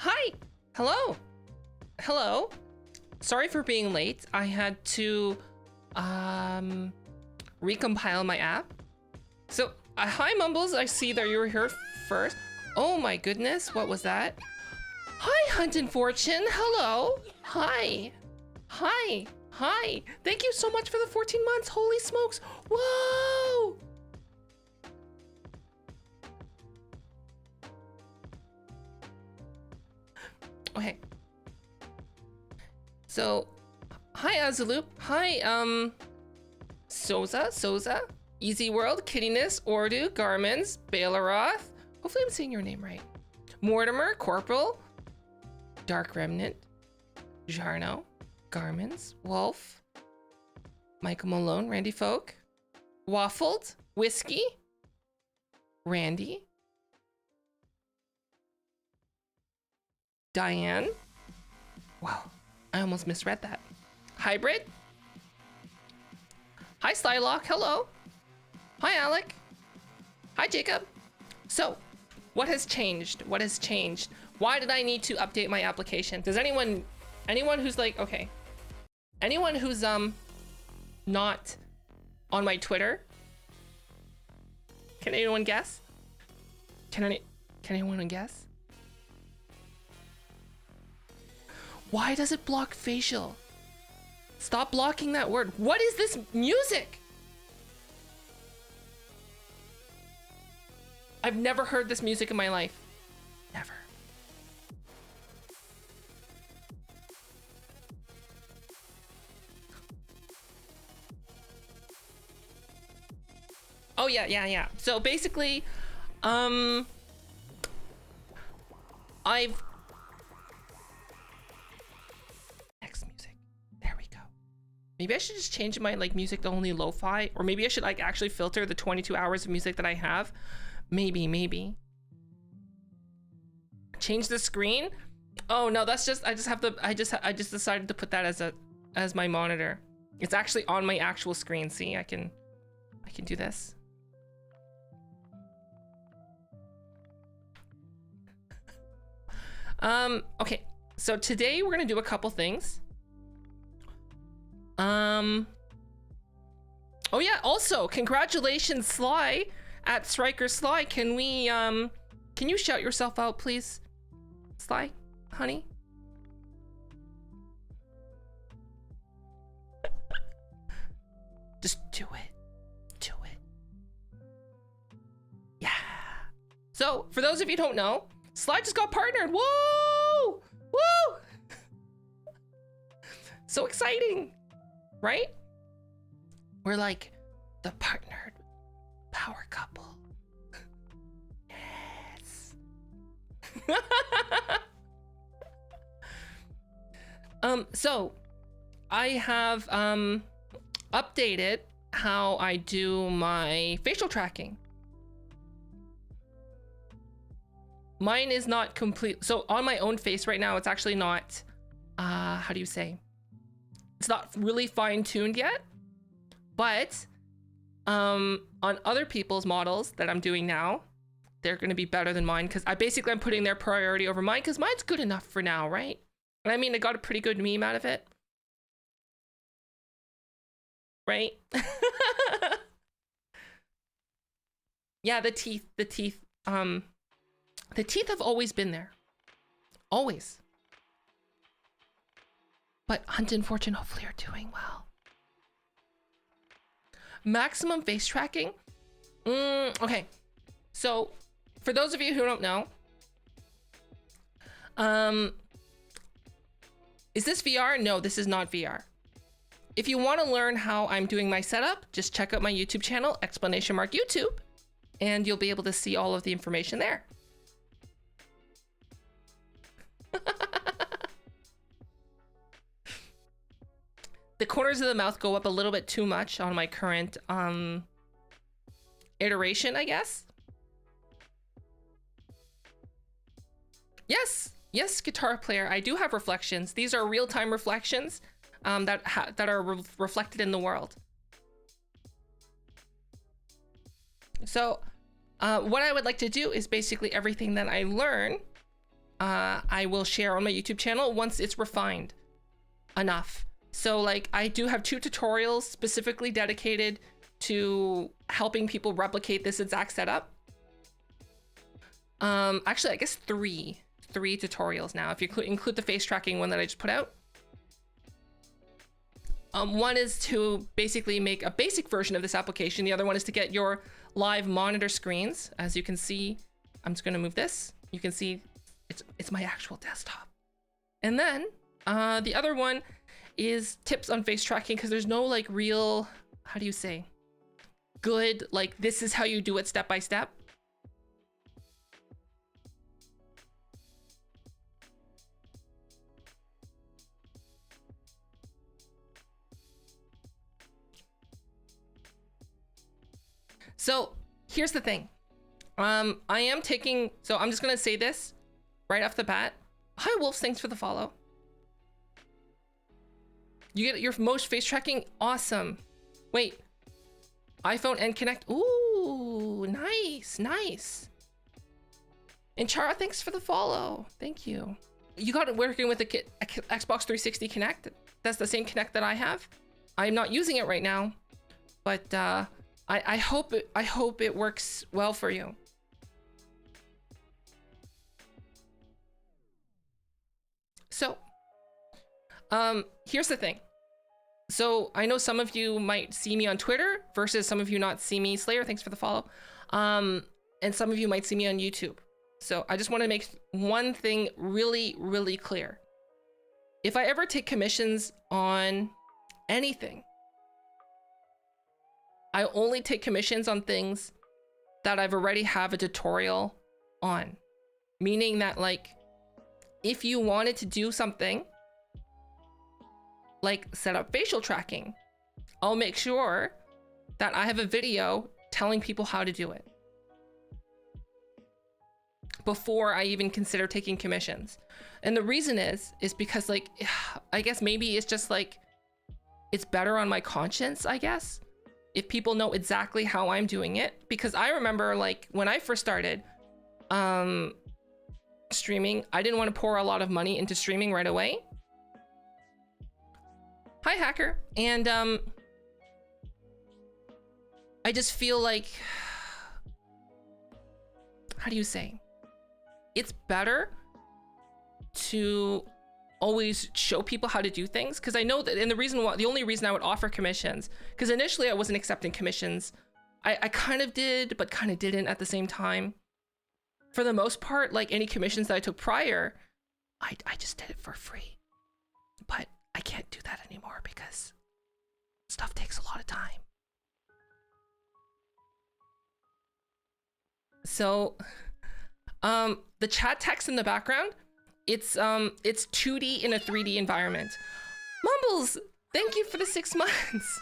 Hi. Hello. Hello. Sorry for being late. I had to recompile my app. So, hi Mumbles, I see that you were here first. Oh my goodness, what was that? Hi Hunt and Fortune, hello. Hi. Hi. Hi. Thank you so much for the 14 months, holy smokes. Whoa. Okay. So, hi Azaloop. Hi, Soza, Easy World, Kittiness, Ordu, Garmins, Bailaroth. Hopefully I'm saying your name right. Mortimer, Corporal, Dark Remnant, Jarno, Garmins, Wolf, Michael Malone, Randy Folk, Waffled, Whiskey, Randy, Diane. Wow, I almost misread that. Hybrid. Hi Stylock, hello. Hi Alec. Hi Jacob. So, what has changed? What has changed? Why did I need to update my application? Does anyone who's like, okay. Anyone who's not on my Twitter? Can anyone guess? Can anyone guess? Why does it block facial? Stop blocking that word. What is this music? I've never heard this music in my life. Never. Oh yeah. So basically, I've next music. There we go. Maybe I should just change my music to only lo-fi, or maybe I should actually filter the 22 hours of music that I have. Maybe. Change the screen? Oh no, that's just I just decided to put that as my monitor. It's actually on my actual screen. See, I can do this. Okay. So today we're going to do a couple things. Oh yeah, also congratulations Sly at Striker Sly. Can you shout yourself out please? Sly, honey. Just do it. Yeah. So for those of you who don't know, Sly just got partnered. Whoa! Woo! So exciting, right? We're like the partnered power couple. Yes. So I have updated how I do my facial tracking. Mine is not complete. So on my own face right now, it's actually not, how do you say? It's not really fine-tuned yet, but on other people's models that I'm doing now, they're gonna be better than mine because I'm putting their priority over mine because mine's good enough for now, right? And I mean, I got a pretty good meme out of it. Right? Yeah, the teeth have always been there. Always. But Hunt and Fortune hopefully are doing well. Maximum face tracking? Okay. So, for those of you who don't know, is this VR? No, this is not VR. If you want to learn how I'm doing my setup, just check out my YouTube channel, !YouTube, and you'll be able to see all of the information there. The corners of the mouth go up a little bit too much on my current iteration, I guess. Yes, guitar player. I do have reflections. These are real-time reflections that are reflected in the world. So what I would like to do is basically everything that I learn I will share on my YouTube channel once it's refined enough. So like I do have 2 tutorials specifically dedicated to helping people replicate this exact setup. Actually, I guess three tutorials now, if you include the face tracking one that I just put out. One is to basically make a basic version of this application. The other one is to get your live monitor screens. As you can see, I'm just gonna move this. You can see it's my actual desktop. And then the other one is tips on face tracking, because there's no like real, how do you say, good, like this is how you do it step by step. So here's the thing. I am taking, so I'm just gonna say this right off the bat. Hi Wolves, thanks for the follow. You get your most face tracking, awesome. Wait, iPhone and Connect, ooh, nice. And Chara, thanks for the follow, thank you. You got it working with the Xbox 360 Connect. That's the same Connect that I have. I'm not using it right now, but I hope it works well for you. So, here's the thing. So I know some of you might see me on Twitter versus some of you not see me. Slayer, thanks for the follow. And some of you might see me on YouTube. So I just want to make one thing really, really clear. If I ever take commissions on anything, I only take commissions on things that I've already have a tutorial on. Meaning that like, if you wanted to do something like set up facial tracking, I'll make sure that I have a video telling people how to do it before I even consider taking commissions. And the reason is because like, I guess maybe it's just like, it's better on my conscience, I guess, if people know exactly how I'm doing it. Because I remember like when I first started streaming, I didn't want to pour a lot of money into streaming right away. Hi hacker. And I just feel like, how do you say? It's better to always show people how to do things, because I know that, and the only reason I would offer commissions, because initially I wasn't accepting commissions. I kind of did, but kind of didn't at the same time. For the most part, like any commissions that I took prior, I just did it for free. But I can't do that anymore because stuff takes a lot of time. So, the chat text in the background, it's 2D in a 3D environment. Mumbles, thank you for the 6 months.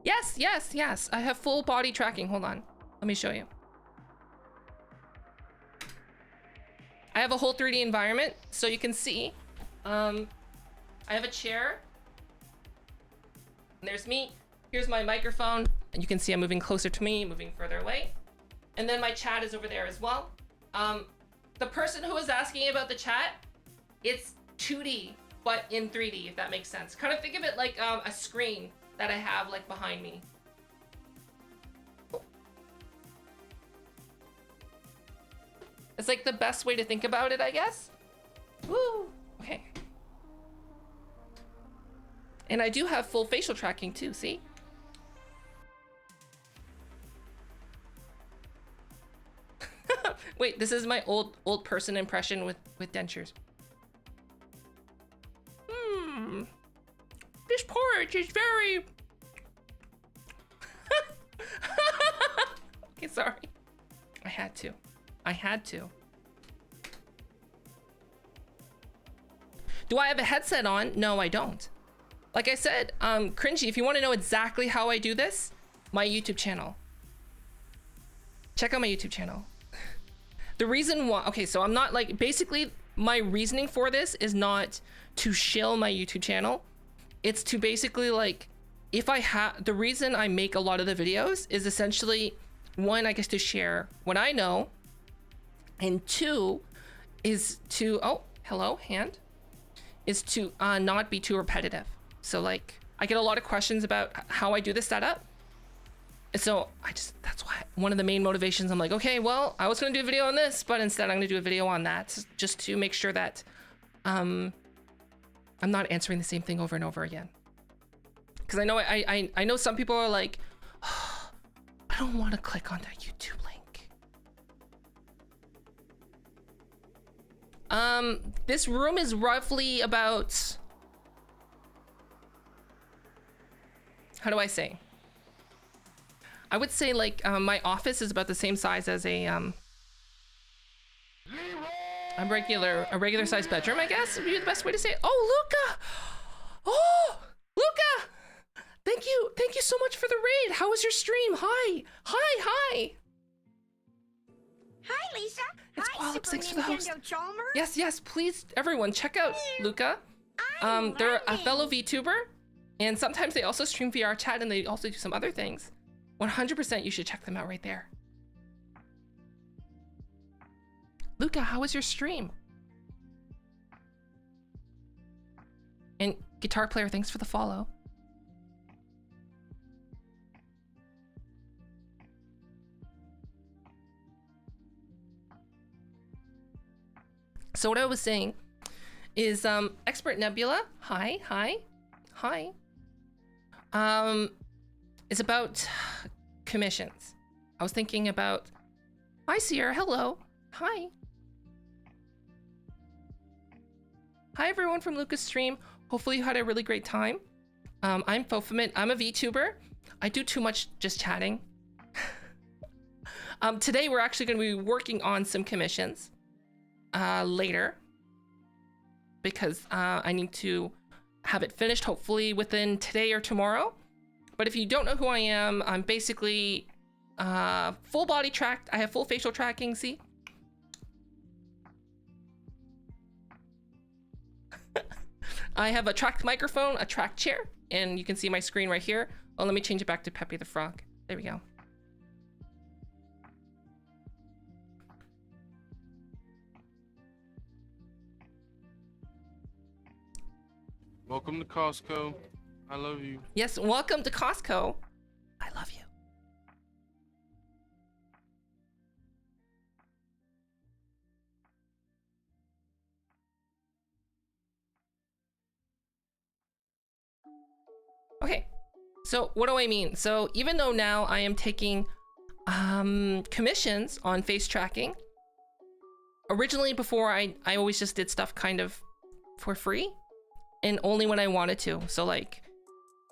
Yes. I have full body tracking. Hold on. Let me show you. I have a whole 3D environment, so you can see. I have a chair. And there's me. Here's my microphone. And you can see I'm moving closer to me, moving further away. And then my chat is over there as well. The person who was asking about the chat, it's 2D, but in 3D, if that makes sense. Kind of think of it like a screen that I have like behind me. It's like the best way to think about it, I guess. Woo, okay. And I do have full facial tracking too, see? Wait, this is my old person impression with dentures. This porridge is very... Okay, sorry. I had to. Do I have a headset on? No, I don't. Like I said, Cringy, if you want to know exactly how I do this, my YouTube channel. Check out my YouTube channel. The reason why, okay, so I'm not like, basically my reasoning for this is not to shill my YouTube channel. It's to basically like if I have, the reason I make a lot of the videos is essentially, one, I guess to share what I know, and two is to, oh, hello, hand, is to not be too repetitive. So like, I get a lot of questions about how I do the setup. So that's why one of the main motivations, I'm like, okay, well, I was gonna do a video on this, but instead I'm gonna do a video on that, just to make sure that I'm not answering the same thing over and over again. Because I know I know some people are like, oh, I don't want to click on that YouTube link. This room is roughly about, how do I say? I would say like my office is about the same size as a regular sized bedroom, I guess would be the best way to say it. Oh, Luca! Oh, Luca! Thank you so much for the raid. How was your stream? Hi. Hi. Hi, Lisa. It's Hi, Qualip. Super Thanks for the host. Nintendo Chalmers. Yes, please, everyone, check out Luca. They're a fellow VTuber, and sometimes they also stream VR chat, and they also do some other things. 100% you should check them out right there. Luca, how was your stream? And Guitar Player, thanks for the follow. So what I was saying is Expert Nebula, hi. It's about commissions. I was thinking about, hi Sierra, hello, hi. Hi everyone from Lucas stream. Hopefully you had a really great time. I'm Fofamit, I'm a VTuber. I do too much just chatting. Today we're actually gonna be working on some commissions later, because I need to have it finished hopefully within today or tomorrow. But if you don't know who I am, I'm basically full body tracked. I have full facial tracking, see? I have a tracked microphone, a tracked chair, and you can see my screen right here. Oh, let me change it back to Peppy the Frog. There we go. Welcome to Costco. I love you. Yes, welcome to Costco. I love you. Okay, so what do I mean? So even though now I am taking commissions on face tracking, originally before I always just did stuff kind of for free and only when I wanted to. So like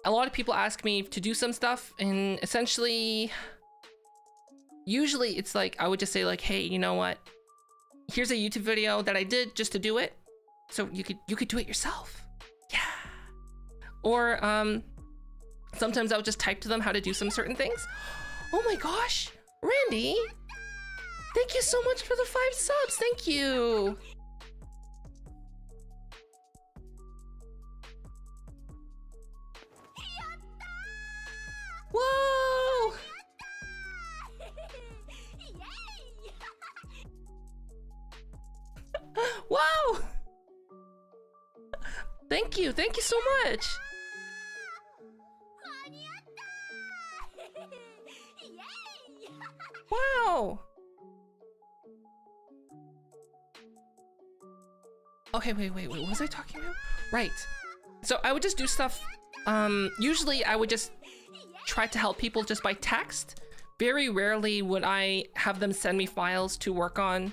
a lot of people ask me to do some stuff, and essentially usually it's like I would just say like, hey, you know what, here's a YouTube video that I did just to do it, so you could do it yourself. Yeah. Or sometimes I would just type to them how to do some certain things. Oh my gosh, Randy, thank you so much for the 5 subs. Thank you. Whoa! Wow! Thank you so much. Wow. Okay, wait, what was I talking about? Right. So I would just do stuff. Usually I would just try to help people just by text. Very rarely would I have them send me files to work on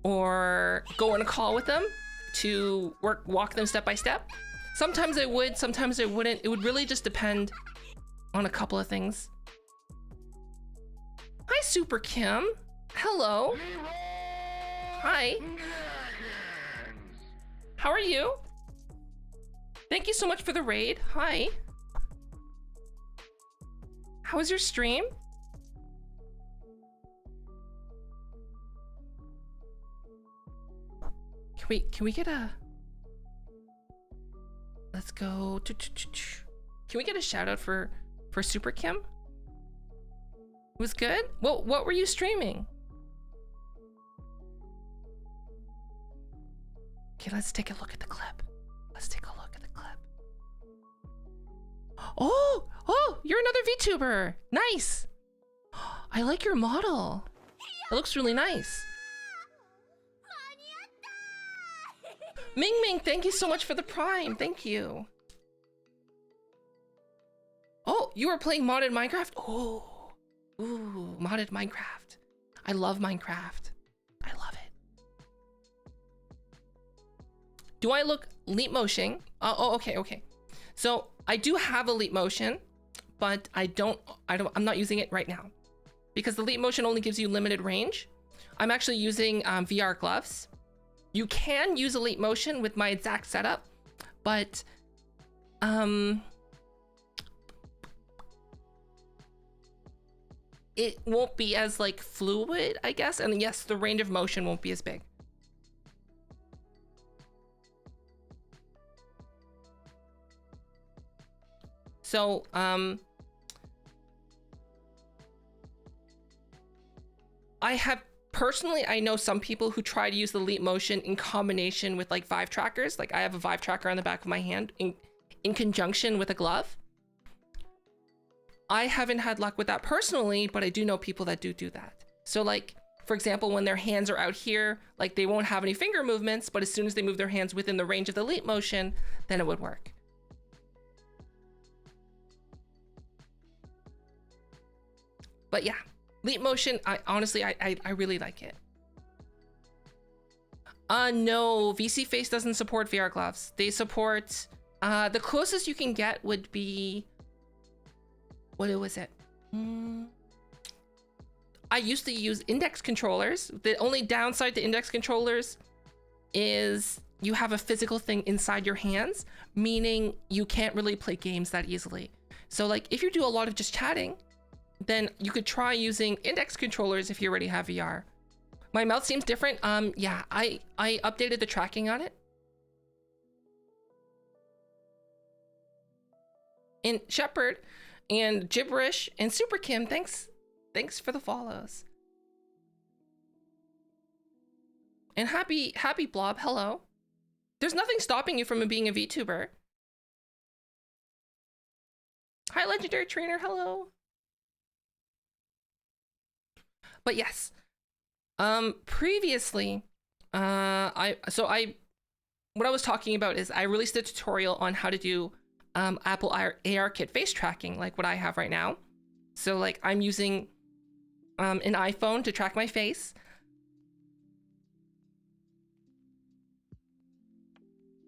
or go on a call with them to walk them step by step. Sometimes I would, sometimes I wouldn't. It would really just depend on a couple of things. Hi, Super Kim. Hello. Hi. How are you? Thank you so much for the raid. Hi. How was your stream? Can we get a... Let's go. Can we get a shout out for Super Kim? It was good? What were you streaming? Okay, let's take a look at the clip. Let's take a look at the clip. Oh, you're another VTuber. Nice. I like your model. It looks really nice. Ming Ming, thank you so much for the Prime. Thank you. Oh, you were playing modded Minecraft? Oh, ooh, modded Minecraft. I love Minecraft. I love it. Do I look leap motion? Oh, okay. So I do have a leap motion, but I'm not using it right now because the leap motion only gives you limited range. I'm actually using VR gloves. You can use a leap motion with my exact setup, but it won't be as like fluid, I guess. And yes, the range of motion won't be as big. So, I know some people who try to use the leap motion in combination with like Vive trackers. Like I have a Vive tracker on the back of my hand in conjunction with a glove. I haven't had luck with that personally, but I do know people that do that. So like, for example, when their hands are out here, like they won't have any finger movements, but as soon as they move their hands within the range of the leap motion, then it would work. But yeah, leap motion, I honestly really like it. No, VC Face doesn't support VR gloves. They support, the closest you can get would be, what was it? I used to use index controllers. The only downside to index controllers is you have a physical thing inside your hands, meaning you can't really play games that easily. So like if you do a lot of just chatting, then you could try using index controllers if you already have VR. My mouth seems different. Yeah, I updated the tracking on it. And Shepherd and Gibberish and Super Kim, thanks for the follows. And happy Blob, hello. There's nothing stopping you from being a VTuber. Hi, Legendary Trainer, hello. But yes, previously, what I was talking about is I released a tutorial on how to do Apple AR Kit face tracking, like what I have right now. So like I'm using an iPhone to track my face.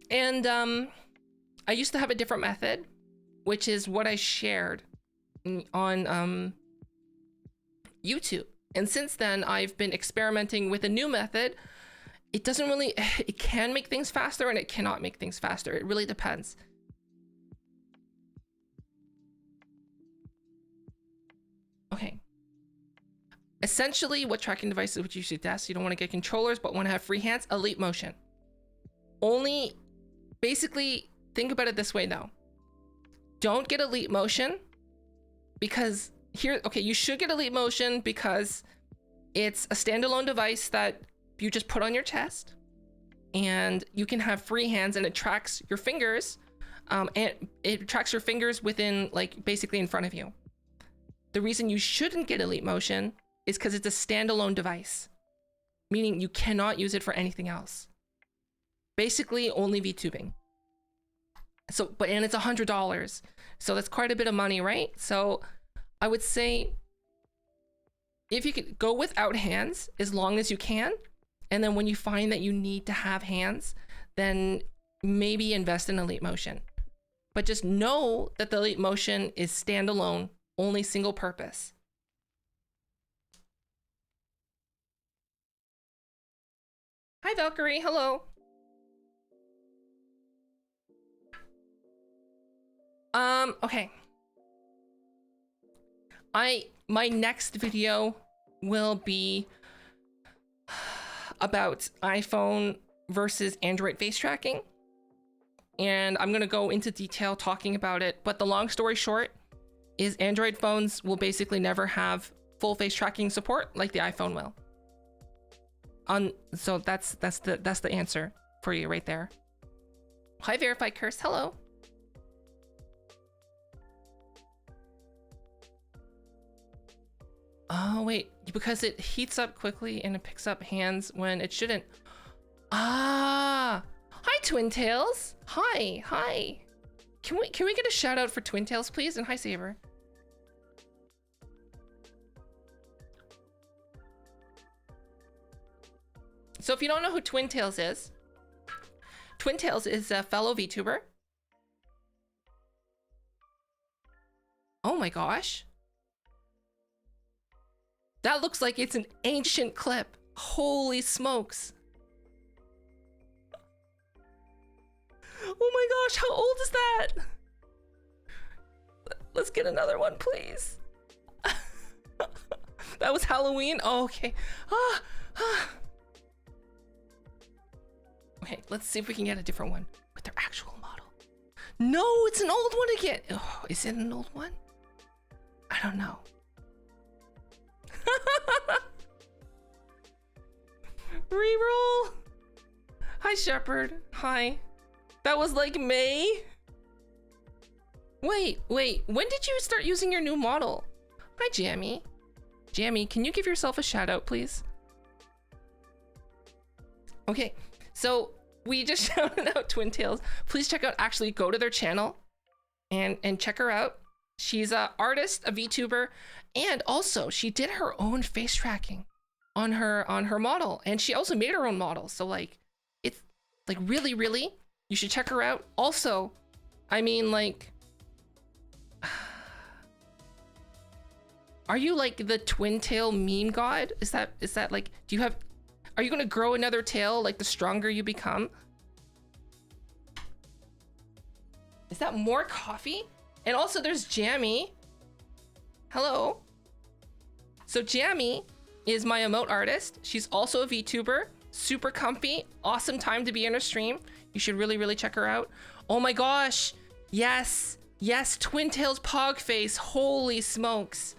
And I used to have a different method, which is what I shared on YouTube. And since then, I've been experimenting with a new method. It can make things faster and it cannot make things faster. It really depends. Okay. Essentially, what tracking devices would you suggest? You don't want to get controllers, but want to have free hands? A leap motion. Basically, think about it this way though. Don't get a leap motion because you should get a leap motion because it's a standalone device that you just put on your chest and you can have free hands and it tracks your fingers and it tracks your fingers within like basically in front of you. The reason you shouldn't get a leap motion is because it's a standalone device, meaning you cannot use it for anything else. Basically only VTubing. And it's $100. So that's quite a bit of money, right? So I would say if you could go without hands as long as you can, and then when you find that you need to have hands, then maybe invest in a leap motion. But just know that the leap motion is standalone, only single purpose. Hi Valkyrie, hello. Okay. My next video will be about iPhone versus Android face tracking. and I'm gonna go into detail talking about it. But the long story short is Android phones will basically never have full face tracking support like the iPhone will. So that's the answer for you right there. Hi, verified curse. Hello. Oh wait, because it heats up quickly and it picks up hands when it shouldn't. Ah, hi Twin Tails. Hi. Can we get a shout out for Twin Tails, please? And hi Saber. So if you don't know who Twin Tails is a fellow VTuber. Oh my gosh. That looks like it's an ancient clip. Holy smokes. Oh my gosh, how old is that? Let's get another one, please. That was Halloween? Oh, okay. Okay, let's see if we can get a different one with their actual model. No, it's an old one again. Oh, is it an old one? I don't know. Reroll. Hi, Shepherd. Hi. That was like May. Wait. When did you start using your new model? Hi, Jammy. Jammy, can you give yourself a shout out, please? Okay, so we just shouted out Twin Tails. Please check out, actually go to their channel and check her out. She's an artist, a VTuber, and also she did her own face tracking on her model, and she also made her own model. So like, it's like really, you should check her out. Also, I mean, like, are you like the twin tail meme god? Is that like, are you gonna grow another tail like the stronger you become? Is that more coffee? And also there's Jammy. Hello. So Jammy is my emote artist. She's also a VTuber, super comfy, awesome time to be in her stream. You should really check her out. Oh my gosh. Yes, Twin Tails Pog face. Holy smokes.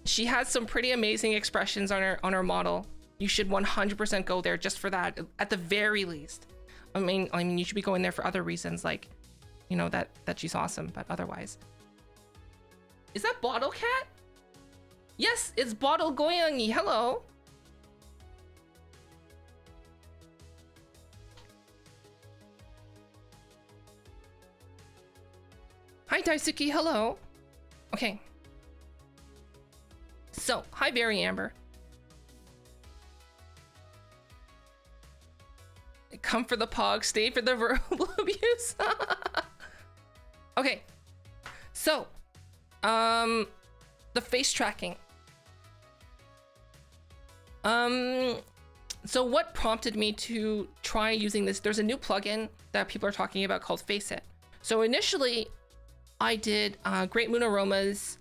She has some pretty amazing expressions on her model. You should 100% go there just for that, at the very least. I mean, you should be going there for other reasons, like, you know, that she's awesome, but otherwise. Is that Bottle Cat? Yes, it's Bottle Goyangi. Hello. Hi, Daisuke. Hello. Okay. So, hi, Berry Amber. Come for the pog, stay for the verbal abuse. Okay, so the face tracking. So what prompted me to try using this? There's a new plugin that people are talking about called Face It. So initially, I did Great Moon Aroma's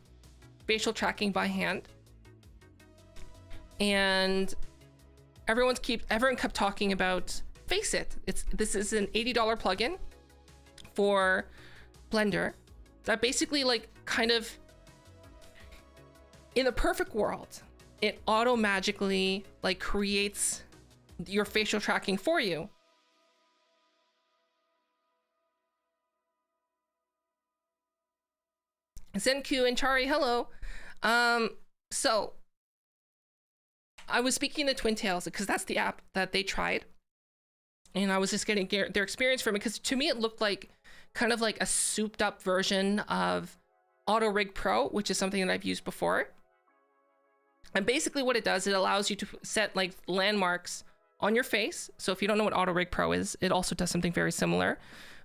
facial tracking by hand, and everyone kept talking about Face It. This is an $80 plugin for Blender that basically, like, kind of, in the perfect world, it auto magically like creates your facial tracking for you. Zenku and Chari, hello. So I was speaking to Twin Tails because that's the app that they tried. And I was just getting their experience from it, because to me it looked like kind of like a souped up version of Auto Rig Pro, which is something that I've used before. And basically what it does, it allows you to set like landmarks on your face. So if you don't know what Auto Rig Pro is, it also does something very similar,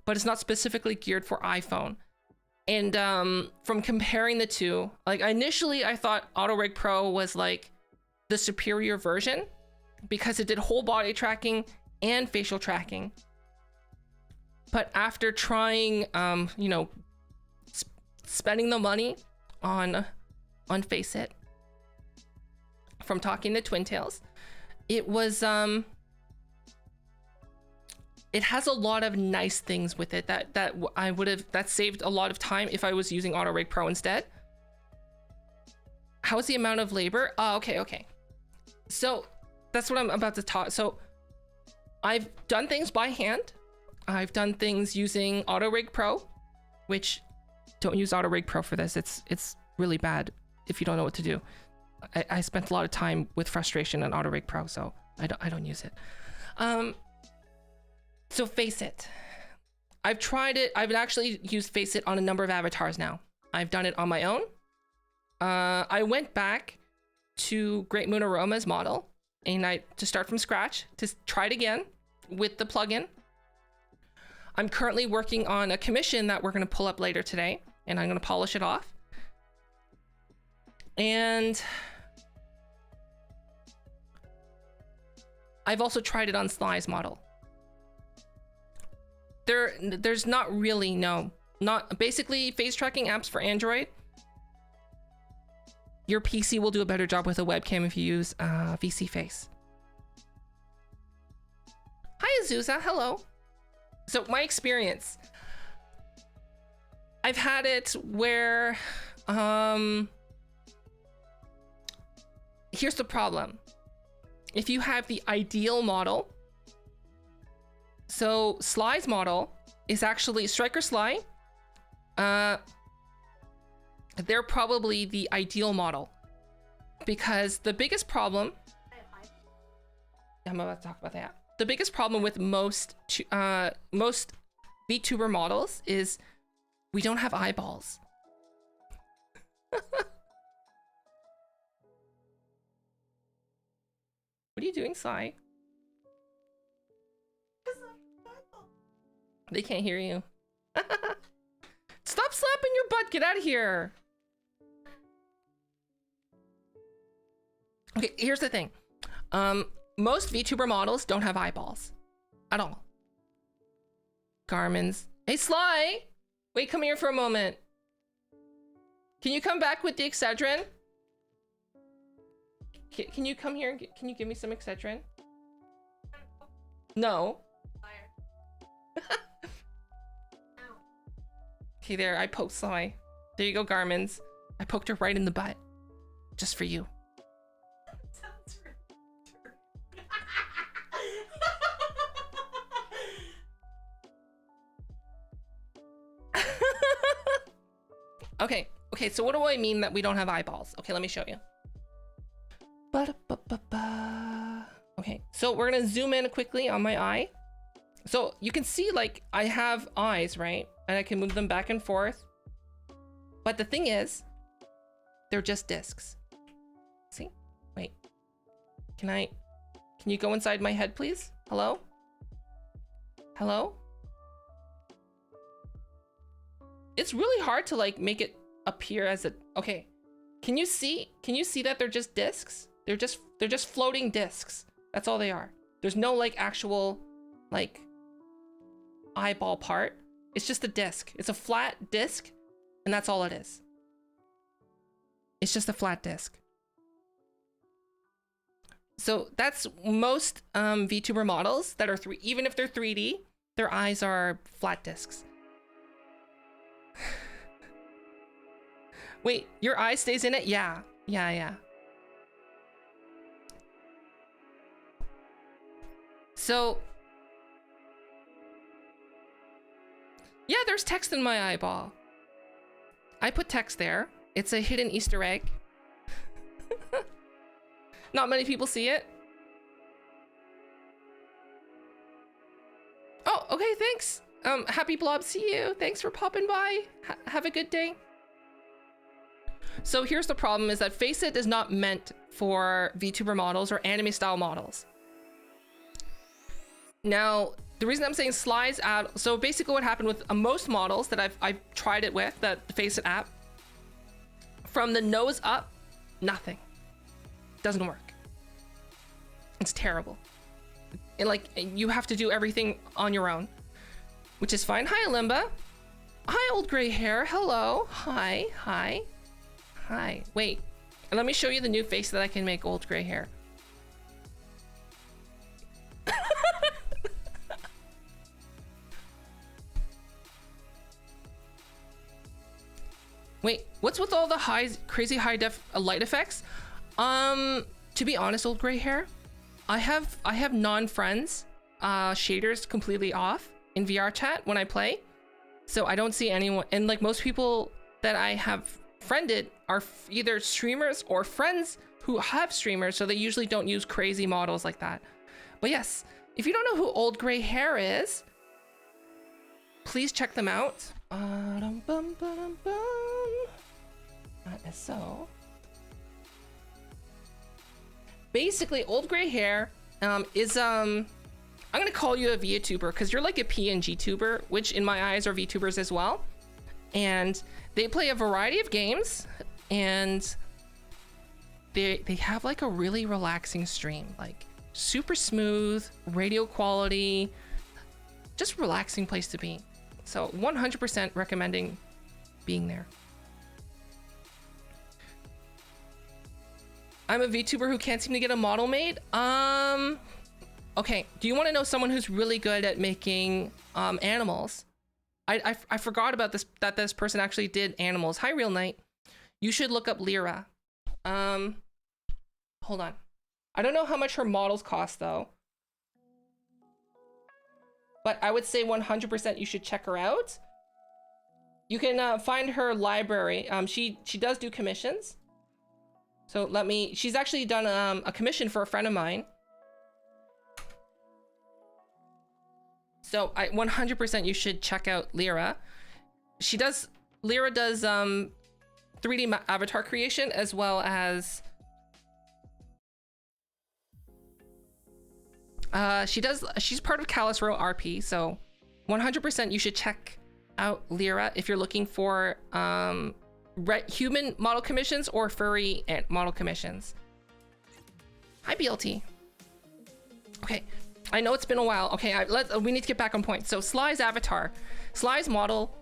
but it's not specifically geared for iPhone. And from comparing the two, like initially I thought Auto Rig Pro was like the superior version because it did whole body tracking and facial tracking. But after trying, you know, spending the money on Face It, from talking to Twin Tails, it was it has a lot of nice things with it that saved a lot of time if I was using Auto Rig Pro instead. How is the amount of labor? Oh, okay. So that's what I'm about to talk. So I've done things by hand. I've done things using Auto Rig Pro, which don't use Auto Rig Pro for this. It's really bad if you don't know what to do. I spent a lot of time with frustration on Auto Rig Pro, so I don't use it. So Faceit. I've tried it. I've actually used Faceit on a number of avatars now. I've done it on my own. I went back to Great Moon Aroma's model and to start from scratch to try it again with the plugin. I'm currently working on a commission that we're going to pull up later today, and I'm going to polish it off. And I've also tried it on Sly's model. There's not really, not basically face tracking apps for Android. Your PC will do a better job with a webcam if you use VC Face. Hi Azusa, hello. So my experience, I've had it where, here's the problem. If you have the ideal model, so Sly's model is actually Striker Sly. They're probably the ideal model because the biggest problem, I'm about to talk about that. The biggest problem with most VTuber models is we don't have eyeballs. What are you doing, Sly? They can't hear you. Stop slapping your butt, get out of here. Okay, here's the thing. Most VTuber models don't have eyeballs at all. Garmin's. Hey, Sly! Wait, come here for a moment. Can you come back with the Excedrin? Can you come here? Can you give me some Excedrin? No. Okay, there, I poked Sly. There you go, Garmin's. I poked her right in the butt. Just for you. Okay, so what do I mean that we don't have eyeballs? Okay, let me show you. Okay, so we're gonna zoom in quickly on my eye. So you can see, like, I have eyes, right? And I can move them back and forth. But the thing is, they're just discs. See? Wait. Can you go inside my head, please? Hello? Hello? It's really hard to, like, make it appear as a... Okay. Can you see that they're just discs? They're just floating discs. That's all they are. There's no, like, actual, like, eyeball part. It's just a disc. It's a flat disc, and that's all it is. It's just a flat disc. So that's most VTuber models that are even if they're 3D, their eyes are flat discs. Wait, your eye stays in it? Yeah. So, yeah, there's text in my eyeball. I put text there. It's a hidden Easter egg. Not many people see it. Oh, okay, thanks. Happy Blob, see you. Thanks for popping by. Have a good day. So here's the problem, is that Faceit is not meant for VTuber models or anime style models. Now, the reason I'm saying Sly's out, so basically what happened with most models that I've tried it with, the Faceit app, from the nose up, nothing. Doesn't work. It's terrible. And like, you have to do everything on your own, which is fine. Hi, Alimba. Hi, old gray hair. Hello. Hi. Wait, let me show you the new face that I can make old gray hair. What's with all the crazy high def light effects? To be honest, old gray hair, I have non-friends shaders completely off in VR chat when I play, so I don't see anyone. And like most people that I have friended are either streamers or friends who have streamers, so they usually don't use crazy models like that. But yes, if you don't know who old gray hair is, please check them out. So basically, old gray hair is I'm gonna call you a VTuber because you're like a PNG tuber, which in my eyes are VTubers as well. And they play a variety of games, and they have like a really relaxing stream, like super smooth, radio quality, just relaxing place to be. So 100% recommending being there. I'm a VTuber who can't seem to get a model made. Okay, do you want to know someone who's really good at making animals? I forgot about this, that this person actually did animals. Hi, Real Knight. You should look up Lyra. Hold on. I don't know how much her models cost though, but I would say 100% you should check her out. You can find her library. She does do commissions. So she's actually done a commission for a friend of mine. So 100% you should check out Lyra. Lyra does 3D avatar creation as well as she's part of Callus Row RP, so 100% you should check out Lyra if you're looking for human model commissions or furry model commissions. Hi, BLT. Okay, I know it's been a while. Okay, we need to get back on point. So Sly's avatar. Sly's model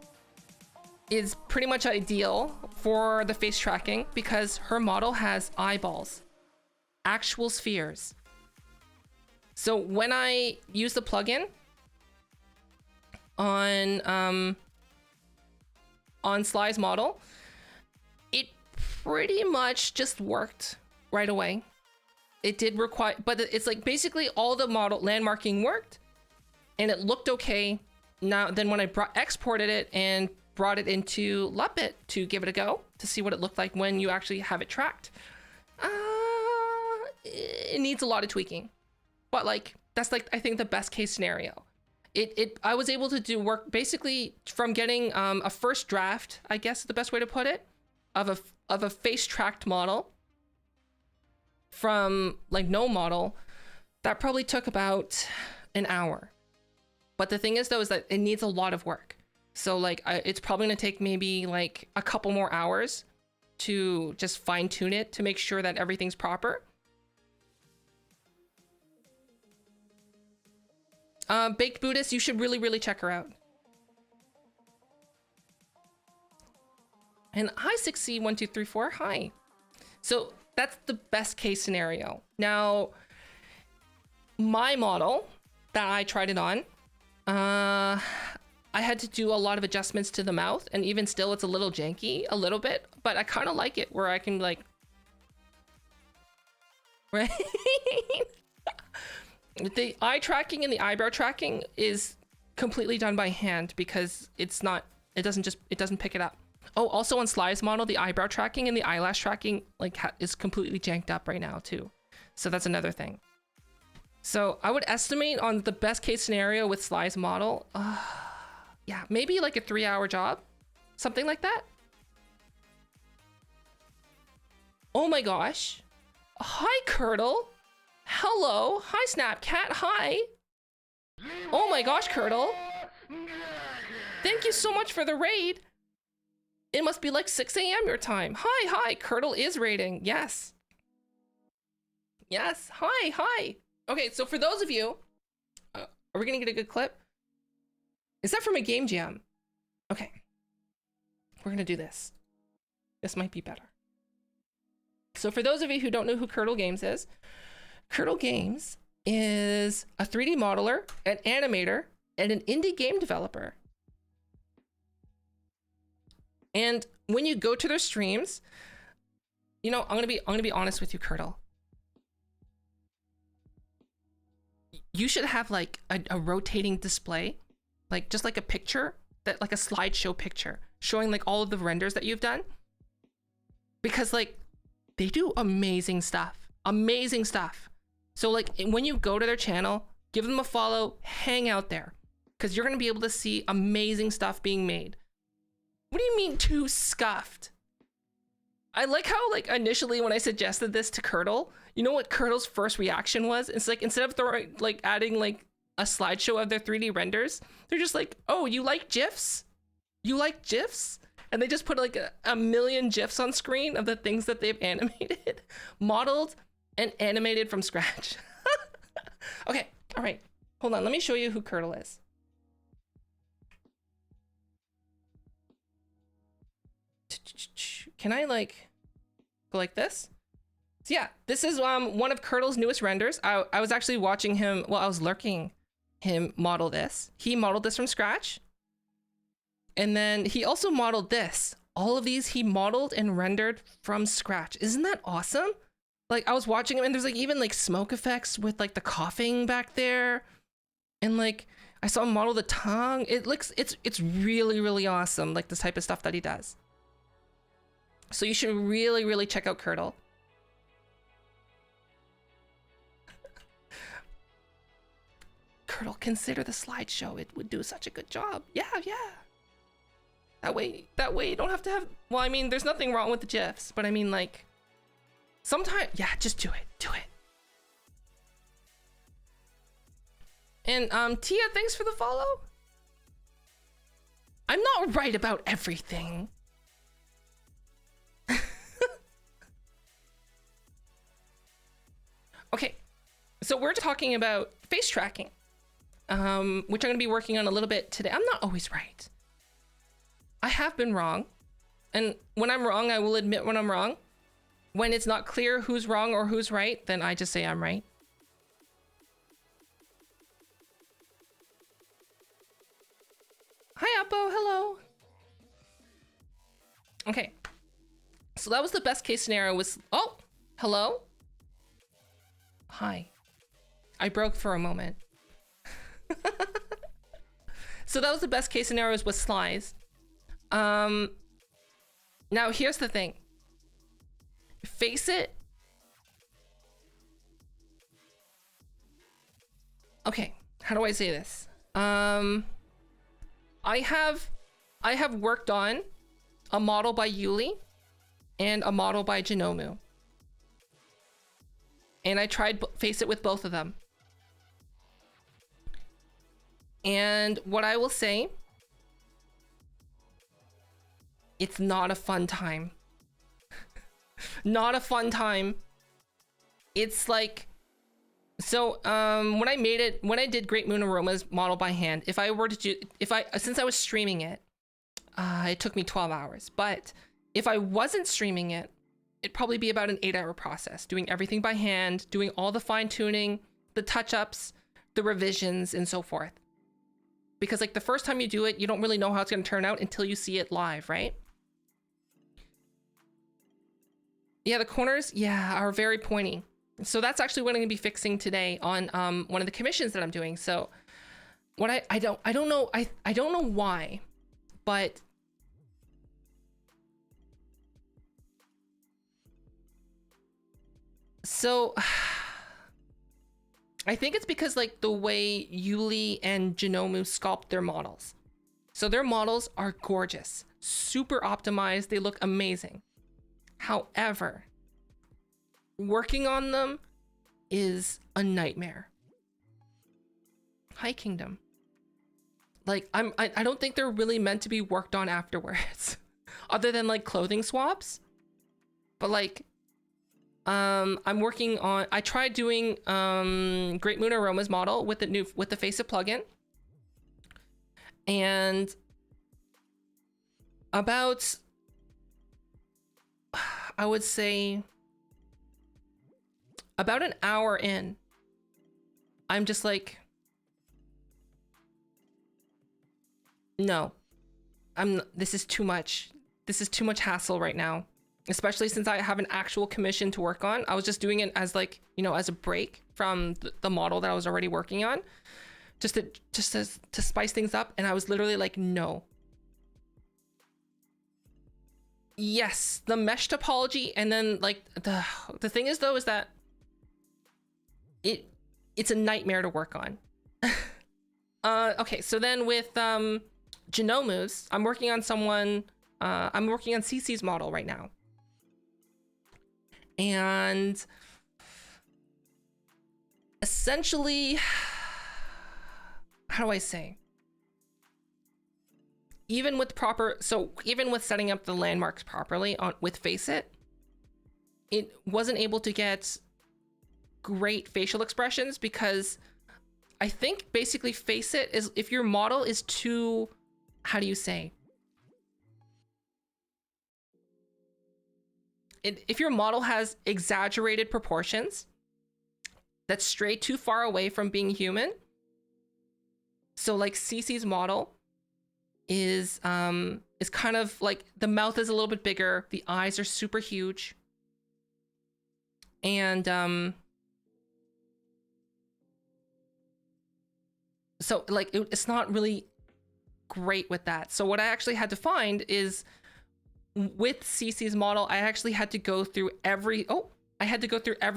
is pretty much ideal for the face tracking because her model has eyeballs, actual spheres. So when I use the plugin on Sly's model, it pretty much just worked right away. It did require, but it's like basically all the model landmarking worked and it looked okay. Now, then when I exported it and brought it into Luppet to give it a go to see what it looked like when you actually have it tracked, it needs a lot of tweaking. But like, that's like, I think the best case scenario. I was able to do work basically from getting a first draft, I guess is the best way to put it, of a face tracked model from like no model. That probably took about an hour. But the thing is though, is that it needs a lot of work. So like, it's probably gonna take maybe like a couple more hours to just fine tune it to make sure that everything's proper. Baked Buddhist, you should really check her out. And hi 6C1234, hi. So that's the best case scenario. Now, my model that I tried it on, I had to do a lot of adjustments to the mouth, and even still it's a little janky, a little bit, but I kind of like it where I can like, right? The eye tracking and the eyebrow tracking is completely done by hand because it doesn't pick it up. Oh, also on Sly's model, the eyebrow tracking and the eyelash tracking like is completely janked up right now too. So that's another thing. So I would estimate on the best case scenario with Sly's model, yeah, maybe like a 3-hour job, something like that. Oh my gosh. Hi, Curdle. Hello. Hi, Snapcat. Hi. Oh my gosh, Curdle. Thank you so much for the raid. It must be like 6 a.m. your time. Hi. Curdle is raiding. Yes. Yes. Hi. Okay, so for those of you, are we gonna get a good clip? Is that from a game jam? Okay. We're gonna do this. This might be better. So for those of you who don't know who Curdle Games is, Curdle Games is a 3D modeler, an animator, and an indie game developer. And when you go to their streams, you know, I'm gonna be honest with you, Curdle. You should have like a rotating display, like just like a picture that like a slideshow picture showing like all of the renders that you've done, because like they do amazing stuff. So like when you go to their channel, give them a follow, hang out there, because you're gonna be able to see amazing stuff being made. What do you mean too scuffed? I like how like initially when I suggested this to Curdle, you know what Curdle's first reaction was? It's like instead of like adding like a slideshow of their 3D renders, they're just like, oh, you like GIFs? You like GIFs? And they just put like a million GIFs on screen of the things that they've animated, modeled, and animated from scratch. Okay, all right. Hold on, let me show you who Curdle is. Can I like go like this? So yeah, this is one of Curdle's newest renders. I was actually watching him, well, I was lurking him model this. He modeled this from scratch. And then he also modeled this. All of these he modeled and rendered from scratch. Isn't that awesome? Like I was watching him and there's like even like smoke effects with like the coughing back there. And like I saw him model the tongue. It looks, it's really, really awesome. Like this type of stuff that he does. So you should really, really check out Curdle. Curdle, consider the slideshow. It would do such a good job. Yeah. That way you don't have to have, well, I mean, there's nothing wrong with the GIFs, but I mean like, sometimes, yeah, just do it. And Tia, thanks for the follow. I'm not right about everything. Okay, so we're talking about face tracking, which I'm going to be working on a little bit today. I'm not always right. I have been wrong. And when I'm wrong, I will admit when I'm wrong. When it's not clear who's wrong or who's right, then I just say I'm right. Hi, Appo. Hello. Okay. So that was the best case scenario was, oh, hello. Hi. I broke for a moment. So that was the best case scenarios with slides. Now here's the thing. Face it. Okay, how do I say this? I have worked on a model by Yuli and a model by Genomu. And I tried face it with both of them. And what I will say, it's not a fun time. Not a fun time. It's like, so when I did Great Moon Aromas model by hand, if I were to do, since I was streaming it, it took me 12 hours. But if I wasn't streaming it, it'd probably be about an 8-hour process, doing everything by hand, doing all the fine tuning, the touch-ups, the revisions, and so forth. Because like the first time you do it, you don't really know how it's going to turn out until you see it live, right? Yeah, the corners, are very pointy. So that's actually what I'm going to be fixing today on one of the commissions that I'm doing. So what I don't know why, but so I think it's because like the way Yuli and Genomu sculpt their models. So their models are gorgeous, super optimized. They look amazing. However, working on them is a nightmare. Hi, Kingdom. Like I don't think they're really meant to be worked on afterwards, other than like clothing swaps. But like, I'm working on. I tried doing Great Moon Aromas model with the Face It plugin, and about, I would say, about an hour in, I'm just like, no, this is too much. this is too much hassle right now, especially since I have an actual commission to work on. I was just doing it as like, you know, as a break from the model that I was already working on, just to spice things up. And I was literally like, no. Yes, the mesh topology, and then like the thing is though is that it's a nightmare to work on. Okay, so then with Genomus, I'm working on CC's model right now. And essentially, how do I say? Even with setting up the landmarks properly with Faceit, it wasn't able to get great facial expressions because I think basically Faceit is, if your model is too, how do you say? If your model has exaggerated proportions that stray too far away from being human. So like CC's model is kind of like the mouth is a little bit bigger, the eyes are super huge, and so like it's not really great with that. So what I actually had to find is with CC's model, I actually had to go through every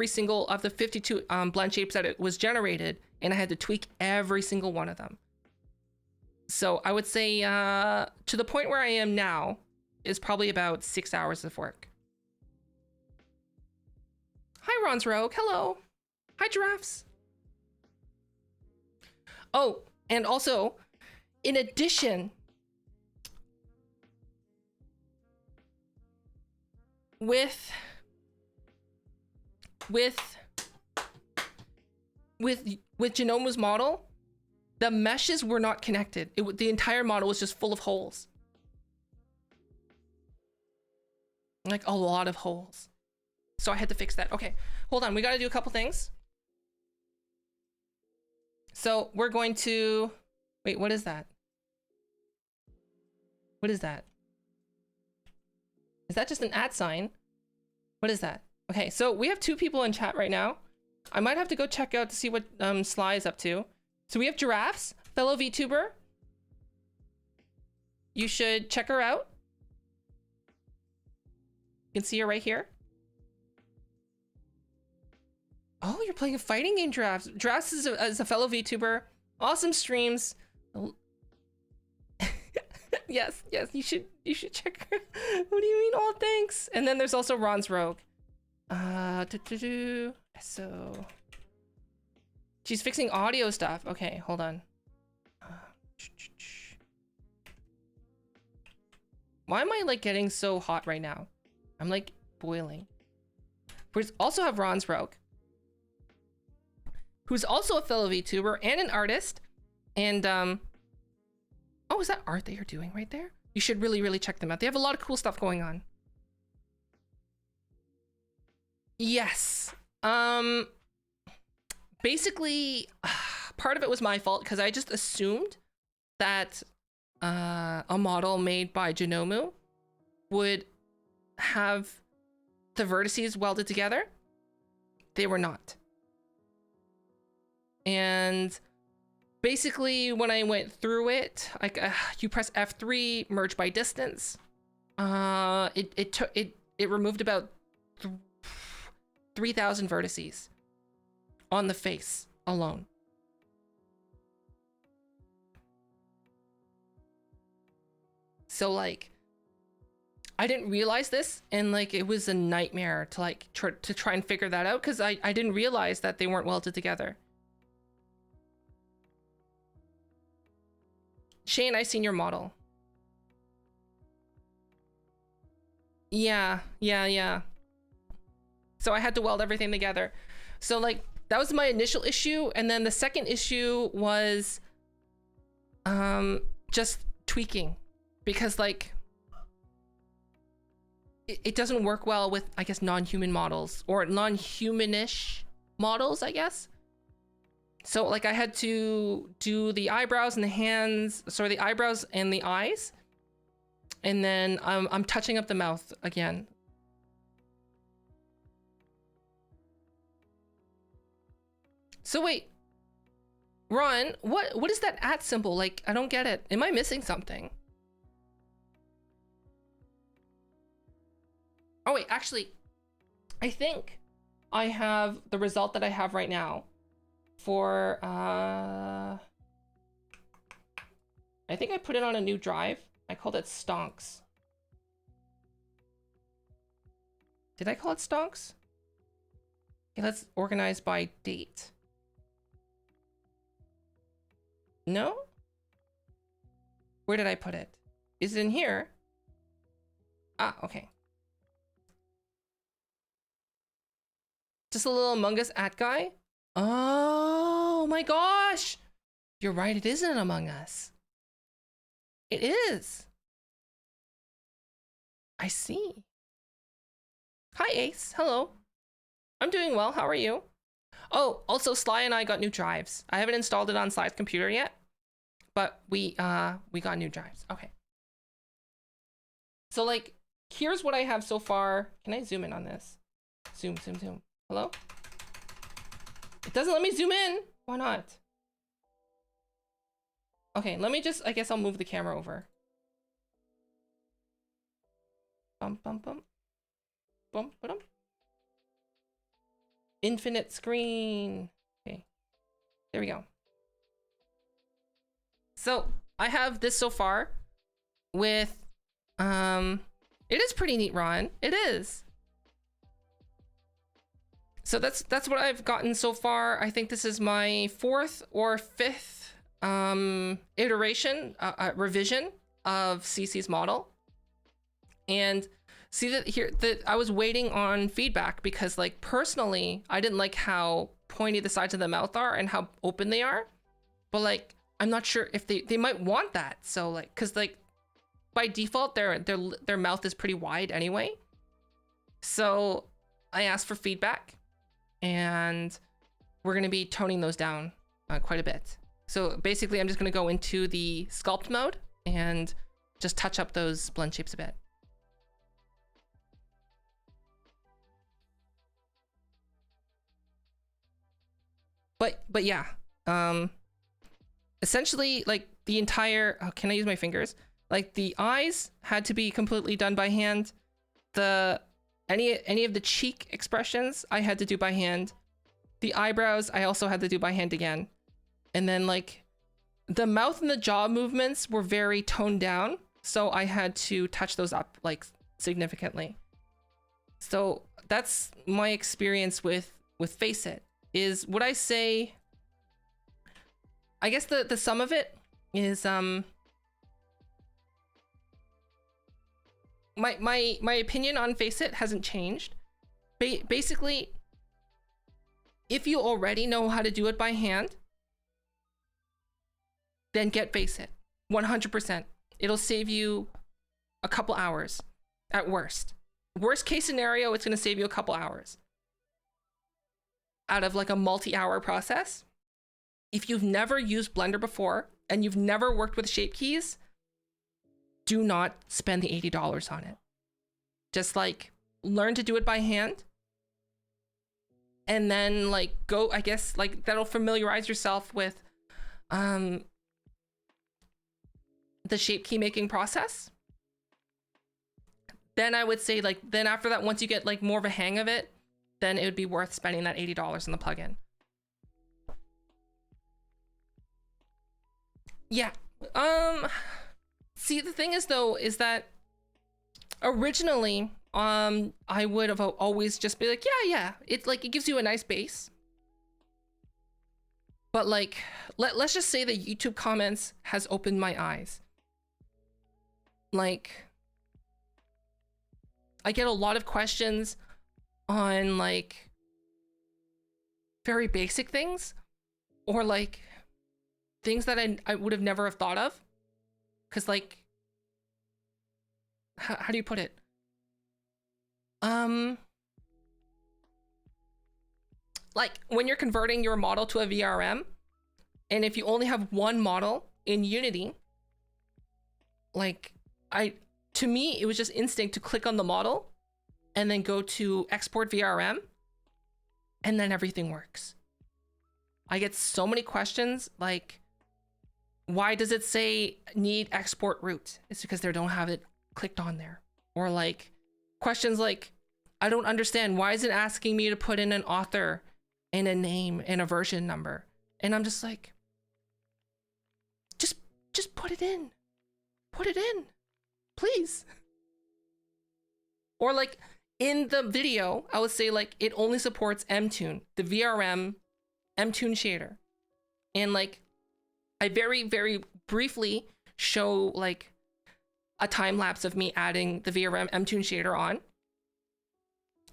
single of the 52 blend shapes that it was generated, and I had to tweak every single one of them. So I would say to the point where I am now is probably about 6 hours of work. Hi, Ron's Rogue. Hello. Hi, giraffes. Oh, and also, in addition, with Genomu's model, the meshes were not connected. The entire model was just full of holes. Like a lot of holes. So I had to fix that. Okay, hold on. We got to do a couple things. So we're going to, wait, what is that? What is that? Is that just an @ sign? What is that? Okay, so we have 2 people in chat right now. I might have to go check out to see what Sly is up to. So we have Giraffes, fellow VTuber. You should check her out. You can see her right here. Oh, you're playing a fighting game, Giraffes. Giraffes is a fellow VTuber. Awesome streams. Yes, you should check her. What do you mean? Oh, thanks. And then there's also Ron's Rogue. So she's fixing audio stuff. Okay, hold on. Why am I like getting so hot right now? I'm like boiling. We also have Ron's Rogue, who's also a fellow VTuber and an artist. And oh, is that art that you're doing right there? You should really check them out. They have a lot of cool stuff going on. Yes. Basically, part of it was my fault because I just assumed that a model made by Genomu would have the vertices welded together. They were not. And basically, when I went through it, like you press F3, merge by distance. It removed about 3,000 vertices on the face alone. So like, I didn't realize this, and like it was a nightmare to like try and figure that out because I didn't realize that they weren't welded together. Shane, I seen your model. Yeah. So I had to weld everything together. So like that was my initial issue, and then the second issue was just tweaking, because like it doesn't work well with, I guess, non-human models or non-humanish models, I guess. So like I had to do the eyebrows and the hands, sorry, the eyebrows and the eyes And then I'm touching up the mouth again. So wait, Ron, what is that @ symbol? Like, I don't get it. Am I missing something? Oh wait, actually, I think I have the result that I have right now for, I think I put it on a new drive. I called it Stonks. Did I call it Stonks? Okay, let's organize by date. No? Where did I put it? Is it in here? Ah, okay. Just a little Among Us guy? Oh my gosh! You're right, it isn't Among Us. It is. I see. Hi, Ace. Hello. I'm doing well. How are you? Oh, also, Sly and I got new drives. I haven't installed it on Sly's computer yet, but we got new drives. Okay. So, like, here's what I have so far. Can I zoom in on this? Zoom, zoom, zoom. Hello? It doesn't let me zoom in. Why not? Okay, let me just, I guess I'll move the camera over. Bum, bum, bum. Bum, ba-dum. Infinite screen. Okay, there we go. So I have this so far with, it is pretty neat, Ron. It is. So that's what I've gotten so far. I think this is my 4th or 5th iteration, revision of CC's model. And see that here, that I was waiting on feedback because, like, personally, I didn't like how pointy the sides of the mouth are and how open they are. But, like, I'm not sure if they might want that. So, like, cause like by default, their mouth is pretty wide anyway. So I asked for feedback, and we're gonna be toning those down quite a bit. So basically, I'm just gonna go into the sculpt mode and just touch up those blend shapes a bit. But yeah, essentially, like, the entire, oh, can I use my fingers? Like, the eyes had to be completely done by hand. Any of the cheek expressions I had to do by hand. The eyebrows I also had to do by hand again. And then, like, the mouth and the jaw movements were very toned down, so I had to touch those up, like, significantly. So that's my experience with Face It. Is what I say, I guess the sum of it is my opinion on Face It hasn't changed. Basically, if you already know how to do it by hand, then get Face It 100%. It'll save you a couple hours at worst. Worst case scenario, it's going to save you a couple hours out of, like, a multi-hour process. If you've never used Blender before and you've never worked with shape keys, do not spend the $80 on it. Just, like, learn to do it by hand, and then, like, go, I guess, like, that'll familiarize yourself with the shape key making process. Then I would say, like, then after that, once you get, like, more of a hang of it, then it would be worth spending that $80 on the plugin. Yeah. See, the thing is, though, is that originally, I would have always just be like, yeah, it's like, it gives you a nice base. But, like, let's just say that YouTube comments has opened my eyes. Like, I get a lot of questions on, like, very basic things, or, like, things that I would have never have thought of. Cause, like, how do you put it? Like, when you're converting your model to a VRM, and if you only have one model in Unity, like, to me, it was just instinct to click on the model and then go to export VRM, and then everything works. I get so many questions like, why does it say need export route? It's because they don't have it clicked on there. Or like questions like, I don't understand, why is it asking me to put in an author and a name and a version number? And I'm just like, just put it in. Put it in, please. Or like in the video, I would say like it only supports Mtune, the VRM Mtune shader. And like I very, very briefly show like a time lapse of me adding the VRM Mtune shader on.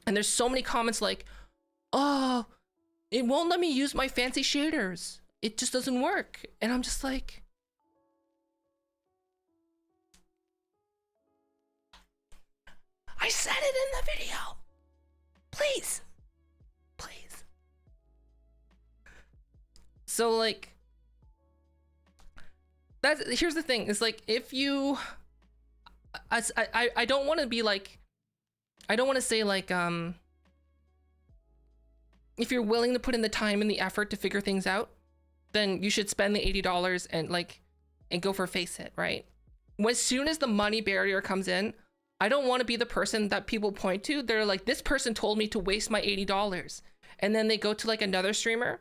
And there's so many comments like, oh, it won't let me use my fancy shaders. It just doesn't work. And I'm just like, I said it in the video. Please. Please. So like, here's the thing, is like, if you, I don't want to be like, I don't want to say like, if you're willing to put in the time and the effort to figure things out, then you should spend the $80 and go for Faceit, right? As soon as the money barrier comes in, I don't want to be the person that people point to. They're like, this person told me to waste my $80. And then they go to like another streamer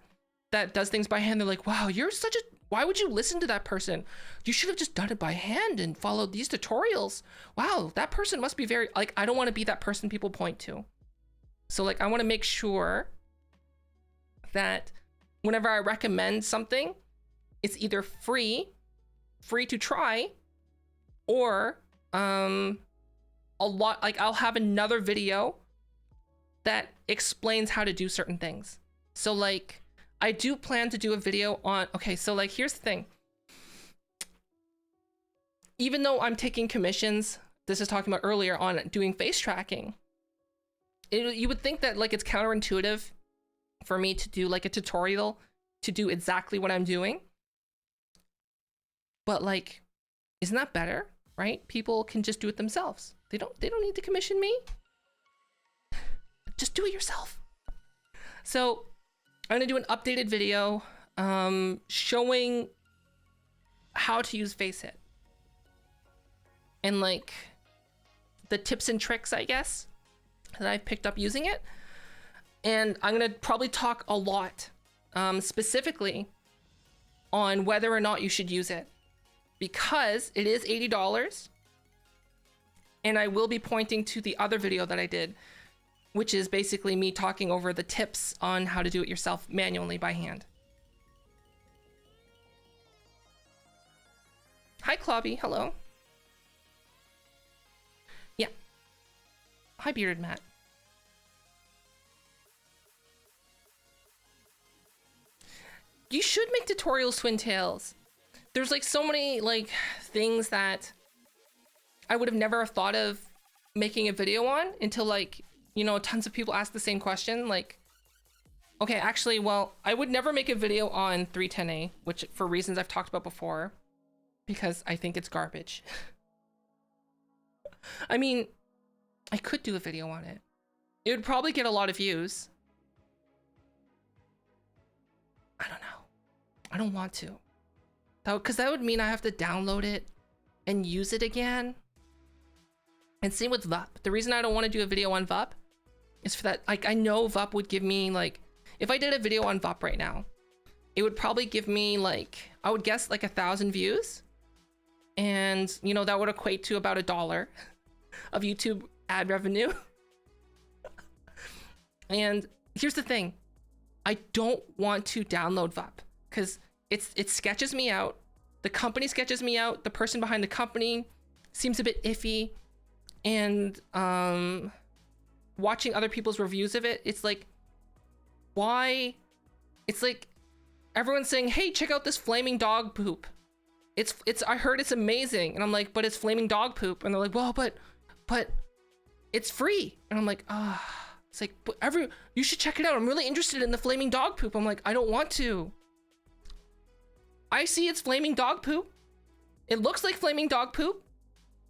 that does things by hand. They're like, wow, you're such a, why would you listen to that person? You should have just done it by hand and followed these tutorials. Wow, that person must be very, like, I don't want to be that person people point to. So like, I want to make sure that whenever I recommend something, it's either free to try, or a lot, like I'll have another video that explains how to do certain things. So like, I do plan to do a video on, okay, so like, here's the thing. Even though I'm taking commissions, this is talking about earlier on doing face tracking, you would think that like it's counterintuitive for me to do like a tutorial to do exactly what I'm doing. But like, isn't that better, right? People can just do it themselves. They don't need to commission me. Just do it yourself. So I'm gonna do an updated video showing how to use Faceit and like the tips and tricks, I guess, that I've picked up using it. And I'm gonna probably talk a lot specifically on whether or not you should use it, because it is $80. And I will be pointing to the other video that I did, which is basically me talking over the tips on how to do it yourself manually by hand. Hi, Clobby. Hello. Yeah. Hi, Bearded Matt. You should make tutorials, Twin Tails. There's like so many like things that I would have never thought of making a video on until like, you know, tons of people ask the same question. Like, okay, actually, well, I would never make a video on 310A, which for reasons I've talked about before, because I think it's garbage. I mean, I could do a video on it. It would probably get a lot of views. I don't know. I don't want to. Because that would mean I have to download it and use it again. And same with VUP. The reason I don't want to do a video on VUP is for that, like, I know VUP would give me, like, if I did a video on VUP right now, it would probably give me, like, I would guess like 1,000 views. And, you know, that would equate to about $1 of YouTube ad revenue. And here's the thing. I don't want to download VUP because it sketches me out. The company sketches me out. The person behind the company seems a bit iffy. And watching other people's reviews of it, it's like, why? It's like everyone's saying, hey, check out this flaming dog poop. It's I heard it's amazing. And I'm like, but it's flaming dog poop. And they're like, well, but it's free. And I'm like, it's like, but you should check it out. I'm really interested in the flaming dog poop. I'm like, I don't want to. I see it's flaming dog poop. It looks like flaming dog poop.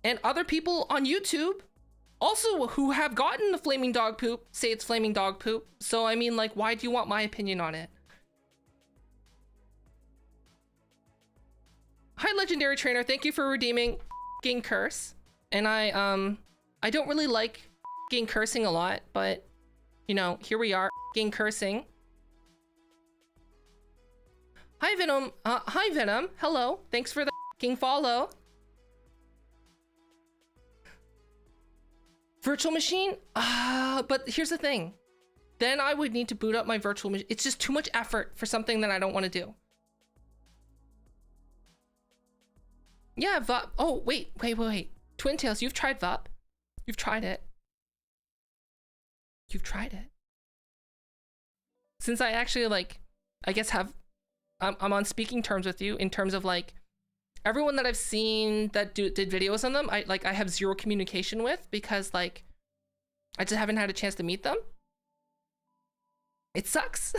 And other people on YouTube also who have gotten the flaming dog poop say it's flaming dog poop. So I mean, like, why do you want my opinion on it? Hi, Legendary Trainer. Thank you for redeeming f***ing curse. And I don't really like f***ing cursing a lot, but you know, here we are f***ing cursing. Hi, Venom. Hi, Venom. Hello. Thanks for the f***ing follow. Virtual machine? But here's the thing. Then I would need to boot up my virtual machine. It's just too much effort for something that I don't want to do. Yeah, VUP. Oh, wait. Twin Tails, you've tried VUP. You've tried it. You've tried it. Since I actually, like, I guess I'm on speaking terms with you in terms of, like, everyone that I've seen that did videos on them, I have zero communication with because, like, I just haven't had a chance to meet them. It sucks.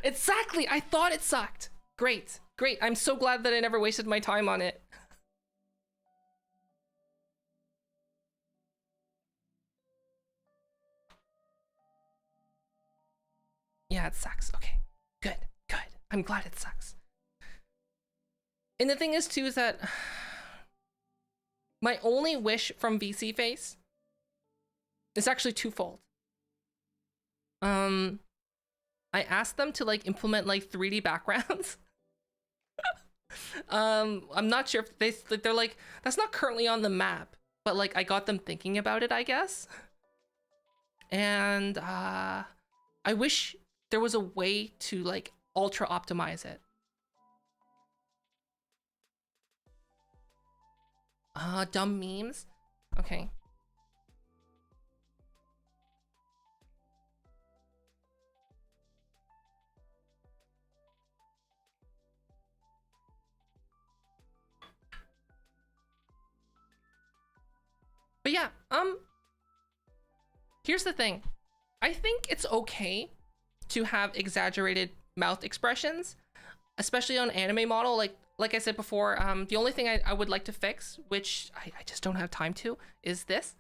Exactly. I thought it sucked. Great. I'm so glad that I never wasted my time on it. Yeah, it sucks. Okay. Good. I'm glad it sucks. And the thing is, too, is that my only wish from VC Face is actually twofold. I asked them to, like, implement, like, 3D backgrounds. I'm not sure if they're like, that's not currently on the map, but, like, I got them thinking about it, I guess. And I wish there was a way to, like, ultra optimize it. Dumb memes? Okay. But yeah, here's the thing. I think it's okay to have exaggerated mouth expressions, especially on anime model. Like I said before, the only thing I would like to fix, which I just don't have time to, is this.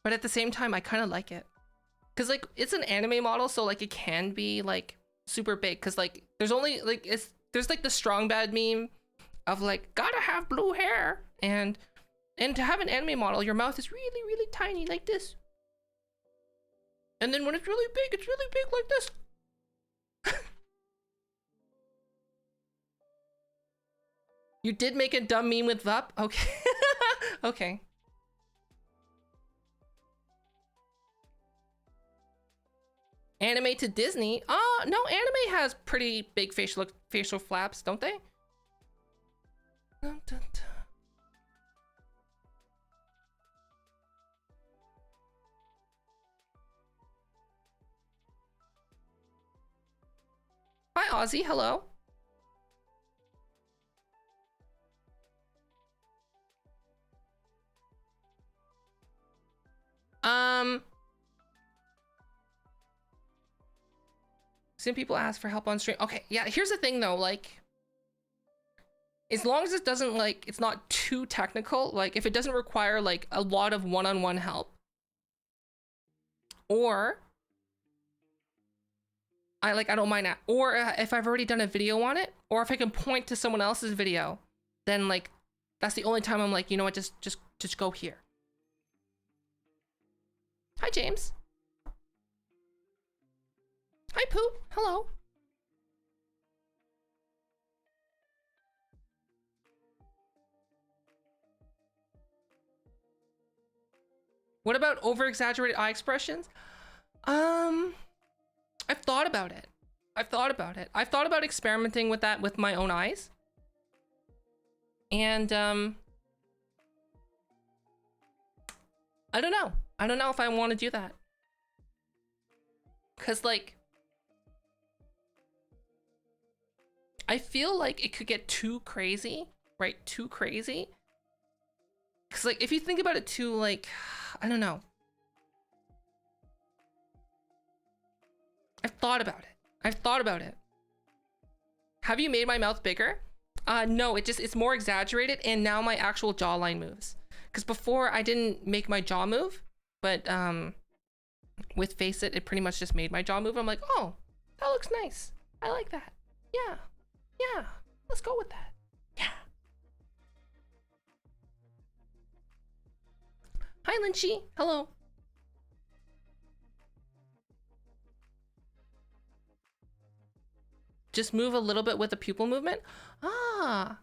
But at the same time, I kind of like it. Because, like, it's an anime model, so, like, it can be, like, super big. Because, like, there's only, like, there's, like, the strong bad meme of, like, gotta have blue hair. And to have an anime model, your mouth is really, really tiny, like this. And then when it's really big like this. You did make a dumb meme with VUP? Okay. Okay. Anime to Disney? No, anime has pretty big facial flaps, don't they? Dun, dun, dun. Hi, Ozzy. Hello. Some people ask for help on stream. Okay, yeah, here's the thing though, like, as long as it doesn't, like, it's not too technical, like, if it doesn't require, like, a lot of one-on-one help, or I don't mind that, or if I've already done a video on it, or if I can point to someone else's video, then, like, that's the only time I'm like, you know what, just go here. Hi, James. Hi, Poop. Hello. What about over-exaggerated eye expressions? I've thought about it. I've thought about experimenting with that with my own eyes. And I don't know. I don't know if I want to do that. 'Cause, like, I feel like it could get too crazy, right? Too crazy. 'Cause, like, if you think about it too, like, I don't know. I've thought about it. Have you made my mouth bigger? No, it's more exaggerated, and now my actual jawline moves. Because before I didn't make my jaw move, but with Face it pretty much just made my jaw move. I'm like, oh, that looks nice. I like that. Yeah, yeah, let's go with that. Yeah. Hi, Lynchy. Hello. Just move a little bit with the pupil movement. Ah.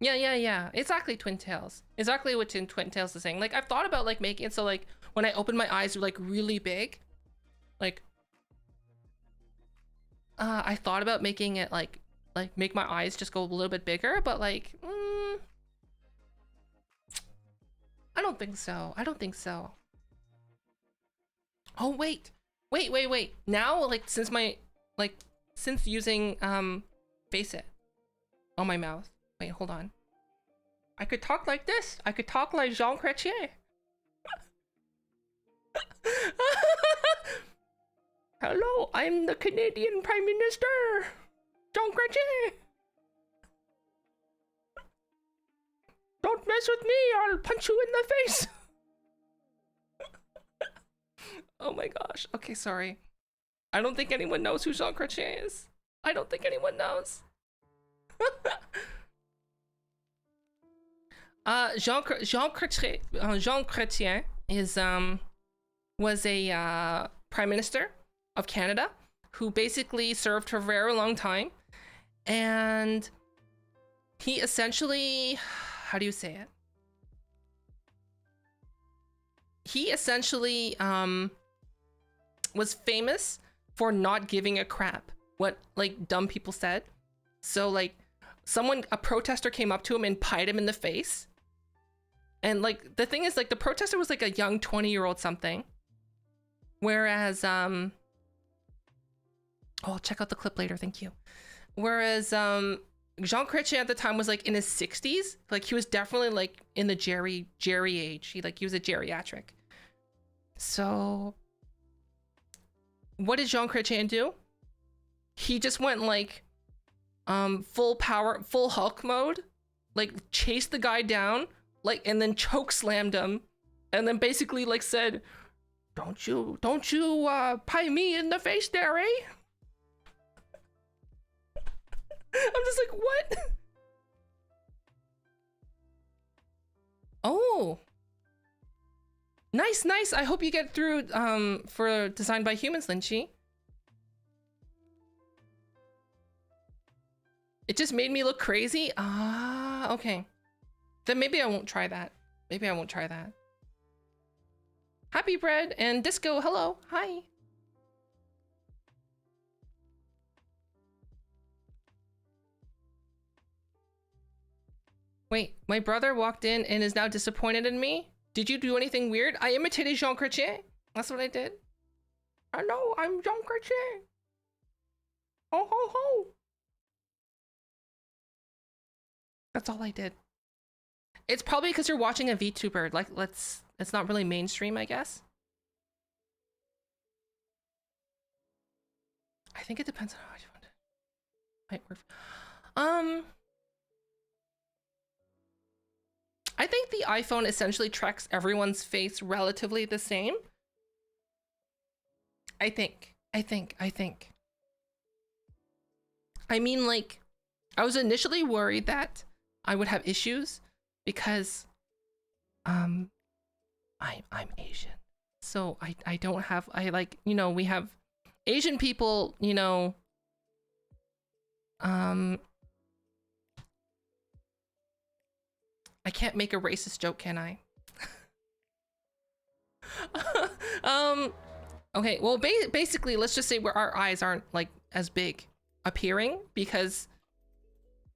Yeah. Exactly, Twin Tails. Exactly what Twin Tails is saying. Like, I've thought about like making it so like when I open my eyes, they're like really big. Like, I thought about making it like make my eyes just go a little bit bigger, but like, I don't think so. I don't think so. Oh wait. Now, like, since using Face it on my mouth. Wait, hold on. I could talk like this. I could talk like Jean Chrétien. Hello, I'm the Canadian Prime Minister, Jean Chrétien. Don't mess with me, I'll punch you in the face. Oh my gosh. Okay, sorry. I don't think anyone knows who Jean Chrétien is. I don't think anyone knows. Jean Chrétien is was a prime minister of Canada who basically served for a very long time, and he essentially, how do you say it? He essentially was famous for not giving a crap what like dumb people said. So like a protester came up to him and pied him in the face. And like the thing is, like, the protester was like a young 20-year-old something. Whereas oh, I'll check out the clip later, thank you. Whereas Jean Chrétien at the time was like in his 60s. Like he was definitely like in the Jerry age. He was a geriatric. So what did Jean Chrétien do? He just went like full power, full Hulk mode, like chased the guy down, like, and then choke slammed him, and then basically like said, don't you pie me in the face there, eh? I'm just like, what? Oh, nice. I hope you get through for Designed by Humans, Lynchy. It just made me look crazy. Ah, okay. Then maybe I won't try that. Happy Bread and Disco, hello. Hi. Wait, my brother walked in and is now disappointed in me? Did you do anything weird? I imitated Jean Chrétien. That's what I did. I know, I'm Jean Chrétien. Ho ho ho. That's all I did. It's probably because you're watching a VTuber. Like, it's not really mainstream, I guess. I think it depends on how you want it. Might work. I think the iPhone essentially tracks everyone's face relatively the same. I think. I mean, like, I was initially worried that I would have issues because I'm Asian. So I don't have, I like, you know, we have Asian people, you know, I can't make a racist joke, can I? Okay, well, basically, let's just say where our eyes aren't like as big appearing, because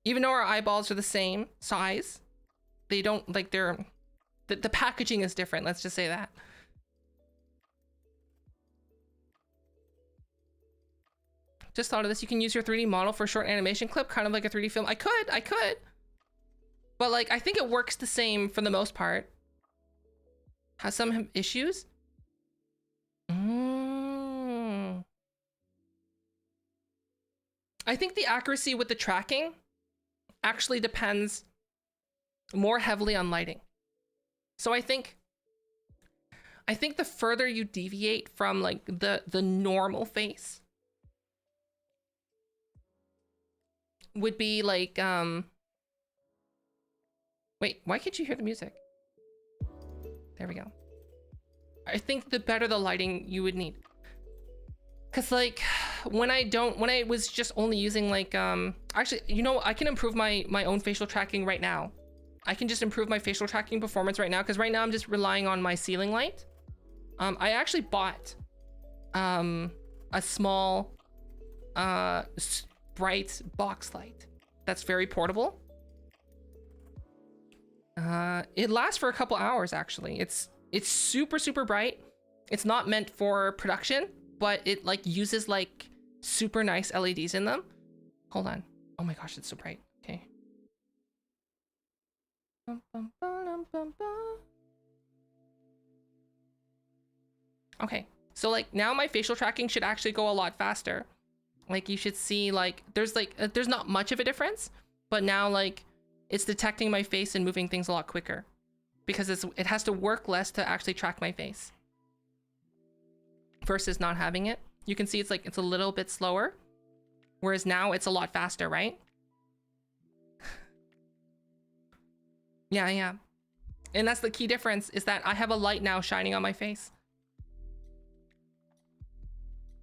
even though our eyeballs are the same size, they don't, like, the packaging is different. Let's just say that. Just thought of this. You can use your 3D model for a short animation clip, kind of like a 3D film. I could. But, like, I think it works the same for the most part. Has some issues? I think the accuracy with the tracking actually depends more heavily on lighting. So I think the further you deviate from like the normal face would be like, wait, why can't you hear the music? There we go. I think the better the lighting you would need. Cause like when I was just only using like, actually, you know, I can improve my own facial tracking right now. I can just improve my facial tracking performance right now. Cause right now I'm just relying on my ceiling light. I actually bought a small bright box light that's very portable. It lasts for a couple hours actually. It's super bright. It's not meant for production, but it like uses like super nice LEDs in them. Hold on. Oh my gosh, it's so bright. Okay. Okay, so like now my facial tracking should actually go a lot faster. Like you should see like there's not much of a difference, but now like it's detecting my face and moving things a lot quicker because it has to work less to actually track my face versus not having it. You can see it's like it's a little bit slower, whereas now it's a lot faster, right? Yeah. And that's the key difference, is that I have a light now shining on my face.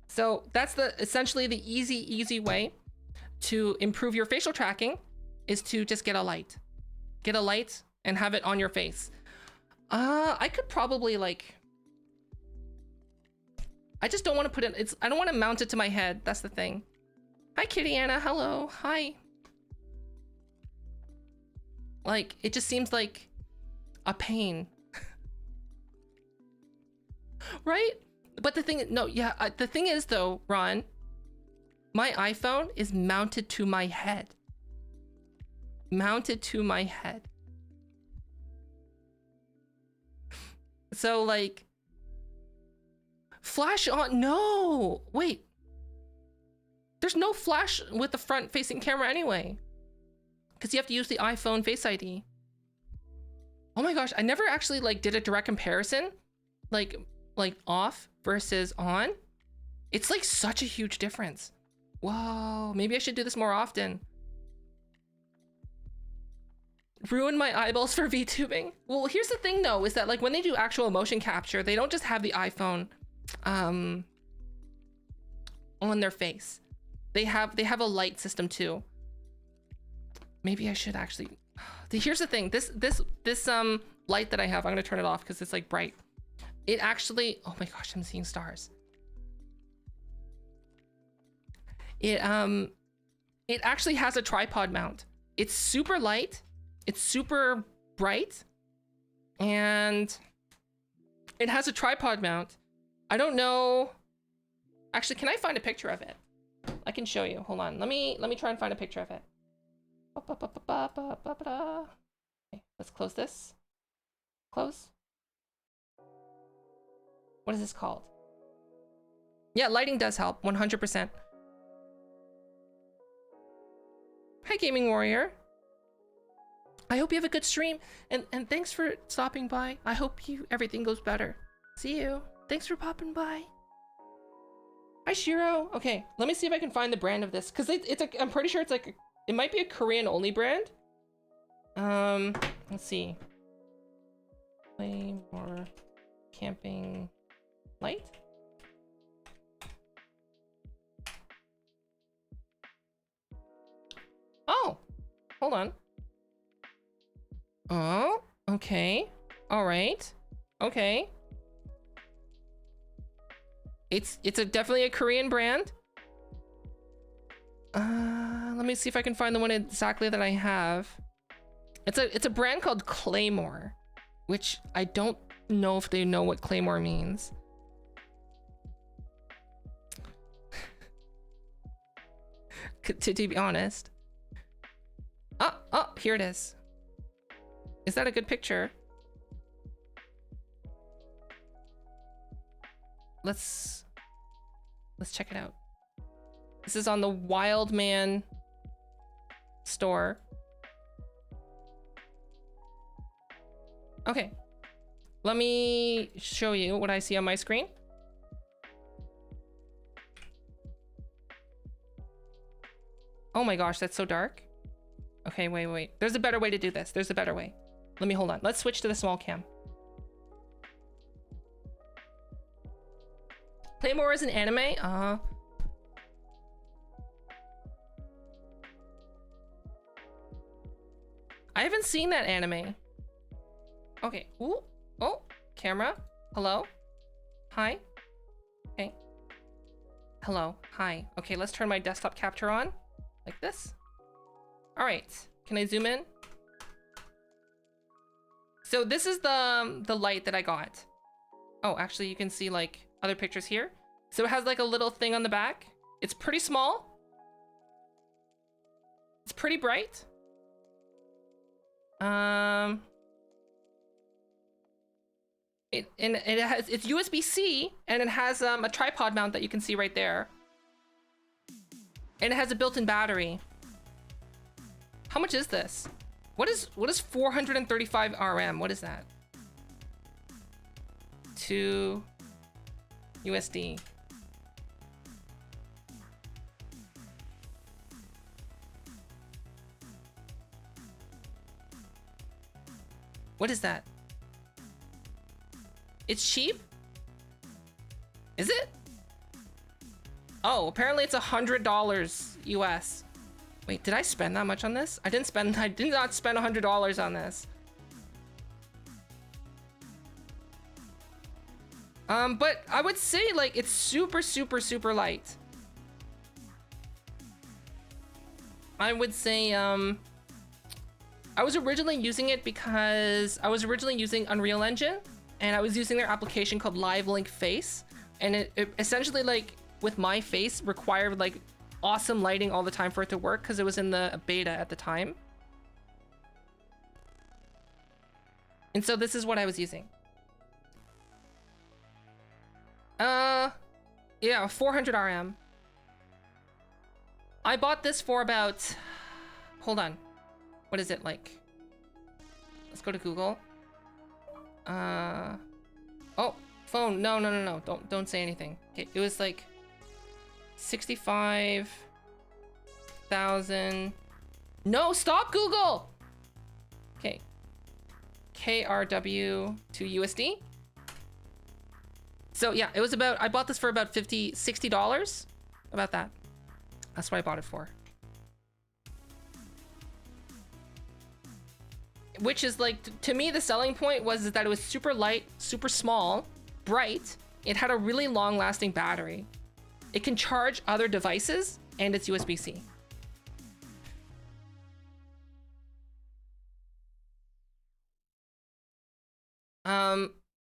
So that's essentially the easy way to improve your facial tracking, is to just get a light. Get a light and have it on your face. I could probably like, I just don't want to put it, I don't want to mount it to my head. That's the thing. Hi, Kitty Anna. Hello. Hi. Like, it just seems like a pain. Right? But the thing, no, yeah, the thing is though, Ron, my iPhone is mounted to my head. Mounted to my head. So like, flash on, no, wait. There's no flash with the front facing camera anyway, because you have to use the iPhone Face ID. Oh my gosh, I never actually like did a direct comparison, like off versus on. It's like such a huge difference. Whoa, maybe I should do this more often. Ruin my eyeballs for VTubing. Well, here's the thing though, is that like when they do actual motion capture, they don't just have the iPhone on their face. They have a light system too. Maybe I should actually, here's the thing, this light that I have, I'm gonna turn it off because it's like bright. It actually, oh my gosh, I'm seeing stars. It actually has a tripod mount. It's super light, it's super bright, and it has a tripod mount. I don't know. Actually, can I find a picture of it? I can show you. Hold on. Let me try and find a picture of it. Okay, let's close this. Close. What is this called? Yeah, lighting does help, 100%. Hi, Gaming Warrior. I hope you have a good stream, and thanks for stopping by. I hope everything goes better. See you. Thanks for popping by. Hi, Shiro. Okay, let me see if I can find the brand of this, because I'm pretty sure it's like it might be a Korean only brand. Let's see. Play more camping light. Oh, hold on. Oh, okay. All right. Okay. It's definitely a Korean brand. Let me see if I can find the one exactly that I have. It's a brand called Claymore, which I don't know if they know what Claymore means. to be honest. Oh, here it is. Is that a good picture? Let's check it out. This is on the Wildman store. Okay. Let me show you what I see on my screen. Oh my gosh, that's so dark. Okay, wait. There's a better way to do this. There's a better way. Let me hold on. Let's switch to the small cam. Playmore is an anime? I haven't seen that anime. Okay. Ooh. Oh, camera. Hello. Hi. Okay. Hello. Hi. Okay, let's turn my desktop capture on. Like this. All right. Can I zoom in? So this is the light that I got. Oh, actually you can see like other pictures here. So it has like a little thing on the back. It's pretty small. It's pretty bright. It's USB-C and it has a tripod mount that you can see right there. And it has a built-in battery. How much is this? What is 435 RM? What is that? 2 USD. What is that? It's cheap? Is it? Oh, apparently it's $100 US. Wait, did I spend that much on this? I did not spend $100 on this. But I would say like it's super light. I would say, I was originally using it because I was originally using Unreal Engine and I was using their application called Live Link Face. And it essentially like with my face required like awesome lighting all the time for it to work because it was in the beta at the time. And so this is what I was using. Yeah, 400 RM. I bought this for about, hold on. What is it like? Let's go to Google. Oh, phone. No. Don't say anything. Okay, it was like 65,000. No, stop Google. Okay. KRW to USD. So yeah, it was about, I bought this for about $60. About that. That's what I bought it for. Which is like, to me, the selling point was that it was super light, super small, bright. It had a really long lasting battery. It can charge other devices and it's USB-C.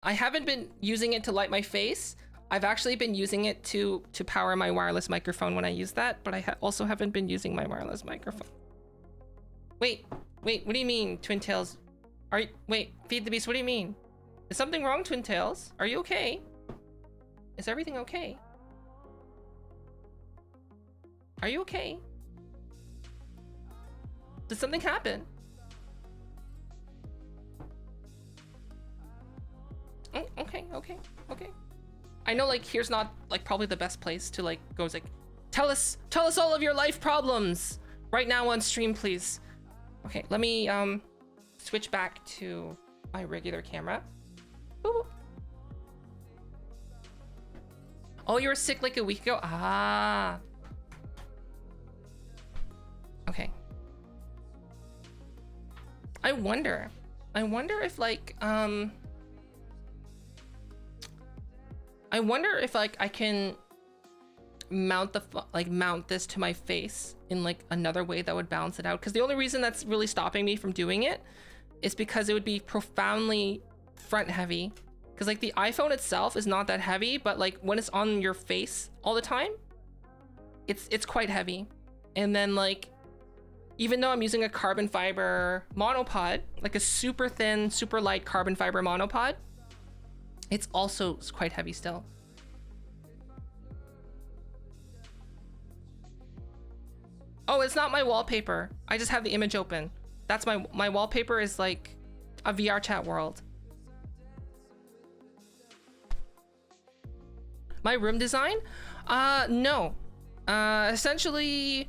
I haven't been using it to light my face. I've actually been using it to power my wireless microphone when I use that, but I also haven't been using my wireless microphone. Wait, what do you mean, Twin Tails? Wait, Feed the Beast, what do you mean? Is something wrong, Twin Tails? Are you okay? Is everything okay? Are you okay? Did something happen? Oh, okay. I know like here's not like probably the best place to like go like, tell us all of your life problems right now on stream, please. Okay, let me switch back to my regular camera. Ooh. Oh, you were sick like a week ago? Ah. Okay. I wonder if like I wonder if like I can mount this to my face in like another way that would balance it out, because the only reason that's really stopping me from doing it is because it would be profoundly front heavy, because like the iPhone itself is not that heavy, but like when it's on your face all the time, it's quite heavy. And then like even though I'm using a carbon fiber monopod, like a super thin, super light carbon fiber monopod, it's also quite heavy still. Oh, it's not my wallpaper. I just have the image open. That's my wallpaper is like a VR chat world. My room design? No. Essentially,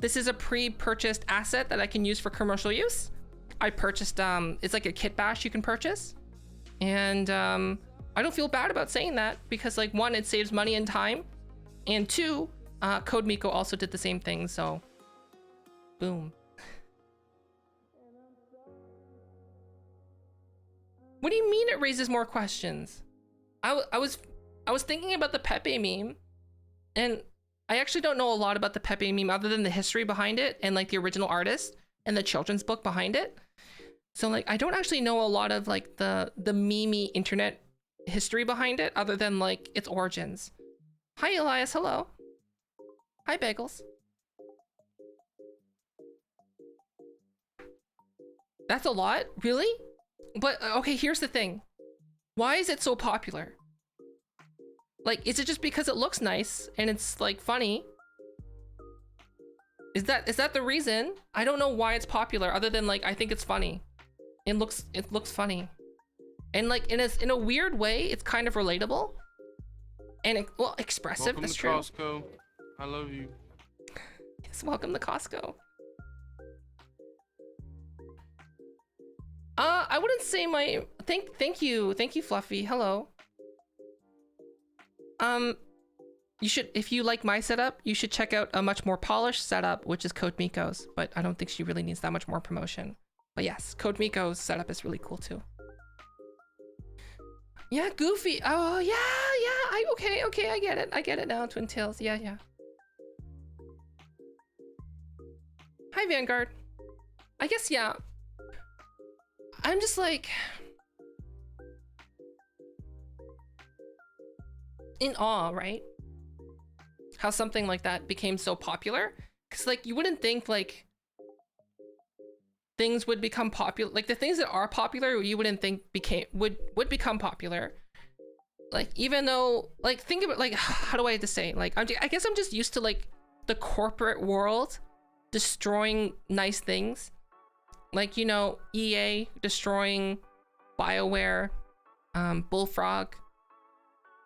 this is a pre-purchased asset that I can use for commercial use. I purchased, it's like a kit bash you can purchase. And I don't feel bad about saying that because like one, it saves money and time. And two, Code Miko also did the same thing, so boom. What do you mean it raises more questions? I was thinking about the Pepe meme, and I actually don't know a lot about the Pepe meme other than the history behind it and like the original artist and the children's book behind it. So like I don't actually know a lot of like the meme internet history behind it other than like its origins. Hi Elias, hello. Hi Bagels. That's a lot, really? But okay, here's the thing. Why is it so popular? Like, is it just because it looks nice and it's like funny? Is that the reason? I don't know why it's popular other than like I think it's funny. It looks funny. And like in a weird way, it's kind of relatable. And well, expressive, that's true. Welcome to Costco. I love you. Yes, welcome to Costco. I wouldn't say my thank you Fluffy. Hello. You should, if you like my setup, you should check out a much more polished setup, which is Code Miko's, but I don't think she really needs that much more promotion. But yes, Code Miko's setup is really cool too. Yeah, Goofy. Oh yeah. Okay, I get it now. Twin Tails. Yeah. Hi Vanguard. I guess yeah. I'm just like in awe, right? How something like that became so popular. Because like you wouldn't think like things would become popular, like the things that are popular you wouldn't think would become popular. Like even though like think about like how do I have to say, like I guess I'm just used to like the corporate world destroying nice things. Like, you know, EA destroying BioWare, Bullfrog,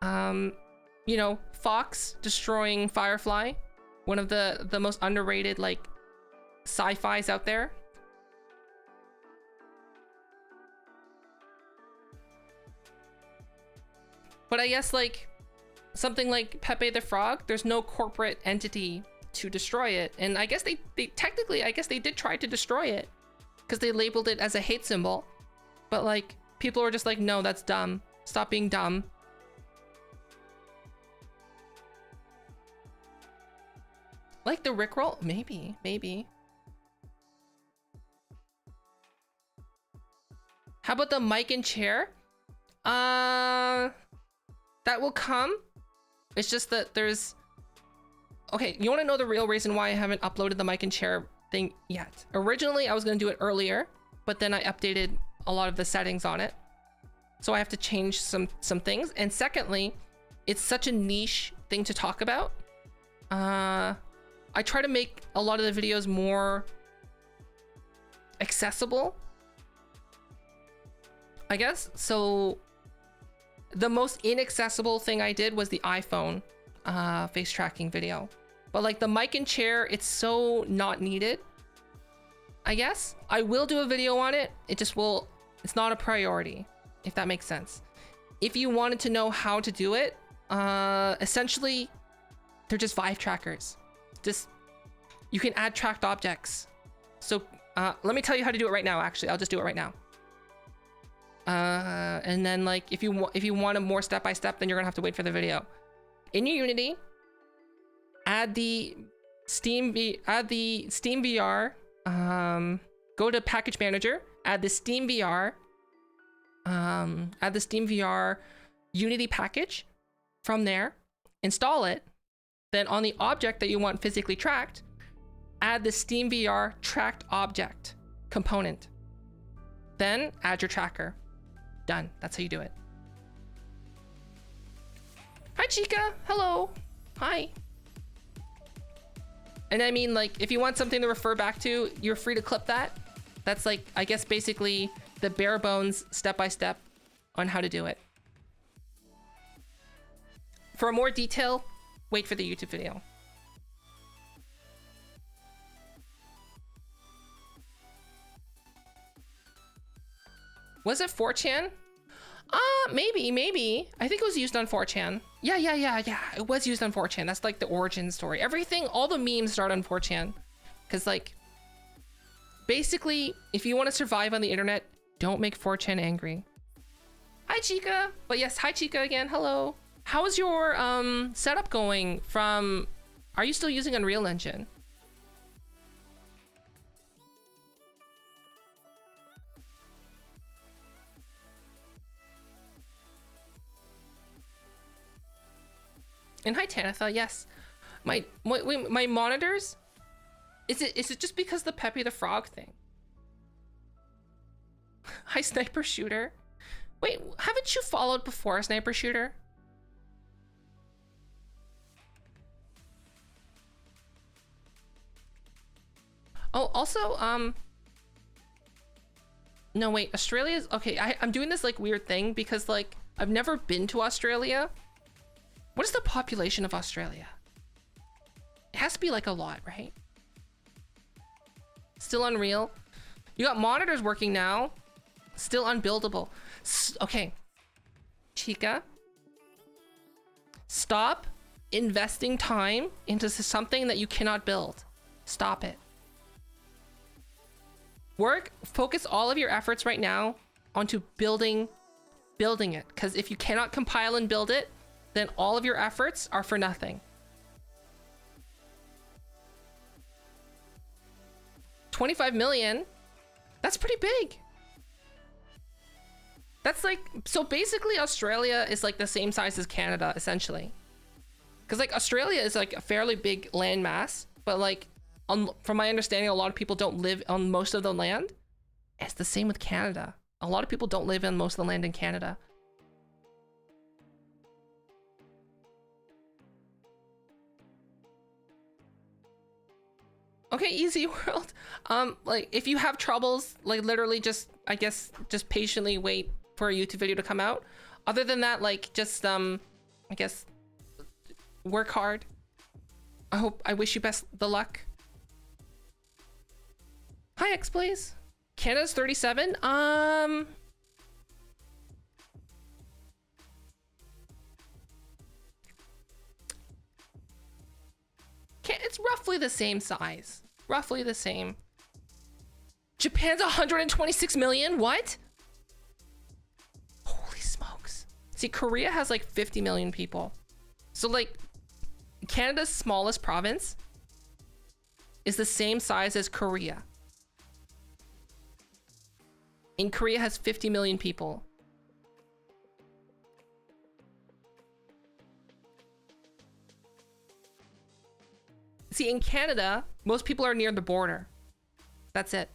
you know, Fox destroying Firefly, one of the most underrated like sci-fis out there. But I guess like something like Pepe the Frog, there's no corporate entity to destroy it. And I guess they technically, I guess they did try to destroy it because they labeled it as a hate symbol. But like people were just like, no, that's dumb. Stop being dumb. Like the Rickroll? Maybe. How about the mic and chair? That will come. It's just that there's... Okay, you want to know the real reason why I haven't uploaded the mic and chair thing yet? Originally, I was going to do it earlier, but then I updated a lot of the settings on it. So I have to change some things. And secondly, it's such a niche thing to talk about. I try to make a lot of the videos more accessible, I guess. So the most inaccessible thing I did was the iPhone face tracking video. But like the mic and chair, it's so not needed, I guess. I will do a video on it. It just will, it's not a priority, if that makes sense. If you wanted to know how to do it, essentially, they're just Vive trackers. Just, you can add tracked objects. So let me tell you how to do it right now, actually. I'll just do it right now. And then like, if you want a more step-by-step, then you're gonna have to wait for the video. In your Unity, add the Steam VR, go to Package Manager, add the Steam VR, Unity package. From there, install it. Then on the object that you want physically tracked, add the Steam VR tracked object component. Then add your tracker. Done. That's how you do it. Hi, Chica. Hello. Hi. And I mean, like, if you want something to refer back to, you're free to clip that. That's like, I guess, basically the bare bones step-by-step on how to do it. For more detail, wait for the YouTube video. Was it 4chan? Maybe. I think it was used on 4chan. Yeah. It was used on 4chan. That's like the origin story. Everything, all the memes start on 4chan. Because like, basically, if you want to survive on the internet, don't make 4chan angry. Hi, Chica. But yes, hi, Chica again. Hello. How's your setup going from... Are you still using Unreal Engine? And hi, Tanitha. Yes. My monitors... Is it just because the Peppy the Frog thing? Hi, Sniper Shooter. Wait, haven't you followed before, Sniper Shooter? Oh, also, no, wait, Australia's... Okay, I'm doing this, like, weird thing because, like, I've never been to Australia. What is the population of Australia? It has to be, like, a lot, right? Still Unreal. You got monitors working now. Still unbuildable. Okay. Chica. Stop investing time into something that you cannot build. Stop it. Focus all of your efforts right now onto building it. Because if you cannot compile and build it, then all of your efforts are for nothing. 25 million? That's pretty big. That's like, so basically Australia is like the same size as Canada, essentially. Because like Australia is like a fairly big land mass, but like, from my understanding, a lot of people don't live on most of the land. It's the same with Canada. A lot of people don't live on most of the land in Canada. Okay, easy world. Like if you have troubles, like literally just, I guess, just patiently wait for a YouTube video to come out. Other than that, like just, I guess, work hard. I wish you best the luck. Hi, X, please. Canada's 37. It's roughly the same size. Roughly the same. Japan's 126 million? What? Holy smokes. See, Korea has like 50 million people. So like, Canada's smallest province is the same size as Korea. And Korea has 50 million people. See, in Canada, most people are near the border. That's it.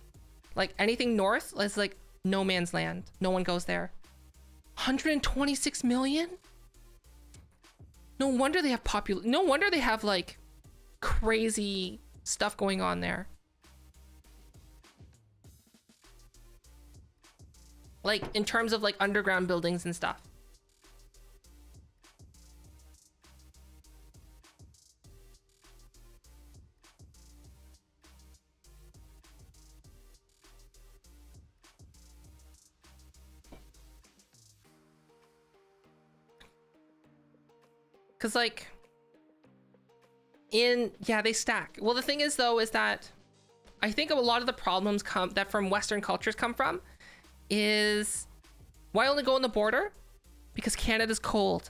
Like anything north is like no man's land. No one goes there. 126 million? No wonder they have no wonder they have like crazy stuff going on there. Like in terms of like underground buildings and stuff. Cause like yeah, they stack. Well, the thing is though, is that I think a lot of the problems that from Western cultures come from is why only go on the border? Because Canada's cold.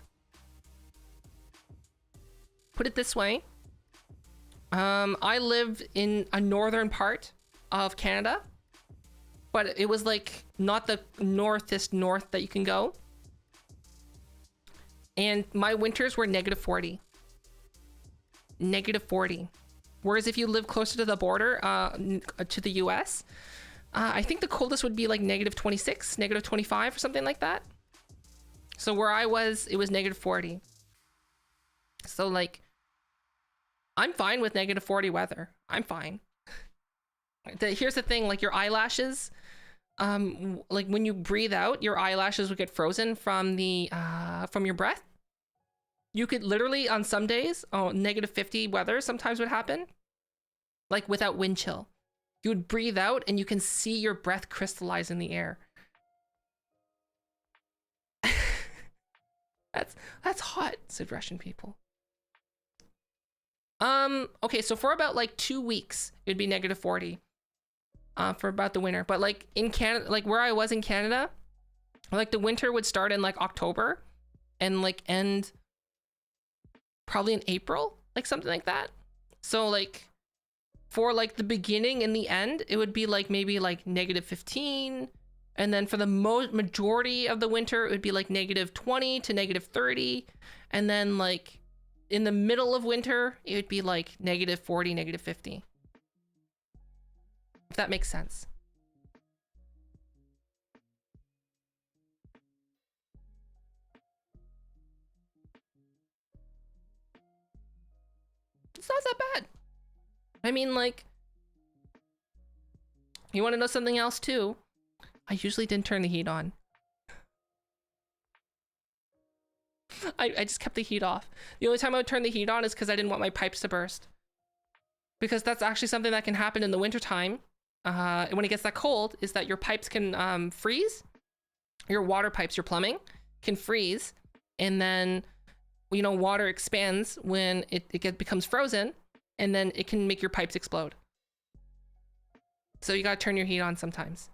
Put it this way. I lived in a northern part of Canada, but it was like not the northest north that you can go. And my winters were -40. -40. Whereas if you live closer to the border, to the US, I think the coldest would be like -26, -25 or something like that. So where I was, it was -40. So like, I'm fine with -40 weather. I'm fine. Here's the thing, like your eyelashes, like when you breathe out, your eyelashes would get frozen from the from your breath. You could literally on some days, -50 weather sometimes would happen, like without wind chill. You would breathe out and you can see your breath crystallize in the air. That's hot, said Russian people. Okay, so for about like 2 weeks, it'd be -40. For about the winter. But like in Canada, like where I was in Canada, like the winter would start in like October and like end probably in April, like something like that. So like for like the beginning and the end, it would be like maybe like -15. And then for the majority of the winter, it would be like -20 to -30. And then like in the middle of winter, it would be like -40, -50. If that makes sense. It's not that bad. I mean, like, you want to know something else too? I usually didn't turn the heat on. I just kept the heat off. The only time I would turn the heat on is because I didn't want my pipes to burst. Because that's actually something that can happen in the wintertime. When it gets that cold, is that your pipes can freeze. Your water pipes, your plumbing, can freeze. And then, you know, water expands when it becomes frozen. And then it can make your pipes explode. So you gotta turn your heat on sometimes.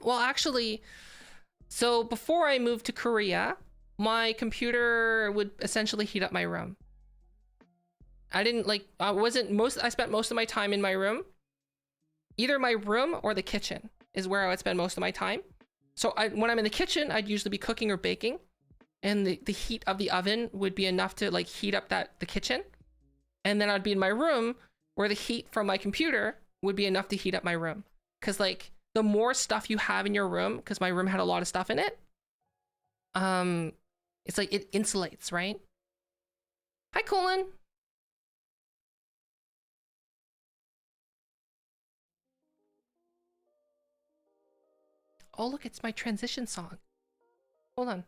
Well, actually, so before I moved to Korea, my computer would essentially heat up my room. I didn't like, I spent most of my time in my room. Either my room or the kitchen is where I would spend most of my time. So when I'm in the kitchen, I'd usually be cooking or baking. And the heat of the oven would be enough to like heat up the kitchen. And then I'd be in my room where the heat from my computer would be enough to heat up my room. Cause like the more stuff you have in your room, cause my room had a lot of stuff in it. It's like it insulates, right? Hi, Colin. Oh, look, it's my transition song. Hold on.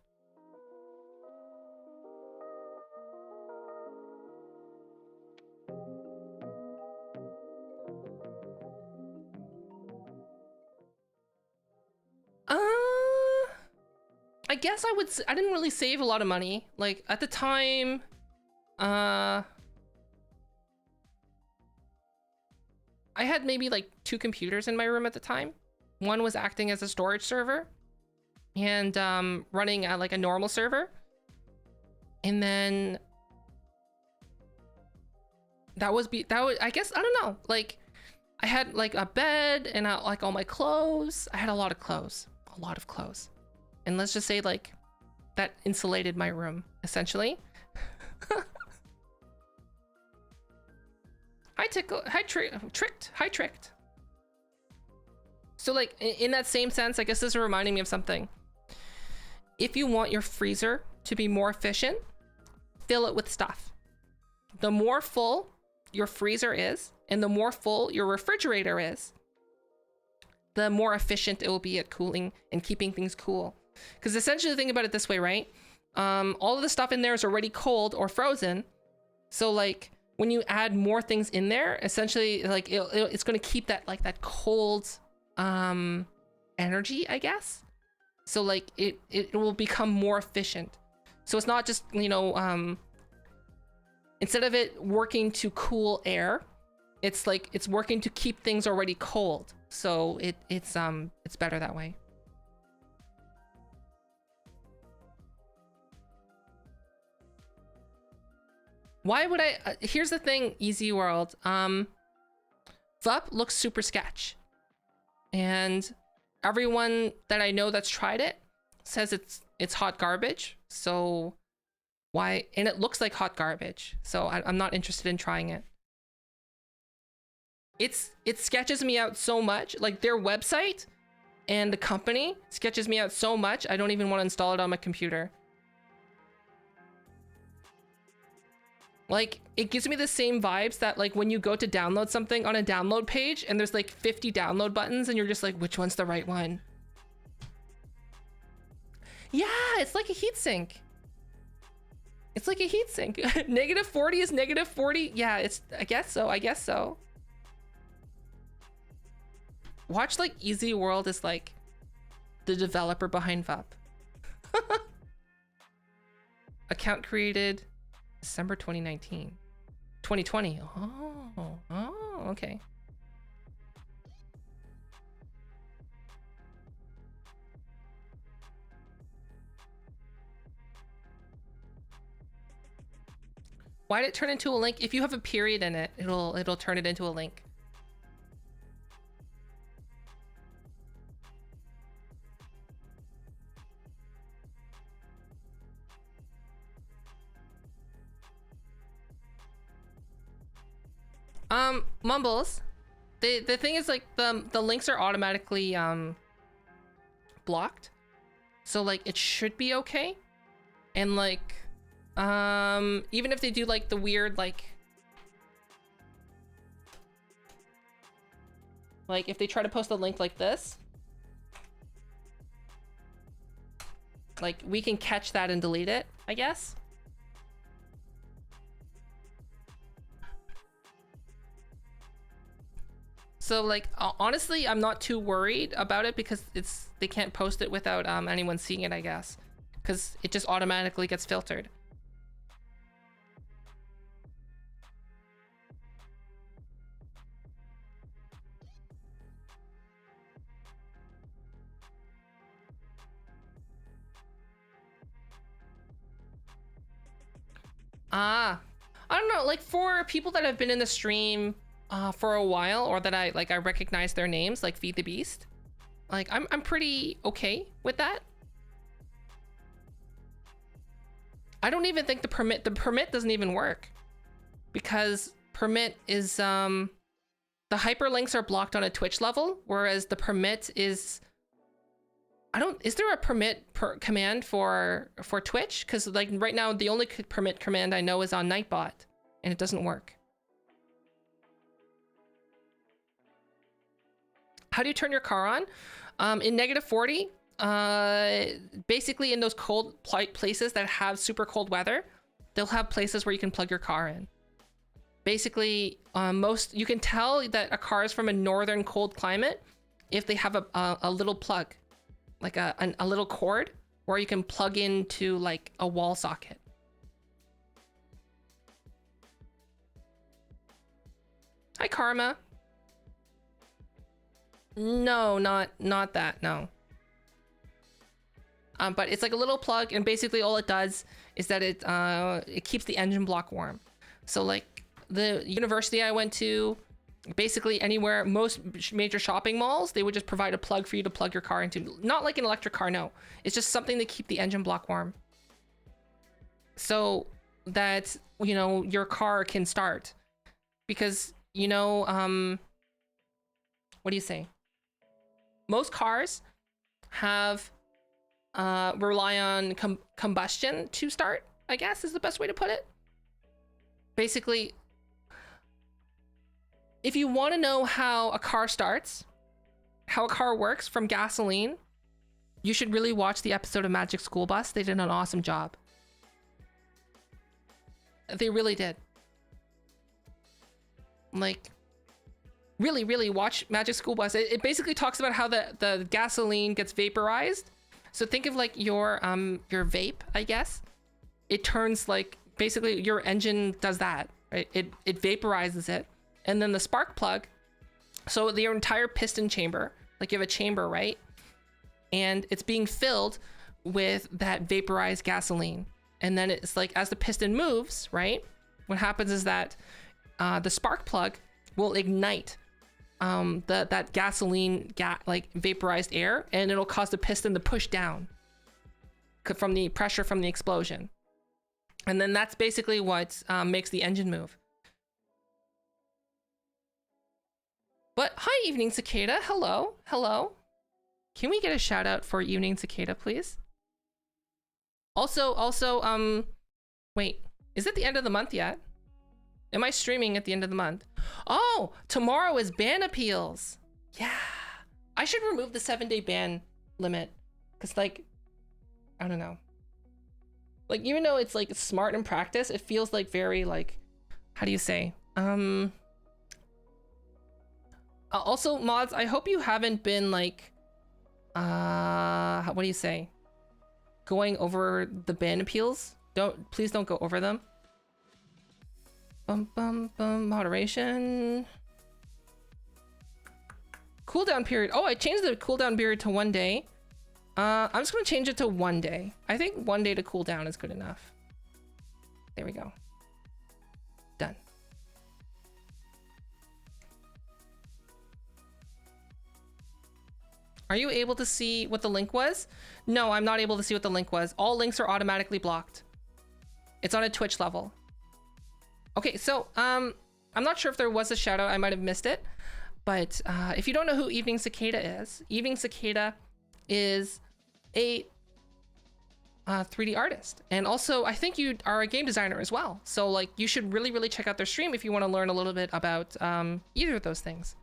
I guess I didn't really save a lot of money. Like at the time, I had maybe like 2 computers in my room at the time. One was acting as a storage server and running like a normal server. And then I guess, I don't know. Like I had like a bed and like all my clothes. I had a lot of clothes. And let's just say like that insulated my room essentially. Hi tricked. So like in that same sense, I guess this is reminding me of something. If you want your freezer to be more efficient, fill it with stuff. The more full your freezer is and the more full your refrigerator is, the more efficient it will be at cooling and keeping things cool. Because essentially think about it this way, right? All of the stuff in there is already cold or frozen. So like when you add more things in there, essentially like it's going to keep that like that cold energy, I guess. So like it will become more efficient. So it's not just, you know, instead of it working to cool air, it's like it's working to keep things already cold. So it's better that way. Why would I? Here's the thing, Easy World. VUP looks super sketch, and everyone that I know that's tried it says it's hot garbage. So why? And it looks like hot garbage. So I'm not interested in trying it. It sketches me out so much. Like their website and the company sketches me out so much. I don't even want to install it on my computer. Like, it gives me the same vibes that like when you go to download something on a download page and there's like 50 download buttons and you're just like, which one's the right one? Yeah, it's like a heatsink. It's like a heatsink. -40 is -40. Yeah, I guess so. Watch like Easy World is like the developer behind VUP. Account created December 2019. 2020. Oh, okay. Why did it turn into a link? If you have a period in it, it'll turn it into a link. Mumbles. The thing is like the links are automatically blocked. So like it should be okay. And like even if they do like the weird like if they try to post a link like this, like we can catch that and delete it, I guess. So like honestly, I'm not too worried about it because they can't post it without anyone seeing it, I guess, because it just automatically gets filtered. I don't know, like for people that have been in the stream for a while, or that I recognize their names, like Feed the Beast, like I'm pretty okay with that. I don't even think the permit doesn't even work, because permit is the hyperlinks are blocked on a Twitch level, whereas the permit is is there a permit command for Twitch? Because like right now the only permit command I know is on Nightbot and it doesn't work. How do you turn your car on? In -40, basically in those cold places that have super cold weather, they'll have places where you can plug your car in. Basically, you can tell that a car is from a northern cold climate if they have a little plug, like a little cord where you can plug into like a wall socket. Hi, Karma. No, not that, no. But it's like a little plug, and basically all it does is that it keeps the engine block warm. So like the university I went to, basically anywhere, most major shopping malls, they would just provide a plug for you to plug your car into. Not like an electric car, no. It's just something to keep the engine block warm, so that, you know, your car can start. Because, you know, what do you say? Most cars have rely on combustion to start, I guess is the best way to put it. Basically, if you want to know how a car starts, how a car works from gasoline, you should really watch the episode of Magic School Bus. They did an awesome job. They really did. Like, really watch Magic School Bus. It basically talks about how the gasoline gets vaporized. So think of like your vape, I guess. It turns like, basically your engine does that, right? It vaporizes it. And then the spark plug, so your entire piston chamber, like you have a chamber, right? And it's being filled with that vaporized gasoline. And then it's like, as the piston moves, right? What happens is that the spark plug will ignite that gasoline like vaporized air, and it'll cause the piston to push down from the pressure from the explosion. And then that's basically what makes the engine move. But hi, Evening Cicada. Hello. Can we get a shout out for Evening Cicada, please? Also, wait, is it the end of the month yet? Am I streaming at the end of the month? Oh, tomorrow is ban appeals. Yeah. I should remove the 7-day ban limit. Cause like, I don't know. Like, even though it's like smart in practice, it feels like very like, how do you say? Also mods, I hope you haven't been like, what do you say? Going over the ban appeals. Please don't go over them. Moderation. Cooldown period. Oh, I changed the cooldown period to 1 day. I'm just gonna change it to 1 day. I think 1 day to cool down is good enough. There we go. Done. Are you able to see what the link was? No, I'm not able to see what the link was. All links are automatically blocked. It's on a Twitch level. Okay, so I'm not sure if there was a shout out. I might have missed it. But if you don't know who Evening Cicada is, Evening Cicada is a 3D artist. And also, I think you are a game designer as well. So like, you should really, really check out their stream if you want to learn a little bit about either of those things.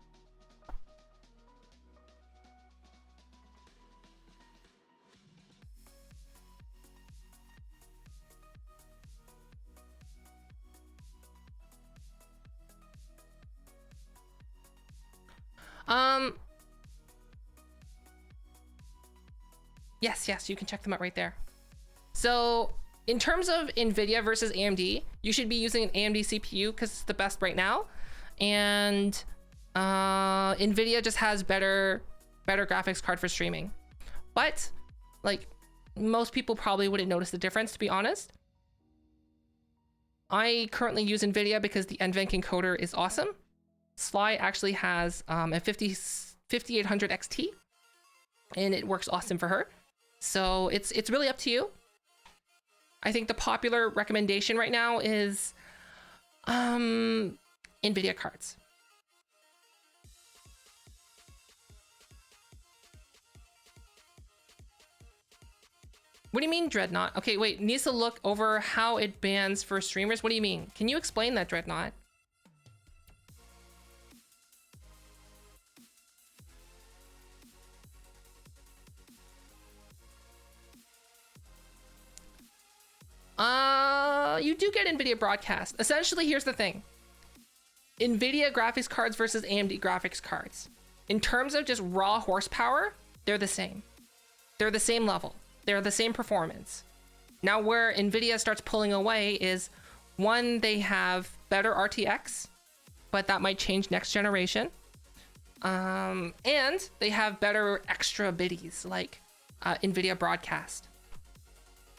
Yes, you can check them out right there. So in terms of NVIDIA versus AMD, you should be using an AMD CPU because it's the best right now. And NVIDIA just has better graphics card for streaming. But like, most people probably wouldn't notice the difference, to be honest. I currently use NVIDIA because the NVENC encoder is awesome. Sly actually has a 5800 XT, and it works awesome for her. So it's really up to you. I think the popular recommendation right now is NVIDIA cards. What do you mean, Dreadnought? Okay, wait, needs to look over how it bans for streamers. What do you mean? Can you explain that, Dreadnought? You do get NVIDIA broadcast. Essentially, here's the thing. NVIDIA graphics cards versus AMD graphics cards. In terms of just raw horsepower, they're the same. They're the same level. They're the same performance. Now where NVIDIA starts pulling away is, one, they have better RTX, but that might change next generation. And they have better extra biddies like NVIDIA broadcast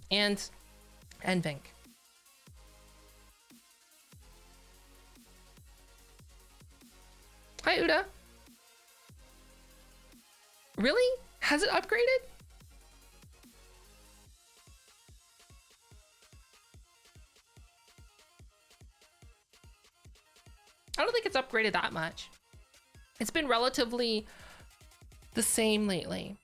and NVENC. Hi, Uda. Really? Has it upgraded? I don't think it's upgraded that much. It's been relatively the same lately.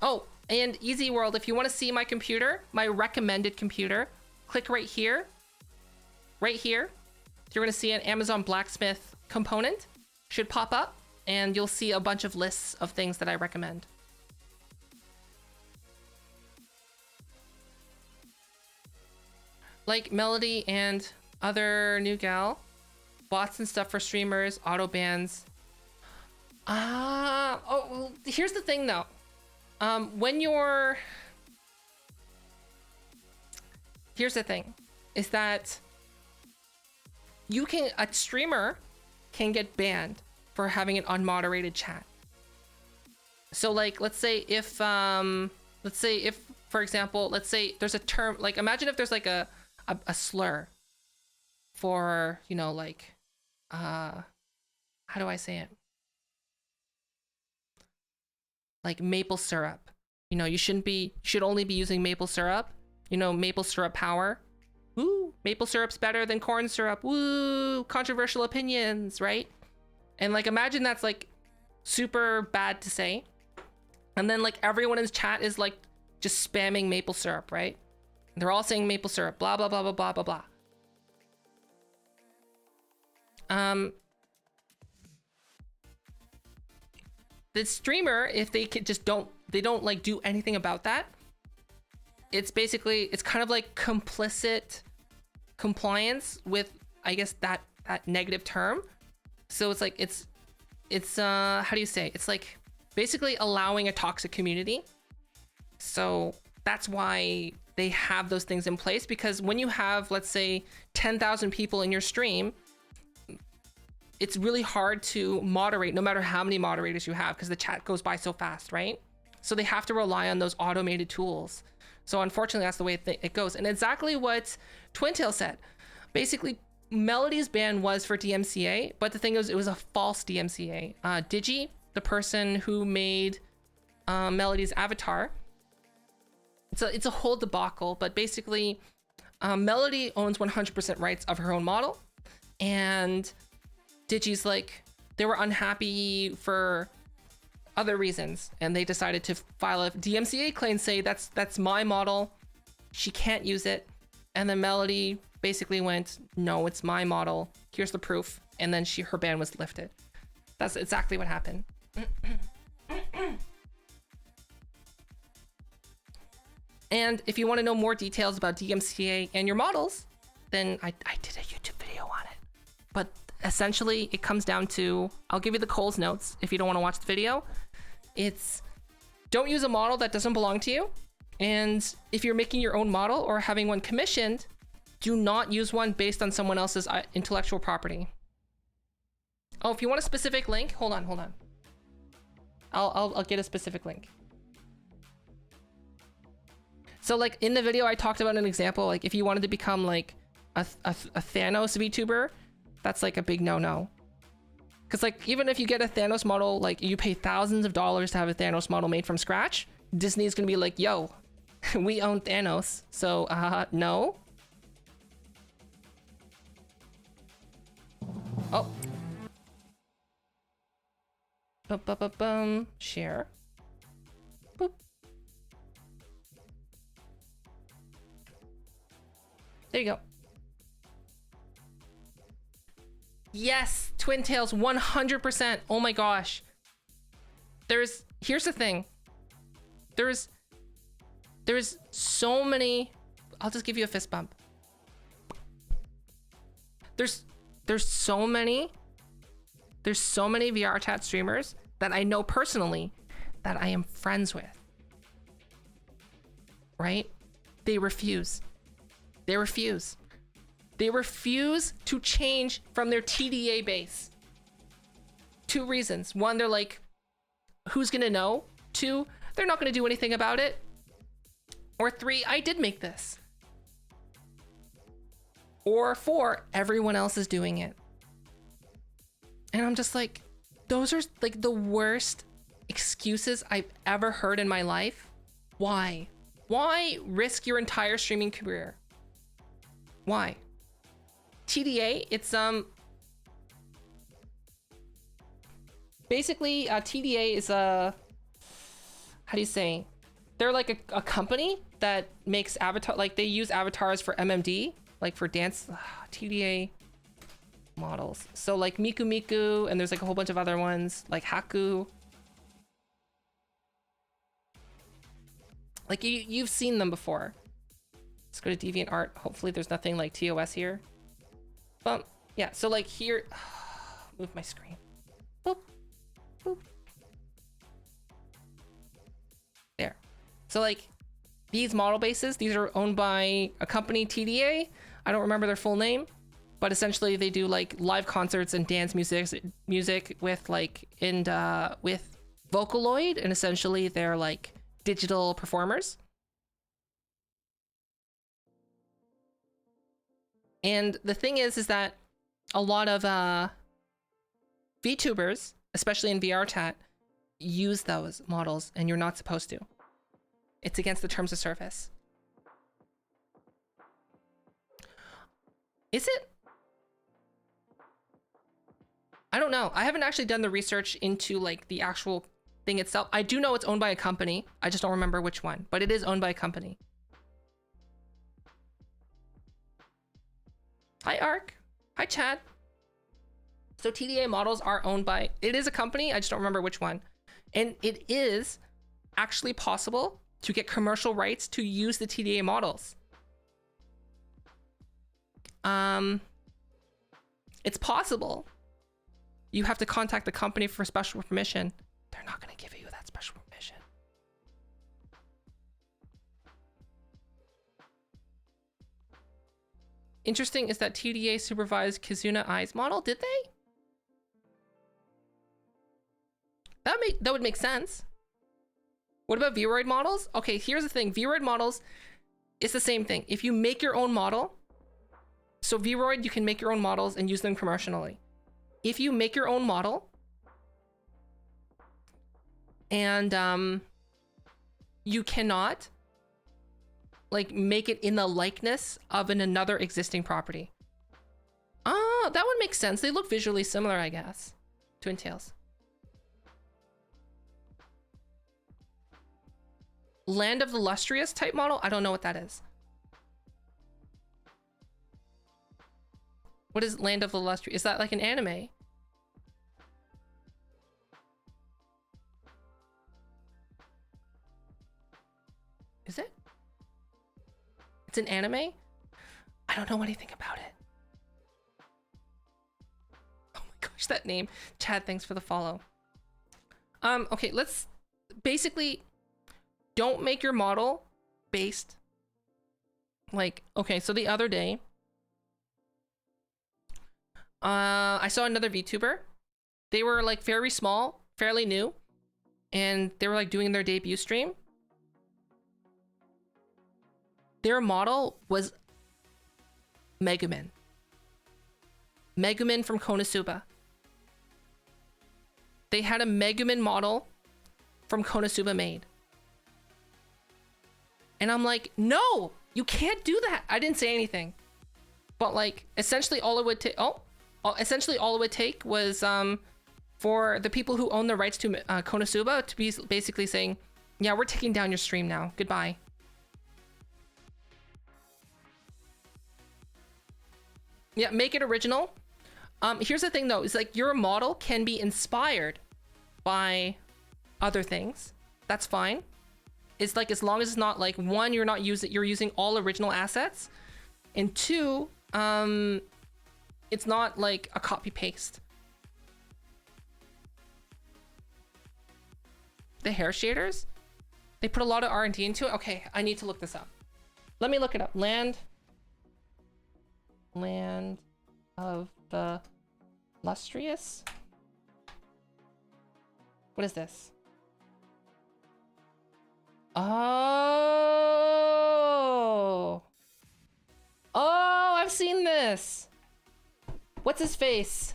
Oh, and Easy World, if you want to see my computer, my recommended computer, click right here. Right here. You're going to see an Amazon Blacksmith component. Should pop up, and you'll see a bunch of lists of things that I recommend. Like Melody and other new gal. Bots and stuff for streamers, auto bans. Oh, well, here's the thing though. Here's the thing, is that a streamer can get banned for having an unmoderated chat. So like, let's say if, for example, let's say there's a term, like imagine if there's like a slur for, you know, like, how do I say it? Like maple syrup. You know, you should only be using maple syrup. You know, maple syrup power. Woo, maple syrup's better than corn syrup. Woo, controversial opinions, right? And like, imagine that's like super bad to say. And then like everyone in chat is like just spamming maple syrup, right? They're all saying maple syrup, blah, blah, blah, blah, blah, blah, blah. The streamer, if they just don't like do anything about that, it's basically, it's kind of like complicit compliance with, I guess, that negative term. So it's like, it's how do you say? It's like basically allowing a toxic community. So that's why they have those things in place, because when you have, let's say, 10,000 people in your stream, it's really hard to moderate no matter how many moderators you have, because the chat goes by so fast, right? So they have to rely on those automated tools. So unfortunately, that's the way it goes. And exactly what Twintail said. Basically, Melody's ban was for DMCA, but the thing is, it was a false DMCA. Digi, the person who made Melody's avatar, it's a whole debacle, but basically, Melody owns 100% rights of her own model, and Digi's like, they were unhappy for other reasons, and they decided to file a DMCA claim, say that's my model, she can't use it. And then Melody basically went, no, it's my model, here's the proof, and then her ban was lifted. That's exactly what happened. And if you want to know more details about DMCA and your models, then I did a YouTube video on it. But essentially, it comes down to, I'll give you the Coles notes if you don't want to watch the video. It's, don't use a model that doesn't belong to you. And if you're making your own model or having one commissioned, do not use one based on someone else's intellectual property. Oh, if you want a specific link, hold on. I'll get a specific link. So like in the video, I talked about an example, like if you wanted to become like a Thanos VTuber, that's like a big no-no. Because like even if you get a Thanos model, like you pay thousands of dollars to have a Thanos model made from scratch, Disney's gonna be like, yo, we own Thanos, so no. Oh. Share. Boop. There you go. Yes, Twin Tails, 100%. Oh my gosh. Here's the thing. There's so many, I'll just give you a fist bump. There's so many VR chat streamers that I know personally that I am friends with. Right? They refuse to change from their TDA base. 2 reasons. 1, they're like, who's gonna know? 2, they're not gonna do anything about it. Or 3, I did make this. Or 4, everyone else is doing it. And I'm just like, those are like the worst excuses I've ever heard in my life. Why? Why risk your entire streaming career? Why? TDA, it's basically TDA is a, how do you say? They're like a company that makes avatar, like they use avatars for MMD, like for dance, TDA models. So like Miku Miku, and there's like a whole bunch of other ones like Haku. Like you've seen them before. Let's go to DeviantArt. Hopefully there's nothing like TOS here. But yeah, so like here, move my screen. Boop, boop. There. So like these model bases, these are owned by a company, TDA. I don't remember their full name, but essentially they do like live concerts and dance music with like, with Vocaloid, and essentially they're like digital performers. And the thing is that a lot of VTubers, especially in VR chat, use those models, and you're not supposed to. It's against the terms of service. Is it? I don't know. I haven't actually done the research into like the actual thing itself. I do know it's owned by a company. I just don't remember which one, but it is owned by a company. Hi, Ark. Hi, Chad. So TDA models are owned by, it is a company, I just don't remember which one. And it is actually possible to get commercial rights to use the TDA models. It's possible. You have to contact the company for special permission. They're not going to give you that special permission. Interesting is that TDA supervised Kizuna Eyes model. Did they? That would make sense. What about Vroid models? Okay, here's the thing. Vroid models, it's the same thing. If you make your own model, so Vroid, you can make your own models and use them commercially. If you make your own model and you cannot like make it in the likeness of another existing property. Ah, that would make sense. They look visually similar, I guess. Twin Tails. Land of the Lustrious type model? I don't know what that is. What is Land of the Lustrious? Is that like an anime? Is it? It's an anime? I don't know anything about it. Oh my gosh, that name. Chad, thanks for the follow. Okay, let's basically don't make your model based like, okay, so the other day I saw another VTuber. They were like very small, fairly new, and they were like doing their debut stream. Their model was Megumin. Megumin from Konosuba. They had a Megumin model from Konosuba made. And I'm like, no, you can't do that. I didn't say anything. But like, essentially all it would take, essentially all it would take was for the people who own the rights to Konosuba to be basically saying, yeah, we're taking down your stream now. Goodbye. Yeah, make it original. Here's the thing though, is like your model can be inspired by other things. That's fine. It's like, as long as it's not like, one, you're using all original assets, and two, it's not like a copy paste. The hair shaders, they put a lot of R&D into it. Okay, I need to look this up. Let me look it up. Land of the Lustrious. What is this? Oh, I've seen this. What's his face?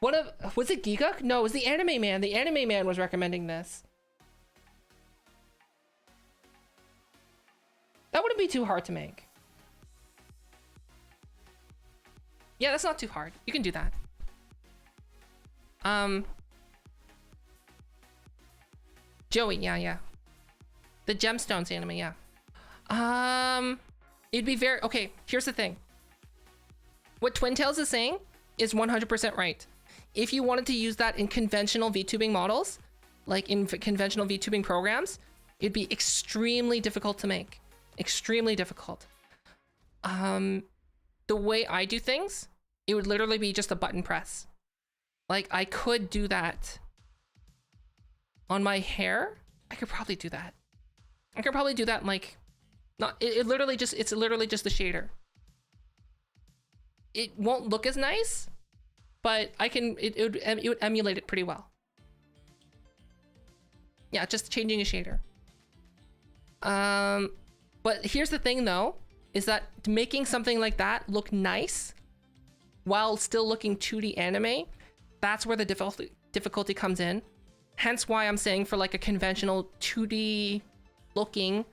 Was it Giga? No, it was the anime man. The anime man was recommending this. That wouldn't be too hard to make. Yeah, that's not too hard. You can do that. Joey, yeah. The Gemstones anime, yeah. It'd be very, okay, here's the thing. What Twin Tails is saying is 100% right. If you wanted to use that in conventional VTubing models, like in conventional VTubing programs, it'd be extremely difficult to make. Extremely difficult. The way I do things, it would literally be just a button press. Like, I could do that on my hair. I could probably do that. I could probably do that in like, it's literally just the shader. It won't look as nice, but it would emulate it pretty well. Yeah, just changing a shader. But here's the thing though, is that making something like that look nice while still looking 2D anime, that's where the difficulty comes in. Hence why I'm saying for like a conventional 2D looking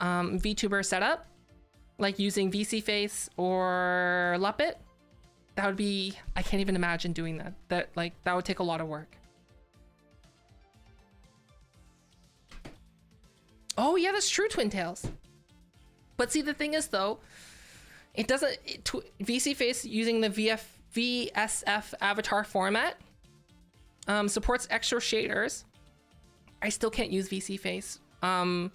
VTuber setup, like using VC Face or Luppet, that would be, I can't even imagine doing that. That would take a lot of work. Oh yeah, that's true, Twin Tails. But see, the thing is though, It doesn't, VC Face using the VSF avatar format supports extra shaders. I still can't use VC Face. Because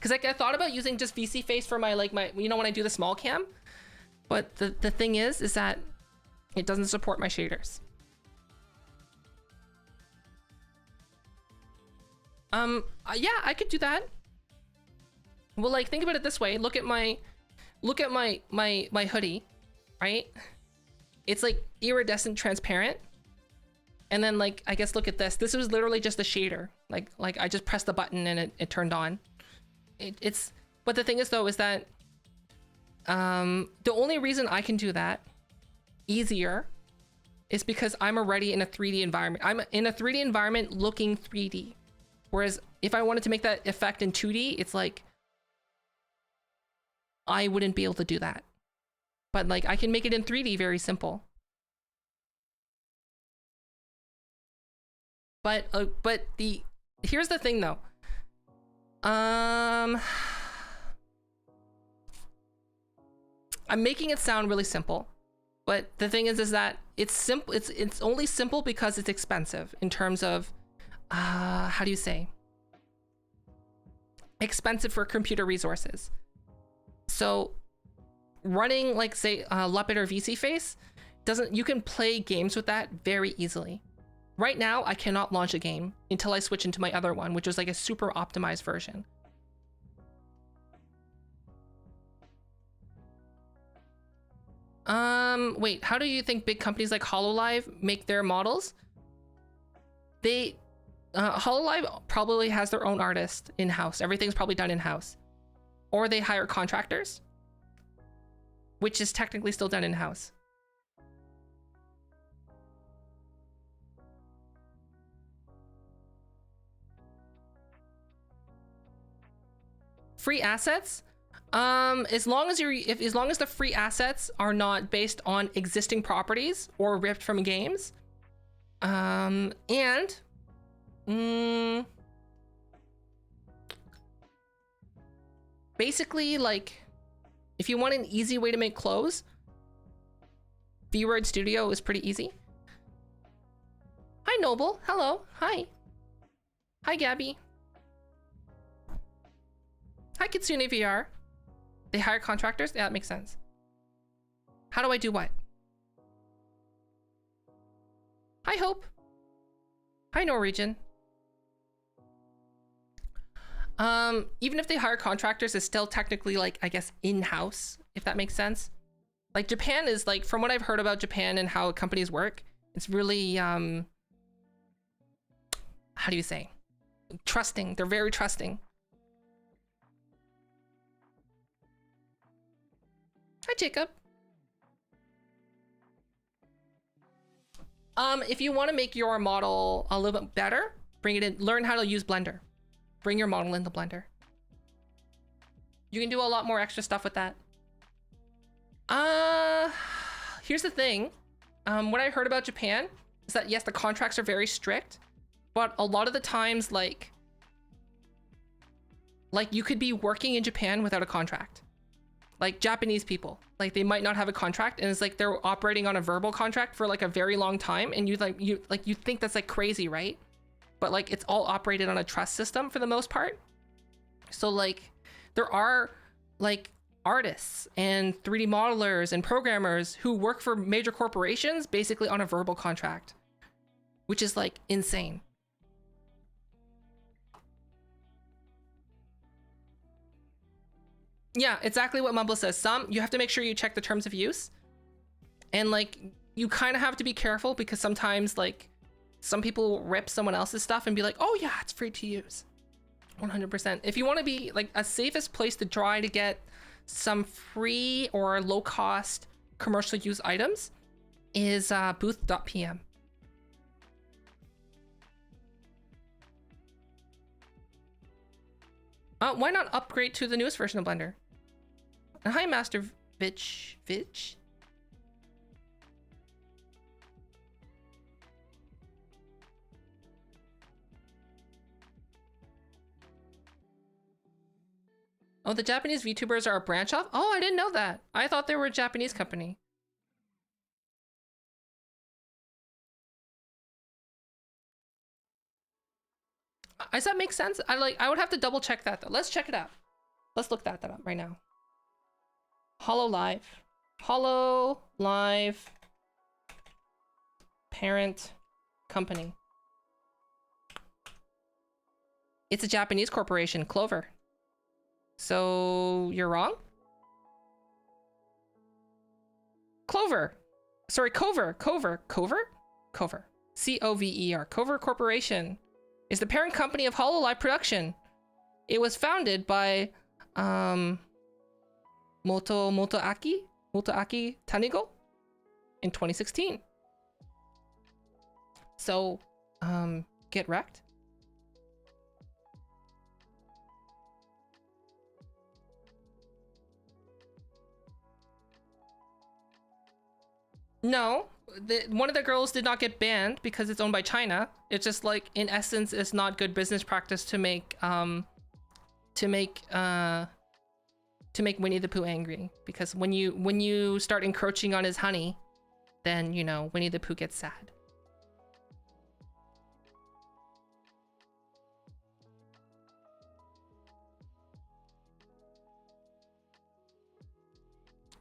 like I thought about using just VC Face for my you know, when I do the small cam, but the thing is that it doesn't support my shaders. Yeah, I could do that. Well, like, think about it this way. Look at my hoodie, right? It's like iridescent transparent. And then like, I guess look at this. This was literally just a shader. Like I just pressed the button and it turned on. But the thing is though, is that the only reason I can do that easier is because I'm already in a 3D environment. I'm in a 3D environment looking 3D. Whereas if I wanted to make that effect in 2D, it's like, I wouldn't be able to do that. But like, I can make it in 3D very simple. But here's the thing though. I'm making it sound really simple, but the thing is that it's simple. It's only simple because it's expensive in terms of, how do you say? Expensive for computer resources. So running like say Leopard or VC Face you can play games with that very easily. Right now, I cannot launch a game until I switch into my other one, which is like a super optimized version. Wait, how do you think big companies like HoloLive make their models? HoloLive probably has their own artist in-house. Everything's probably done in-house. Or they hire contractors, which is technically still done in-house. Free assets? As long as the free assets are not based on existing properties or ripped from games, basically, like, if you want an easy way to make clothes, V-Word Studio is pretty easy. Hi, Noble. Hello. Hi. Hi, Gabby. Hi, Kitsune VR. They hire contractors? Yeah, that makes sense. How do I do what? Hi, Hope. Hi, Norwegian. Even if they hire contractors, it's still technically like, I guess, in-house, if that makes sense. Like Japan is like, from what I've heard about Japan and how companies work, it's really, how do you say? Trusting. They're very trusting. Hi, Jacob. If you want to make your model a little bit better, bring it in, learn how to use Blender. Bring your model into Blender. You can do a lot more extra stuff with that. Here's the thing. What I heard about Japan is that yes, the contracts are very strict, but a lot of the times, like you could be working in Japan without a contract. Like Japanese people, like they might not have a contract, and it's like they're operating on a verbal contract for like a very long time, and you think that's like crazy, right? But like it's all operated on a trust system for the most part. So like there are like artists and 3D modelers and programmers who work for major corporations basically on a verbal contract, which is like insane. Yeah, exactly what Mumble says. You have to make sure you check the terms of use. And like, you kind of have to be careful because sometimes like some people rip someone else's stuff and be like, oh yeah, it's free to use. 100%. If you want to be like, a safest place to try to get some free or low cost commercial use items is booth.pm. Why not upgrade to the newest version of Blender? And hi, Master Vitch. Oh, the Japanese VTubers are a branch off? Oh, I didn't know that. I thought they were a Japanese company. Does that make sense? I would have to double check that though. Let's check it out. Let's look that up right now. Hollow Live parent company. It's a Japanese corporation, Clover. So you're wrong? Clover. Sorry, Cover. Cover. C-O-V-E-R. Cover Corporation is the parent company of Hololive Production. It was founded by Motoaki Tanigo in 2016. So, get wrecked. No, one of the girls did not get banned because it's owned by China. It's just like, in essence, it's not good business practice to make Winnie the Pooh angry, because when you start encroaching on his honey, then you know Winnie the Pooh gets sad.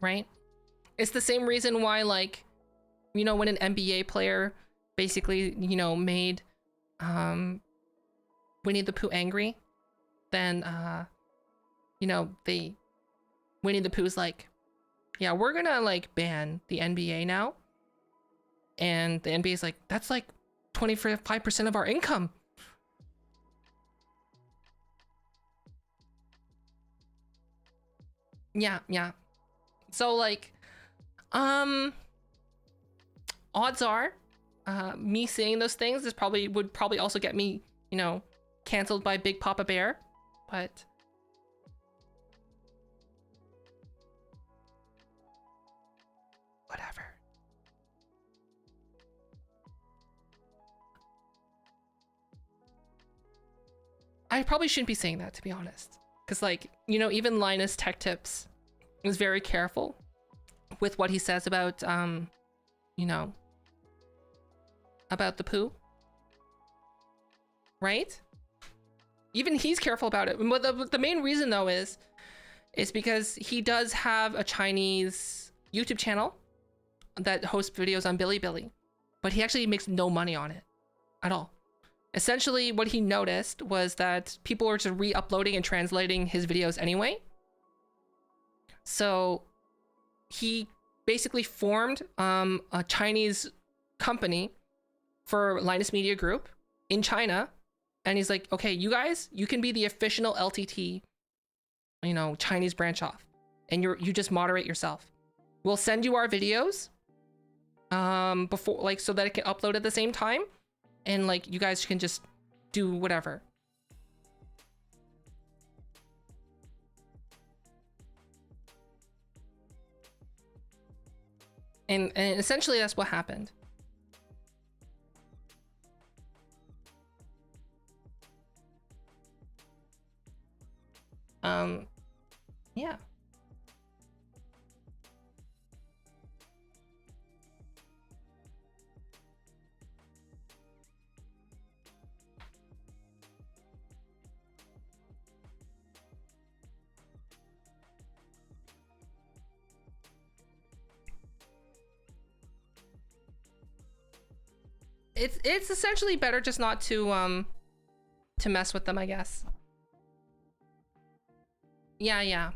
Right? It's the same reason why, like, you know, when an NBA player basically, you know, made Winnie the Pooh angry, then you know, Winnie the Pooh's like, yeah, we're gonna like ban the NBA now. And the NBA's like, that's like 25% of our income. Yeah. So like, odds are, me saying those things would probably also get me, you know, canceled by Big Papa Bear, but whatever. I probably shouldn't be saying that, to be honest, because like, you know, even Linus Tech Tips is very careful with what he says about you know, about the poo, right? Even he's careful about it. But the main reason though is because he does have a Chinese YouTube channel that hosts videos on Bilibili, but he actually makes no money on it at all. Essentially, what he noticed was that people were just re-uploading and translating his videos anyway. So he basically formed a Chinese company for Linus Media Group in China. And he's like, okay, you guys, you can be the official LTT, you know, Chinese branch off. And you just moderate yourself. We'll send you our videos before, like, so that it can upload at the same time. And like, you guys can just do whatever. And essentially that's what happened. Yeah. It's essentially better just not to mess with them, I guess. Yeah.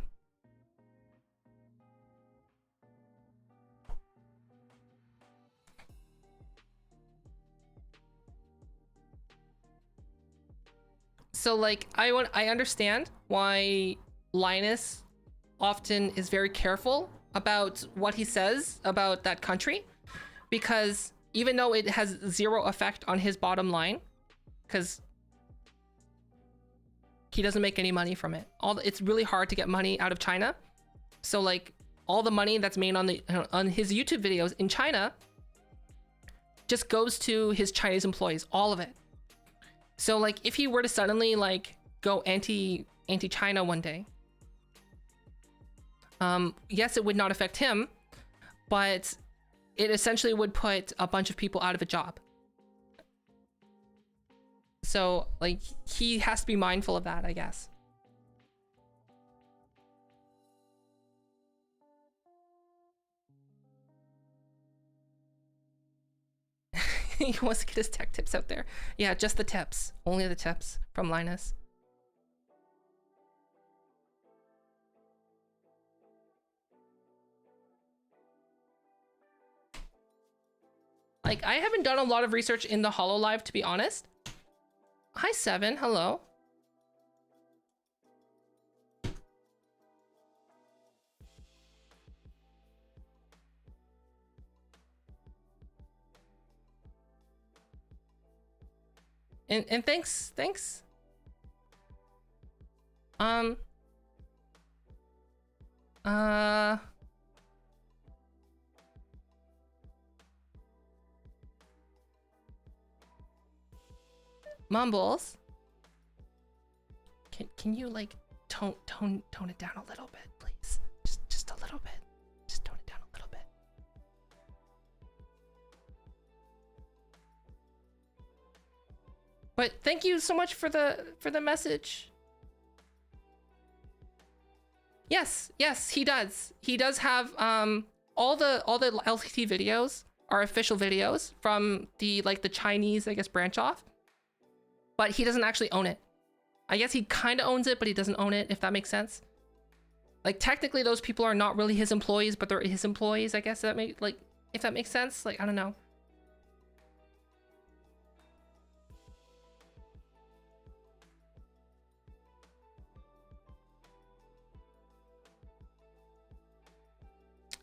So like, I understand why Linus often is very careful about what he says about that country, because even though it has zero effect on his bottom line, because he doesn't make any money from it. It's really hard to get money out of China. So like, all the money that's made on his YouTube videos in China just goes to his Chinese employees, all of it. So like, if he were to suddenly like go anti-China one day, Yes, it would not affect him, but it essentially would put a bunch of people out of a job. So, like, he has to be mindful of that, I guess. He wants to get his tech tips out there. Yeah, just the tips. Only the tips from Linus. Like, I haven't done a lot of research in the HoloLive, to be honest. Hi, Seven. Hello. And thanks. Mumbles. Can you like tone it down a little bit, please? Just a little bit. Just tone it down a little bit. But thank you so much for the message. Yes, he does. He does have all the LCT videos are official videos from the Chinese, I guess, branch off. But he doesn't actually own it. I guess he kind of owns it, but he doesn't own it, if that makes sense. Like, technically those people are not really his employees, but they're his employees, I guess. If that makes sense. Like, I don't know.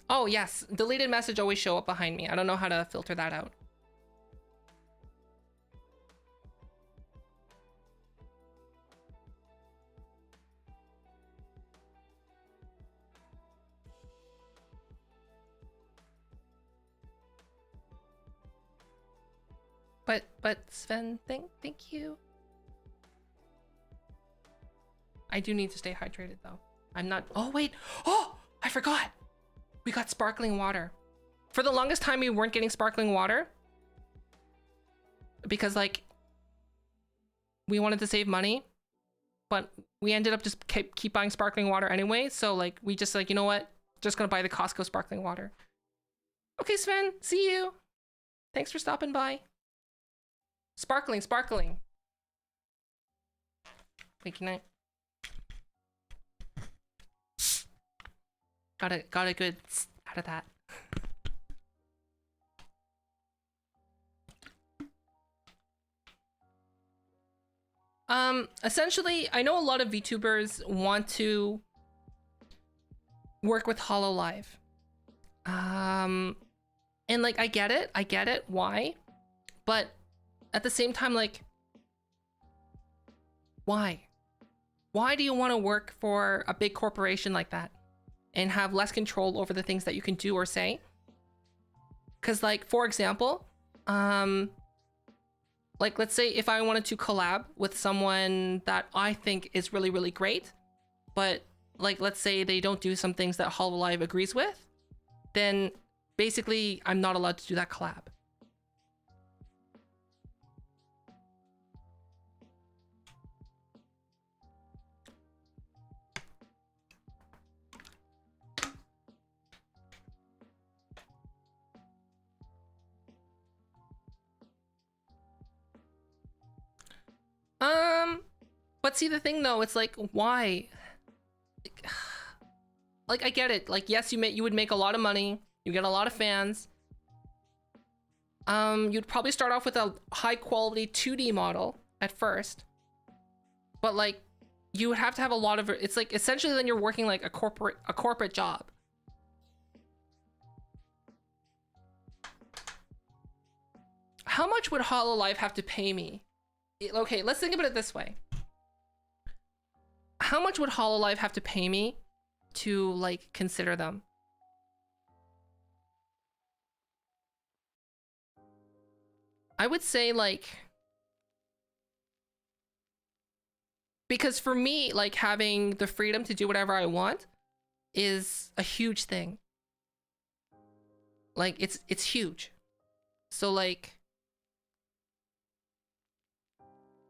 Oh, yes. Deleted message always show up behind me. I don't know how to filter that out. But Sven, thank you. I do need to stay hydrated though. I'm not. Oh wait. Oh, I forgot. We got sparkling water. For the longest time, we weren't getting sparkling water because like we wanted to save money, but we ended up just keep buying sparkling water anyway. So like we just like, you know what? Just gonna buy the Costco sparkling water. Okay, Sven. See you. Thanks for stopping by. Sparkling. Wait, can I? Got a good out of that. Essentially, I know a lot of VTubers want to work with HoloLive. And like I get it, why? But at the same time, like, why? Why do you want to work for a big corporation like that and have less control over the things that you can do or say? Because like, for example, like let's say if I wanted to collab with someone that I think is really, really great, but like, let's say they don't do some things that HoloLive agrees with, then basically I'm not allowed to do that collab. But see the thing though, it's like, why? Like I get it. Like, yes, you would make a lot of money. You get a lot of fans. You'd probably start off with a high quality 2D model at first. But like, you would have to have a lot of, it's like essentially then you're working like a corporate job. How much would HoloLive have to pay me? Okay, let's think about it this way. How much would HoloLive have to pay me to like consider them? I would say like, because for me, like having the freedom to do whatever I want is a huge thing. Like it's huge. So like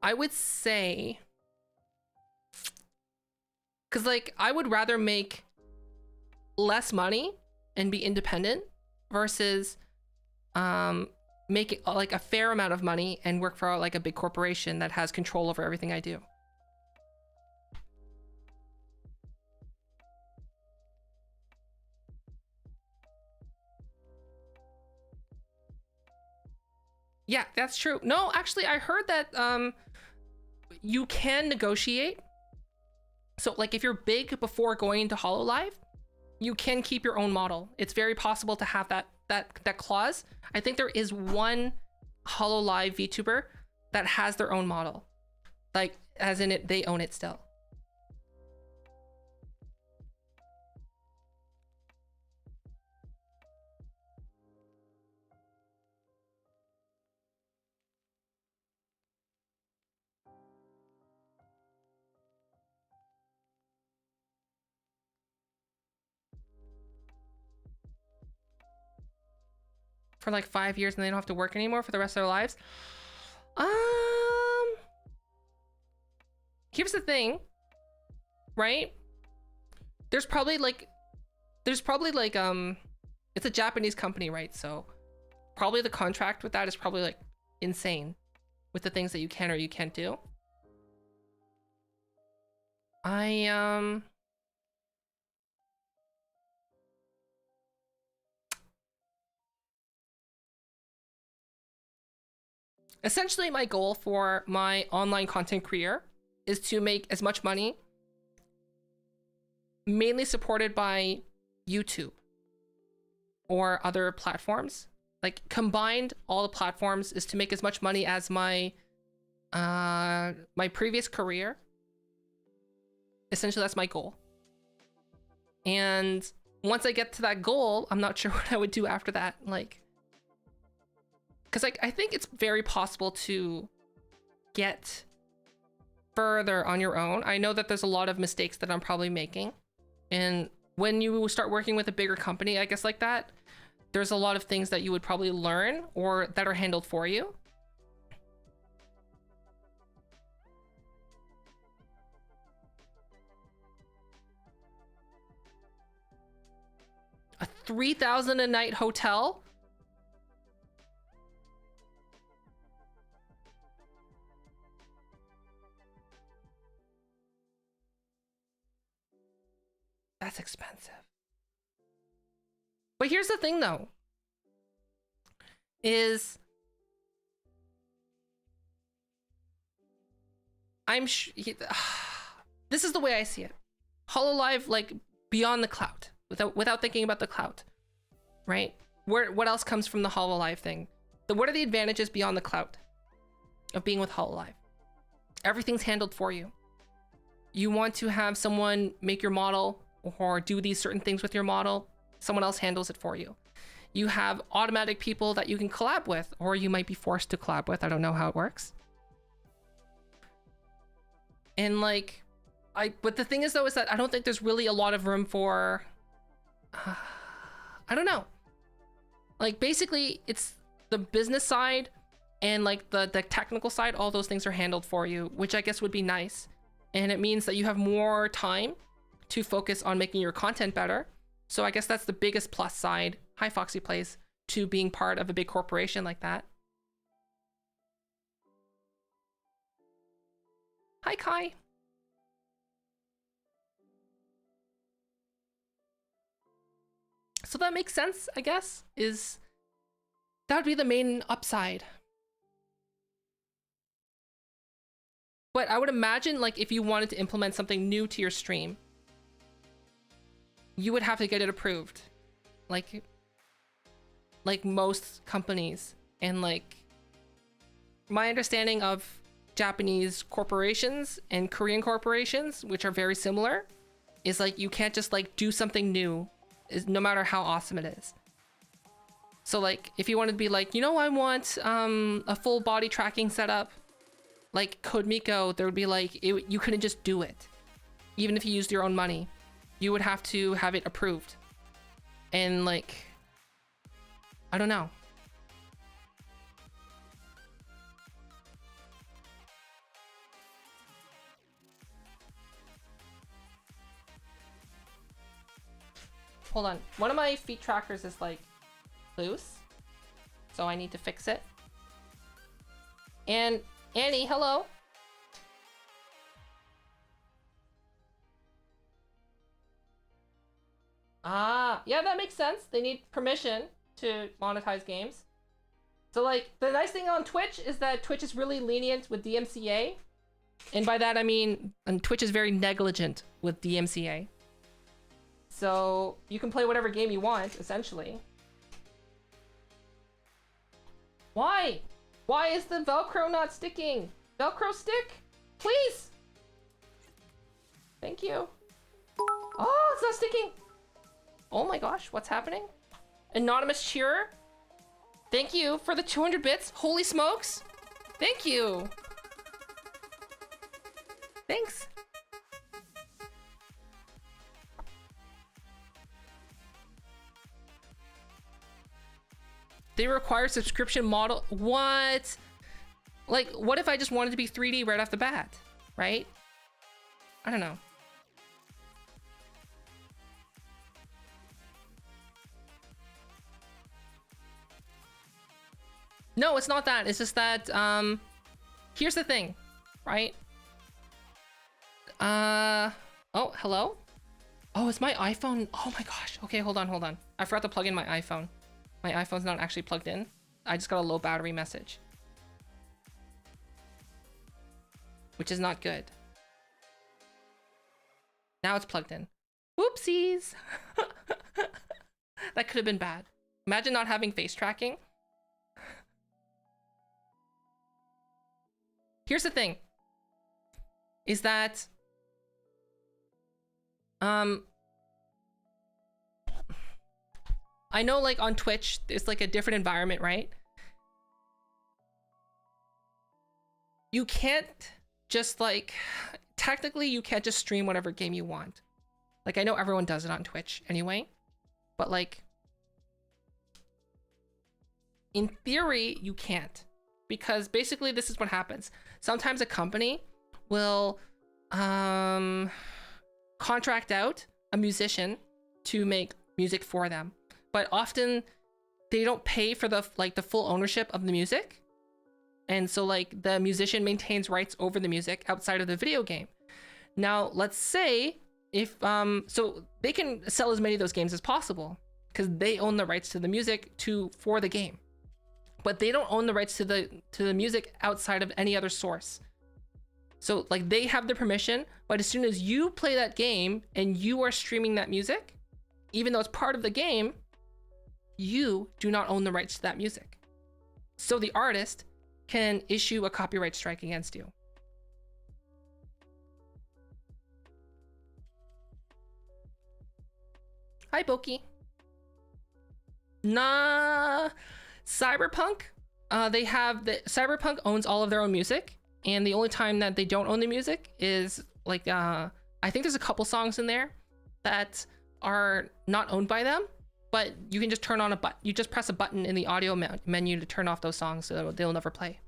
I would say, because like I would rather make less money and be independent versus make it like a fair amount of money and work for like a big corporation that has control over everything I do. Yeah, that's true. No, actually, I heard that you can negotiate. So, like, if you're big before going into HoloLive, you can keep your own model. It's very possible to have that clause. I think there is one HoloLive VTuber that has their own model, like, as in it, they own it still. For like 5 years and they don't have to work anymore for the rest of their lives. Here's the thing, right? There's probably like it's a Japanese company, right? So probably the contract with that is probably like insane with the things that you can or you can't do. Essentially, my goal for my online content career is to make as much money, mainly supported by YouTube or other platforms. Like combined, all the platforms is to make as much money as my previous career. Essentially, that's my goal. And once I get to that goal, I'm not sure what I would do after that. Like, because like I think it's very possible to get further on your own. I know that there's a lot of mistakes that I'm probably making, and when you start working with a bigger company, I guess like that, there's a lot of things that you would probably learn or that are handled for you. A 3,000 a night hotel? That's expensive. But here's the thing though, is this is the way I see it. HoloLive, like beyond the cloud, without thinking about the cloud, right? What else comes from the HoloLive thing? What are the advantages beyond the cloud of being with HoloLive? Everything's handled for you. You want to have someone make your model or do these certain things with your model, someone else handles it for you. You have automatic people that you can collab with, or you might be forced to collab with. I don't know how it works. And like, but the thing is though, is that I don't think there's really a lot of room for, I don't know. Like basically it's the business side and like the technical side, all those things are handled for you, which I guess would be nice. And it means that you have more time to focus on making your content better. So I guess that's the biggest plus side, hi Foxy Plays, to being part of a big corporation like that. Hi Kai. So that makes sense, I guess, that would be the main upside. But I would imagine like if you wanted to implement something new to your stream, you would have to get it approved. Like most companies. And like my understanding of Japanese corporations and Korean corporations, which are very similar, is like you can't just like do something new, no matter how awesome it is. So like if you wanted to be like, you know, I want a full body tracking setup, like Code Miko, there would be like, you couldn't just do it, even if you used your own money. you would have to have it approved. And like, I don't know. Hold on. One of my feet trackers is like loose. So I need to fix it. And Annie, hello. Ah, yeah, that makes sense. They need permission to monetize games. So like the nice thing on Twitch is that Twitch is really lenient with DMCA. And by that I mean, and Twitch is very negligent with DMCA. So you can play whatever game you want, essentially. Why? Why is the Velcro not sticking? Velcro stick? Please! Thank you. Oh, it's not sticking! Oh my gosh, what's happening? Anonymous cheerer? Thank you for the 200 bits. Holy smokes! Thank you! Thanks. They require subscription model. What? Like, what if I just wanted to be 3D right off the bat? Right? I don't know. No, it's not that. It's just that, here's the thing, right? Oh, hello? Oh, it's my iPhone. Oh my gosh. Okay, hold on. I forgot to plug in my iPhone. My iPhone's not actually plugged in. I just got a low battery message. Which is not good. Now it's plugged in. Whoopsies! That could have been bad. Imagine not having face tracking. Here's the thing. Is that... I know like on Twitch, it's like a different environment, right? You can't just like, technically you can't just stream whatever game you want. Like I know everyone does it on Twitch anyway, but like, in theory, you can't. Because basically this is what happens. Sometimes a company will contract out a musician to make music for them. But often they don't pay for the full ownership of the music. And so like the musician maintains rights over the music outside of the video game. Now, let's say if, so they can sell as many of those games as possible because they own the rights to the music for the game. But they don't own the rights to the music outside of any other source. So like they have the permission, but as soon as you play that game and you are streaming that music, even though it's part of the game, you do not own the rights to that music. So the artist can issue a copyright strike against you. Hi, Boki. Nah, Cyberpunk. Cyberpunk owns all of their own music, and the only time that they don't own the music is like I think there's a couple songs in there that are not owned by them. But you can just turn on a button. You just press a button in the audio menu to turn off those songs so they'll never play.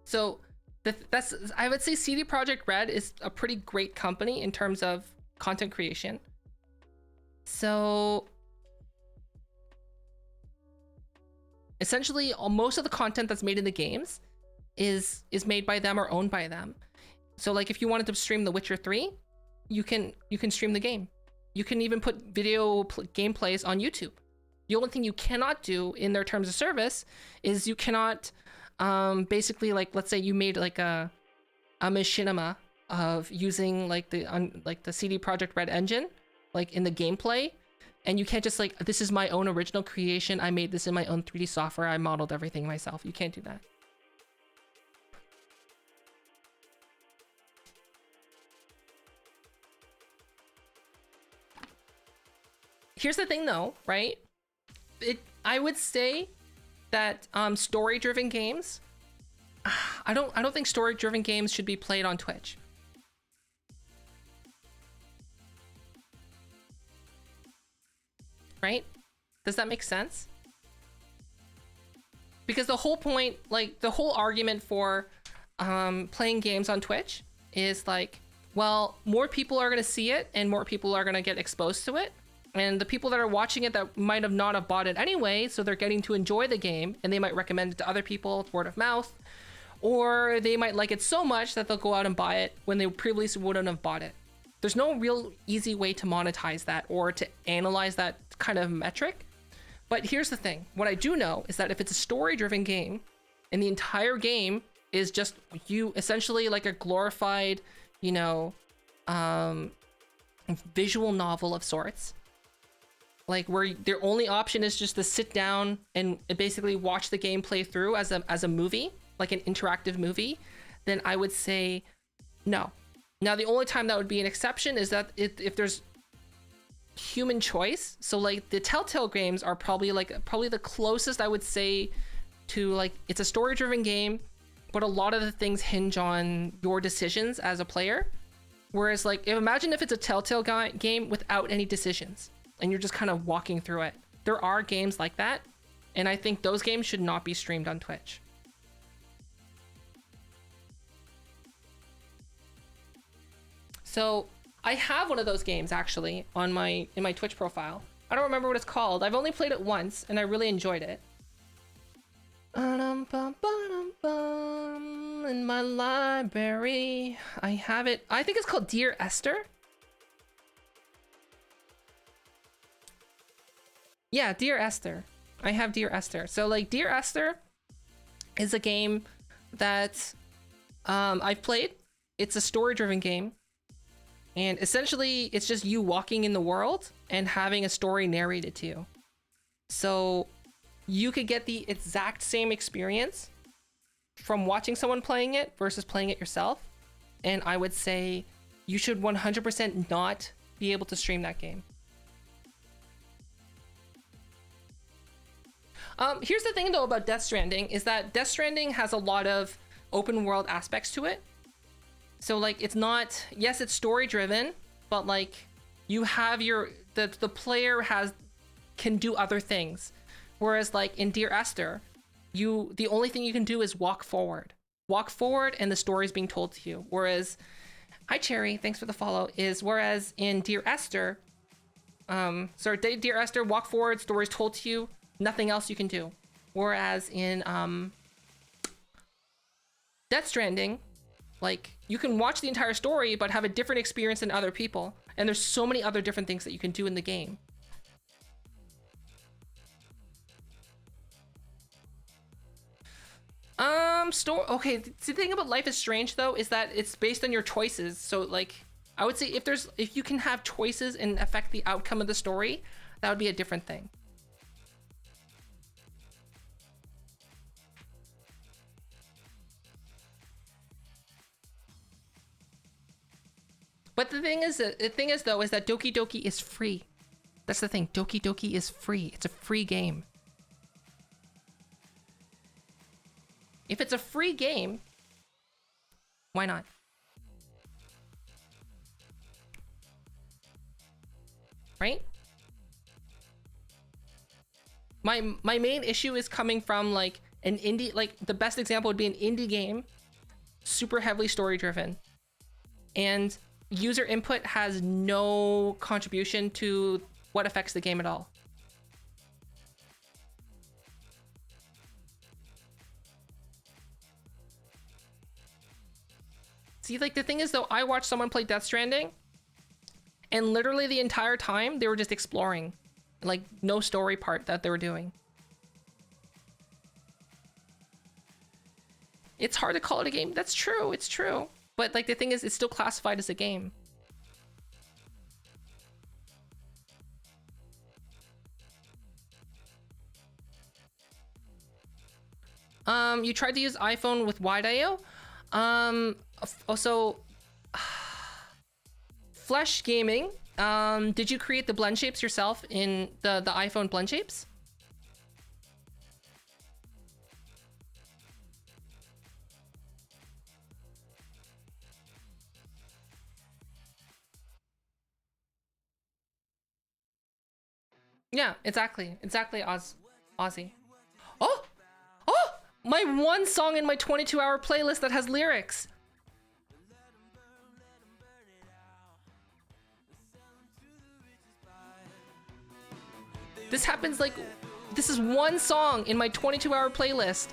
So I would say CD Projekt Red is a pretty great company in terms of content creation. So essentially, most of the content that's made in the games is made by them or owned by them. So like if you wanted to stream The Witcher 3, you can stream the game. You can even put video gameplays on YouTube. The only thing you cannot do in their terms of service is you cannot basically, like, let's say you made like a machinima of using like the CD Projekt Red engine, like in the gameplay, and you can't just like, this is my own original creation, I made this in my own 3D software, I modeled everything myself. You can't do that. Here's the thing though, right? I would say that story-driven games, I don't think story-driven games should be played on Twitch. Right? Does that make sense? Because the whole point, like the whole argument for playing games on Twitch is like, well, more people are going to see it and more people are going to get exposed to it. And the people that are watching it that might have not have bought it anyway, so they're getting to enjoy the game and they might recommend it to other people, word of mouth, or they might like it so much that they'll go out and buy it when they previously wouldn't have bought it. There's no real easy way to monetize that or to analyze that kind of metric. But here's the thing. What I do know is that if it's a story-driven game and the entire game is just you essentially like a glorified, you know, visual novel of sorts, like where their only option is just to sit down and basically watch the game play through as a movie, like an interactive movie, then I would say no. Now, the only time that would be an exception is that if there's human choice. So like the Telltale games are probably the closest I would say to like, it's a story driven game, but a lot of the things hinge on your decisions as a player. Whereas like, imagine if it's a Telltale game without any decisions and you're just kind of walking through it. There are games like that. And I think those games should not be streamed on Twitch. So I have one of those games actually on in my Twitch profile. I don't remember what it's called. I've only played it once and I really enjoyed it. In my library, I have it. I think it's called Dear Esther. Yeah, Dear Esther. I have Dear Esther. So like Dear Esther is a game that I've played. It's a story-driven game. And essentially, it's just you walking in the world and having a story narrated to you. So you could get the exact same experience from watching someone playing it versus playing it yourself. And I would say you should 100% not be able to stream that game. Here's the thing though about Death Stranding is that Death Stranding has a lot of open world aspects to it. So like it's not, yes, it's story driven, but like you have the player can do other things. Whereas like in Dear Esther, the only thing you can do is walk forward and the story is being told to you. Whereas, hi Cherry, thanks for the follow, whereas in Dear Esther, Dear Esther, walk forward, story is told to you, nothing else you can do. Whereas in Death Stranding, like you can watch the entire story but have a different experience than other people, and there's so many other different things that you can do in the game. Okay, the thing about Life is Strange though is that it's based on your choices. So like I would say if you can have choices and affect the outcome of the story, that would be a different thing. But the thing is that Doki Doki is free. That's the thing. Doki Doki is free. It's a free game. If it's a free game, why not? Right? My main issue is coming from like an indie, like the best example would be an indie game, super heavily story driven, and user input has no contribution to what affects the game at all. See, like the thing is though, I watched someone play Death Stranding and literally the entire time they were just exploring, like no story part that they were doing. It's hard to call it a game. That's true. It's true. But like the thing is, it's still classified as a game. You tried to use iPhone with wide I/O. Also, Flesh Gaming. Did you create the blend shapes yourself in the iPhone blend shapes? Yeah, exactly. Exactly, Aussie. Oh! Oh! My one song in my 22-hour playlist that has lyrics. This happens like... This is one song in my 22-hour playlist.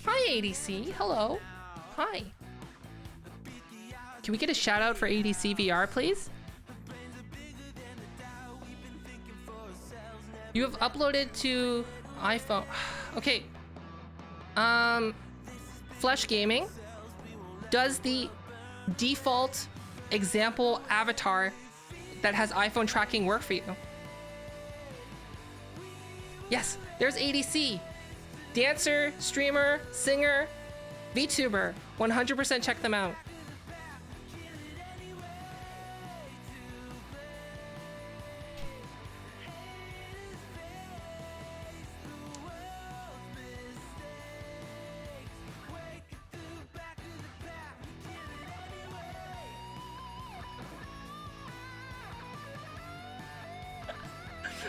Hi, ADC. Hello. Hi. Can we get a shout out for ADC VR, please? You have uploaded to iPhone. Okay. Flesh Gaming. Does the default example avatar that has iPhone tracking work for you? Yes, there's ADC. Dancer, streamer, singer, VTuber. 100% check them out.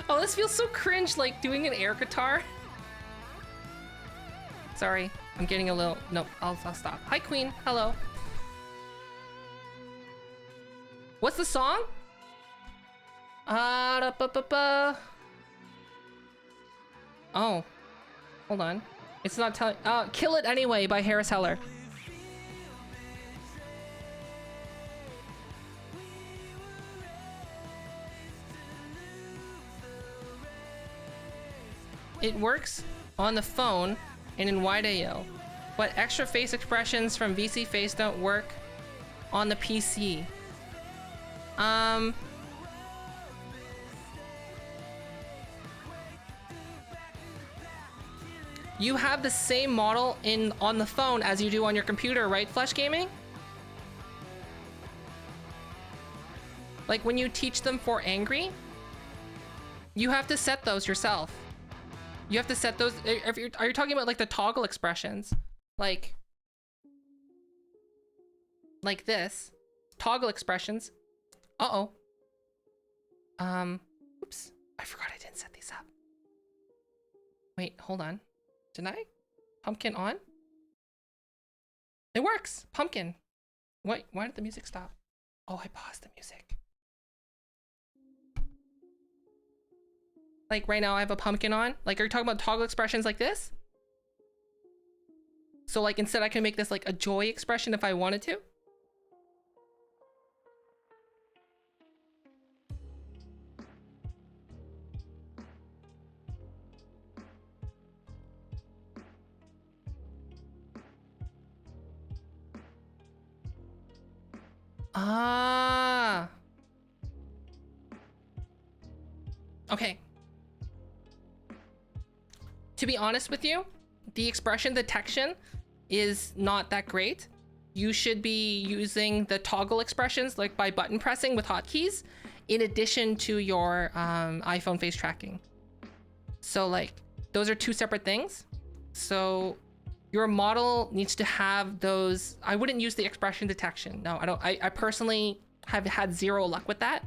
Oh, this feels so cringe, like doing an air guitar. Sorry, I'm getting a little... Nope, I'll stop. Hi, Queen. Hello. What's the song? Oh. Hold on. It's not telling... Kill It Anyway by Harris Heller. It works on the phone and in wide AO, but extra face expressions from VC Face don't work on the PC. You have the same model on the phone as you do on your computer, right, Flesh Gaming? Like when you teach them for angry, you have to set those yourself. You have to set those. Are you talking about like the toggle expressions? Like this. Toggle expressions. Uh-oh. Oops. I forgot I didn't set these up. Wait, hold on. Didn't I? Pumpkin on? It works. Pumpkin. Wait, why did the music stop? Oh, I paused the music. Like right now I have a pumpkin on. Like, are you talking about toggle expressions like this? So like instead I can make this like a joy expression if I wanted to. Ah. Okay. To be honest with you, the expression detection is not that great. You should be using the toggle expressions like by button pressing with hotkeys in addition to your iPhone face tracking. So like those are two separate things. So your model needs to have those. I wouldn't use the expression detection. No, I don't. I personally have had zero luck with that.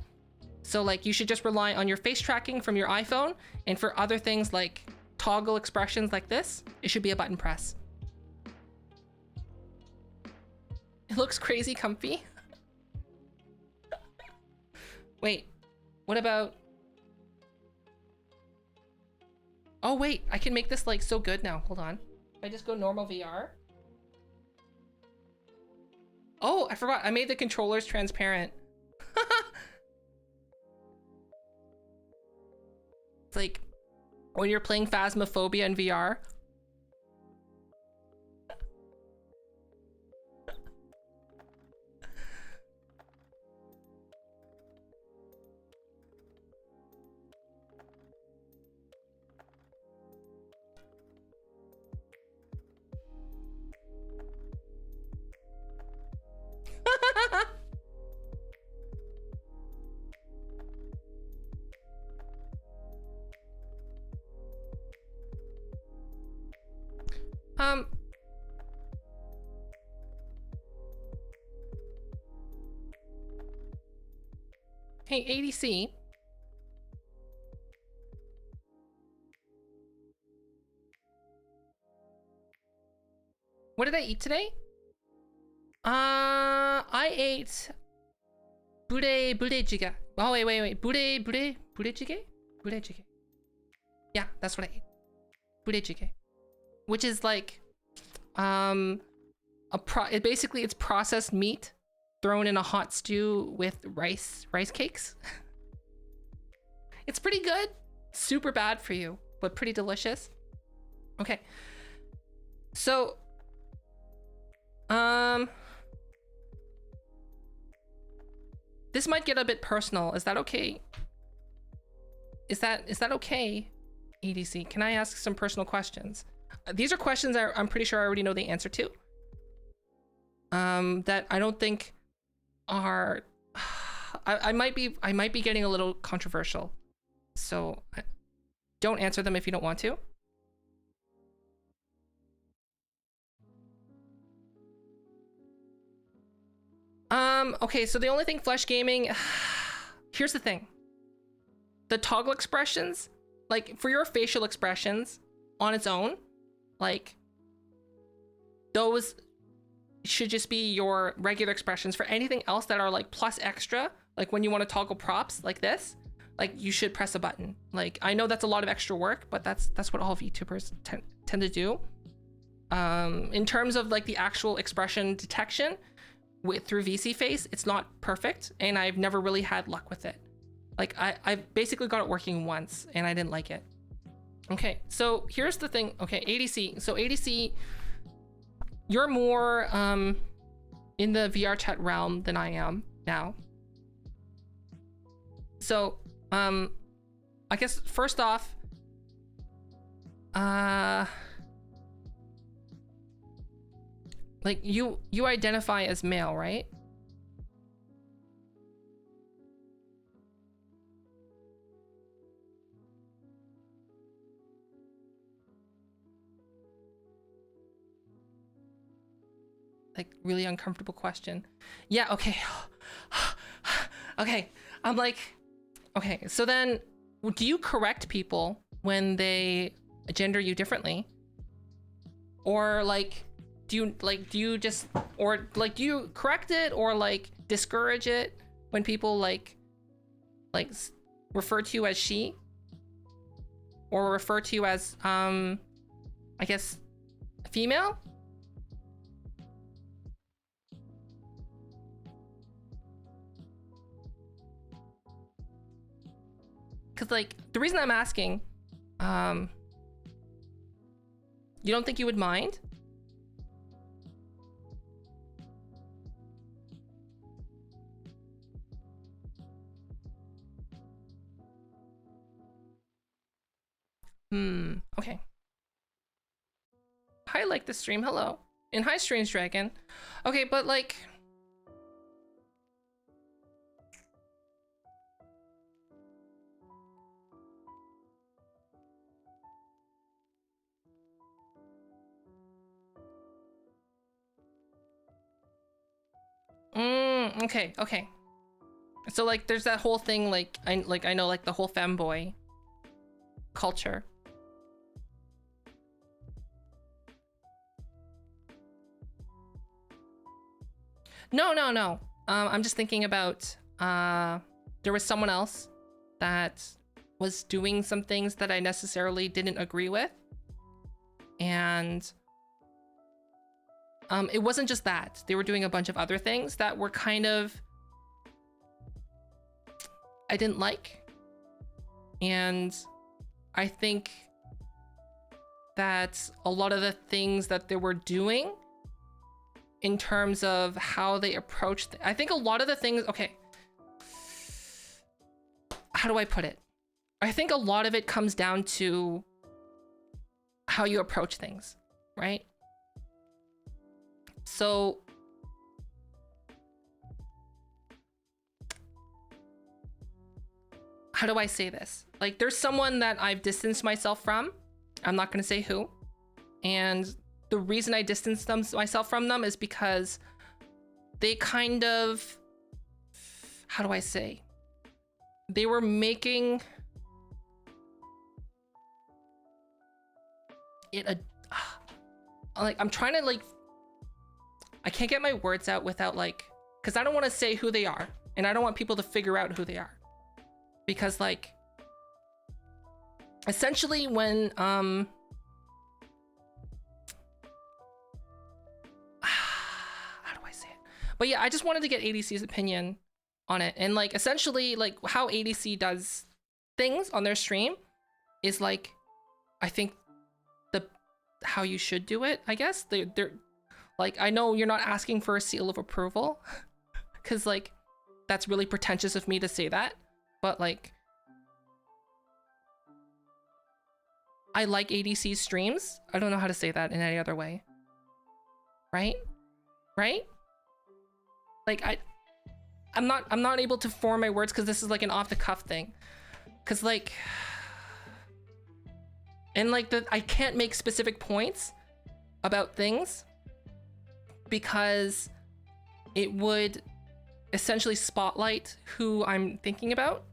So like you should just rely on your face tracking from your iPhone, and for other things like toggle expressions like this, it should be a button press. It looks crazy comfy. Wait, what about... Oh wait, I can make this like so good now. Hold on. I just go normal VR. Oh, I forgot. I made the controllers transparent. It's like when you're playing Phasmophobia in VR. Um. Hey, ADC. What did I eat today? I ate bure jjigae. Oh wait. Bure jjigae? Bure jjigae. Yeah, that's what I ate. Bure jjigae, which is like basically it's processed meat thrown in a hot stew with rice cakes. It's pretty good. Super bad for you, but pretty delicious. Okay. So this might get a bit personal. Is that okay? Is that okay, EDC? Can I ask some personal questions? These are questions I'm pretty sure I already know the answer to. That I don't think are. I might be getting a little controversial, so don't answer them if you don't want to. Okay, so the only thing flesh gaming, here's the thing. The toggle expressions, like for your facial expressions on its own, like those should just be your regular expressions. For anything else that are like plus extra, like when you want to toggle props like this, like you should press a button. Like I know that's a lot of extra work, but that's what all VTubers tend to do. In terms of like the actual expression detection, through VC Face, it's not perfect, and I've never really had luck with it. Like I've basically got it working once, and I didn't like it. Okay, so here's the thing. Okay, ADC. So ADC, you're more in the VR chat realm than I am now. So I guess first off, like you identify as male, right? Like really uncomfortable question. Yeah, okay. Okay. I'm like, okay, so then do you correct people when they gender you differently? Or like do you just, or like do you correct it or like discourage it when people like refer to you as she, or refer to you as I guess female? Because like the reason I'm asking, you don't think you would mind? Okay. Hi, like the stream, hello. And hi, Strange Dragon. Okay, but like... okay. So like there's that whole thing, like I know like the whole femboy culture. No. I'm just thinking about there was someone else that was doing some things that I necessarily didn't agree with. And it wasn't just that. They were doing a bunch of other things that were kind of I didn't like. And I think that a lot of the things that they were doing in terms of how they approached, I think a lot of the things, okay, how do I put it? I think a lot of it comes down to how you approach things, right? So how do I say this? Like there's someone that I've distanced myself from. I'm not going to say who. And the reason I distanced myself from them is because they kind of, how do I say? They were making it a, like, I'm trying to like, I can't get my words out without like, because I don't want to say who they are and I don't want people to figure out who they are. Because like, essentially when, how do I say it? But yeah, I just wanted to get ADC's opinion on it. And like, essentially like how ADC does things on their stream is like, I think how you should do it, I guess. They're like, I know you're not asking for a seal of approval because like, that's really pretentious of me to say that. But like, I like ADC streams. I don't know how to say that in any other way. Right? Right? Like I'm not able to form my words because this is like an off the cuff thing. Cause like, and like I can't make specific points about things because it would essentially spotlight who I'm thinking about.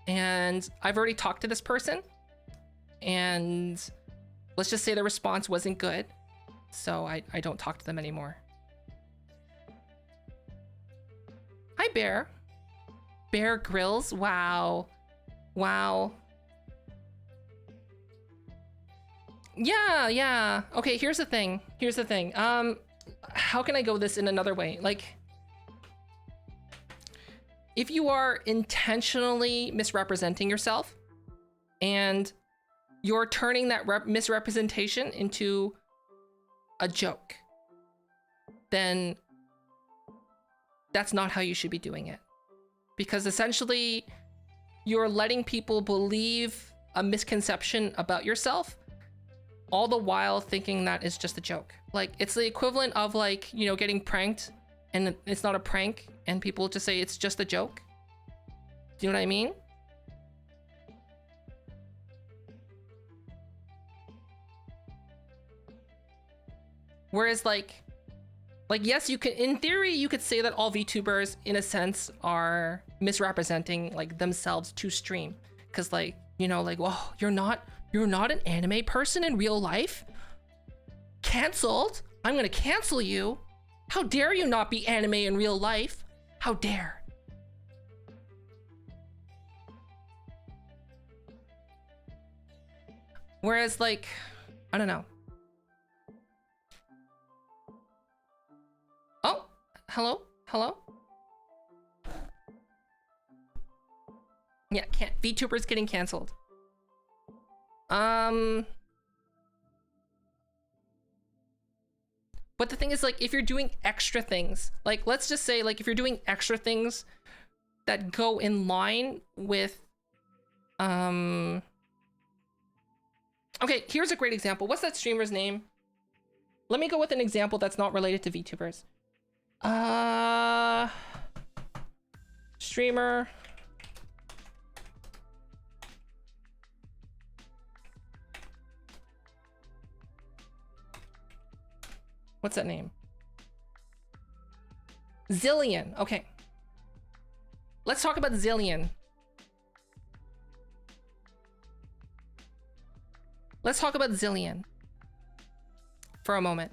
And I've already talked to this person and let's just say the response wasn't good. So I don't talk to them anymore. Hi, Bear. Bear Grylls. Wow. Wow. Yeah. Okay, here's the thing. How can I go this in another way? Like, if you are intentionally misrepresenting yourself and you're turning that misrepresentation into a joke, then that's not how you should be doing it. Because essentially, you're letting people believe a misconception about yourself, all the while thinking that it's just a joke. Like, it's the equivalent of like, you know, getting pranked and it's not a prank and people just say it's just a joke. Do you know what I mean? Whereas like yes, you can, in theory, you could say that all VTubers in a sense are misrepresenting like themselves to stream. Cause like, you know, like, well, you're not an anime person in real life? Canceled? I'm gonna cancel you. How dare you not be anime in real life? How dare? Whereas like, I don't know. Oh, hello? Yeah, VTubers getting canceled. But the thing is, like, if you're doing extra things, like, let's just say, like, if you're doing extra things that go in line with, okay, here's a great example. What's that streamer's name? Let me go with an example that's not related to VTubers. Streamer. What's that name? Zillion. Okay. Let's talk about Zillion. Let's talk about Zillion for a moment.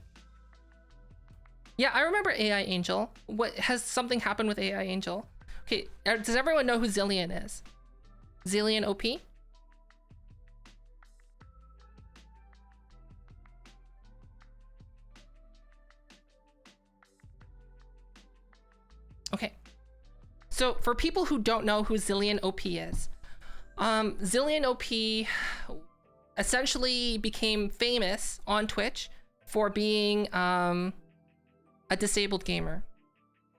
Yeah, I remember AI Angel. What has something happened with AI Angel? Okay, does everyone know who Zillion is? Zillion OP? Okay. So for people who don't know who Zillion OP is, Zillion OP essentially became famous on Twitch for being a disabled gamer,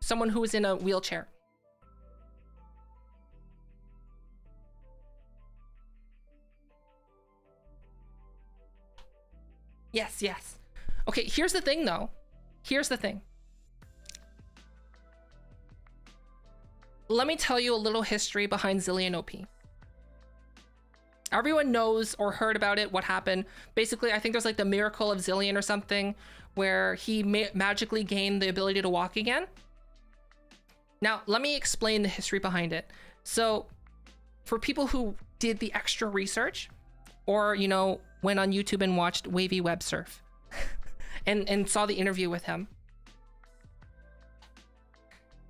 someone who was in a wheelchair. Yes. Okay, here's the thing though. Here's the thing. Let me tell you a little history behind Zillion OP. Everyone knows or heard about it, what happened. Basically, I think there's like the miracle of Zillion or something where he magically gained the ability to walk again. Now, let me explain the history behind it. So for people who did the extra research or, you know, went on YouTube and watched Wavy Web Surf and saw the interview with him.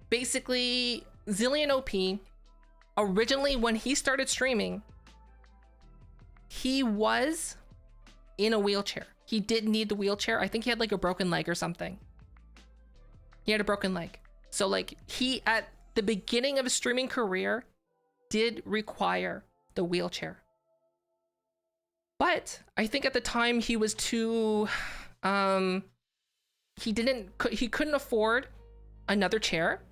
Basically, Zillion OP, originally when he started streaming, he was in a wheelchair. He didn't need the wheelchair. I think he had like a broken leg or something. He had a broken leg. So like he, at the beginning of his streaming career, did require the wheelchair. But I think at the time he was too, he couldn't afford another chair.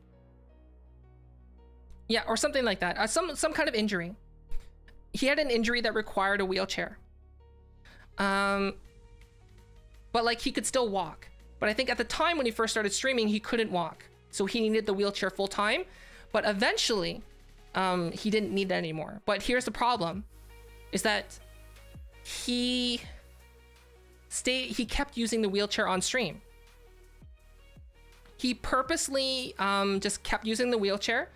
Yeah, or something like that. Some kind of injury. He had an injury that required a wheelchair. But like he could still walk. But I think at the time when he first started streaming, he couldn't walk. So he needed the wheelchair full time. But eventually, he didn't need that anymore. But here's the problem, is that he kept using the wheelchair on stream. He purposely just kept using the wheelchair.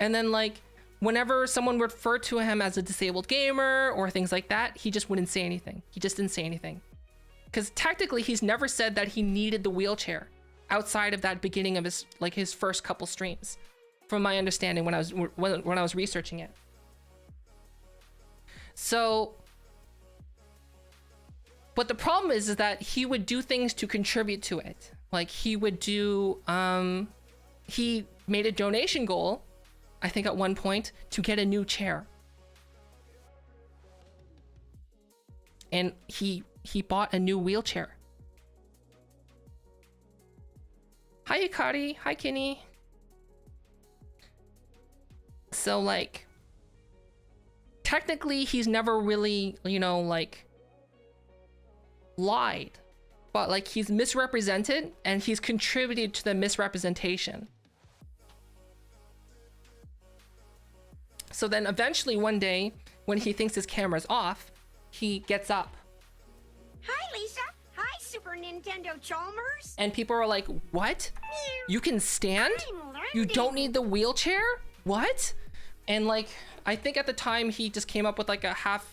And then like, whenever someone referred to him as a disabled gamer or things like that, he just wouldn't say anything. He just didn't say anything. Because technically he's never said that he needed the wheelchair outside of that beginning of his first couple streams, from my understanding when I was researching it. So, but the problem is that he would do things to contribute to it. Like he would do, he made a donation goal, I think at one point, to get a new chair. And he bought a new wheelchair. Hi, Yukari. Hi, Kenny. So, like, technically, he's never really, you know, like, lied. But, like, he's misrepresented, and he's contributed to the misrepresentation. So then eventually one day, when he thinks his camera's off, he gets up. Hi, Lisa. Hi, Super Nintendo Chalmers. And people are like, what? You can stand? You don't need the wheelchair? What? And like, I think at the time he just came up with like a half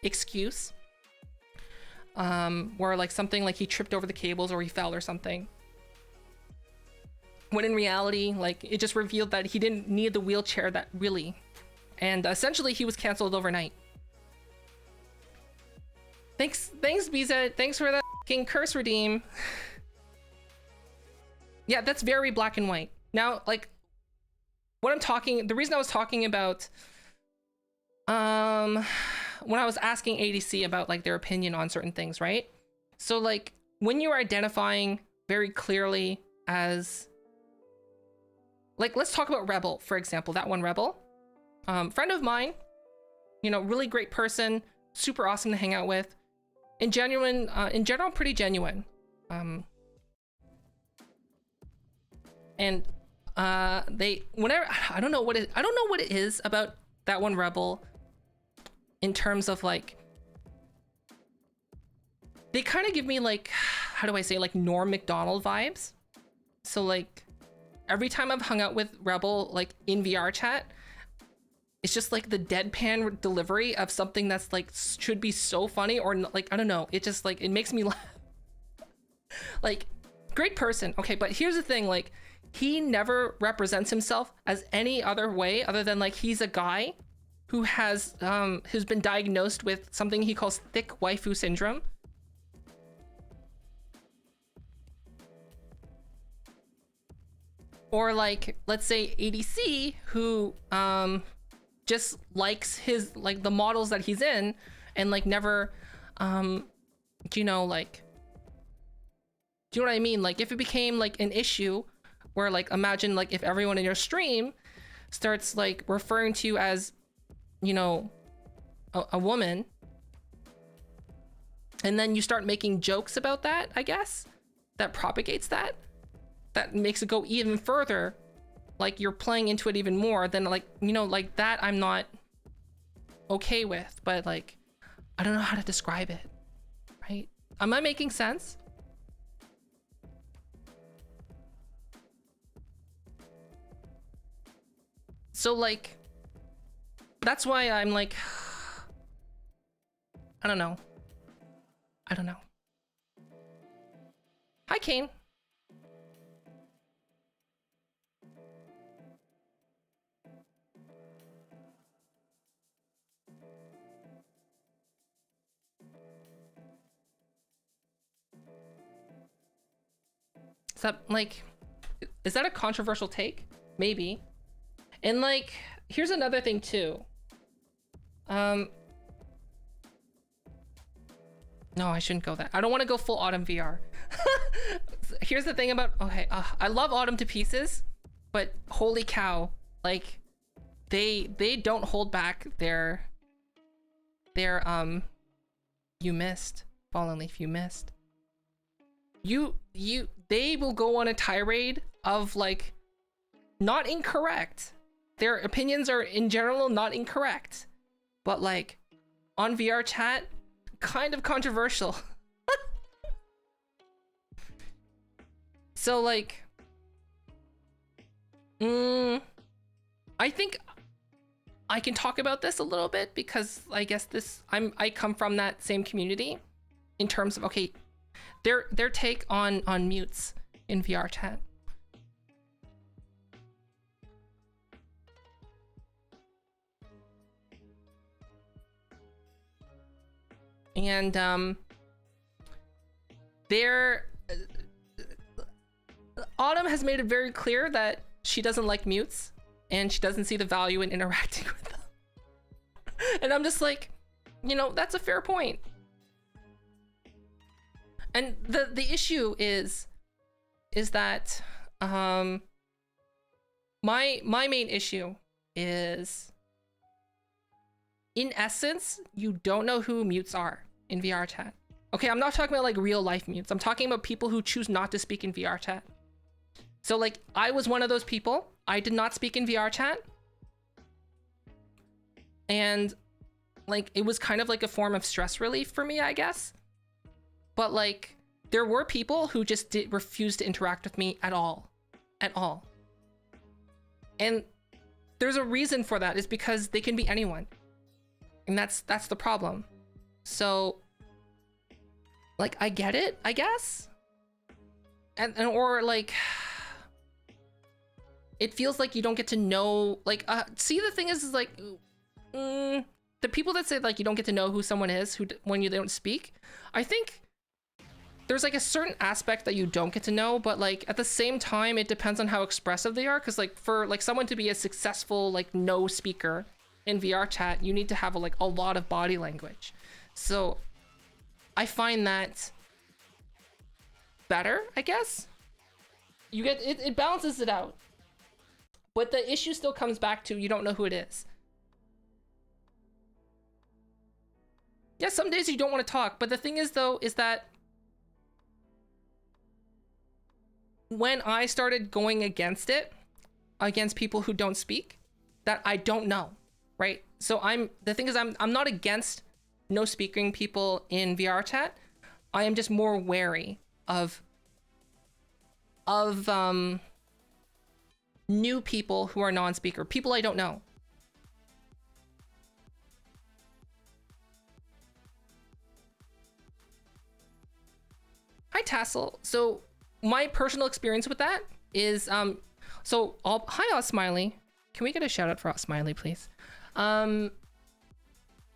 excuse. Where like something like he tripped over the cables or he fell or something. When in reality, like it just revealed that he didn't need the wheelchair that really. And essentially he was canceled overnight. Thanks BZ. Thanks for that fucking curse redeem. Yeah, that's very black and white. Now, like the reason I was talking about, when I was asking ADC about like their opinion on certain things, right? So like when you're identifying very clearly as, like, let's talk about Rebel, for example, that one Rebel, friend of mine, you know, really great person, super awesome to hang out with, and genuine, in general, pretty genuine. And whenever, I don't know what it is about that one Rebel in terms of like, they kind of give me like, how do I say, like Norm Macdonald vibes. So like, every time I've hung out with Rebel, like in VR chat, it's just like the deadpan delivery of something that's like should be so funny, or like, I don't know. It just like, it makes me laugh. Like, great person. Okay, but here's the thing, like he never represents himself as any other way other than like he's a guy who has who's been diagnosed with something he calls thick waifu syndrome. Or like, let's say ADC, who just likes his, like the models that he's in, and like never, you know, like, do you know what I mean? Like if it became like an issue where like, imagine like if everyone in your stream starts like referring to you as, you know, a woman, and then you start making jokes about that, I guess, that propagates that makes it go even further like you're playing into it even more, then like, you know, like that I'm not okay with, but like, I don't know how to describe it, right? Am I making sense? So like, that's why I'm like, I don't know. I don't know. Hi, Kane. Is that like, is that a controversial take? Maybe. And like, here's another thing too. No, I shouldn't go that. I don't want to go full Autumn VR. Here's the thing about, okay, I love Autumn to pieces, but holy cow, like they don't hold back their you missed, Fallen Leaf, you missed. They will go on a tirade of like, not incorrect. Their opinions are in general not incorrect, but like on VR chat, kind of controversial. So like, I think I can talk about this a little bit because I guess I come from that same community in terms of, okay, their take on mutes in VR chat. And Autumn has made it very clear that she doesn't like mutes and she doesn't see the value in interacting with them. And I'm just like, you know, that's a fair point. And the issue is that my main issue is, in essence, you don't know who mutes are in VR chat. Okay, I'm not talking about like real life mutes. I'm talking about people who choose not to speak in VR chat. So like, I was one of those people. I did not speak in VR chat. And like, it was kind of like a form of stress relief for me, I guess. But like, there were people who just refused to interact with me at all. At all. And there's a reason for that, is because they can be anyone. And that's the problem. So like, I get it, I guess. And or like, it feels like you don't get to know, like, see, the thing is like, the people that say like you don't get to know who someone is when they don't speak, I think there's like a certain aspect that you don't get to know, but like at the same time, it depends on how expressive they are. Cause like for like someone to be a successful like no speaker in VR chat, you need to have like a lot of body language. So I find that better, I guess. You get it balances it out. But the issue still comes back to, you don't know who it is. Yeah, some days you don't want to talk, but the thing is though, is that when I started going against it, against people who don't speak, that I don't know, right? So the thing is, I'm not against no speaking people in VR chat. I am just more wary of new people who are non-speaker, people I don't know. Hi, Tassel. So my personal experience with that is, hi, Smiley. Can we get a shout out for Smiley, please?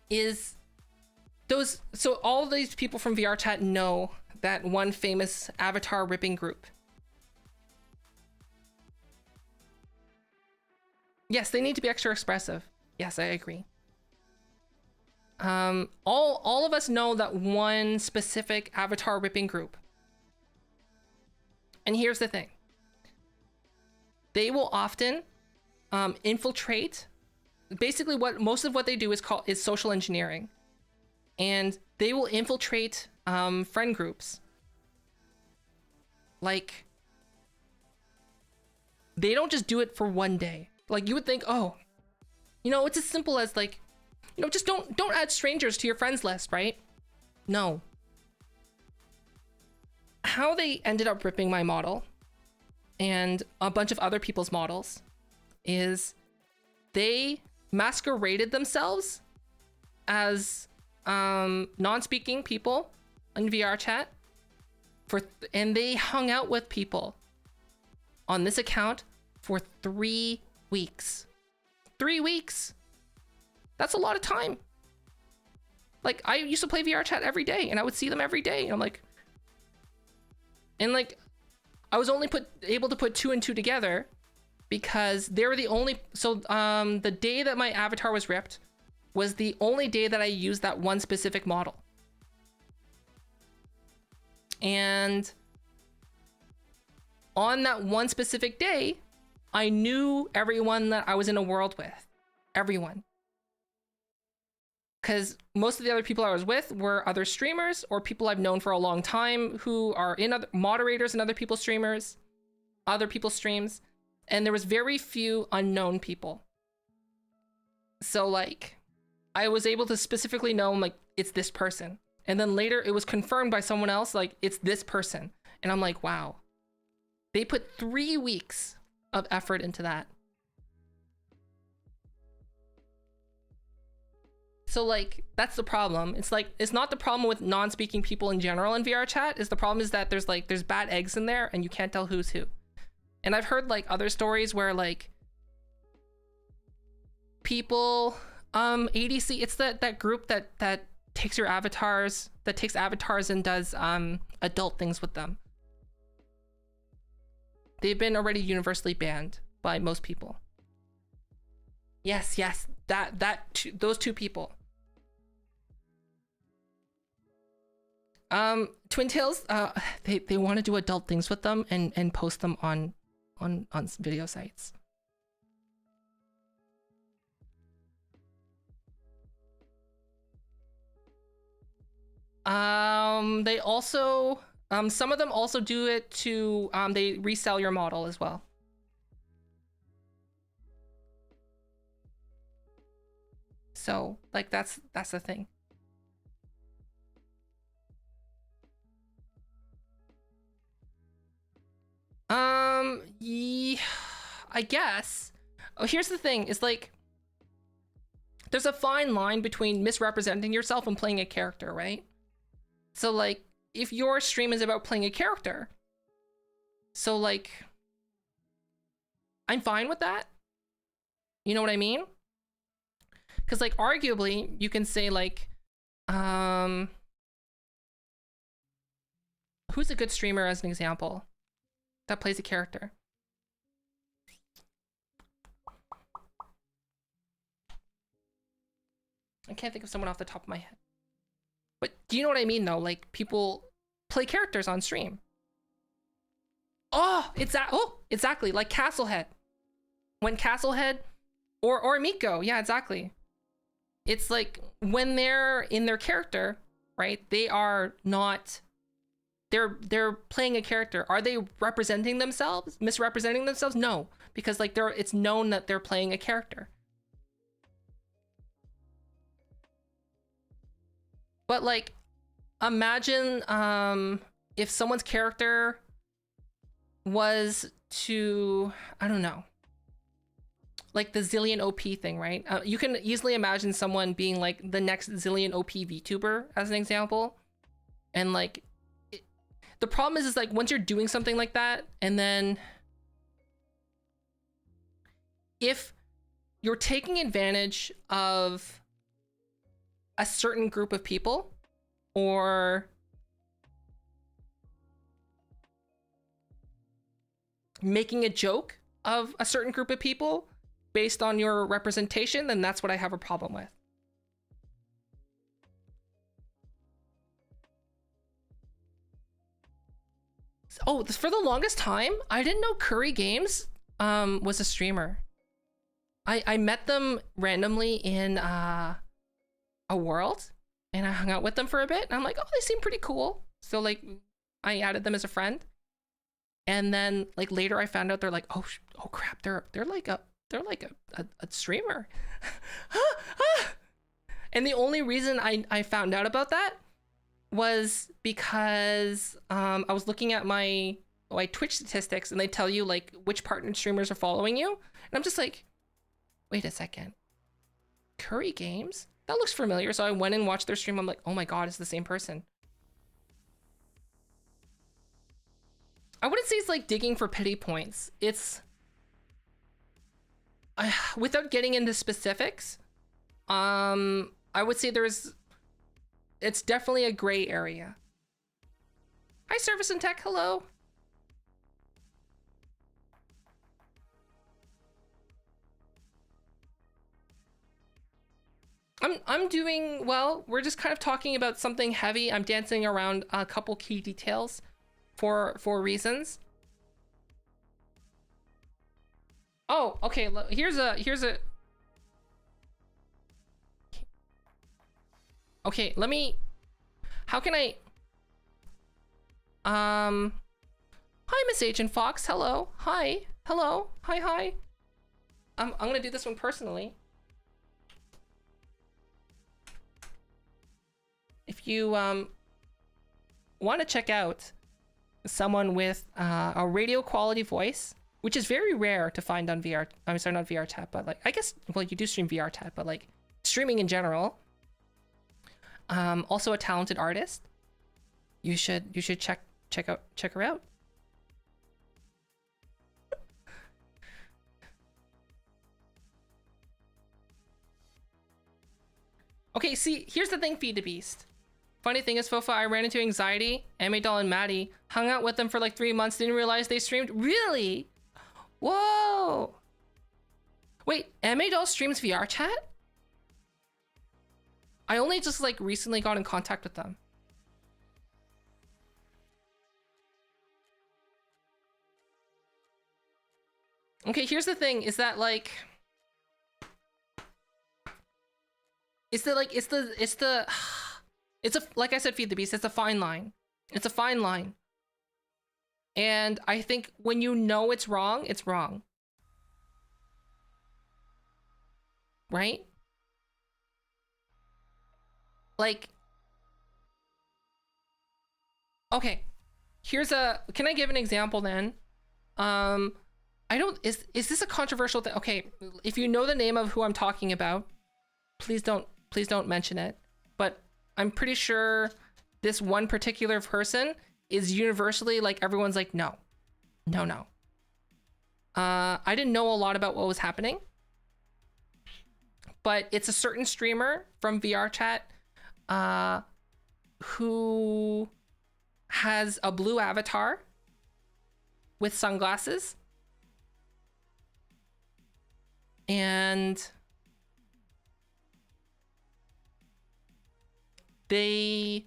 Is those, so all of these people from VR chat know that one famous avatar ripping group. Yes, they need to be extra expressive. Yes, I agree. All of us know that one specific avatar ripping group. And here's the thing. They will often infiltrate. Basically, most of what they do is social engineering. And they will infiltrate friend groups. Like, they don't just do it for one day. Like you would think, oh, you know, it's as simple as like, you know, just don't add strangers to your friends list, right? No. How they ended up ripping my model and a bunch of other people's models is they masqueraded themselves as non-speaking people in VR chat and they hung out with people on this account for 3 weeks. 3 weeks. That's a lot of time. Like I used to play VR chat every day and I would see them every day. And I'm like, I was only able to put 2 and 2 together because they were the only, so the day that my avatar was ripped was the only day that I used that one specific model. And on that one specific day, I knew everyone that I was in a world with. Everyone. Because most of the other people I was with were other streamers or people I've known for a long time who are in other moderators and other people's streamers, other people's streams. And there was very few unknown people. So like, I was able to specifically know like, it's this person. And then later it was confirmed by someone else, like it's this person. And I'm like, wow. They put 3 weeks of effort into that. So like, that's the problem. It's like, it's not the problem with non-speaking people in general in VR chat. Is the problem is that there's bad eggs in there and you can't tell who's who. And I've heard like other stories where like people, ADC, it's that group that takes your avatars, that takes avatars and does adult things with them. They've been already universally banned by most people. Yes, those 2 people. Twin Tails, they want to do adult things with them and post them on video sites. They also, some of them also do it to, they resell your model as well. So like, that's the thing. Yeah, I guess. Oh, here's the thing, is like, there's a fine line between misrepresenting yourself and playing a character, right? So like, if your stream is about playing a character, so like, I'm fine with that. You know what I mean? Because like, arguably, you can say like, who's a good streamer as an example that plays a character? I can't think of someone off the top of my head. But do you know what I mean though? Like, people play characters on stream. Oh, exactly. Like Castlehead. When Castlehead or Miko, yeah, exactly. It's like when they're in their character, right? They are not, they're playing a character. Are they representing themselves? Misrepresenting themselves? No, because like it's known that they're playing a character. But like, imagine if someone's character was to, I don't know, like the Zillion OP thing, right? You can easily imagine someone being like the next Zillion OP VTuber as an example. And like, the problem is like, once you're doing something like that, and then if you're taking advantage of a certain group of people, or making a joke of a certain group of people based on your representation, then that's what I have a problem with. Oh, for the longest time, I didn't know Curry Games was a streamer. I met them randomly in a world, and I hung out with them for a bit, and I'm like, oh, they seem pretty cool. So like, I added them as a friend. And then like later I found out they're like, oh crap, they're like a streamer. And the only reason I found out about that was because I was looking at my Twitch statistics, and they tell you like which partnered streamers are following you. And I'm just like, wait a second. Curry Games? That looks familiar. So I went and watched their stream. I'm like, oh my God, it's the same person. I wouldn't say it's like digging for pity points. It's without getting into specifics, I would say it's definitely a gray area. Hi, Service and Tech. Hello. I'm doing well. We're just kind of talking about something heavy. I'm dancing around a couple key details for reasons. Oh, okay. Here's a. Okay, let me. How can I? Hi, Miss Agent Fox. Hello. Hi. Hello. Hi. I'm gonna do this one personally. If you want to check out someone with a radio quality voice, which is very rare to find on VR. I'm sorry, not VR chat, but like I guess well you do stream VR chat, but like streaming in general. Also a talented artist. You should check her out. Okay, see, here's the thing, Feed the Beast. Funny thing is, Fofa, I ran into Anxiety, Doll, and Maddie. Hung out with them for like 3 months, didn't realize they streamed. Really? Whoa. Wait, Doll streams VR chat? I only just like recently got in contact with them. Okay, here's the thing, is that like... It's like I said, Feed the Beast, it's a fine line. It's a fine line. And I think when you know it's wrong, it's wrong. Right? Like, okay, can I give an example then? Is this a controversial thing? Okay, if you know the name of who I'm talking about, please don't mention it. But I'm pretty sure this one particular person is universally like, everyone's like, no. I didn't know a lot about what was happening, but it's a certain streamer from VR chat who has a blue avatar with sunglasses, and they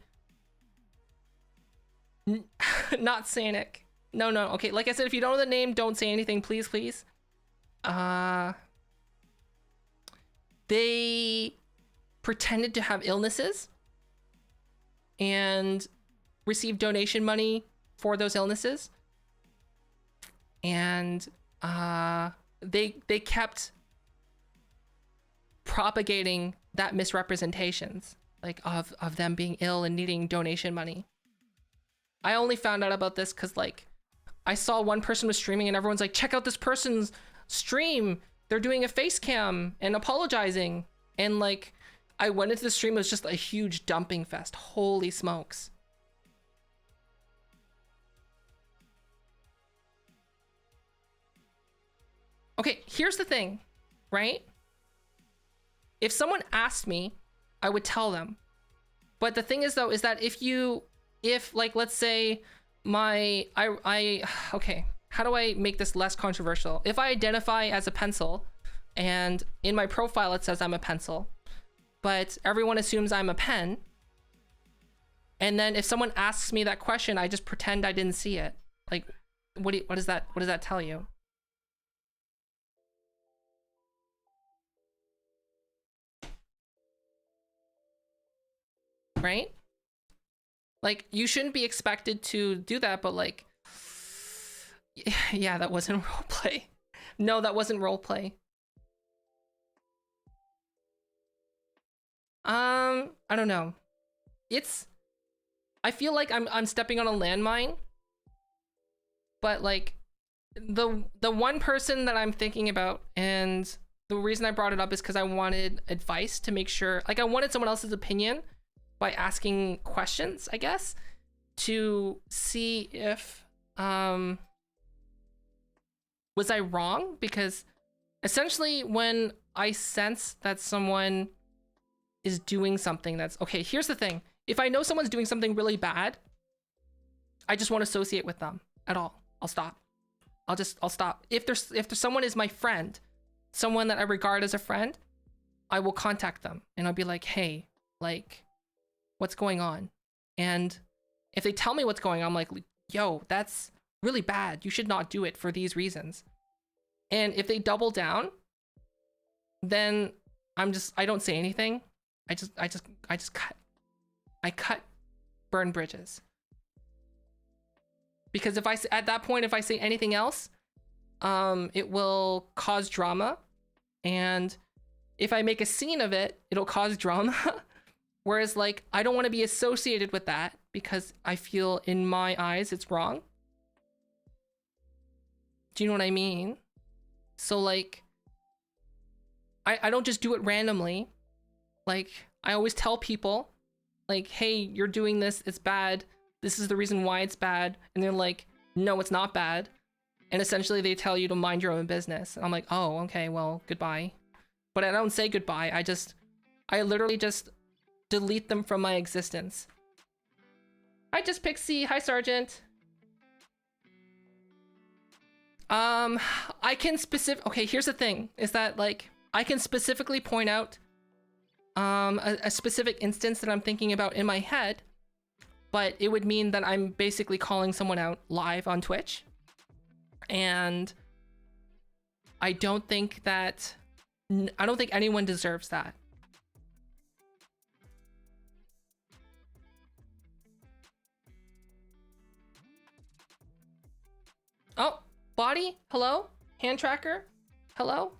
not Sanic. No. Okay, like I said, if you don't know the name, don't say anything, please. They pretended to have illnesses and received donation money for those illnesses, and they kept propagating that misrepresentations, like of them being ill and needing donation money. I only found out about this because like I saw one person was streaming and everyone's like, check out this person's stream, they're doing a face cam and apologizing, and like I went into the stream, it was just a huge dumping fest. Holy smokes. Okay, here's the thing, right? If someone asked me, I would tell them. But the thing is though, is that if like, let's say okay, how do I make this less controversial? If I identify as a pencil and in my profile it says I'm a pencil, but everyone assumes I'm a pen, and then if someone asks me that question, I just pretend I didn't see it. Like, what does that tell you? Right? Like, you shouldn't be expected to do that, but like, Yeah, that wasn't roleplay. No, that wasn't roleplay. I don't know. I feel like I'm stepping on a landmine, but like the one person that I'm thinking about, and the reason I brought it up is because I wanted advice to make sure, like I wanted someone else's opinion by asking questions, I guess, to see if was I wrong? Because essentially when I sense that someone is doing something that's okay, here's the thing. If I know someone's doing something really bad, I just won't associate with them at all. I'll stop. I'll stop. If there's someone is my friend, someone that I regard as a friend, I will contact them and I'll be like, hey, like, what's going on? And if they tell me what's going on, I'm like, yo, that's really bad. You should not do it for these reasons. And if they double down, then I don't say anything. I just cut burn bridges. Because if at that point, if I say anything else, it will cause drama. And if I make a scene of it, it'll cause drama. Whereas like, I don't want to be associated with that because I feel in my eyes, it's wrong. Do you know what I mean? So like, I don't just do it randomly. Like I always tell people like, hey, you're doing this, it's bad. This is the reason why it's bad. And they're like, no, it's not bad. And essentially they tell you to mind your own business. And I'm like, oh, okay, well, goodbye. But I don't say goodbye. I literally just delete them from my existence. Hi, Just Pixie. Hi, Sergeant. I can okay, here's the thing, is that like, I can specifically point out a specific instance that I'm thinking about in my head, but it would mean that I'm basically calling someone out live on Twitch. And I don't think anyone deserves that. Oh, body, hello? Hand tracker, hello?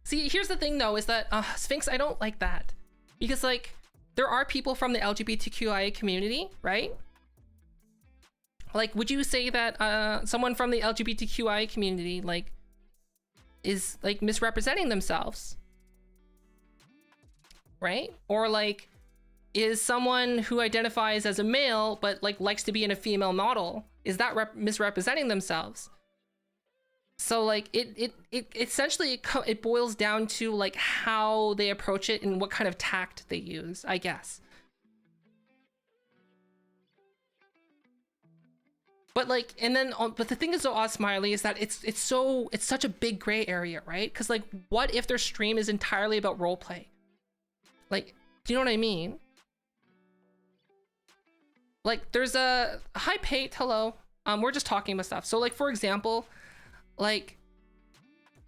See, here's the thing though, is that Sphinx, I don't like that. Because like, there are people from the LGBTQIA community, right? Like, would you say that someone from the LGBTQIA community like is like misrepresenting themselves? Right? Or like, is someone who identifies as a male but like likes to be in a female model, is that misrepresenting themselves? So like it essentially it boils down to like how they approach it and what kind of tact they use, I guess. But like, and then but the thing is so odd, Smiley, is that it's such a big gray area, right? Because like, what if their stream is entirely about roleplay? Like, do you know what I mean? Like, there's a hi Pate, hello. We're just talking about stuff. So like, for example, like,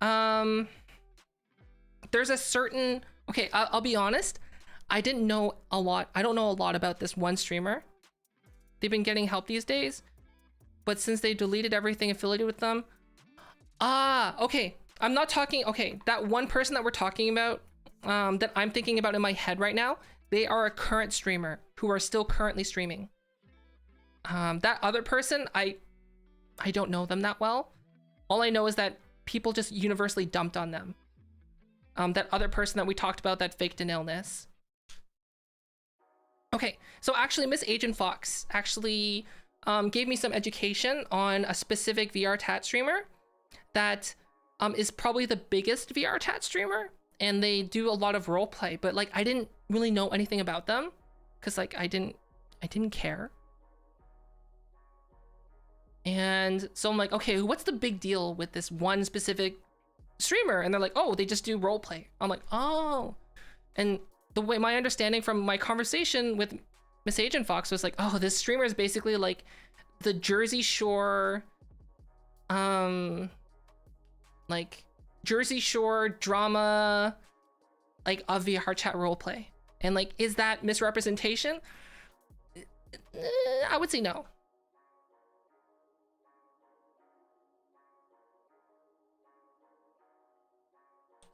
there's a certain, okay, I'll be honest, I don't know a lot about this one streamer. They've been getting help these days, but since they deleted everything affiliated with them, okay, I'm not talking, okay, that one person that we're talking about, that I'm thinking about in my head right now, they are a current streamer who are still currently streaming. That other person, I don't know them that well. All I know is that people just universally dumped on them. That other person that we talked about that faked an illness. Okay, so actually Miss Agent Fox actually gave me some education on a specific VR chat streamer that is probably the biggest VR chat streamer, and they do a lot of roleplay, but like I didn't really know anything about them because like I didn't care. And so I'm like, okay, what's the big deal with this one specific streamer? And they're like, oh, they just do roleplay. I'm like, oh. And the way my understanding from my conversation with Miss Agent Fox was like, oh, this streamer is basically like the Jersey Shore, like Jersey Shore drama, like of VR chat roleplay. And like, is that misrepresentation? I would say no.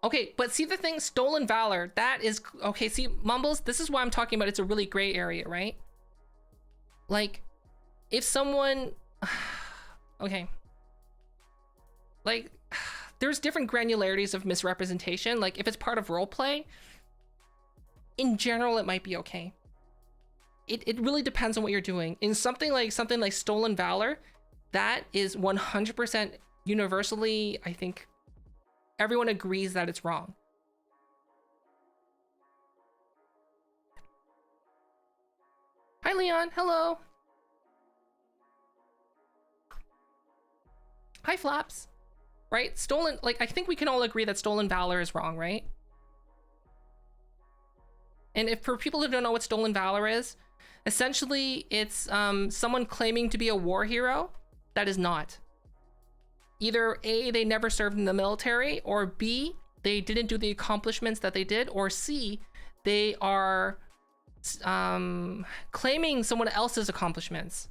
Okay, but see the thing, stolen valor, that is, okay, see, Mumbles, this is why I'm talking about it's a really gray area, right? Like, if someone, okay. Like, there's different granularities of misrepresentation. Like, if it's part of roleplay, in general, it might be okay. It really depends on what you're doing. In something like stolen valor, that is 100% universally, I think, everyone agrees that it's wrong. Hi, Leon. Hello. Hi, Flaps. Right? Stolen, like, I think we can all agree that stolen valor is wrong, right? And if for people who don't know what stolen valor is, essentially it's someone claiming to be a war hero that is not. Either A, they never served in the military, or B, they didn't do the accomplishments that they did, or C, they are claiming someone else's accomplishments.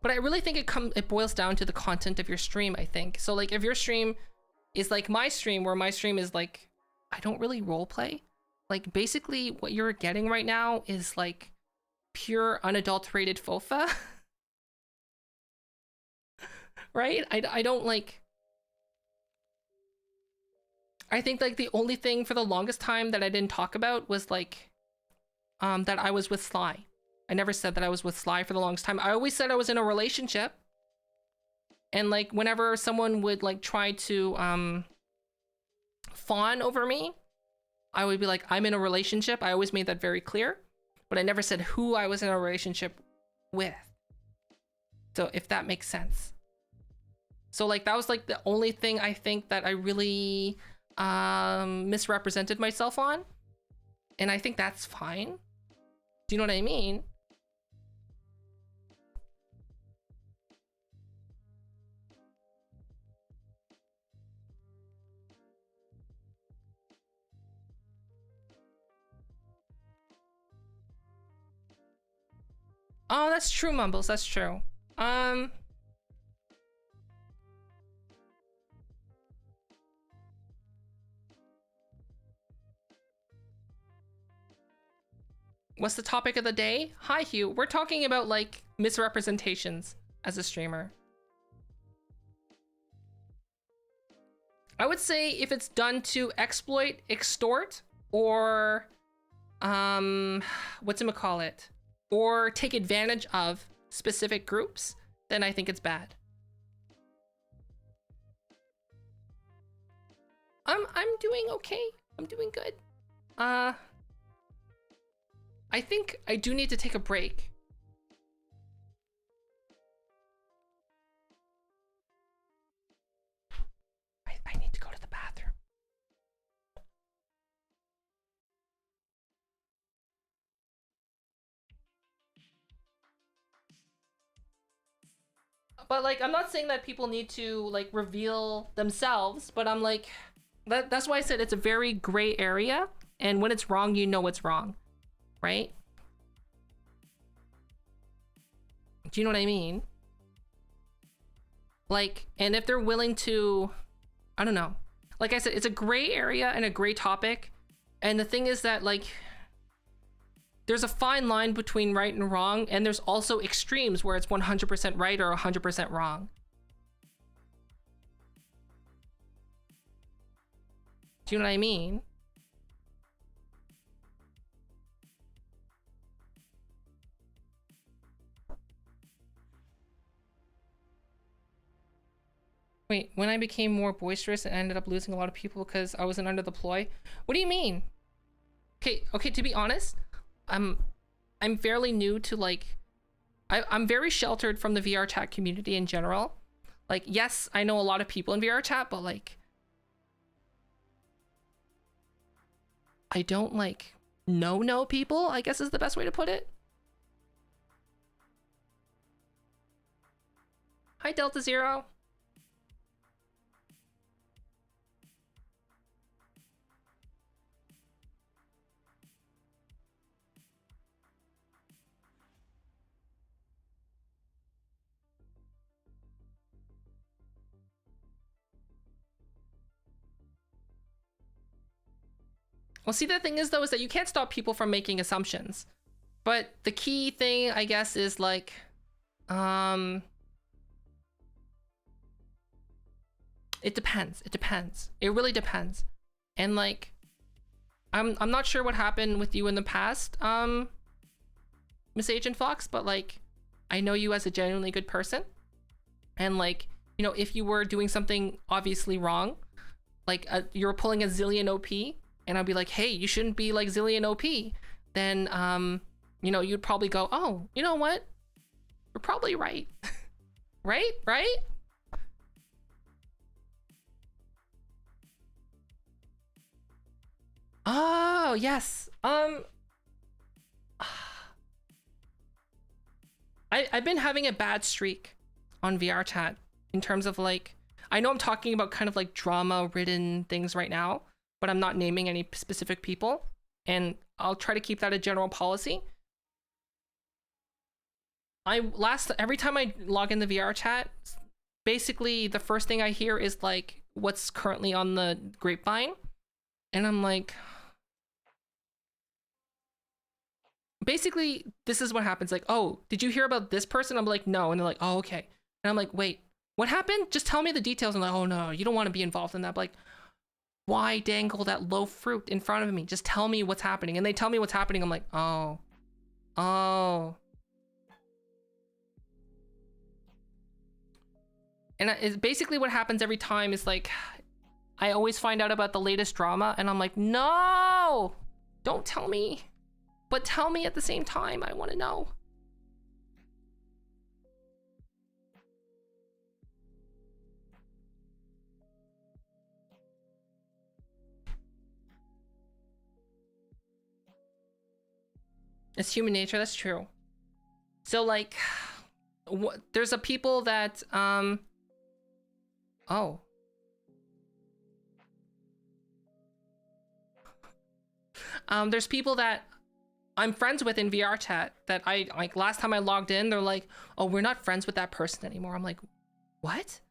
But I really think it boils down to the content of your stream, I think. So like if your stream is like my stream, where my stream is like, I don't really roleplay. Like basically what you're getting right now is like pure unadulterated fofa. Right? I don't like, I think like the only thing for the longest time that I didn't talk about was like that I was with Sly. I never said that I was with Sly for the longest time. I always said I was in a relationship. And like whenever someone would like try to fawn over me, I would be like, I'm in a relationship. I always made that very clear, but I never said who I was in a relationship with. So if that makes sense. So like that was like the only thing I think that I really misrepresented myself on. And I think that's fine. Do you know what I mean? Oh, that's true, Mumbles. That's true. What's the topic of the day? Hi, Hugh. We're talking about like misrepresentations as a streamer. I would say if it's done to exploit, extort, or whatchamacallit, or take advantage of specific groups, then I think it's bad. I'm doing okay. I'm doing good. I think I do need to take a break. I need to go to the bathroom. But like, I'm not saying that people need to like reveal themselves, but I'm like, that's why I said it's a very gray area. And when it's wrong, you know it's wrong, right? Do you know what I mean? Like, and if they're willing to, I don't know. Like I said, it's a gray area and a gray topic. And the thing is that like, there's a fine line between right and wrong. And there's also extremes where it's 100% right or 100% wrong. Do you know what I mean? Wait, when I became more boisterous and ended up losing a lot of people because I wasn't under the ploy? What do you mean? Okay, to be honest, I'm fairly new to like, I'm very sheltered from the VR chat community in general. Like, yes, I know a lot of people in VR chat, but like, I don't like know people, I guess is the best way to put it. Hi, Delta Zero. Well, see, the thing is though, is that you can't stop people from making assumptions. But the key thing, I guess, is like, it depends. It depends. It really depends. And like, I'm not sure what happened with you in the past, Miss Agent Fox, but like, I know you as a genuinely good person. And like, you know, if you were doing something obviously wrong, like you're pulling a zillion OP, and I'd be like, hey, you shouldn't be like zillion OP, then, you know, you'd probably go, oh, you know what? You're probably right. Right? Right? Oh, yes. I've been having a bad streak on VR chat in terms of like, I know I'm talking about kind of like drama ridden things right now, but I'm not naming any specific people, and I'll try to keep that a general policy. Every time I log in the VR chat, basically the first thing I hear is like what's currently on the grapevine, and I'm like, basically this is what happens. Like, oh, did you hear about this person? I'm like, no. And they're like, oh, okay. And I'm like, wait, what happened? Just tell me the details. And like, oh no, you don't want to be involved in that. But like, why dangle that low fruit in front of me? Just tell me what's happening. And they tell me what's happening. I'm like, oh. And it's basically what happens every time is like, I always find out about the latest drama and I'm like, no, don't tell me, but tell me at the same time. I want to know. It's human nature. That's true. So like, there's a people that, oh. There's people that I'm friends with in VR chat that I, like, last time I logged in, they're like, oh, we're not friends with that person anymore. I'm like, what?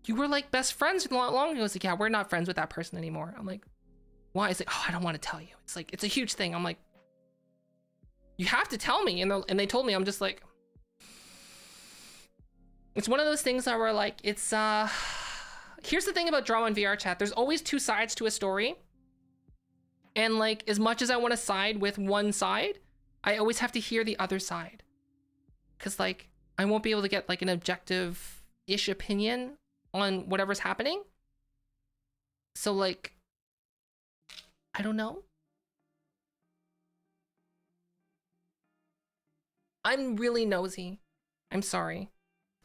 You were like best friends long ago. It's like, yeah, we're not friends with that person anymore. I'm like, why? It's like, oh, I don't want to tell you. It's like, it's a huge thing. I'm like, you have to tell me. And they told me. I'm just like, it's one of those things that were like, it's, here's the thing about drama in VR chat. There's always two sides to a story. And like, as much as I want to side with one side, I always have to hear the other side. Cause like, I won't be able to get like an objective-ish opinion on whatever's happening. So like, I don't know. I'm really nosy. I'm sorry.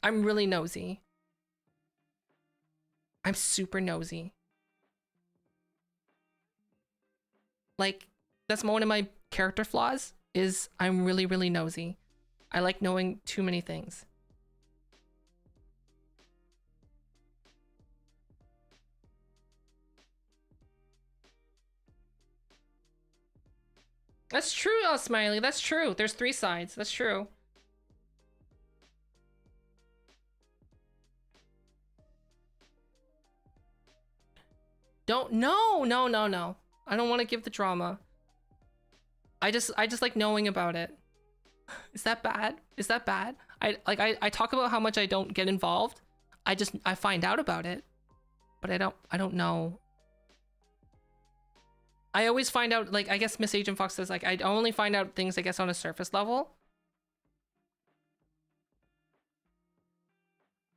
I'm really nosy. I'm super nosy. Like, that's one of my character flaws, is I'm really, really nosy. I like knowing too many things. That's true, oh, Smiley. That's true. There's three sides. That's true. No. I don't want to give the drama. I just like knowing about it. Is that bad? Is that bad? I talk about how much I don't get involved. I find out about it, but I don't know. I always find out, like, I guess Miss Agent Fox says, like, I only find out things, I guess, on a surface level.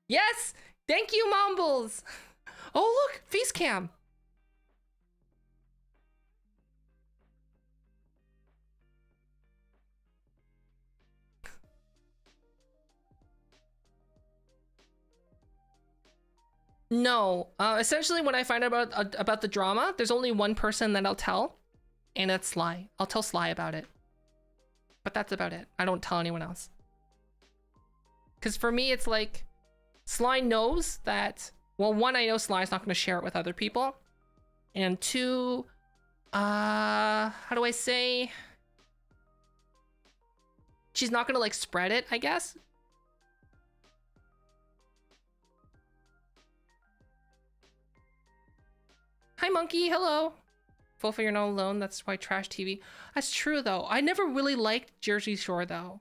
Yes! Thank you, Mumbles! Oh, look! Face cam! No, essentially when I find out about the drama, there's only one person that I'll tell, and it's Sly. I'll tell Sly about it. But that's about it. I don't tell anyone else. Because for me, it's like, Sly knows that, well, one, I know Sly's not going to share it with other people. And two, how do I say? She's not going to, like, spread it, I guess. Hi, Monkey. Hello. Fulfill you're not alone. That's why trash TV. That's true though. I never really liked Jersey Shore though.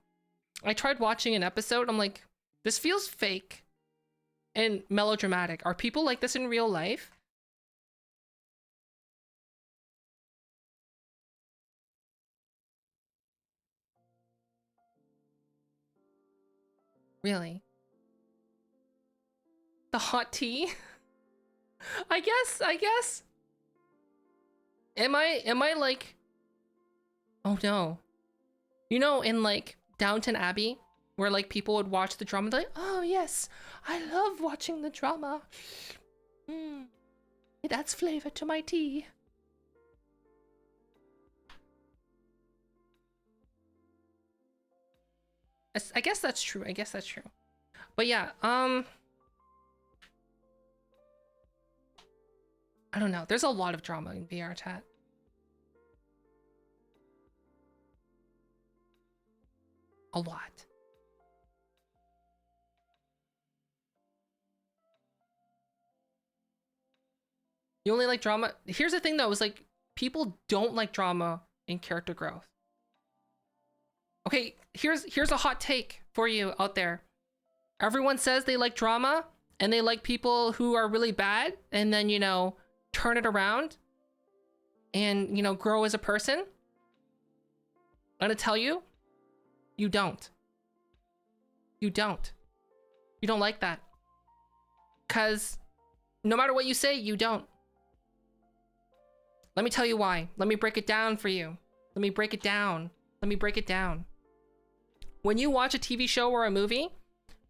I tried watching an episode. I'm like, this feels fake and melodramatic. Are people like this in real life? Really? The hot tea? I guess. Am I like, oh no. You know, in like Downton Abbey, where like people would watch the drama, they're like, oh yes, I love watching the drama. It adds flavor to my tea. I guess that's true. I guess that's true. But yeah, I don't know. There's a lot of drama in VR chat. A lot. You only like drama? Here's the thing though, is like people don't like drama in character growth. Okay, here's a hot take for you out there. Everyone says they like drama and they like people who are really bad and then, you know, turn it around and, you know, grow as a person. I'm gonna tell you, you don't. You don't. You don't like that. Because no matter what you say, you don't. Let me tell you why. Let me break it down for you. Let me break it down. Let me break it down. When you watch a TV show or a movie,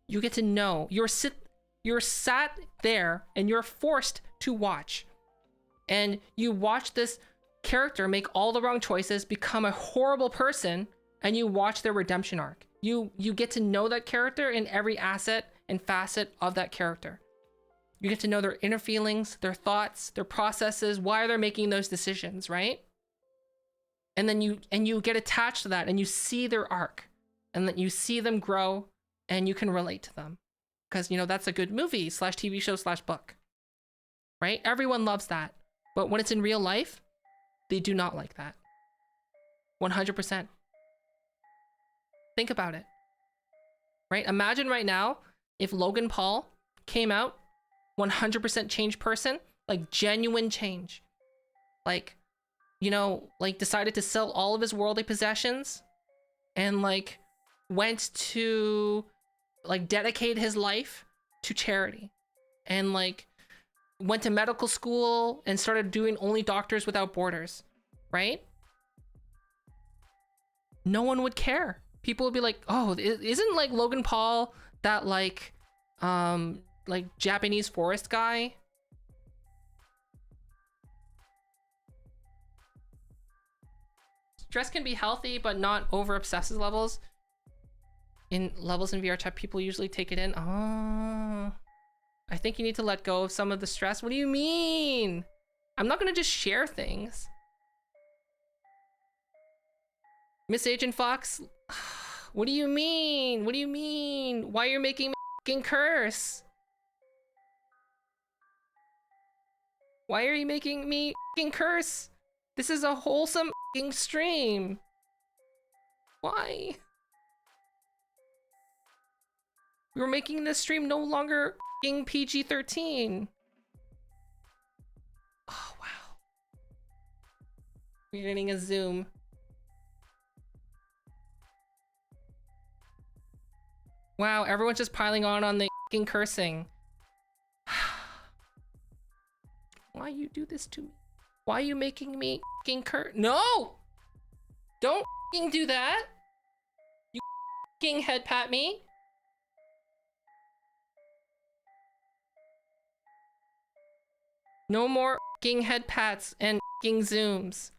you get to know. You're sat there and you're forced to watch. And you watch this character make all the wrong choices, become a horrible person, and you watch their redemption arc. You get to know that character in every asset and facet of that character. You get to know their inner feelings, their thoughts, their processes, why they're making those decisions, right? And then you get attached to that and you see their arc. And then you see them grow and you can relate to them. Because, you know, that's a good movie / TV show / book. Right? Everyone loves that. But when it's in real life, they do not like that. 100%. Think about it. Right? Imagine right now if Logan Paul came out 100% changed person, like genuine change. Like, you know, like decided to sell all of his worldly possessions and like went to like dedicate his life to charity and like went to medical school and started doing only Doctors Without Borders, right? No one would care. People would be like, oh, isn't like Logan Paul that like Japanese forest guy? Stress can be healthy, but not over obsessive levels. In VR chat, people usually take it in. Oh, I think you need to let go of some of the stress. What do you mean? I'm not gonna just share things. Miss Agent Fox, what do you mean? What do you mean? Why are you making me fucking curse? Why are you making me fucking curse? This is a wholesome fucking stream. Why? We're making this stream no longer fucking PG-13. Oh, wow. We're getting a zoom. Wow, everyone's just piling on the fucking cursing. Why you do this to me? Why are you making me fucking curse? No! Don't fucking do that! You fucking head pat me! No more fucking head pats and fucking zooms.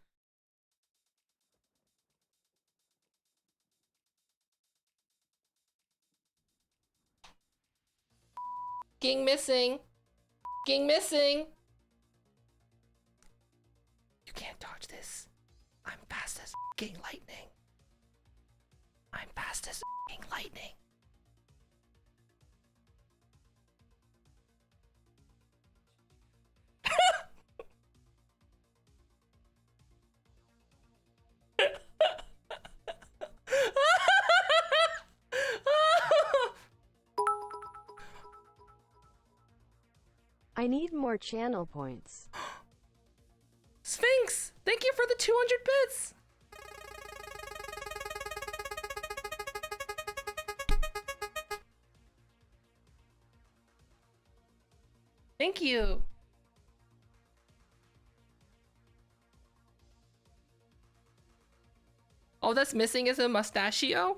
Fucking missing. Fucking missing. You can't dodge this. I'm fast as fucking lightning. I'm fast as fucking lightning. I need more channel points. Sphinx, thank you for the 200 bits. Thank you. All that's missing is a mustachio.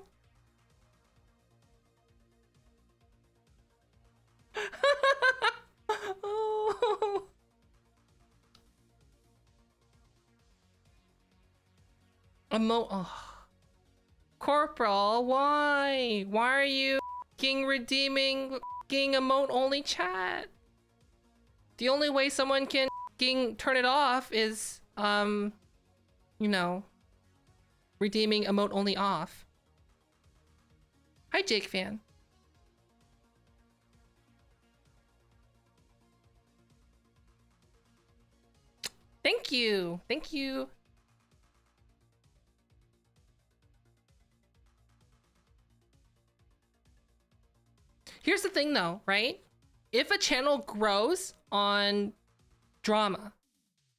Oh. Oh. Corporal, why? Why are you redeeming emote only chat? The only way someone can turn it off is, you know, redeeming emote only off. Hi, Jake fan. Thank you. Thank you. Here's the thing though, right? If a channel grows on drama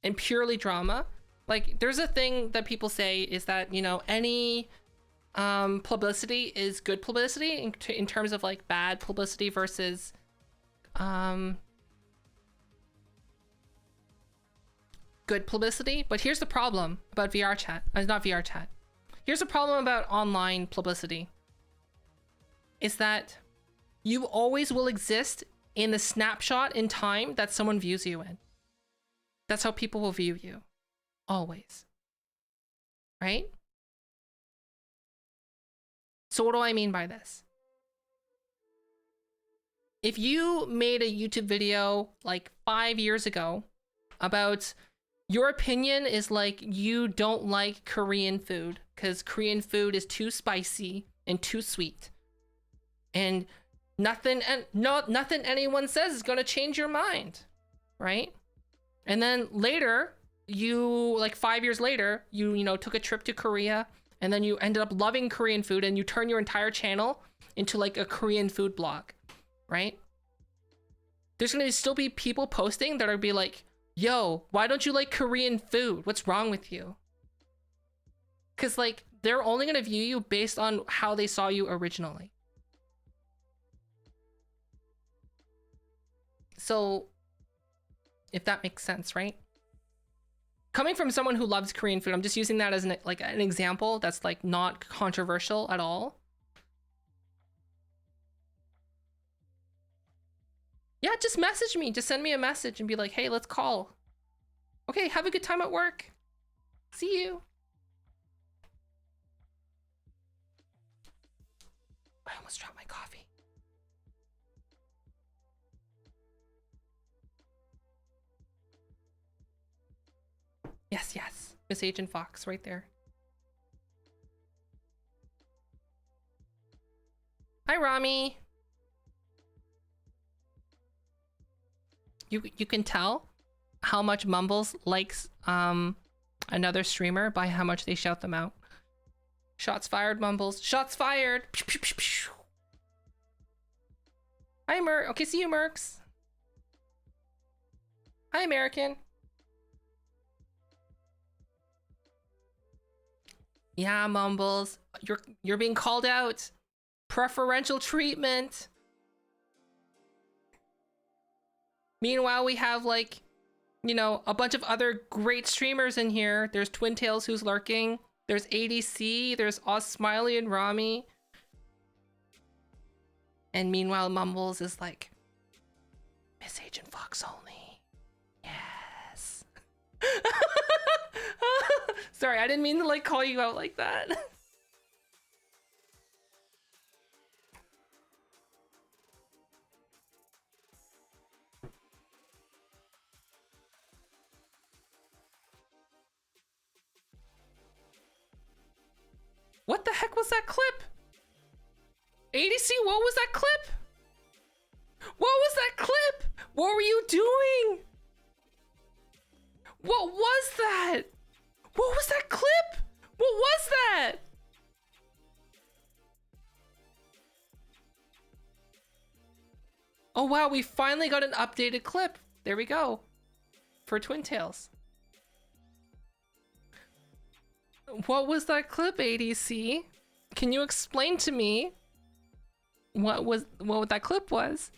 and purely drama, like there's a thing that people say is that, you know, any publicity is good publicity in terms of like bad publicity versus good publicity. But here's the problem about VR chat. Not VR chat. Here's the problem about online publicity. Is that you always will exist in the snapshot in time that someone views you in. That's how people will view you. Always. Right? So what do I mean by this? If you made a YouTube video like 5 years ago about your opinion is like you don't like Korean food because Korean food is too spicy and too sweet. And nothing anyone says is gonna change your mind, right? And then later, you like 5 years later, you know, took a trip to Korea and then you ended up loving Korean food and you turn your entire channel into like a Korean food blog, right? There's gonna still be people posting that are be like, yo, why don't you like Korean food? What's wrong with you? Cause like, they're only gonna view you based on how they saw you originally. So, if that makes sense, right? Coming from someone who loves Korean food, I'm just using that as an example that's like not controversial at all. Yeah, just message me. Just send me a message and be like, hey, let's call. Okay, have a good time at work. See you. I almost dropped my coffee. Yes, yes. Miss Agent Fox right there. Hi, Rami. You can tell how much Mumbles likes another streamer by how much they shout them out. Shots fired, Mumbles. Shots fired. Pew, pew, pew, pew. Hi, Merc. Okay, see you, Mercs. Hi, American. Yeah, Mumbles. You're being called out. Preferential treatment. Meanwhile, we have like, you know, a bunch of other great streamers in here. There's Twin Tails who's lurking. There's ADC. There's Oz Smiley and Rami. And meanwhile, Mumbles is like, Miss Agent Fox only. Yes. Sorry, I didn't mean to like call you out like that. What the heck was that clip? ADC, what was that clip? What was that clip? What were you doing? What was that? What was that clip? What was that? Oh wow, we finally got an updated clip. There we go. For Twin Tails. What was that clip, ADC? Can you explain to me what that clip was?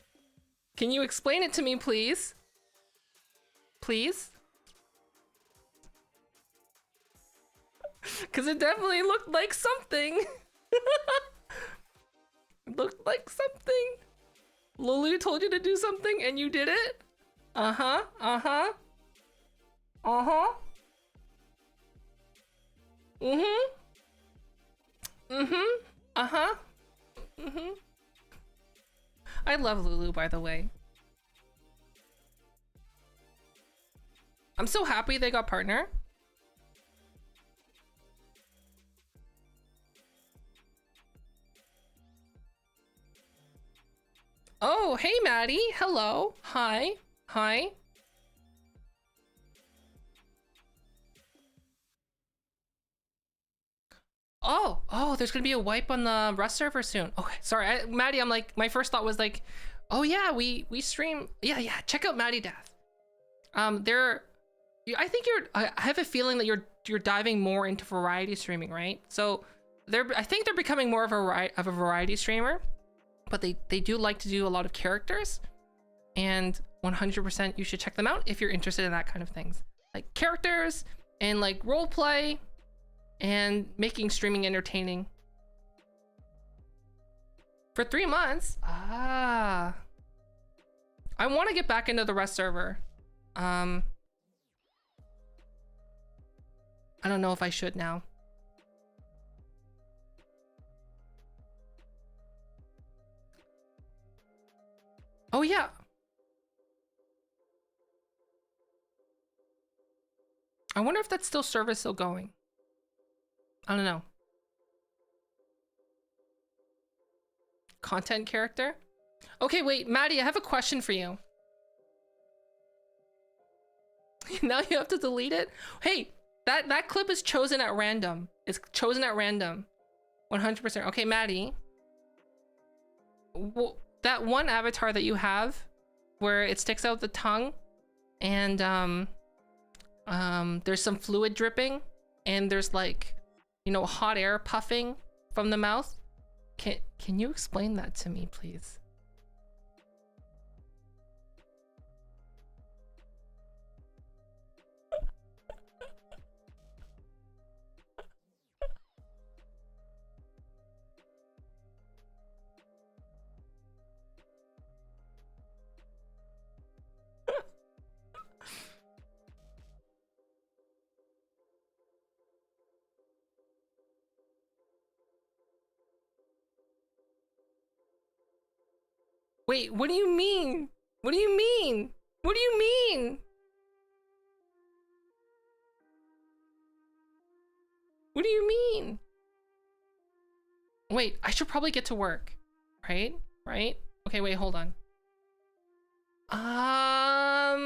Can you explain it to me, please? Please? Because it definitely looked like something. It looked like something. Lulu told you to do something and you did it? Uh-huh, uh-huh. Uh-huh. Mm-hmm. Mm-hmm. Uh-huh. Mm-hmm. I love Lulu, by the way. I'm so happy they got partner. Oh, hey, Maddie. Hello. Hi. Hi. Oh, there's gonna be a wipe on the Rust server soon. Okay, sorry, Maddie. I'm like, my first thought was like, oh yeah, we stream. Yeah, check out Maddie Death. I think I have a feeling that you're diving more into variety streaming, right? So I think they're becoming more of a variety streamer, but they do like to do a lot of characters, and 100% you should check them out if you're interested in that kind of things, like characters and like role play and making streaming entertaining. For 3 months? Ah. I want to get back into the Rust server. I don't know if I should now. Oh yeah. I wonder if that server is still going. I don't know. Content character? Okay, wait, Maddie, I have a question for you. Now you have to delete it? Hey, that clip is chosen at random. It's chosen at random. 100%. Okay, Maddie. That one avatar that you have where it sticks out the tongue and there's some fluid dripping and there's like, you know, hot air puffing from the mouth. Can you explain that to me, please? Wait, what do you mean? What do you mean? What do you mean? What do you mean? Wait, I should probably get to work. Right? Right? Okay, wait, hold on. I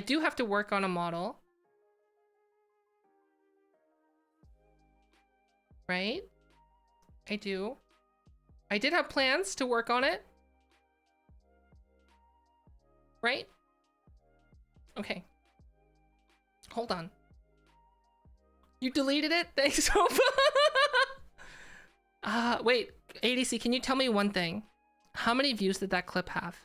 do have to work on a model. Right? I do. I did have plans to work on it. Right? Okay. Hold on. You deleted it? Thanks, Hope. Wait, ADC, can you tell me one thing? How many views did that clip have?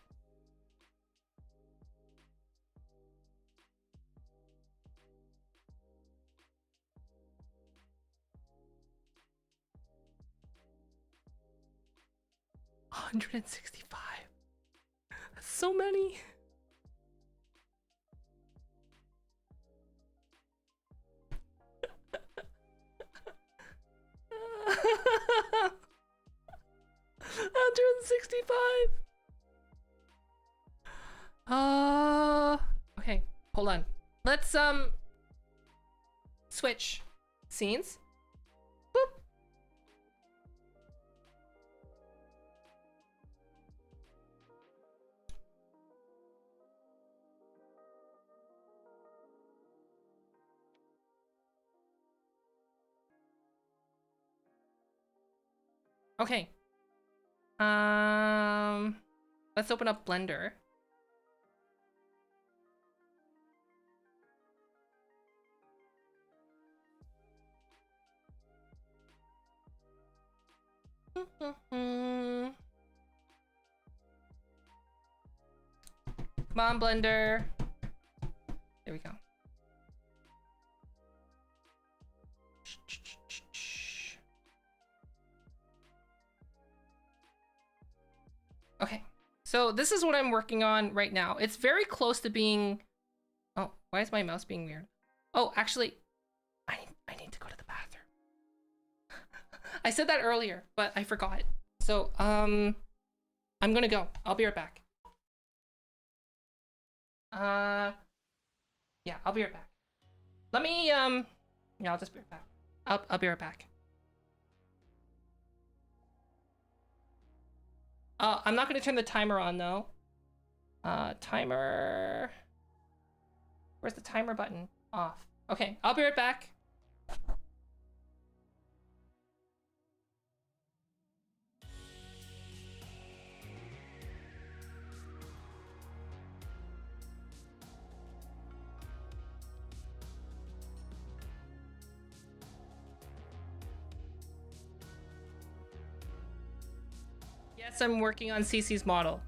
$165. That's so many. $165. Okay, hold on. Let's switch scenes. Boop. Okay. Let's open up Blender. Come on, Blender. There we go. Okay, so this is what I'm working on right now. It's very close to being... Oh, why is my mouse being weird? Oh, actually, I need to go to the bathroom. I said that earlier, but I forgot. So, I'm gonna go. I'll be right back. Yeah, I'll be right back. Let me, yeah, I'll just be right back. I'll be right back. I'm not gonna turn the timer on though. Timer. Where's the timer button? Off. Okay, I'll be right back. Yes, I'm working on Cece's model.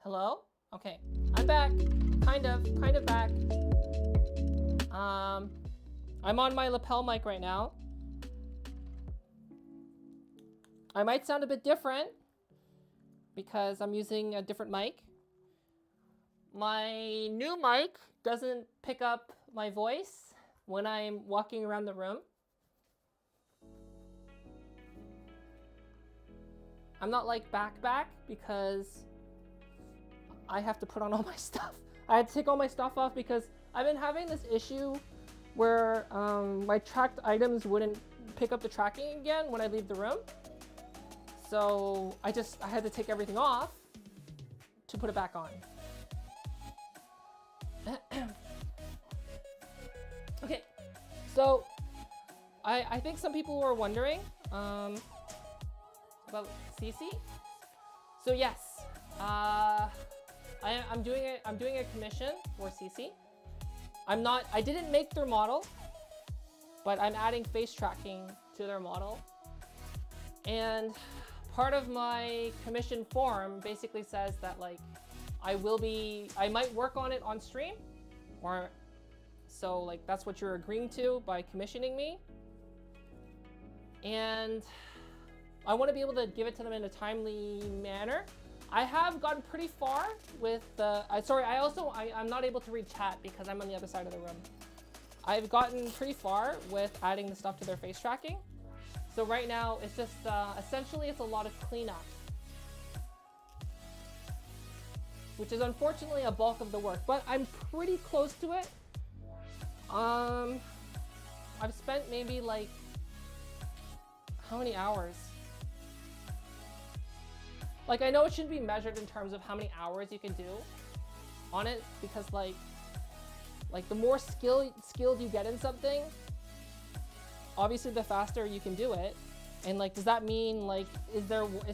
Hello? Okay, I'm back. Kind of back. I'm on my lapel mic right now. I might sound a bit different because I'm using a different mic. My new mic doesn't pick up my voice when I'm walking around the room. I'm not like back because I have to put on all my stuff. I had to take all my stuff off because I've been having this issue where my tracked items wouldn't pick up the tracking again when I leave the room. So I had to take everything off to put it back on. Okay, so I think some people were wondering about CC. So yes, I'm doing a commission for CC. I didn't make their model, but I'm adding face tracking to their model. And part of my commission form basically says that like I might work on it on stream, or so like that's what you're agreeing to by commissioning me. And I want to be able to give it to them in a timely manner. I have gotten pretty far with the, I'm not able to read chat because I'm on the other side of the room. I've gotten pretty far with adding the stuff to their face tracking. So right now it's just, essentially it's a lot of cleanup, which is unfortunately a bulk of the work, but I'm pretty close to it. I've spent maybe like, how many hours? Like, I know it shouldn't be measured in terms of how many hours you can do on it, because like the more skilled you get in something, obviously the faster you can do it. And like, does that mean like, is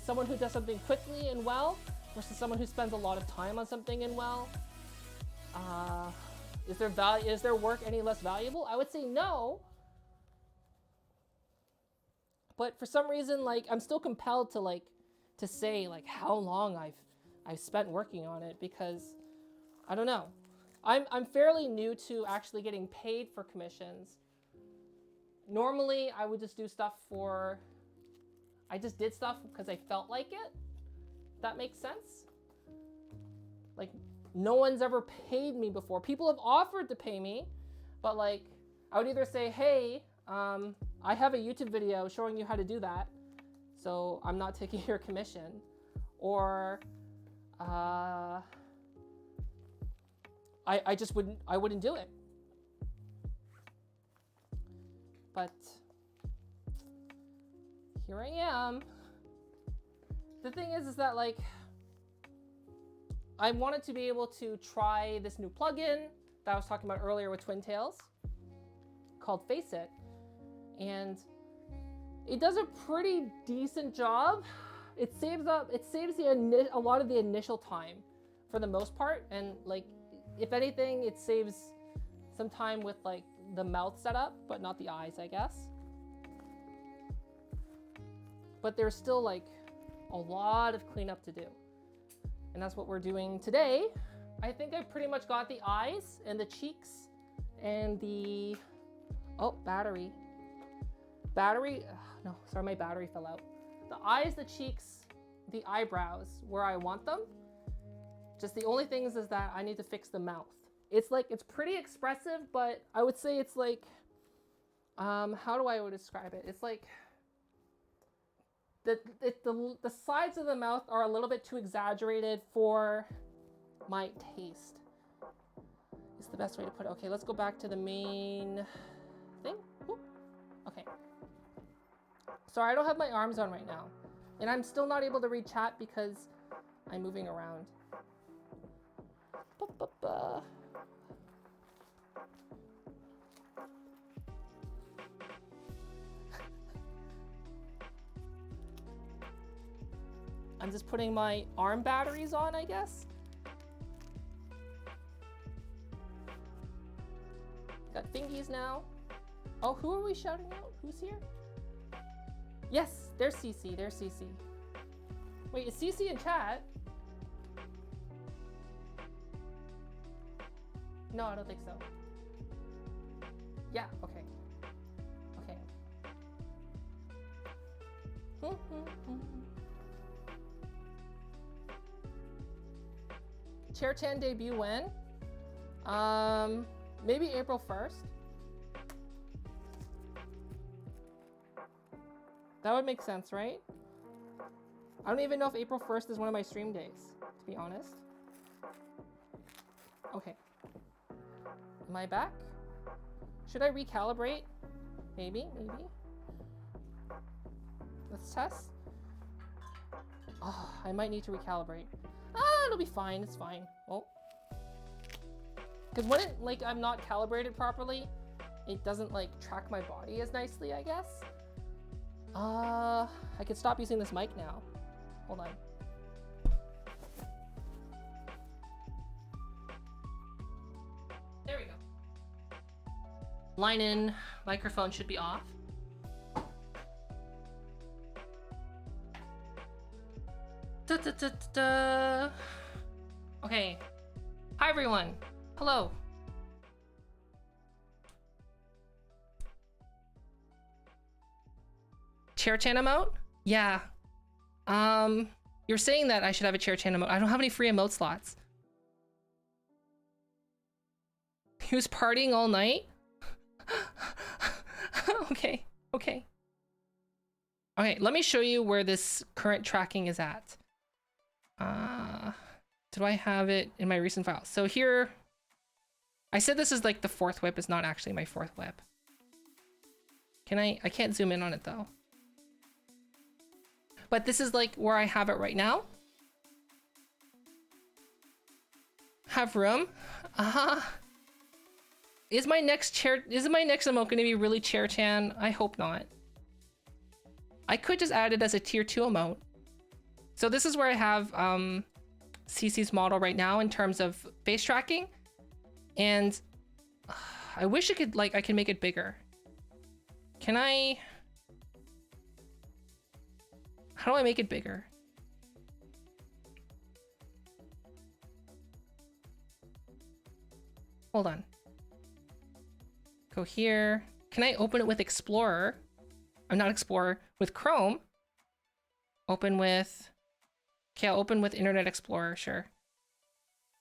someone who does something quickly and well versus someone who spends a lot of time on something and well? Is their work any less valuable? I would say no. But for some reason, like, I'm still compelled to say like how long I've spent working on it, because I don't know. I'm fairly new to actually getting paid for commissions. Normally I would just do stuff I just did stuff because I felt like it. If that makes sense. Like, no one's ever paid me before. People have offered to pay me, but like I would either say, hey, I have a YouTube video showing you how to do that, so I'm not taking your commission, or I wouldn't do it. But here I am. The thing is that like I wanted to be able to try this new plugin that I was talking about earlier with Twin Tails called Face It. And it does a pretty decent job. It saves a lot of the initial time for the most part. And like, if anything, it saves some time with like the mouth setup, but not the eyes, I guess. But there's still like a lot of cleanup to do. And that's what we're doing today. I think I pretty much got the eyes and the cheeks and the, battery, no, sorry, my battery fell out. The eyes, the cheeks, the eyebrows, where I want them. Just the only thing is that I need to fix the mouth. It's like, it's pretty expressive, but I would say it's like, how do I describe it? It's like, the sides of the mouth are a little bit too exaggerated for my taste. It's the best way to put it. Okay, let's go back to the main thing. Whoop. Okay. Sorry, I don't have my arms on right now. And I'm still not able to read chat because I'm moving around. I'm just putting my arm batteries on, I guess. Got fingies now. Oh, who are we shouting out? Who's here? Yes, there's CC. There's CC. Wait, is CC in chat? No, I don't think so. Yeah, okay. Okay. Chair Chan debut when? Maybe April 1st. That would make sense, right? I don't even know if April 1st is one of my stream days, to be honest. Okay. Am I back? Should I recalibrate? Maybe. Let's test. Oh, I might need to recalibrate. Ah, it'll be fine, it's fine. Well, because when it, like, I'm not calibrated properly, it doesn't, like, track my body as nicely, I guess. I could stop using this mic now. Hold on. There we go. Line in, microphone should be off. Da, da, da, da, da. Okay. Hi everyone. Hello. Chair chan emote? Yeah. You're saying that I should have a chair chan emote. I don't have any free emote slots. He was partying all night? Okay. Okay, let me show you where this current tracking is at. Do I have it in my recent files? So here, I said this is like the fourth whip. It's not actually my fourth whip. I can't zoom in on it though. But this is like where I have it right now. Have room. Is my next emote gonna be really chair chan? I hope not. I could just add it as a tier 2 emote. So this is where I have CC's model right now in terms of face tracking. And I wish I could make it bigger. Can I? How do I make it bigger? Hold on. Go here. Can I open it with Explorer? I'm not Explorer, with Chrome. Open with, okay, I'll open with Internet Explorer, sure.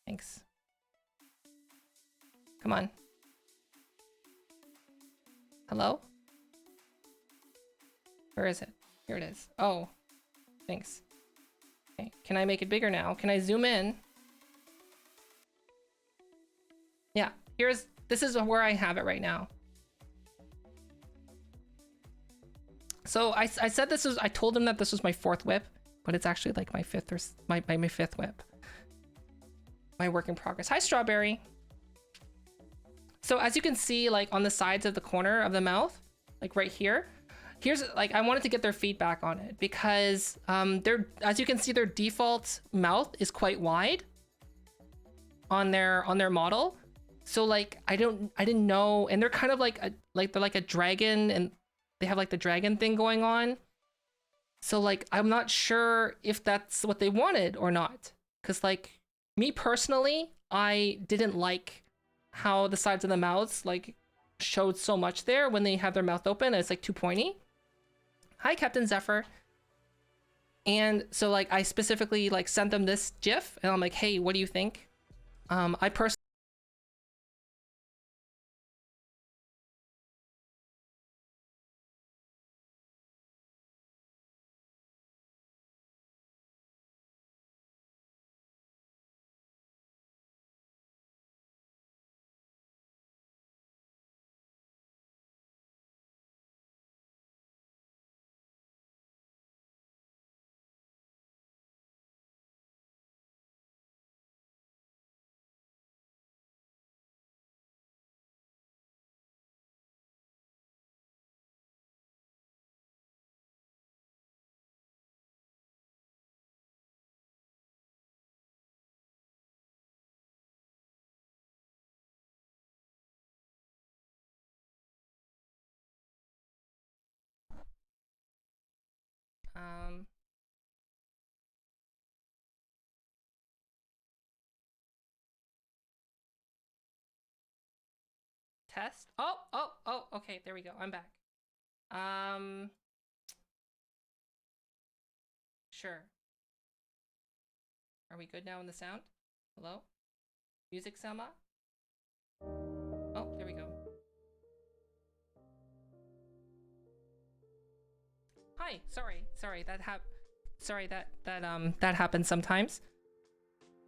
Thanks. Come on. Hello? Where is it? Here it is. Oh, thanks. Okay, can I make it bigger now? Can I zoom in? Yeah, this is where I have it right now. So I said I told him that this was my fourth whip, but it's actually like my fifth or my fifth whip. My work in progress. Hi, Strawberry. So as you can see, like on the sides of the corner of the mouth, like right here, here's like, I wanted to get their feedback on it because as you can see, their default mouth is quite wide on their model. So like, I didn't know, and they're kind of like they're like a dragon, and they have like the dragon thing going on. So like, I'm not sure if that's what they wanted or not. Cause like me personally, I didn't like how the sides of the mouths like showed so much there when they have their mouth open. It's like too pointy. Hi, Captain Zephyr. And so like, I specifically like sent them this GIF and I'm like, hey, what do you think? I personally test. Oh, okay, there we go. I'm back. Sure. Are we good now in the sound? Hello? Music, Selma? Oh, there we go. Hi, sorry, that happens sometimes.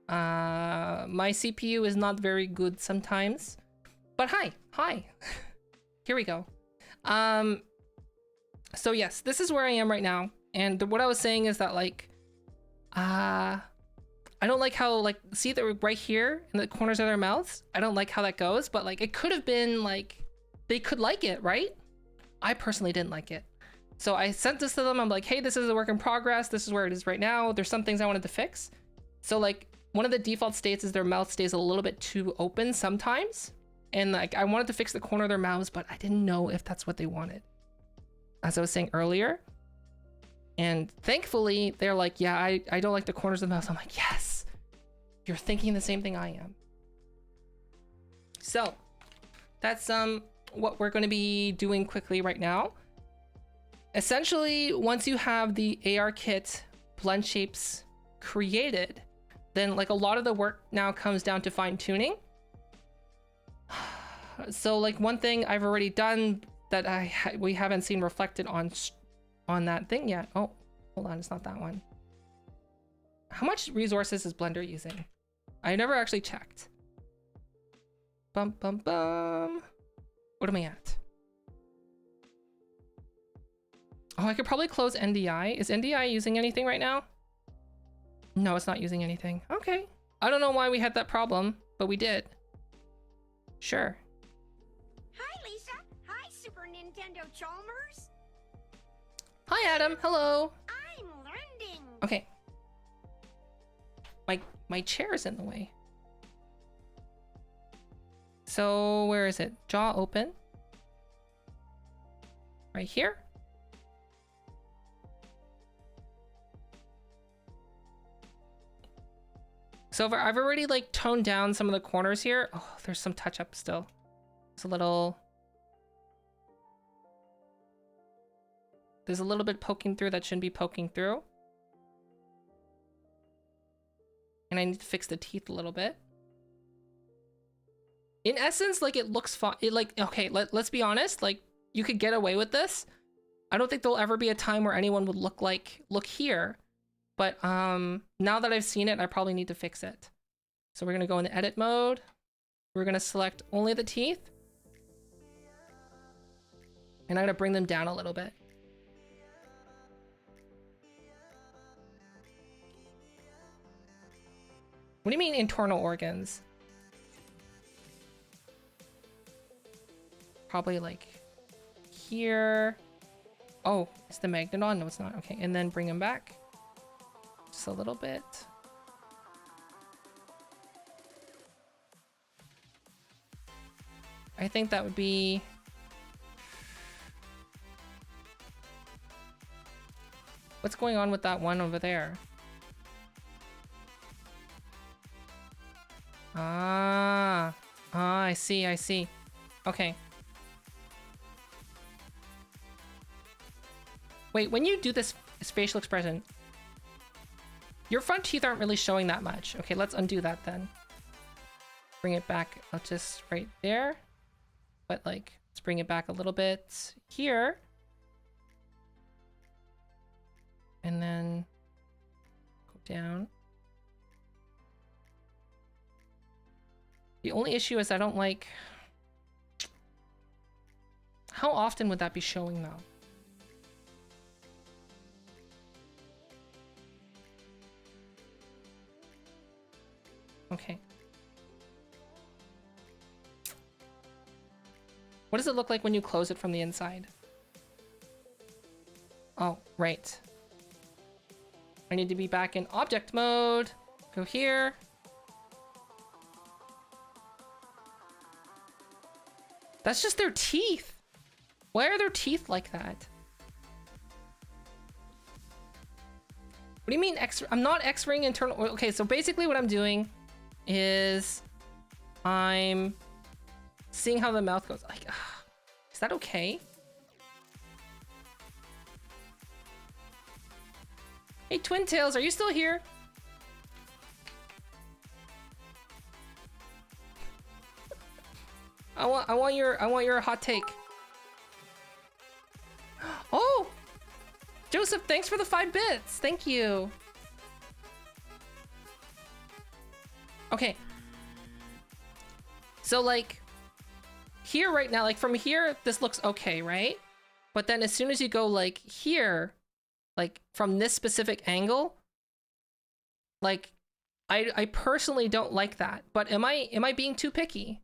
My CPU is not very good sometimes. But hi. Here we go. So yes, this is where I am right now. And what I was saying is that like, I don't like how like, see that right here in the corners of their mouths? I don't like how that goes, but like it could have been like, they could like it, right? I personally didn't like it. So I sent this to them. I'm like, hey, this is a work in progress. This is where it is right now. There's some things I wanted to fix. So like one of the default states is their mouth stays a little bit too open sometimes. And like, I wanted to fix the corner of their mouths, but I didn't know if that's what they wanted. As I was saying earlier. And thankfully they're like, yeah, I don't like the corners of the mouth. I'm like, yes, you're thinking the same thing I am. So that's what we're going to be doing quickly right now. Essentially, once you have the AR kit blend shapes created, then like a lot of the work now comes down to fine tuning. So like one thing I've already done that we haven't seen reflected on that thing yet. Oh, hold on, it's not that one. How much resources is Blender using? I never actually checked. Bum. What am I at? Oh, I could probably close NDI. Is NDI using anything right now? No, it's not using anything. Okay. I don't know why we had that problem, but we did. Sure. Hi, Lisa. Hi, Super Nintendo Chalmers. Hi, Adam. Hello. I'm learning. Okay. My chair is in the way. So where is it? Jaw open. Right here. So I've already like toned down some of the corners here. Oh, there's some touch up still. It's a little... There's a little bit poking through that shouldn't be poking through. And I need to fix the teeth a little bit. In essence, like it looks fine. It like, okay, let's be honest. Like you could get away with this. I don't think there'll ever be a time where anyone would look here. But now that I've seen it, I probably need to fix it. So we're gonna go into edit mode. We're gonna select only the teeth. And I'm gonna bring them down a little bit. What do you mean internal organs? Probably like here. Oh, is the magnet on? No, it's not. Okay, and then bring them back. Just a little bit. I think that would be... What's going on with that one over there? Ah, I see. Okay. Wait, when you do this facial expression, your front teeth aren't really showing that much. Okay, let's undo that then. Bring it back just right there. But like, let's bring it back a little bit here. And then go down. The only issue is I don't like... How often would that be showing though? Okay. What does it look like when you close it from the inside? Oh, right. I need to be back in object mode. Go here. That's just their teeth. Why are their teeth like that? What do you mean X? I'm not X-raying internal. Okay, so basically what I'm doing is I'm seeing how the mouth goes. Like, is that okay? Hey, Twin Tails, are you still here? I want your hot take. Oh, Joseph, thanks for the 5 bits. Thank you. Okay. So like here right now, like from here, this looks okay, right? But then as soon as you go like here, like from this specific angle, like I personally don't like that. But am I being too picky?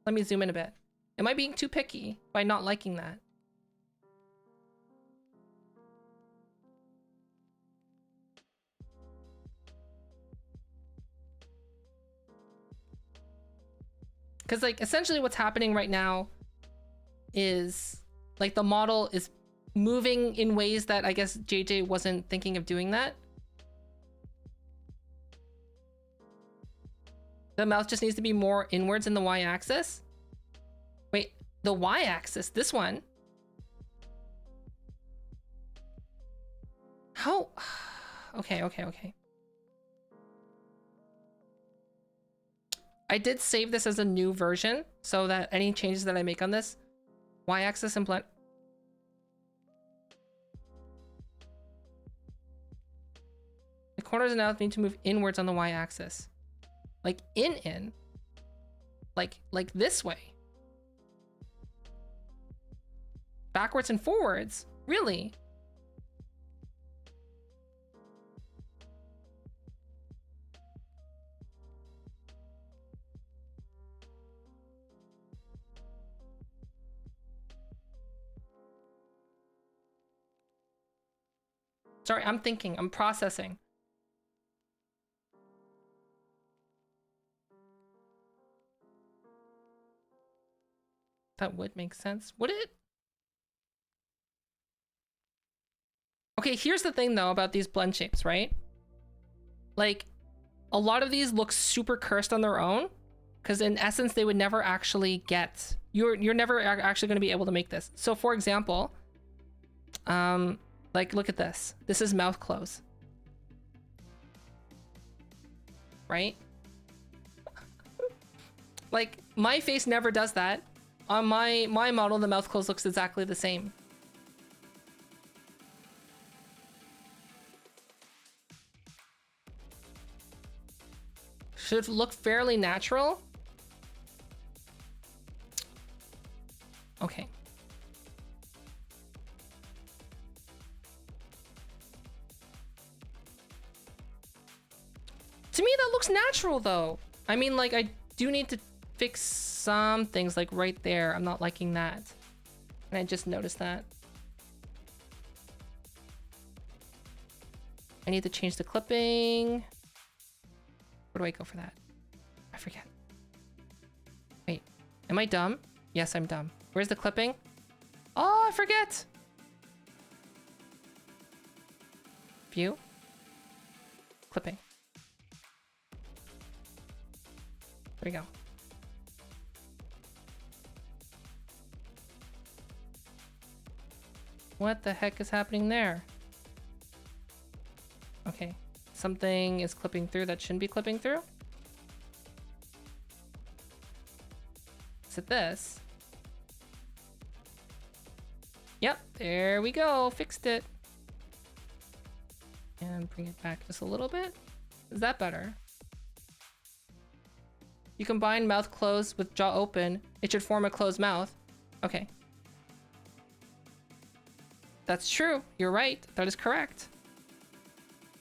Let me zoom in a bit. Am I being too picky by not liking that? Because like essentially what's happening right now is like the model is moving in ways that I guess JJ wasn't thinking of doing that. The mouth just needs to be more inwards in the y-axis. Wait, the y-axis, this one. How? Okay. I did save this as a new version so that any changes that I make on this y-axis implant. The corners of the mouth need to move inwards on the y-axis. Like in. Like this way. Backwards and forwards? Really? Sorry, I'm thinking, I'm processing. That would make sense. Would it? Okay, here's the thing though about these blend shapes, right? Like, a lot of these look super cursed on their own, because in essence, they would never actually get... You're never actually going to be able to make this. So for example, like, look at this. This is mouth close. Right? Like, my face never does that. On my model, the mouth close looks exactly the same. Should look fairly natural. Okay. To me, that looks natural though. I mean, like, I do need to fix some things, like right there. I'm not liking that. And I just noticed that. I need to change the clipping. Where do I go for that? I forget. Wait, am I dumb? Yes, I'm dumb. Where's the clipping? Oh, I forget. View. Clipping. There we go. What the heck is happening there? Okay. Something is clipping through that shouldn't be clipping through. Is it this? Yep, there we go. Fixed it. And bring it back just a little bit. Is that better? You combine mouth closed with jaw open. It should form a closed mouth. Okay. That's true. You're right. That is correct.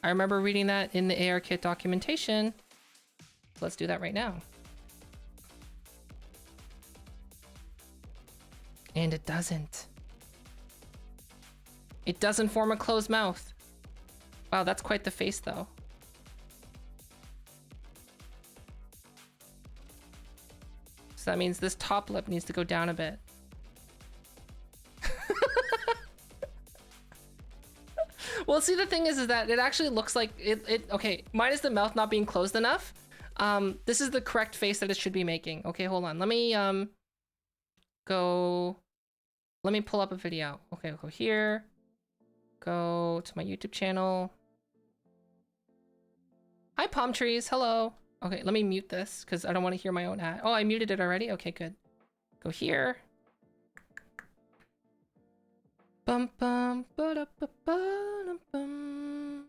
I remember reading that in the ARKit documentation. So let's do that right now. And it doesn't. It doesn't form a closed mouth. Wow, that's quite the face though. So that means this top lip needs to go down a bit. Well, see, the thing is that it actually looks like it okay, minus the mouth not being closed enough. This is the correct face that it should be making. Okay, hold on. Let me let me pull up a video. Okay, go here. Go to my YouTube channel. Hi, palm trees. Hello. Okay, let me mute this because I don't want to hear my own ad. Oh, I muted it already? Okay, good. Go here. Bum bum ba da ba ba bum.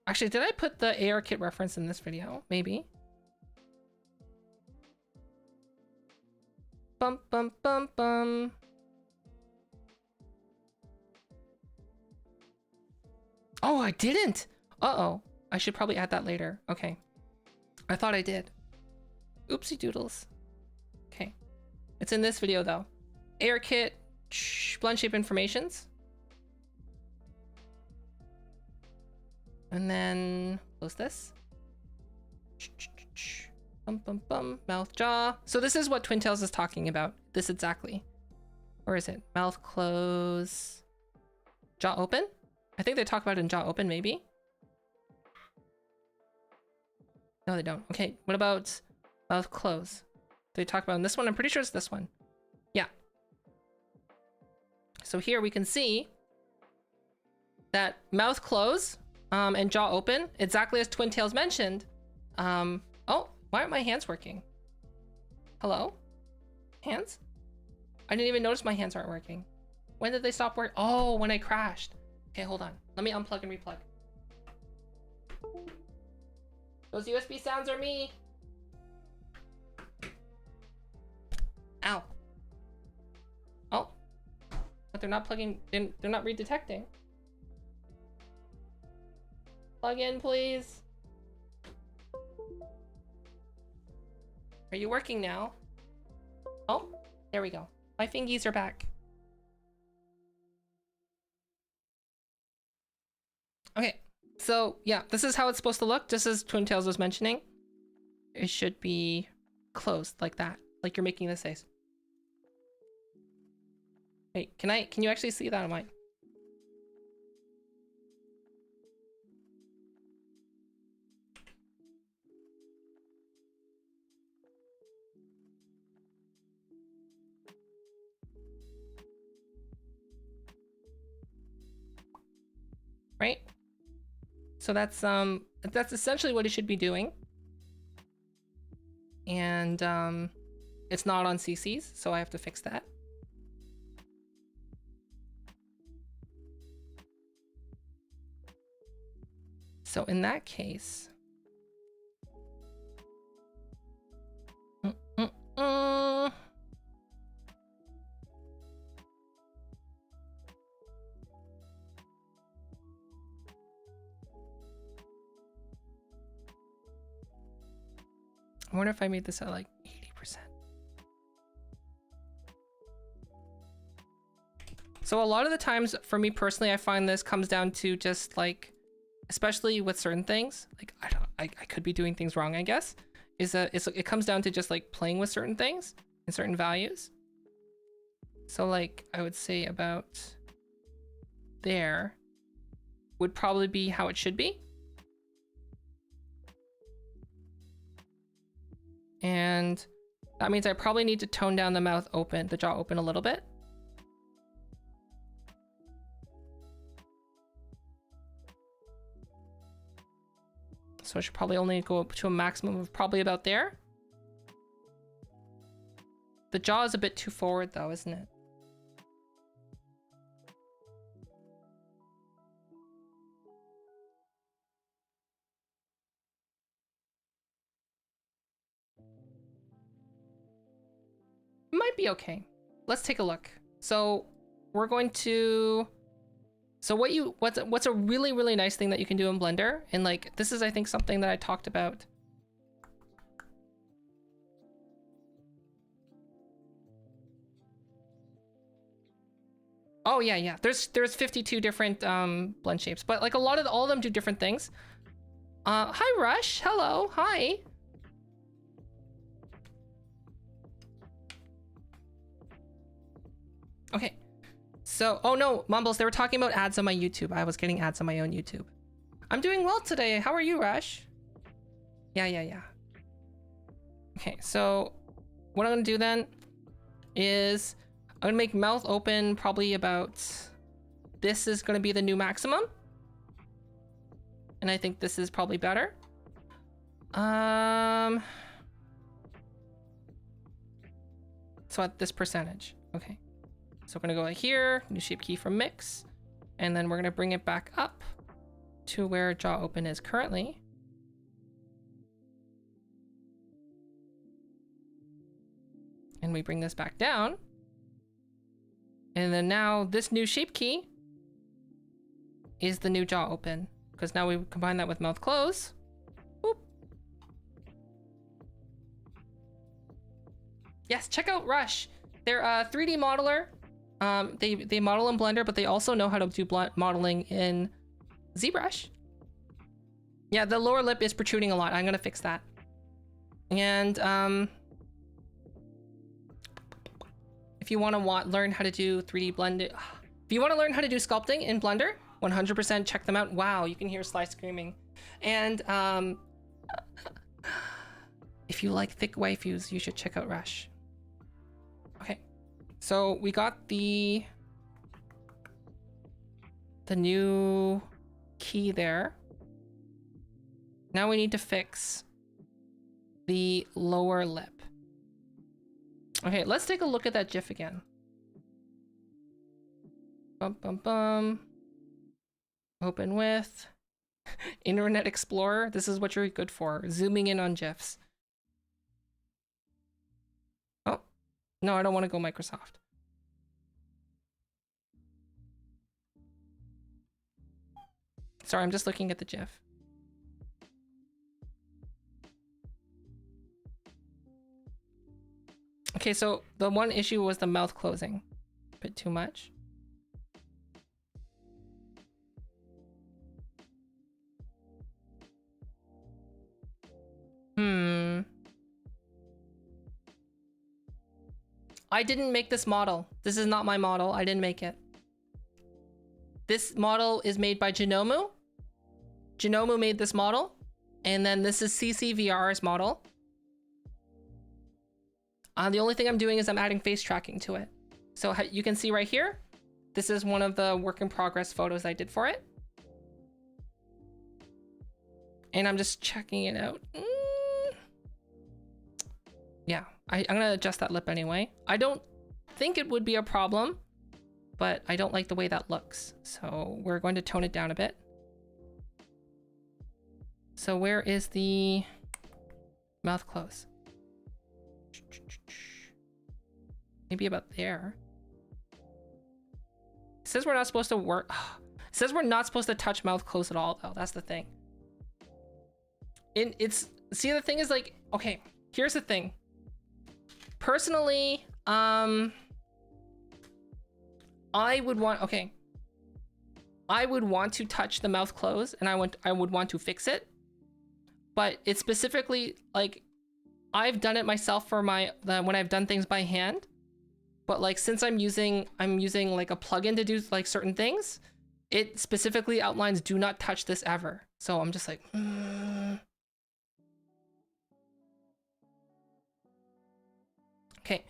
Actually, did I put the AR kit reference in this video? Maybe. Bum bum bum bum. Oh, I didn't. Uh-oh. I should probably add that later. Okay. I thought I did. Oopsie doodles. Okay. It's in this video though. Air kit, blend shape informations. And then close this. Bum bum bum. Mouth, jaw. So this is what Twintails is talking about. This exactly. Or is it? Mouth close. Jaw open? I think they talk about it in jaw open, maybe. No, they don't. Okay, what about mouth close? They talk about in this one? I'm pretty sure it's this one. Yeah. So here we can see that mouth close and jaw open, exactly as Twintails mentioned. Oh, why aren't my hands working? Hello? Hands? I didn't even notice my hands aren't working. When did they stop working? Oh, when I crashed. Okay, hold on. Let me unplug and replug. Those USB sounds are me. Ow. Oh. But they're not plugging in. They're not redetecting. Plug in, please. Are you working now? Oh, there we go. My fingies are back. Okay, so yeah, this is how it's supposed to look, just as Twintails was mentioning. It should be closed like that, like you're making this face. Wait, can you actually see that on mine? Right? So that's essentially what it should be doing. And it's not on CCs, so I have to fix that. So in that case, I wonder if I made this at like 80%. So a lot of the times for me personally, I find this comes down to just like, especially with certain things, like I could be doing things wrong, I guess, it comes down to just like playing with certain things and certain values. So like I would say about there would probably be how it should be. And that means I probably need to tone down the mouth open, the jaw open a little bit. So I should probably only go up to a maximum of probably about there. The jaw is a bit too forward though, isn't it? Might be okay. Let's take a look. So we're going to, so what's a really, really nice thing that you can do in Blender, and like, this is, I think, something that I talked about. Oh yeah. There's 52 different blend shapes, but like all of them do different things. Hi Rush, hello, hi. Okay, so, oh no, Mumbles, they were talking about ads on my YouTube. I was getting ads on my own YouTube. I'm doing well today. How are you, Rush? Yeah. Okay, so what I'm gonna do then is I'm gonna make mouth open probably about, this is gonna be the new maximum. And I think this is probably better. So at this percentage, okay. So we're gonna go here, new shape key from mix, and then we're gonna bring it back up to where jaw open is currently. And we bring this back down. And then now this new shape key is the new jaw open, because now we combine that with mouth close. Whoop. Yes, check out Rush. They're a 3D modeler. They model in Blender, but they also know how to do modeling in ZBrush. Yeah, the lower lip is protruding a lot. I'm gonna fix that. And if you want to learn how to do 3D blending, if you want to learn how to do sculpting in Blender, 100% check them out. Wow, you can hear Sly screaming. And if you like thick waifus, you should check out Rush. Okay, so we got the new key there. Now we need to fix the lower lip. Okay, let's take a look at that GIF again. Open with Internet Explorer. This is what you're good for. Zooming in on GIFs. Oh, no, I don't want to go Microsoft. Sorry, I'm just looking at the GIF. Okay, so the one issue was the mouth closing. A bit too much. I didn't make this model. This is not my model. I didn't make it. This model is made by Genomu. Genomu made this model. And then this is CCVR's model. The only thing I'm doing is I'm adding face tracking to it. So you can see right here, this is one of the work in progress photos I did for it. And I'm just checking it out. Yeah, I'm gonna adjust that lip anyway. I don't think it would be a problem, but I don't like the way that looks. So we're going to tone it down a bit. So where is the mouth close? Maybe about there. It says we're not supposed to work. It says we're not supposed to touch mouth close at all, though. That's the thing. See, the thing is, like, okay, here's the thing. Personally, I would want to touch the mouth close, and I would want to fix it. But it's specifically like I've done it myself for when I've done things by hand. But like since I'm using like a plugin to do like certain things, it specifically outlines do not touch this ever. So I'm just like, Okay,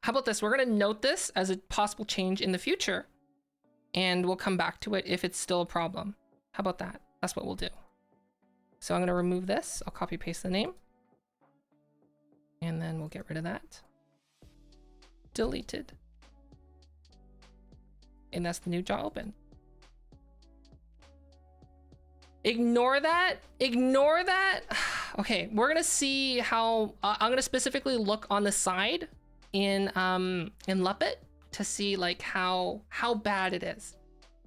how about this? We're gonna note this as a possible change in the future, and we'll come back to it if it's still a problem. How about that? That's what we'll do. So I'm gonna remove this. I'll copy paste the name. And then we'll get rid of that. Deleted. And that's the new jaw open. Ignore that. Ignore that. Okay, we're gonna see how I'm gonna specifically look on the side in Leopard to see like how bad it is.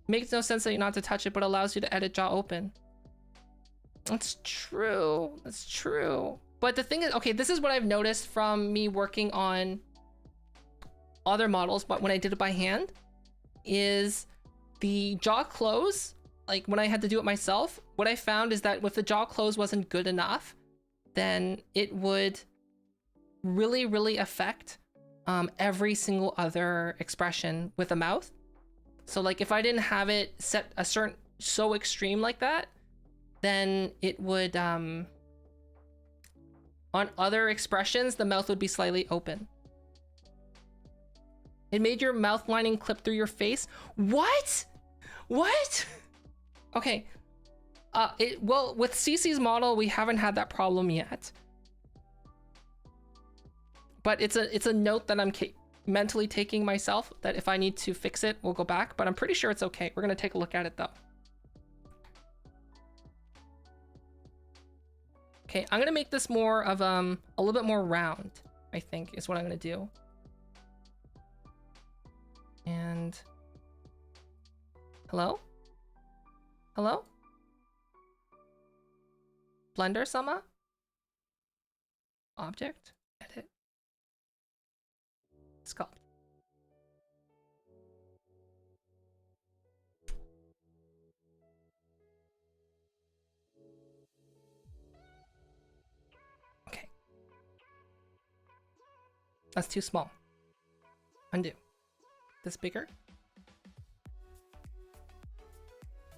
Makes no sense that you not to touch it, but allows you to edit jaw open. That's true. That's true. But the thing is, okay, this is what I've noticed from me working on other models, but when I did it by hand, is the jaw close, like when I had to do it myself, what I found is that if the jaw close wasn't good enough, then it would really, really affect every single other expression with the mouth. So like if I didn't have it set a certain so extreme like that, then it would, on other expressions, the mouth would be slightly open. It made your mouth lining clip through your face. What? What? Okay. Well, with Cece's model, we haven't had that problem yet. But it's a note that I'm mentally taking myself, that if I need to fix it, we'll go back. But I'm pretty sure it's okay. We're gonna take a look at it though. Okay, I'm gonna make this more of a little bit more round, I think is what I'm gonna do. And hello? Hello? Blender Sama? Object? Edit. Sculpt. Okay. That's too small. Undo. This bigger?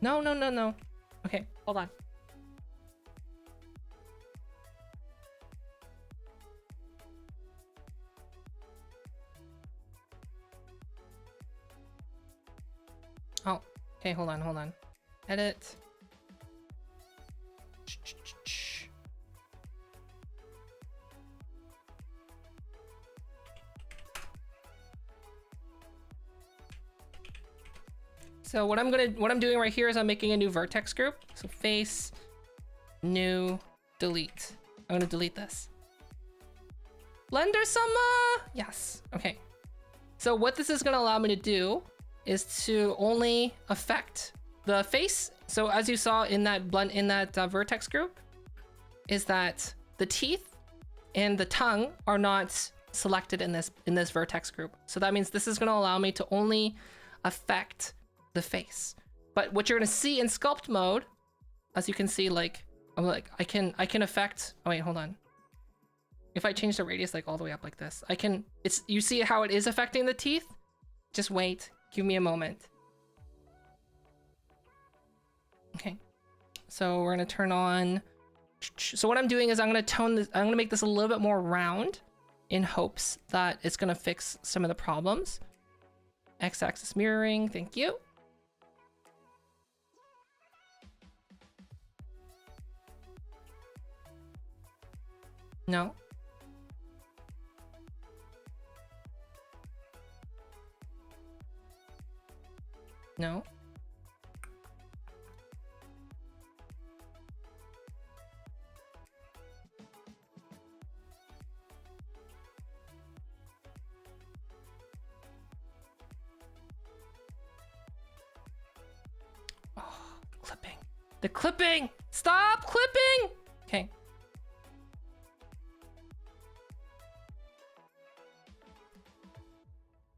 No, no, no, no. Okay, hold on. Oh, okay, hold on. Edit. So what I'm doing right here is I'm making a new vertex group. So face, new, delete. I'm gonna delete this. Blender Sama! Yes, okay. So what this is gonna allow me to do is to only affect the face. So as you saw in that vertex group, is that the teeth and the tongue are not selected in this vertex group. So that means this is gonna allow me to only affect the face. But what you're gonna see in sculpt mode, as you can see, I can affect, oh wait, hold on. If I change the radius like all the way up like this, you see how it is affecting the teeth? Just wait, give me a moment. Okay, so we're gonna turn on, so what I'm doing is I'm gonna make this a little bit more round in hopes that it's gonna fix some of the problems. X-axis mirroring, thank you. No. No. Oh, clipping. The clipping! Stop clipping! Okay.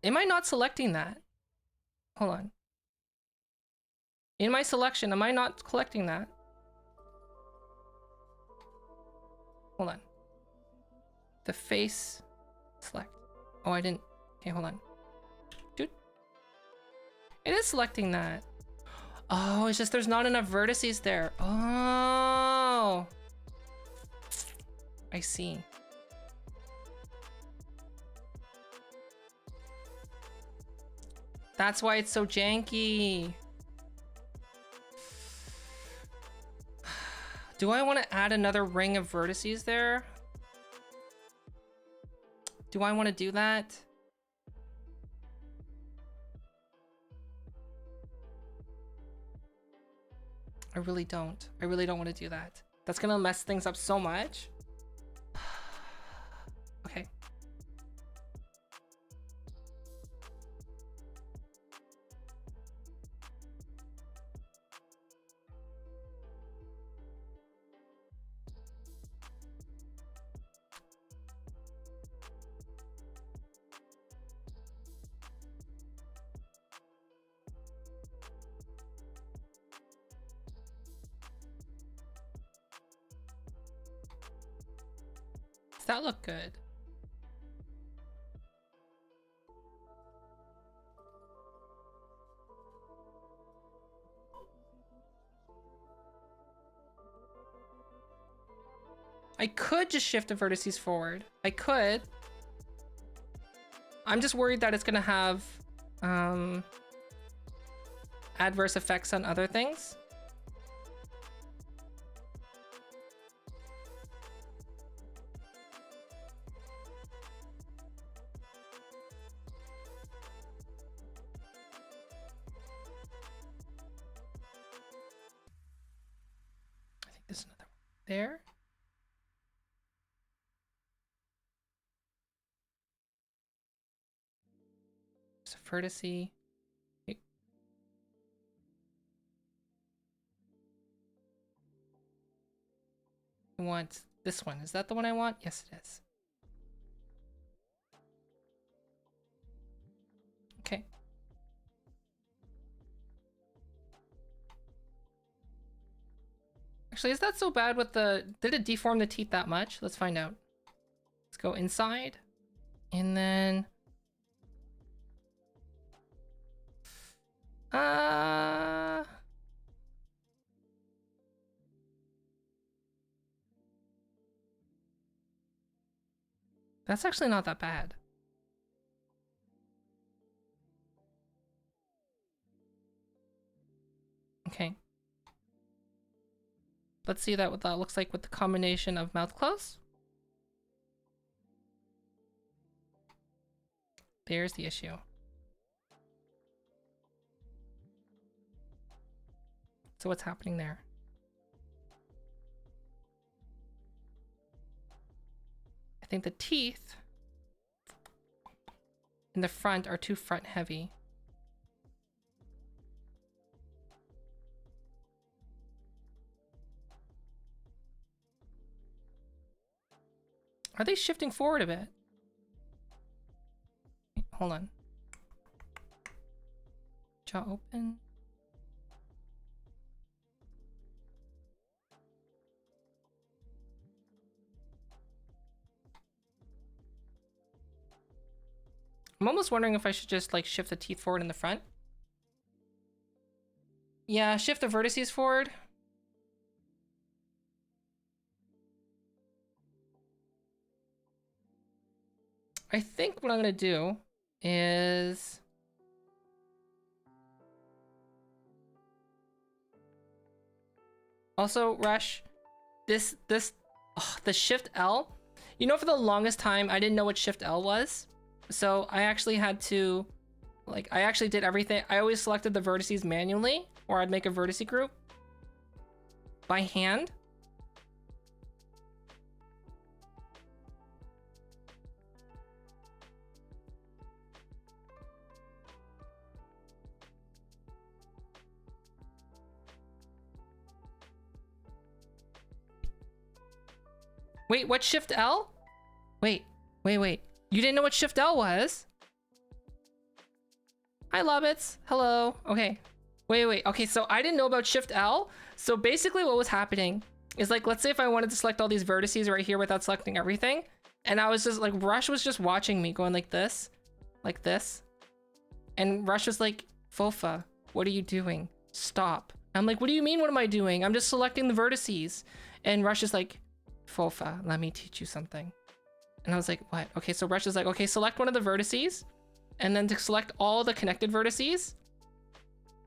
Am I not selecting that? Hold on. In my selection, am I not collecting that? Hold on. The face select. Oh, I didn't. Okay, hold on. Dude. It is selecting that. Oh, it's just there's not enough vertices there. Oh. I see. That's why it's so janky. Do I want to add another ring of vertices there? Do I want to do that? I really don't. I really don't want to do that. That's gonna mess things up so much. Okay. Does that look good? I could just shift the vertices forward. I could. I'm just worried that it's gonna have adverse effects on other things. I think there's another one there. There's a vertice. I want this one. Is that the one I want? Yes, it is. Okay. Actually, is that so bad with the... Did it deform the teeth that much? Let's find out. Let's go inside. And then... That's actually not that bad. Okay. Let's see what that looks like with the combination of mouth close. There's the issue. So what's happening there? I think the teeth in the front are too front heavy. Are they shifting forward a bit? Hold on. Jaw open. I'm almost wondering if I should just like shift the teeth forward in the front. Yeah, shift the vertices forward. I think what I'm gonna do is also Rush, the Shift L. You know, for the longest time I didn't know what Shift L was. So I actually had to, like, I actually did everything. I always selected the vertices manually, or I'd make a vertice group by hand. Wait, what Shift L? Wait. You didn't know what Shift L was? Hi, Lobbits. Hello. Okay. Wait. Okay, so I didn't know about Shift L. So basically what was happening is, like, let's say if I wanted to select all these vertices right here without selecting everything, and I was just like, Rush was just watching me going like this. And Rush was like, Fofa, what are you doing? Stop. I'm like, what do you mean, what am I doing? I'm just selecting the vertices. And Rush is like, Fofa, let me teach you something. And I was like, what? Okay, so Rush is like, okay, select one of the vertices, and then to select all the connected vertices,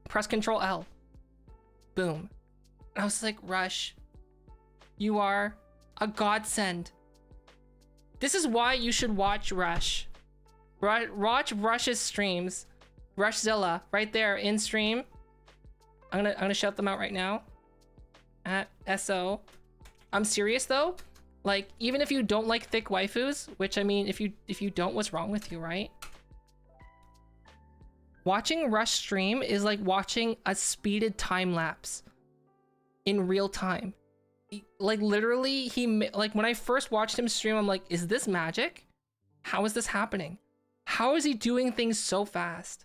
press Control L. Boom. And I was like, Rush, you are a godsend. This is why you should watch Rush. Watch Rush's streams. Rushzilla, right there in stream. I'm gonna shout them out right now. At SO. I'm serious though. Like, even if you don't like thick waifus, which I mean, if you don't, what's wrong with you, right? Watching Rush stream is like watching a speeded time lapse in real time. Like, literally, like, when I first watched him stream, I'm like, is this magic? How is this happening? How is he doing things so fast?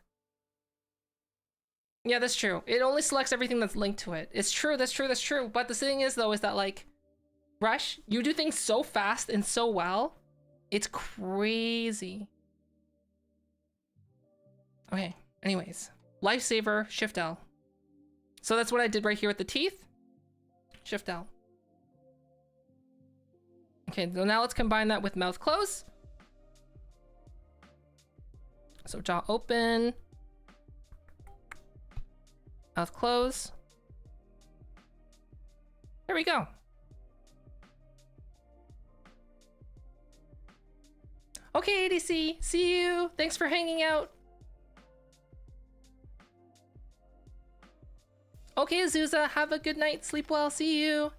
Yeah, that's true. It only selects everything that's linked to it. It's true, that's true. But the thing is, though, is that, like, Rush, you do things so fast and so well. It's crazy. Okay, anyways. Lifesaver, Shift L. So that's what I did right here with the teeth. Shift L. Okay, so now let's combine that with mouth close. So jaw open, mouth close. There we go. Okay, ADC, see you. Thanks for hanging out. Okay, Azusa, have a good night. Sleep well. See you.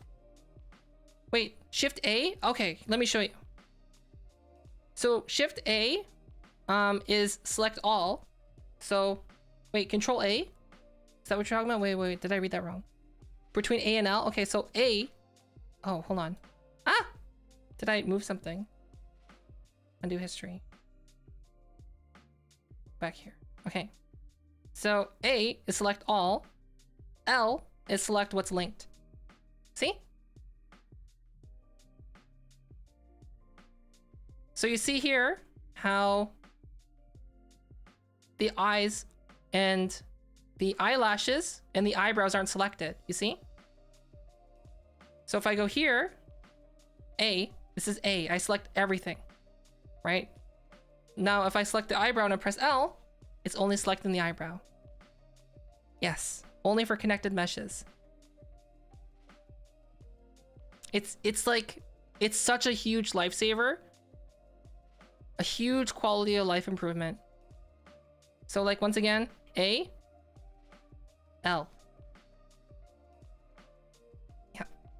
Wait, Shift A? Okay, let me show you. So Shift A is select all. So wait, Control A? Is that what you're talking about? Wait, did I read that wrong? Between A and L? Okay, so A. Oh, hold on. Ah! Did I move something? Undo history. Back here. Okay. So A is select all. L is select what's linked. See? So you see here how the eyes and the eyelashes and the eyebrows aren't selected. You see? So if I go here, A, this is A. I select everything, right? Now if I select the eyebrow and I press L, it's only selecting the eyebrow. Yes, only for connected meshes. It's like, it's such a huge lifesaver. A huge quality of life improvement. So like once again, A, L.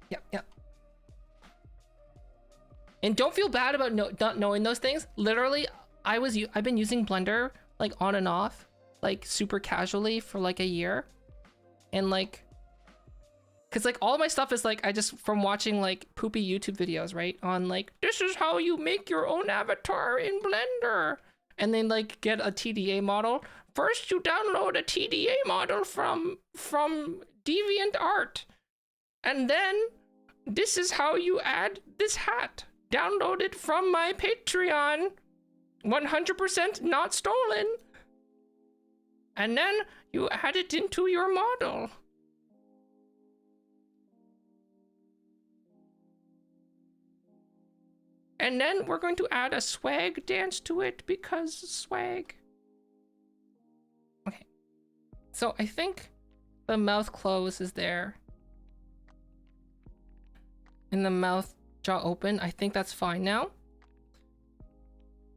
Yep. And don't feel bad about not knowing those things. Literally, I've been using Blender like on and off, like super casually for like a year. And like, cause like all my stuff is like, I just, from watching like poopy YouTube videos, right? On like, this is how you make your own avatar in Blender. And then like get a TDA model. First you download a TDA model from DeviantArt. And then this is how you add this hat. Download it from my Patreon. 100% not stolen. And then you add it into your model. And then we're going to add a swag dance to it because swag. Okay. So I think the mouth close is there. And the mouth jaw open. I think that's fine now.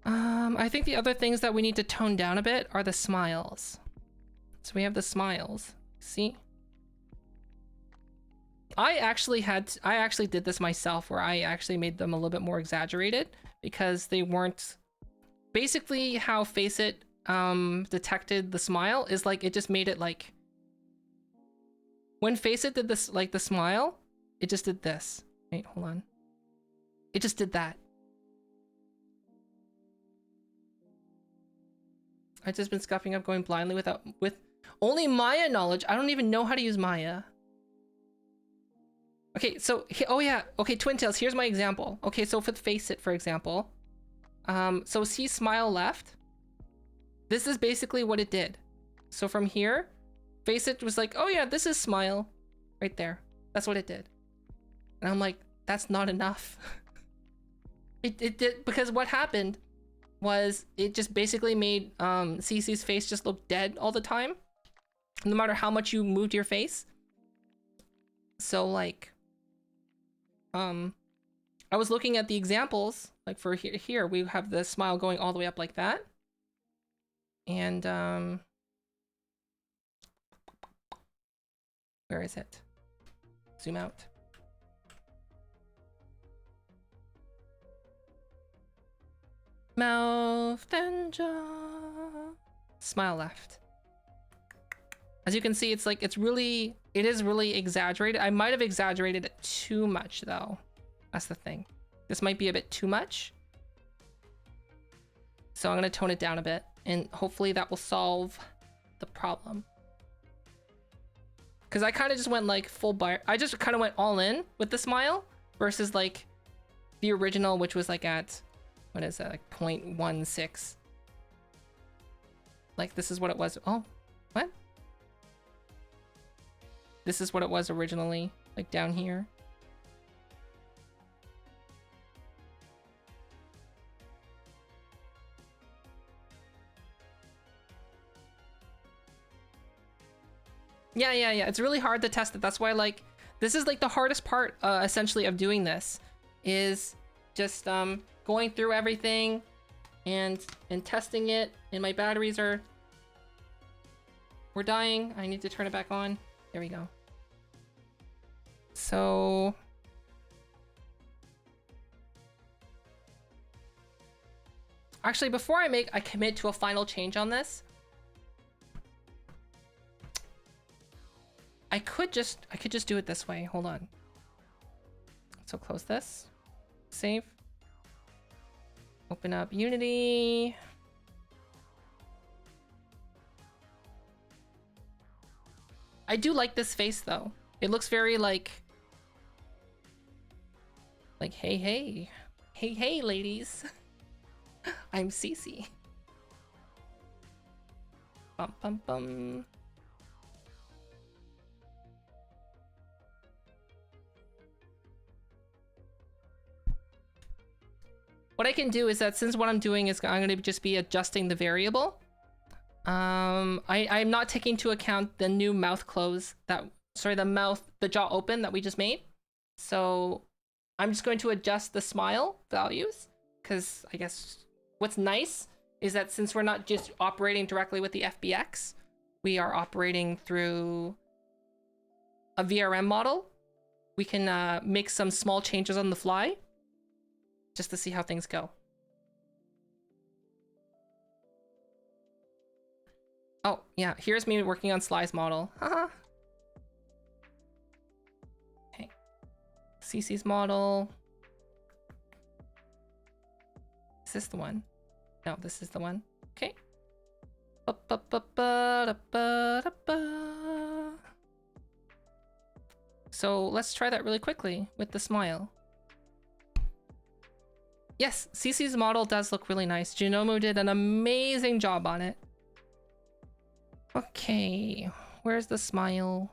I think the other things that we need to tone down a bit are the smiles. So we have the smiles. See? I actually did this myself where I actually made them a little bit more exaggerated because they weren't. Basically how Faceit detected the smile is like it just made it like when Faceit did this, like the smile, it just did this. Wait, hold on. It just did that. I've just been scuffing up going blindly with only Maya knowledge. I don't even know how to use Maya. Okay, so, oh yeah, okay, Twin Tails, here's my example. Okay, so for the Faceit, for example, so see smile left? This is basically what it did. So from here, Faceit was like, oh yeah, this is smile, right there. That's what it did. And I'm like, that's not enough. It did, because what happened was it just basically made Cece's face just look dead all the time, no matter how much you moved your face. So like, I was looking at the examples, like for here we have the smile going all the way up like that. And where is it? Zoom out. Mouth and jaw. Smile left. As you can see, it's like, it is really exaggerated. I might have exaggerated it too much though. That's the thing. This might be a bit too much. So I'm gonna tone it down a bit and hopefully that will solve the problem. Cause I kind of just went like full bar. I just kind of went all in with the smile versus like the original, which was like at, what is that? Like 0.16. Like this is what it was. Oh, what? This is what it was originally, like down here. Yeah. It's really hard to test it. That's why, like, this is like the hardest part, essentially, of doing this, is just going through everything and testing it. And my batteries we're dying. I need to turn it back on. There we go. So actually, before I commit to a final change on this, I could just do it this way. Hold on. So close this, save, open up Unity. I do like this face though. It looks very like hey ladies. I'm Cece. Bum bum bum. What I can do is that, since what I'm doing is I'm going to just be adjusting the variable, I'm not taking into account the new mouth close the jaw open that we just made. So I'm just going to adjust the smile values, because I guess what's nice is that since we're not just operating directly with the FBX, we are operating through a VRM model. We can make some small changes on the fly just to see how things go. Oh, yeah, here's me working on Sly's model. Haha. Okay. CC's model. Is this the one? No, this is the one. Okay. So let's try that really quickly with the smile. Yes, CC's model does look really nice. Genomu did an amazing job on it. Okay, where's the smile?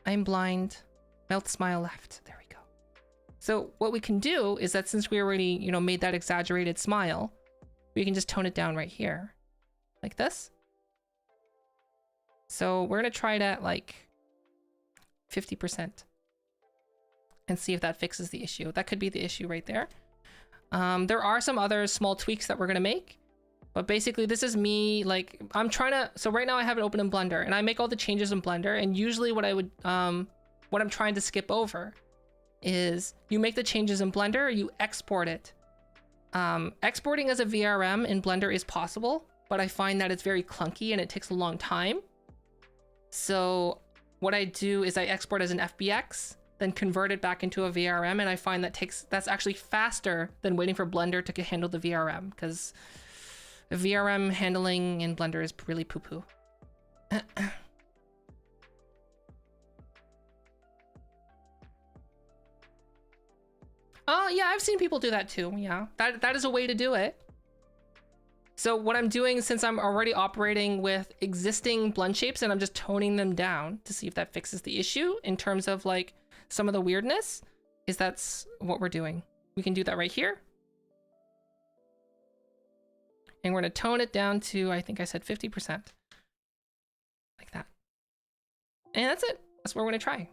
I'm blind. Melt smile left. There we go. So what we can do is that, since we already, made that exaggerated smile, we can just tone it down right here. Like this. So we're gonna try it at like 50%. And see if that fixes the issue. That could be the issue right there. There are some other small tweaks that we're gonna make, but basically this is me, like, so right now I have it open in Blender, and I make all the changes in Blender, and usually what I'm trying to skip over is you make the changes in Blender, you export it. Exporting as a VRM in Blender is possible, but I find that it's very clunky and it takes a long time. So what I do is I export as an FBX, then convert it back into a VRM, and I find that's actually faster than waiting for Blender to handle the VRM, because the VRM handling in Blender is really poo-poo. Oh yeah, I've seen people do that too. Yeah, that is a way to do it. So what I'm doing, since I'm already operating with existing blend shapes, and I'm just toning them down to see if that fixes the issue in terms of like some of the weirdness, that's what we're doing. We can do that right here. And we're gonna tone it down to, I think I said 50%. Like that. And that's it. That's what we're gonna try.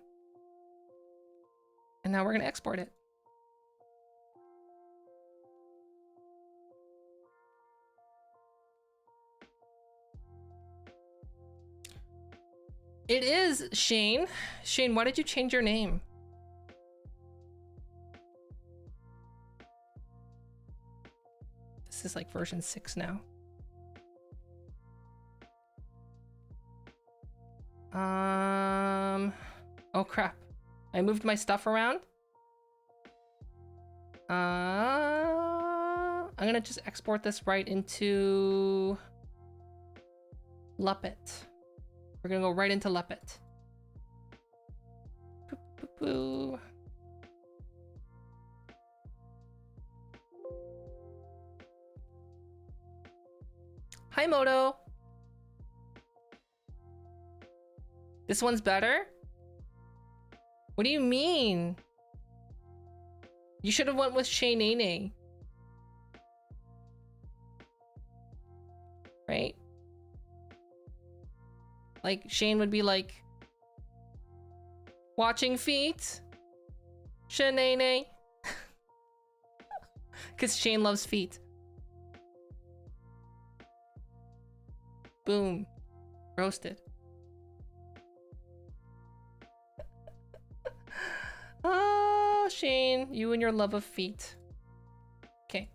And now we're gonna export it. It is Shane. Shane, why did you change your name? This is like version 6 now. Oh crap. I moved my stuff around. I'm gonna just export this right into Luppet. We're gonna go right into Luppet. Boop, boop, boop. Hi, Moto. This one's better? What do you mean? You should have went with Shane. Right? Like Shane would be like, watching feet. Shanae. Because Shane loves feet. Boom. Roasted. Oh, Shane, you and your love of feet. Okay,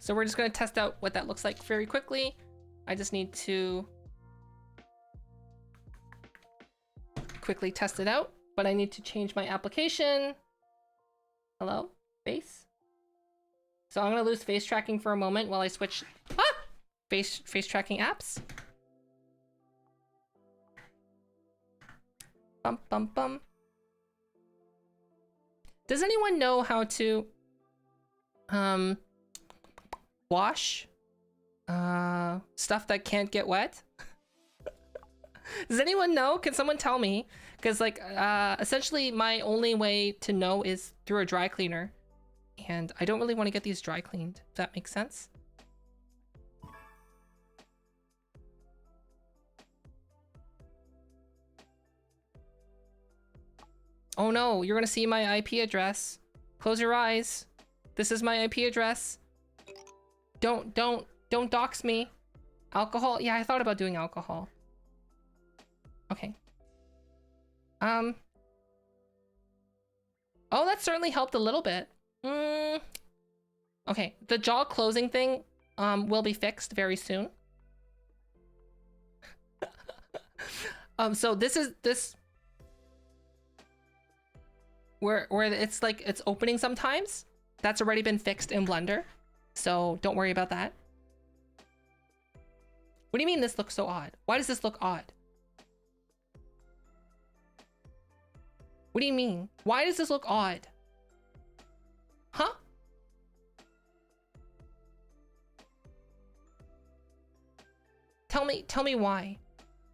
so we're just going to test out what that looks like very quickly. I just need to quickly test it out, but I need to change my application. Hello, face. So I'm going to lose face tracking for a moment while I switch face tracking apps. Bum, bum, bum. Does anyone know how to wash stuff that can't get wet? Does anyone know? Can someone tell me? Because like essentially my only way to know is through a dry cleaner, and I don't really want to get these dry cleaned, if that makes sense. Oh no, you're gonna see my IP address. Close your eyes. This is my IP address. Don't dox me. Alcohol? Yeah, I thought about doing alcohol. Okay. Oh, that certainly helped a little bit. Okay, the jaw closing thing will be fixed very soon. So this where it's like it's opening sometimes. That's already been fixed in Blender, so don't worry about that. What do you mean this looks so odd? Why does this look odd? What do you mean? Why does this look odd? Huh? Tell me why.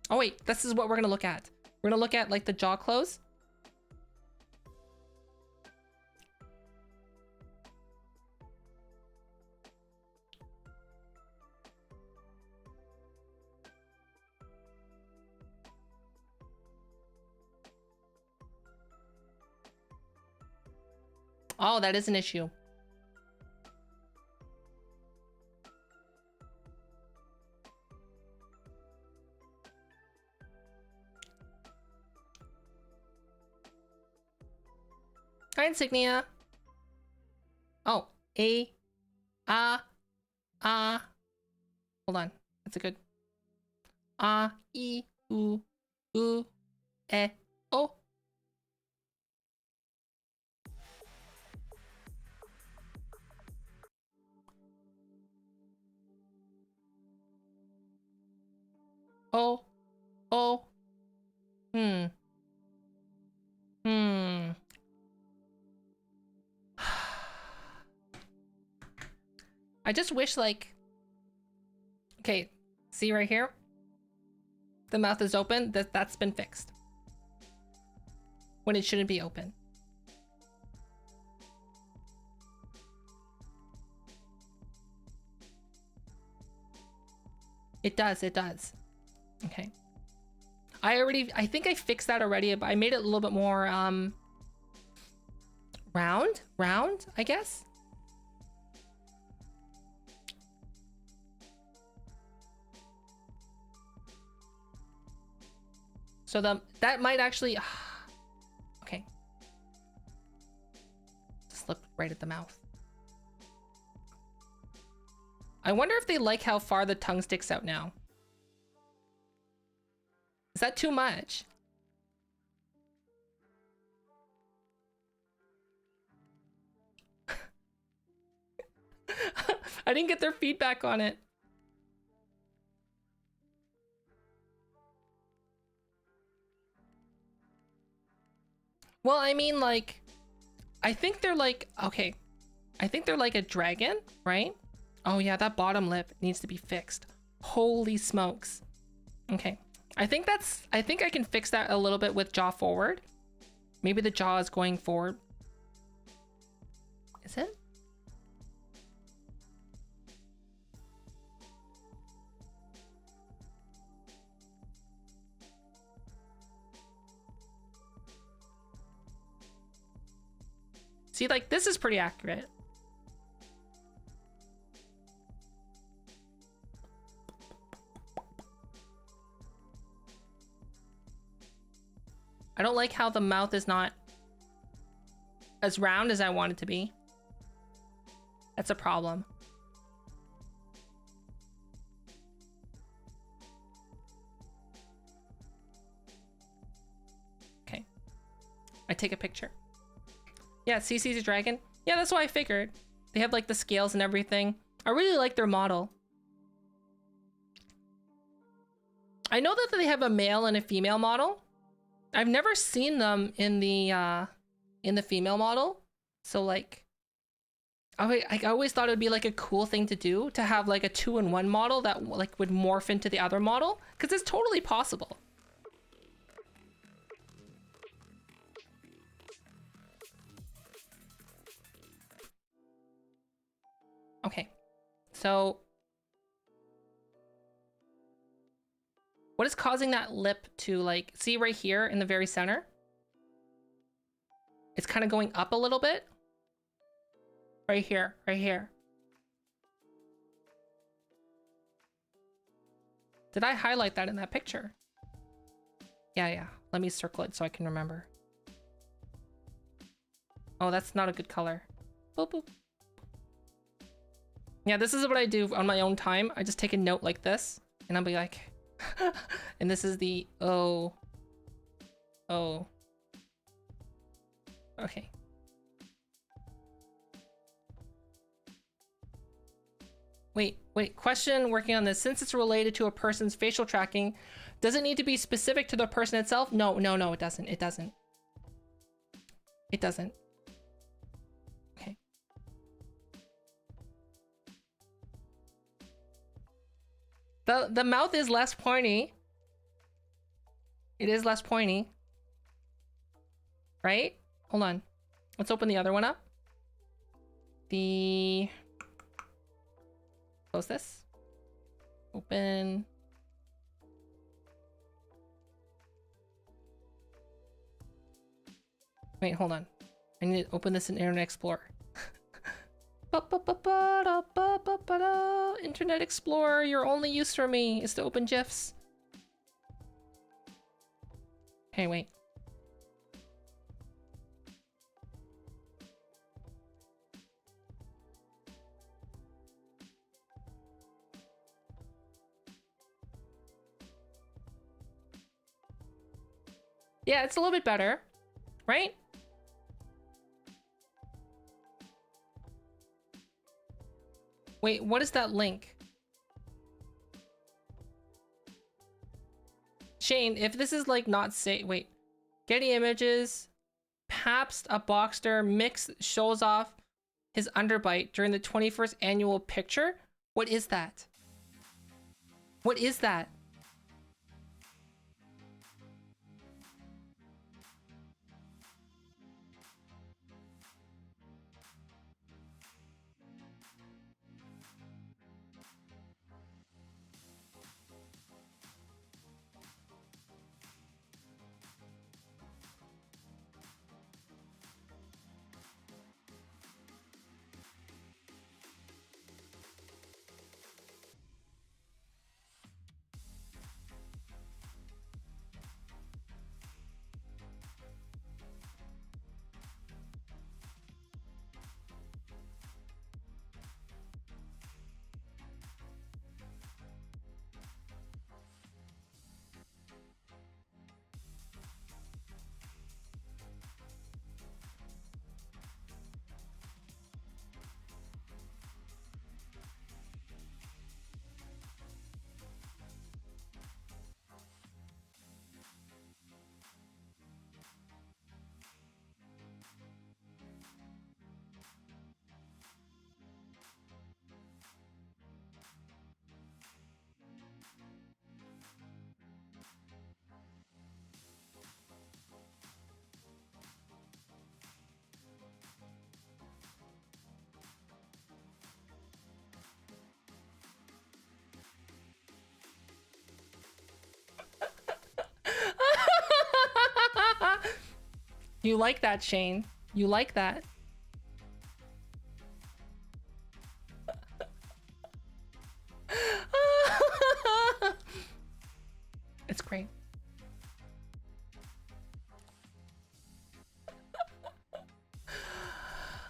Oh wait, this is what we're gonna look at. We're gonna look at like the jaw close. Oh, that is an issue. Hi, Insignia. Oh, hold on. That's a good. O. Oh, oh, hmm. I just wish like, okay, see right here? The mouth is open, that's been fixed. When it shouldn't be open. It does. Okay. I think I fixed that already, but I made it a little bit more, round, I guess? So that might actually, okay. Just look right at the mouth. I wonder if they like how far the tongue sticks out now. Is that too much? I didn't get their feedback on it. Well, I mean, like, I think they're like, okay. I think they're like a dragon, right? Oh yeah, that bottom lip needs to be fixed. Holy smokes. Okay. I think I can fix that a little bit with jaw forward. Maybe the jaw is going forward. Is it? See, like, this is pretty accurate. I don't like how the mouth is not as round as I want it to be. That's a problem. Okay. I take a picture. Yeah, CC's a dragon. Yeah, that's what I figured. They have like the scales and everything. I really like their model. I know that they have a male and a female model. I've never seen them in the female model. So like, I always thought it would be like a cool thing to do to have like a 2-in-1 model that like would morph into the other model, because it's totally possible. Okay, so what is causing that lip to like, see right here in the very center? It's kind of going up a little bit. Right here, right here. Did I highlight that in that picture? Yeah. Let me circle it so I can remember. Oh, that's not a good color. Boop, boop. Yeah, this is what I do on my own time. I just take a note like this, and I'll be like, and this is the O. Okay. Wait, question, working on this. Since it's related to a person's facial tracking, does it need to be specific to the person itself? No, it doesn't. It doesn't. Okay. The mouth is less pointy. It is less pointy. Right? Hold on. Let's open the other one up. Close this. Open. Wait, hold on. I need to open this in Internet Explorer. Internet Explorer, your only use for me is to open GIFs. Okay, wait. Yeah, it's a little bit better, right? Wait, what is that link? Shane, if this is like not safe, wait. Getty Images, Pabst, a Boxster mix shows off his underbite during the 21st annual picture? What is that? What is that? You like that, Shane. You like that. It's great.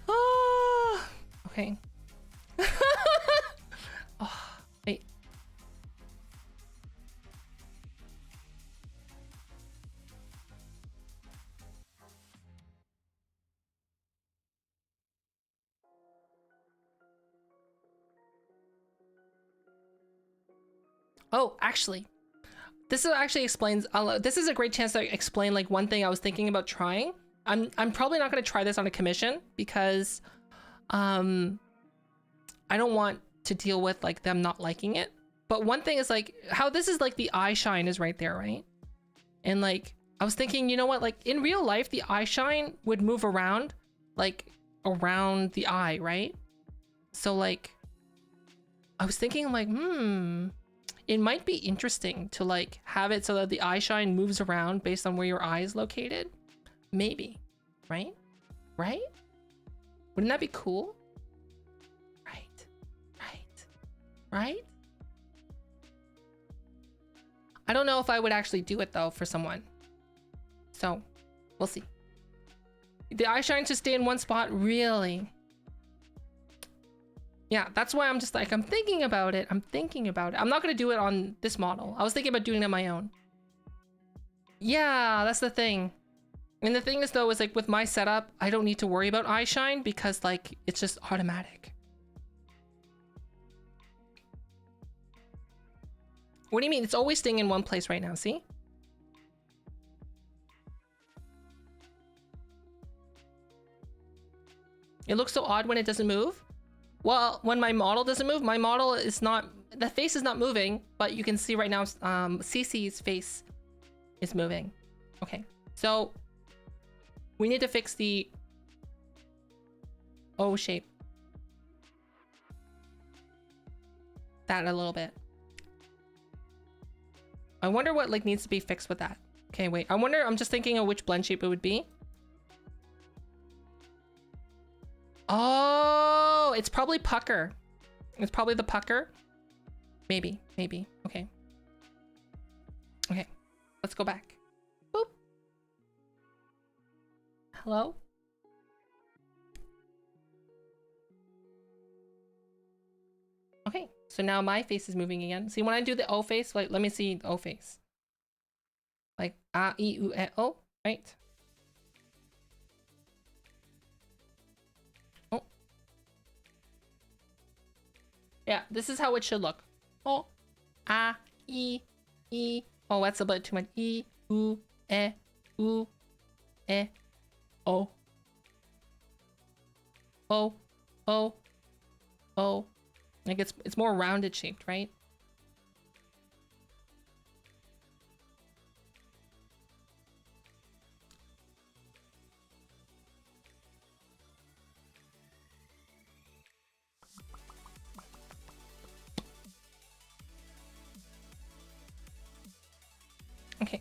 Oh, okay. Oh, wait. Oh, actually, this actually explains. This is a great chance to explain like one thing I was thinking about trying. I'm probably not going to try this on a commission because I don't want to deal with like them not liking it. But one thing is like how this is like the eye shine is right there, right? And like I was thinking, you know what, like in real life the eye shine would move around like around the eye, right? So like I was thinking like it might be interesting to like have it so that the eye shine moves around based on where your eye is located. Maybe, right? Right? Wouldn't that be cool? Right, right, right? I don't know if I would actually do it though for someone. So we'll see. The eye shine should stay in one spot, really? Yeah, that's why I'm just like, I'm thinking about it. I'm thinking about it. I'm not gonna do it on this model. I was thinking about doing it on my own. Yeah, that's the thing. And the thing is though, is like with my setup, I don't need to worry about eye shine because like, it's just automatic. What do you mean? It's always staying in one place right now, see? It looks so odd when it doesn't move. Well, when my model doesn't move, my model is not, the face is not moving, but you can see right now, CC's face is moving. Okay, so we need to fix the O shape. That a little bit. I wonder what like needs to be fixed with that. Okay, wait, I wonder, I'm just thinking of which blend shape it would be. Oh, it's probably pucker. It's probably the pucker. Maybe, maybe. Okay. Okay, let's go back. Boop. Hello? Okay, so now my face is moving again. See, when I do the O face, like, let me see the O face. Like, A, I, U, E, O, right? Oh. Yeah, this is how it should look. Oh, A, I, oh, that's a bit too much. I, U, E, U, E, O. O, O, O. Like it's more rounded shaped, right? Okay.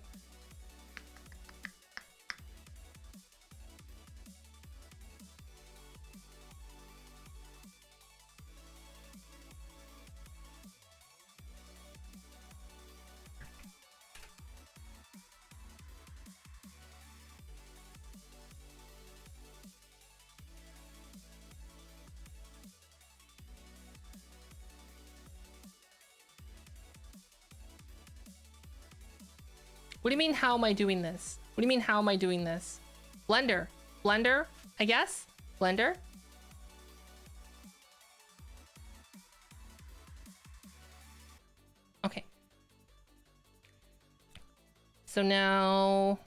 What do you mean, how am I doing this? What do you mean, how am I doing this? Blender. Blender, I guess? Blender? Okay. So now...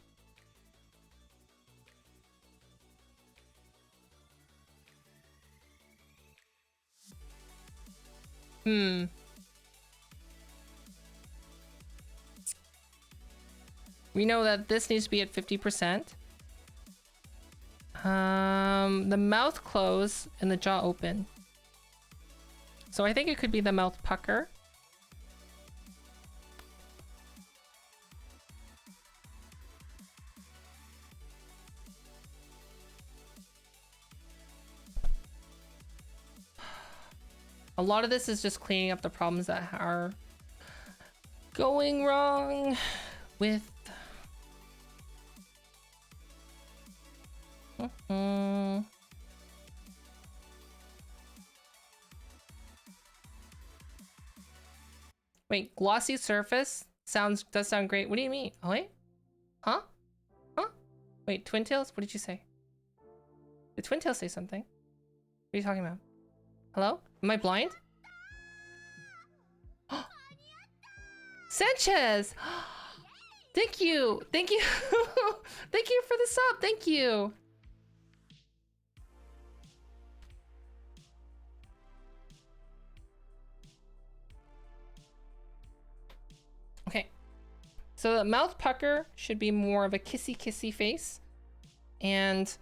We know that this needs to be at 50%. The mouth close and the jaw open. So I think it could be the mouth pucker. A lot of this is just cleaning up the problems that are going wrong. with... Wait, glossy surface does sound great. What do you mean? Oh wait, huh? Huh? Wait, twin tails? What did you say? Did twin tails say something? What are you talking about? Hello? Am I blind? Sanchez! Thank you! Thank you! Thank you for the sub! Thank you! Okay. So the mouth pucker should be more of a kissy kissy face. And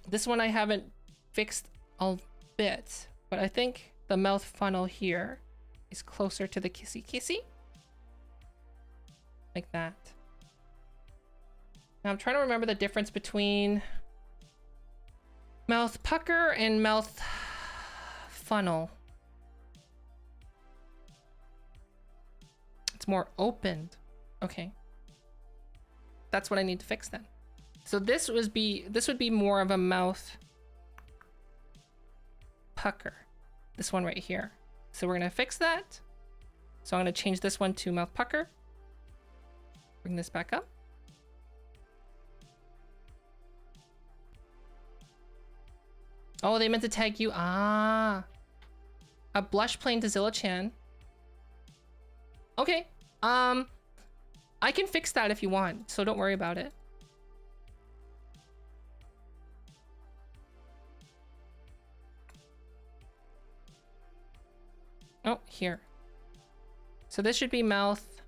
this one I haven't fixed a bit, but I think the mouth funnel here is closer to the kissy kissy. Like that. Now I'm trying to remember the difference between mouth pucker and mouth funnel. It's more opened. Okay. That's what I need to fix then. So this would be more of a mouth pucker. This one right here. So we're gonna fix that. So I'm gonna change this one to mouth pucker. Bring this back up. Oh, they meant to tag you. Ah. A blush plain to Zilla-chan. Okay. I can fix that if you want, so don't worry about it. Oh, here. So this should be mouth.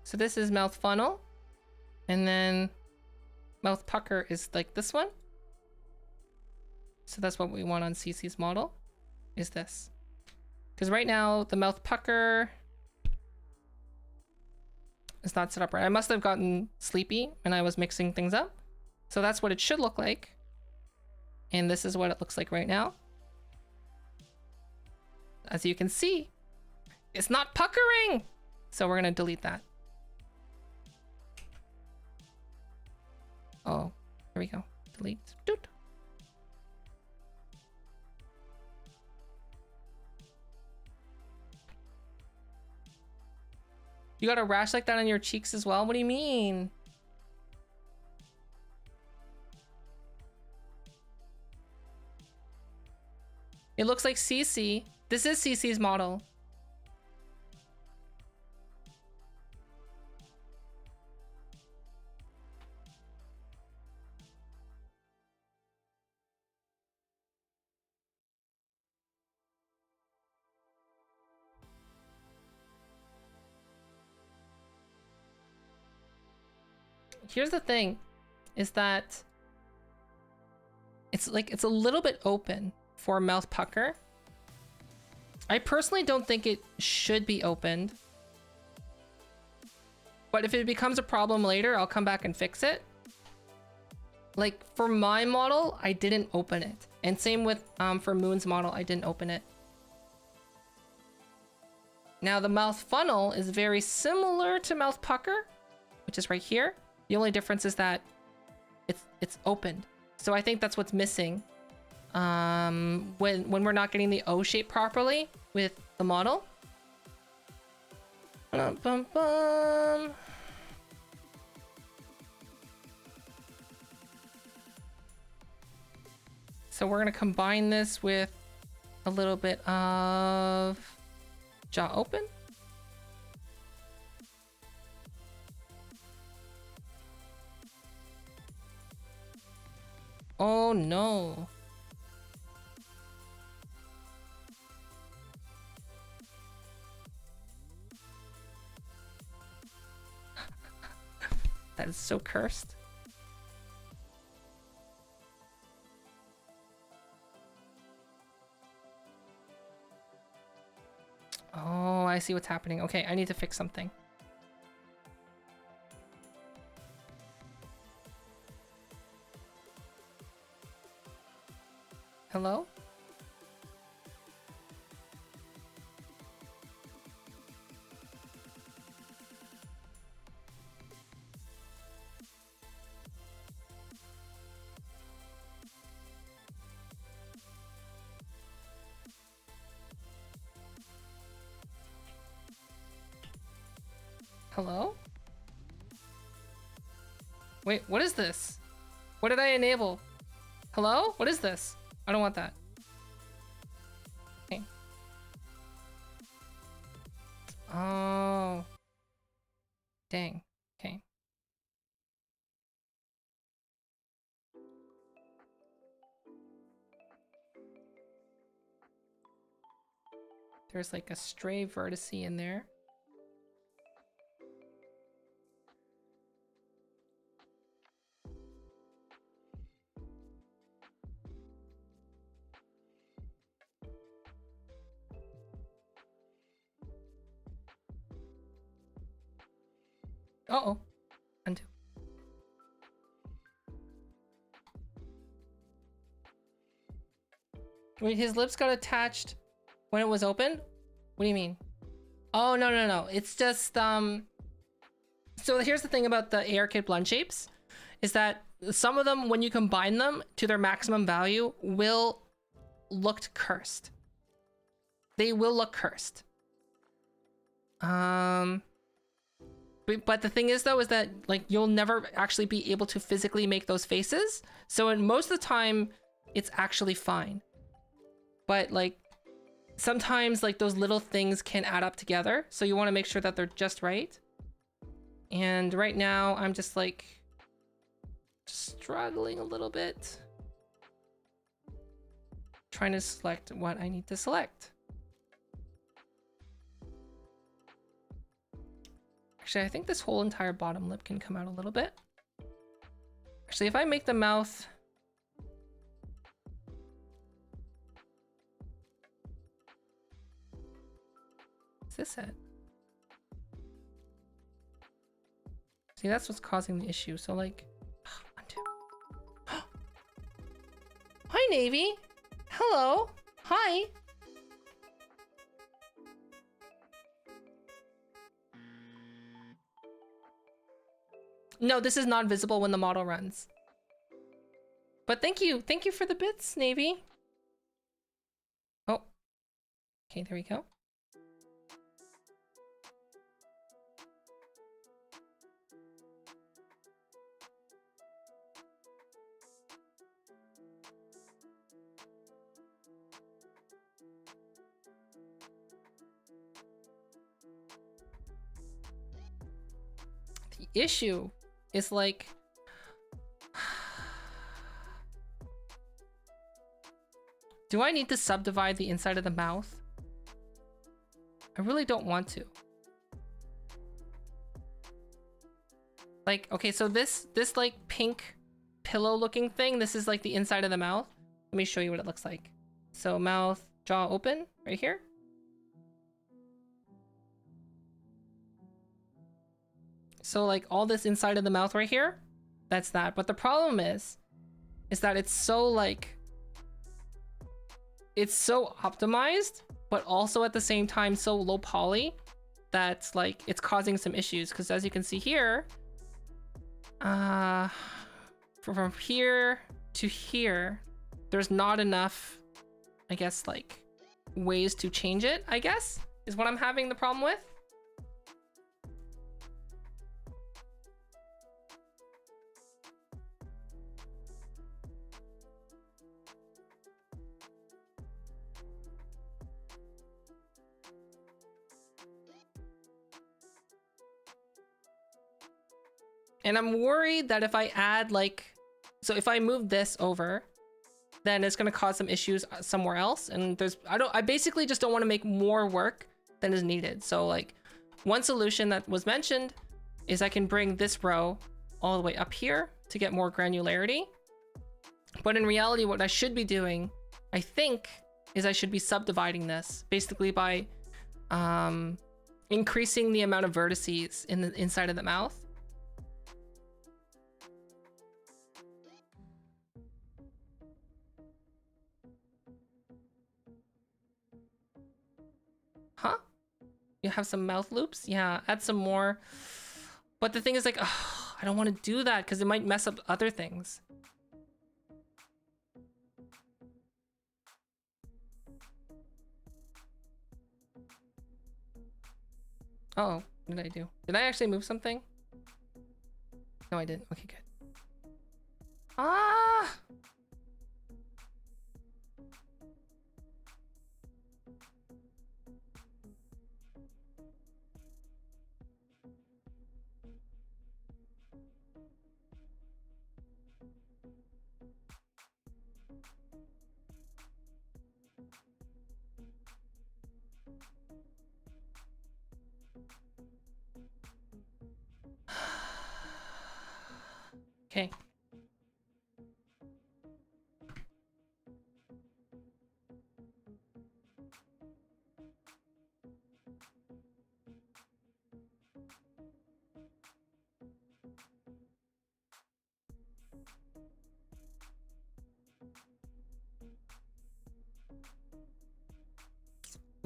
So this is mouth funnel. And then mouth pucker is like this one. So that's what we want on CC's model, is this. Because right now the mouth pucker is not set up right. I must have gotten sleepy when I was mixing things up. So that's what it should look like. And this is what it looks like right now. As you can see, it's not puckering. So we're gonna delete that. Oh, here we go. Delete. Doot. You got a rash like that on your cheeks as well? What do you mean? It looks like CC. This is CC's model. Here's the thing, is that it's a little bit open for mouth pucker. I personally don't think it should be opened. But if it becomes a problem later, I'll come back and fix it. Like for my model, I didn't open it. And same with for Moon's model, I didn't open it. Now the mouth funnel is very similar to mouth pucker, which is right here. The only difference is that it's opened. So I think that's what's missing when we're not getting the O shape properly with the model. Bum, bum, bum. So we're gonna combine this with a little bit of jaw open. Oh no. That is so cursed. Oh, I see what's happening. Okay, I need to fix something. Hello? Hello? Wait, what is this? What did I enable? Hello? What is this? I don't want that. Okay. Oh. Dang. Okay. There's like a stray vertex in there. Uh-oh. Undo. Wait, his lips got attached when it was open? What do you mean? Oh, no, no, no. It's just, so here's the thing about the ARKit blend shapes, is that some of them, when you combine them to their maximum value, will look cursed. They will look cursed. But the thing is, though, is that, like, you'll never actually be able to physically make those faces. So in most of the time, it's actually fine. But, like, sometimes, like, those little things can add up together. So you want to make sure that they're just right. And right now, I'm just, like, struggling a little bit. Trying to select what I need to select. Actually, I think this whole entire bottom lip can come out a little bit. Actually, if I make the mouth... Is this it? See, that's what's causing the issue. So, like... undo. Hi, Navy! Hello! Hi! No, this is not visible when the model runs. But thank you. Thank you for the bits, Navy. Oh. Okay, there we go. The issue is like... Do I need to subdivide the inside of the mouth? I really don't want to. Like, okay, so this like pink pillow looking thing, this is like the inside of the mouth. Let me show you what it looks like. So mouth, jaw open, right here. So like all this inside of the mouth right here, that's that. But the problem is that it's so like, it's so optimized, but also at the same time so low poly that like it's causing some issues. Because as you can see here, from here to here, there's not enough, I guess, like ways to change it, I guess, is what I'm having the problem with. And I'm worried that if I add like, so if I move this over, then it's going to cause some issues somewhere else. And there's, I basically just don't want to make more work than is needed. So like one solution that was mentioned is I can bring this row all the way up here to get more granularity. But in reality, what I should be doing, I think, is I should be subdividing this basically by increasing the amount of vertices in the inside of the mouth. Huh? You have some mouth loops? Yeah, add some more. But the thing is like, ugh, I don't want to do that because it might mess up other things. Uh oh, What did I do? Did I actually move something? No, I didn't. Okay, good. Ah! Okay.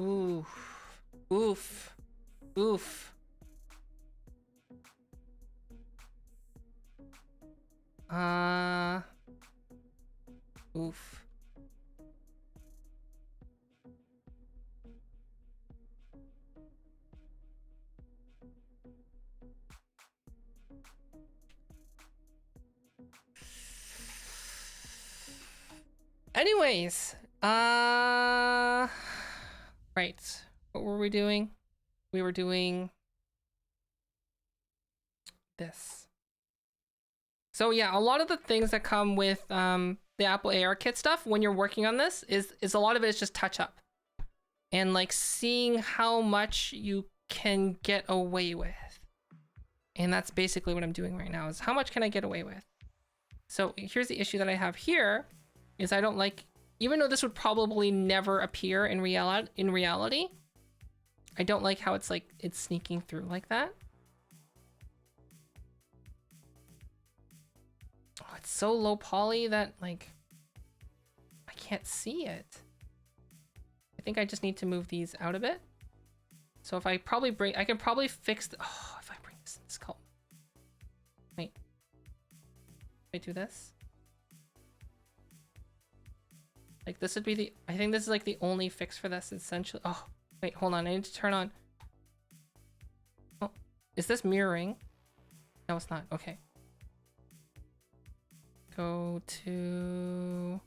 Oof. Oof. Oof. Oof. Anyways, right. What were we doing? We were doing this. So yeah, a lot of the things that come with the Apple AR Kit stuff when you're working on this is a lot of it is just touch up. And like seeing how much you can get away with. And that's basically what I'm doing right now is how much can I get away with? So here's the issue that I have here is I don't like, even though this would probably never appear in reality, I don't like how it's like, it's sneaking through like that. Oh, it's so low poly that like, I can't see it. I think I just need to move these out a bit. So if I probably bring, I can probably fix the, oh, if I bring this in this color. Wait. If I do this. Like this would be the, I think this is like the only fix for this essentially. Oh, wait, hold on. I need to turn on. Oh, is this mirroring? No, it's not. Okay. Go to...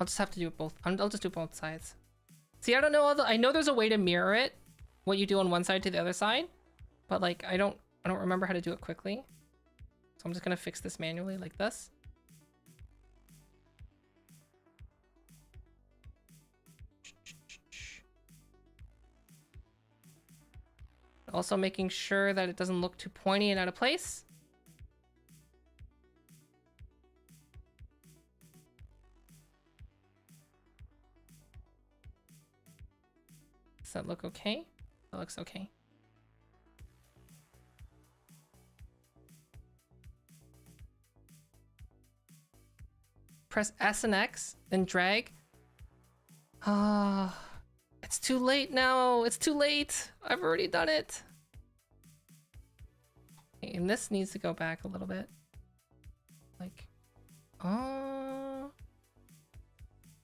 I'll just have to do it both. I'll just do both sides. See, I don't know. I know there's a way to mirror it, what you do on one side to the other side, but like I don't remember how to do it quickly. So I'm just gonna fix this manually like this. Also making sure that it doesn't look too pointy and out of place. Does that look okay? That looks okay. Press S and X, then drag. Ah, it's too late now. It's too late. I've already done it. Okay, and this needs to go back a little bit. Like,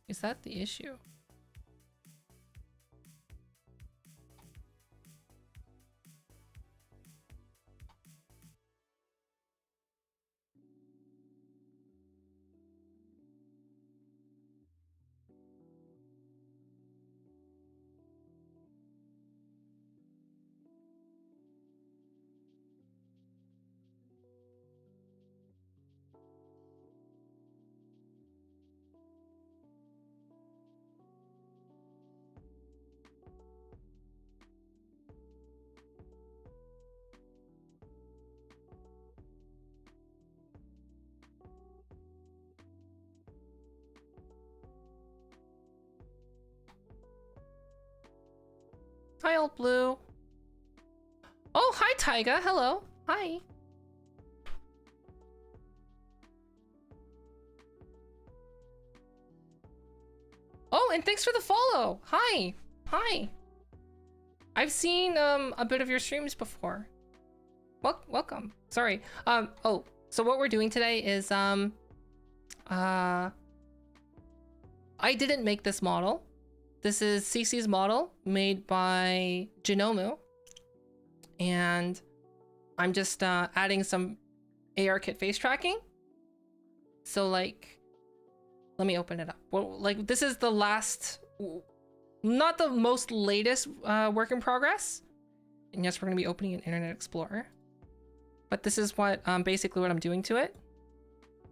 is that the issue? Hi, old blue. Oh, hi, Taiga. Hello. Hi. Oh, and thanks for the follow. Hi. Hi. I've seen a bit of your streams before. Welcome. Sorry. Oh, so what we're doing today is I didn't make this model. This is Cece's model made by Genomu. And I'm just adding some ARKit face tracking. So like, let me open it up. Well, like this is the last, not the most latest work in progress. And yes, we're gonna be opening an Internet Explorer. But this is what basically what I'm doing to it.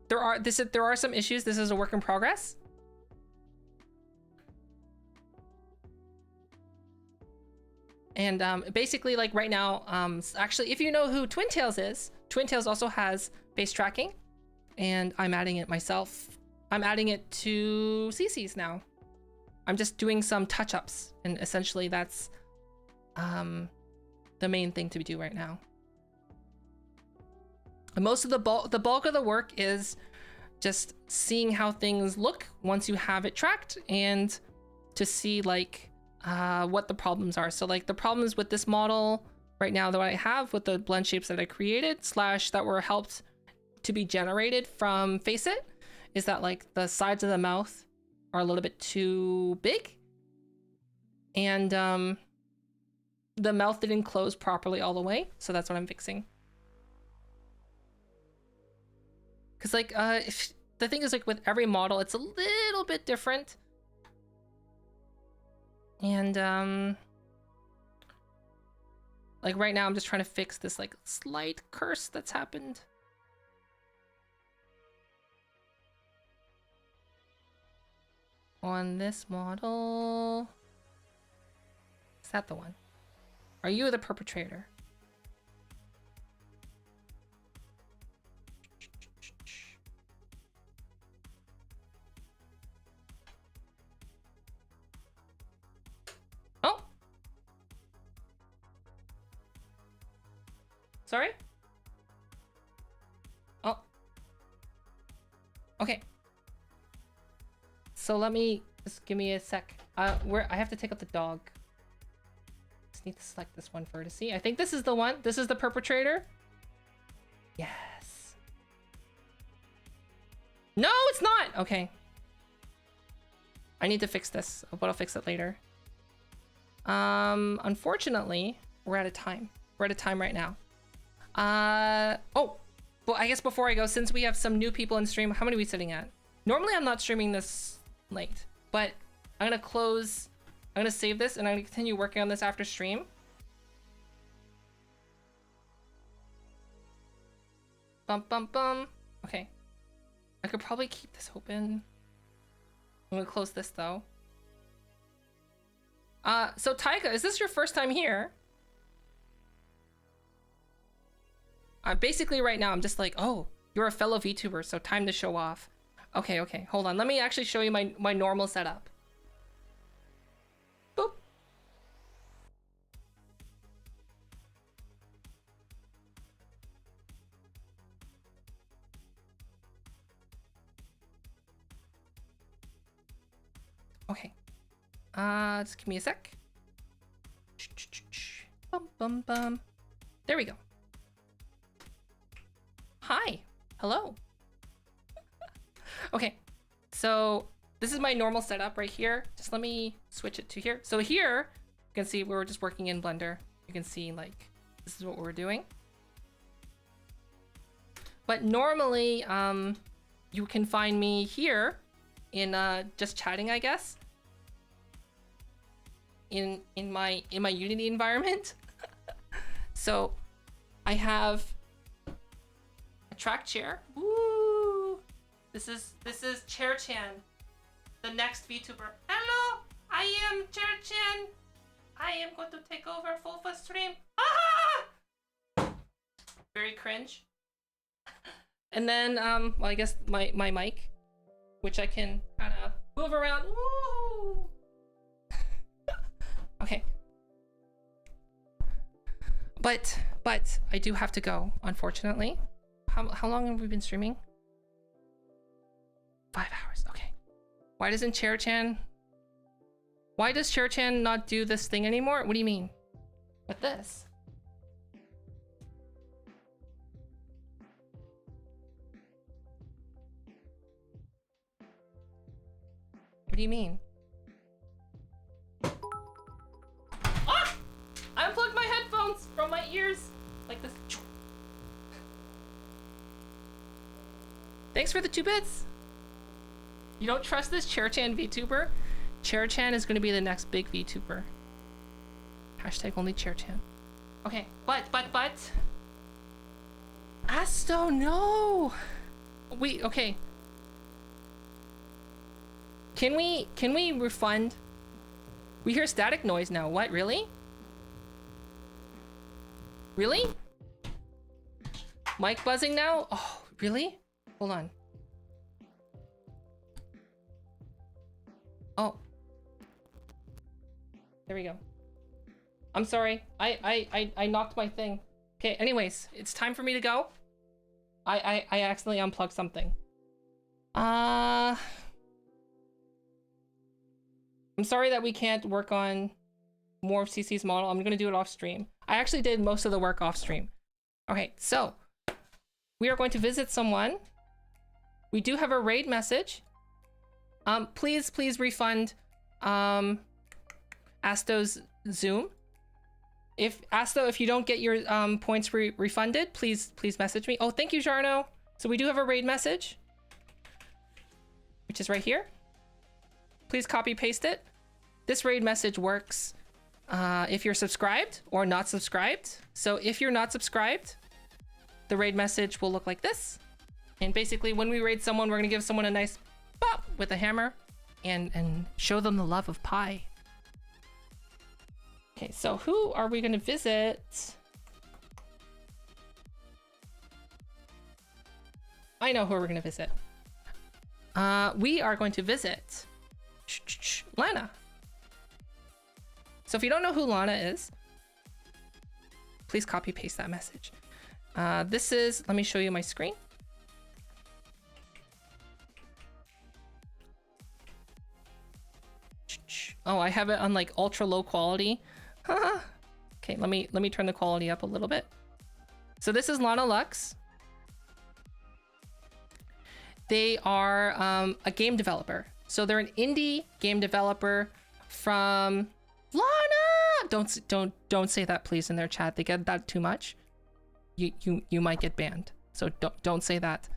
There are some issues. This is a work in progress. And basically, like right now, actually, if you know who Twin Tails is, Twin Tails also has face tracking, and I'm adding it myself. I'm adding it to CC's now. I'm just doing some touch-ups, and essentially that's the main thing to do right now. And most of the bulk of the work is just seeing how things look once you have it tracked, and to see like what the problems are. So like the problems with this model right now that I have with the blend shapes that I created / that were helped to be generated from Faceit is that like the sides of the mouth are a little bit too big, and the mouth didn't close properly all the way. So that's what I'm fixing. Cause like the thing is like with every model, it's a little bit different. And like right now I'm just trying to fix this like slight curse that's happened. On this model. Is that the one? Are you the perpetrator? Oh! Sorry? Oh. Okay. So let me, just give me a sec. I have to take out the dog. Just need to select this one for her to see. I think this is the one. This is the perpetrator. Yes. No, it's not. Okay. I need to fix this, but I'll fix it later. Unfortunately, we're out of time. We're out of time right now. Oh, well, I guess before I go, since we have some new people in stream, how many are we sitting at? Normally, I'm not streaming this late, but I'm gonna close. I'm gonna save this, and I'm gonna continue working on this after stream. Bum bum bum. Okay. I could probably keep this open. I'm gonna close this though. So Taika, is this your first time here? Basically right now I'm just like, oh, you're a fellow VTuber, so time to show off. Okay, okay, hold on. Let me actually show you my normal setup. Boop. Okay. Just give me a sec. Bum bum bum. There we go. Hi. Hello. Okay. So this is my normal setup right here. Just let me switch it to here. So here you can see we're just working in Blender. You can see like this is what we're doing. But normally you can find me here in just chatting, I guess. In my Unity environment. So I have a track chair. Woo! This is Chair Chan, the next VTuber. Hello, I am Chair Chan. I am going to take over Fulfa stream. Ah! Very cringe. And then well, I guess my mic, which I can kind of move around. Woo! Okay. But I do have to go, unfortunately. How long have we been streaming? 5 hours. Okay. Why does Chair Chan not do this thing anymore? What do you mean? With this? What do you mean? Ah! I unplugged my headphones from my ears. Like this. Thanks for the 2 bits. You don't trust this Chair-chan VTuber? Chair-chan is gonna be the next big VTuber. Hashtag only Chair-chan. Okay, but. Asto, no! Okay. Can we refund? We hear static noise now. What, really? Really? Mic buzzing now? Oh, really? Hold on. Oh. There we go. I'm sorry. I knocked my thing. Okay, anyways, it's time for me to go. I accidentally unplugged something. I'm sorry that we can't work on more of CC's model. I'm gonna do it off stream. I actually did most of the work off stream. Okay, so we are going to visit someone. We do have a raid message. Please refund Asto's Zoom. If you don't get your points refunded, please message me. Oh, thank you, Jarno. So we do have a raid message, which is right here. Please copy paste it. This raid message works if you're subscribed or not subscribed. So if you're not subscribed, the raid message will look like this. And basically when we raid someone, we're gonna give someone a nice bop with a hammer and show them the love of pie. Okay, so who are we gonna visit? I know who we're gonna visit. We are going to visit Lana. So if you don't know who Lana is, please copy paste that message. This is, let me show you my screen. Oh, I have it on like ultra low quality. Okay, let me turn the quality up a little bit. So this is Lana Lux. They are a game developer. So they're an indie game developer from Lana. Don't say that please in their chat. They get that too much. You might get banned. So don't say that.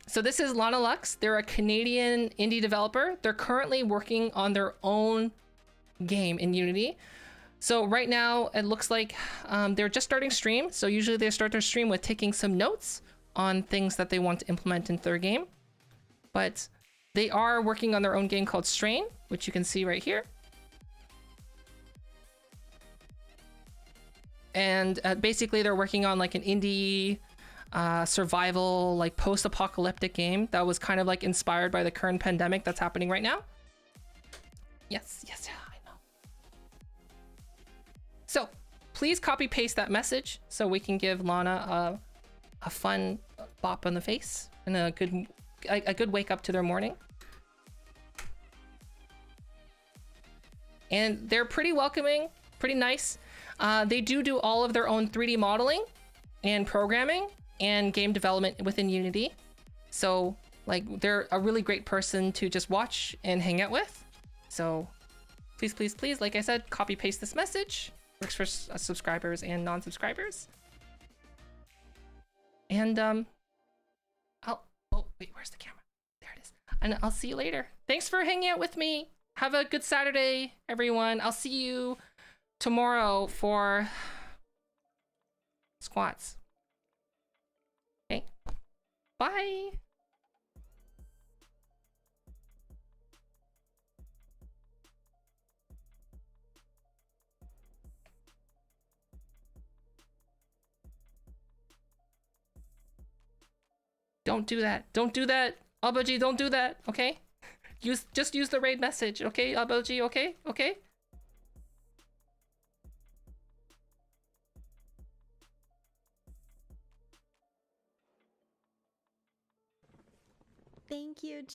So this is Lana Lux. They're a Canadian indie developer. They're currently working on their own game in Unity. So right now it looks like they're just starting stream. So usually they start their stream with taking some notes on things that they want to implement into their game. But they are working on their own game called Strain, which you can see right here. And basically they're working on like an indie survival, like post-apocalyptic game that was kind of like inspired by the current pandemic that's happening right now. Yes, yeah, I know. So please copy paste that message so we can give Lana a fun bop on the face and a good wake up to their morning. And they're pretty welcoming, pretty nice. They do all of their own 3D modeling and programming and game development within Unity. So like they're a really great person to just watch and hang out with. So please, like I said, copy paste this message. Works for subscribers and non-subscribers. And oh wait, where's the camera? There it is. And I'll see you later. Thanks for hanging out with me. Have a good Saturday, everyone. I'll see you tomorrow for squats. Okay. Bye. Don't do that. Don't do that. Abaji, don't do that. Okay? Just use the raid message. Okay, Abaji, okay? Okay? Thank you.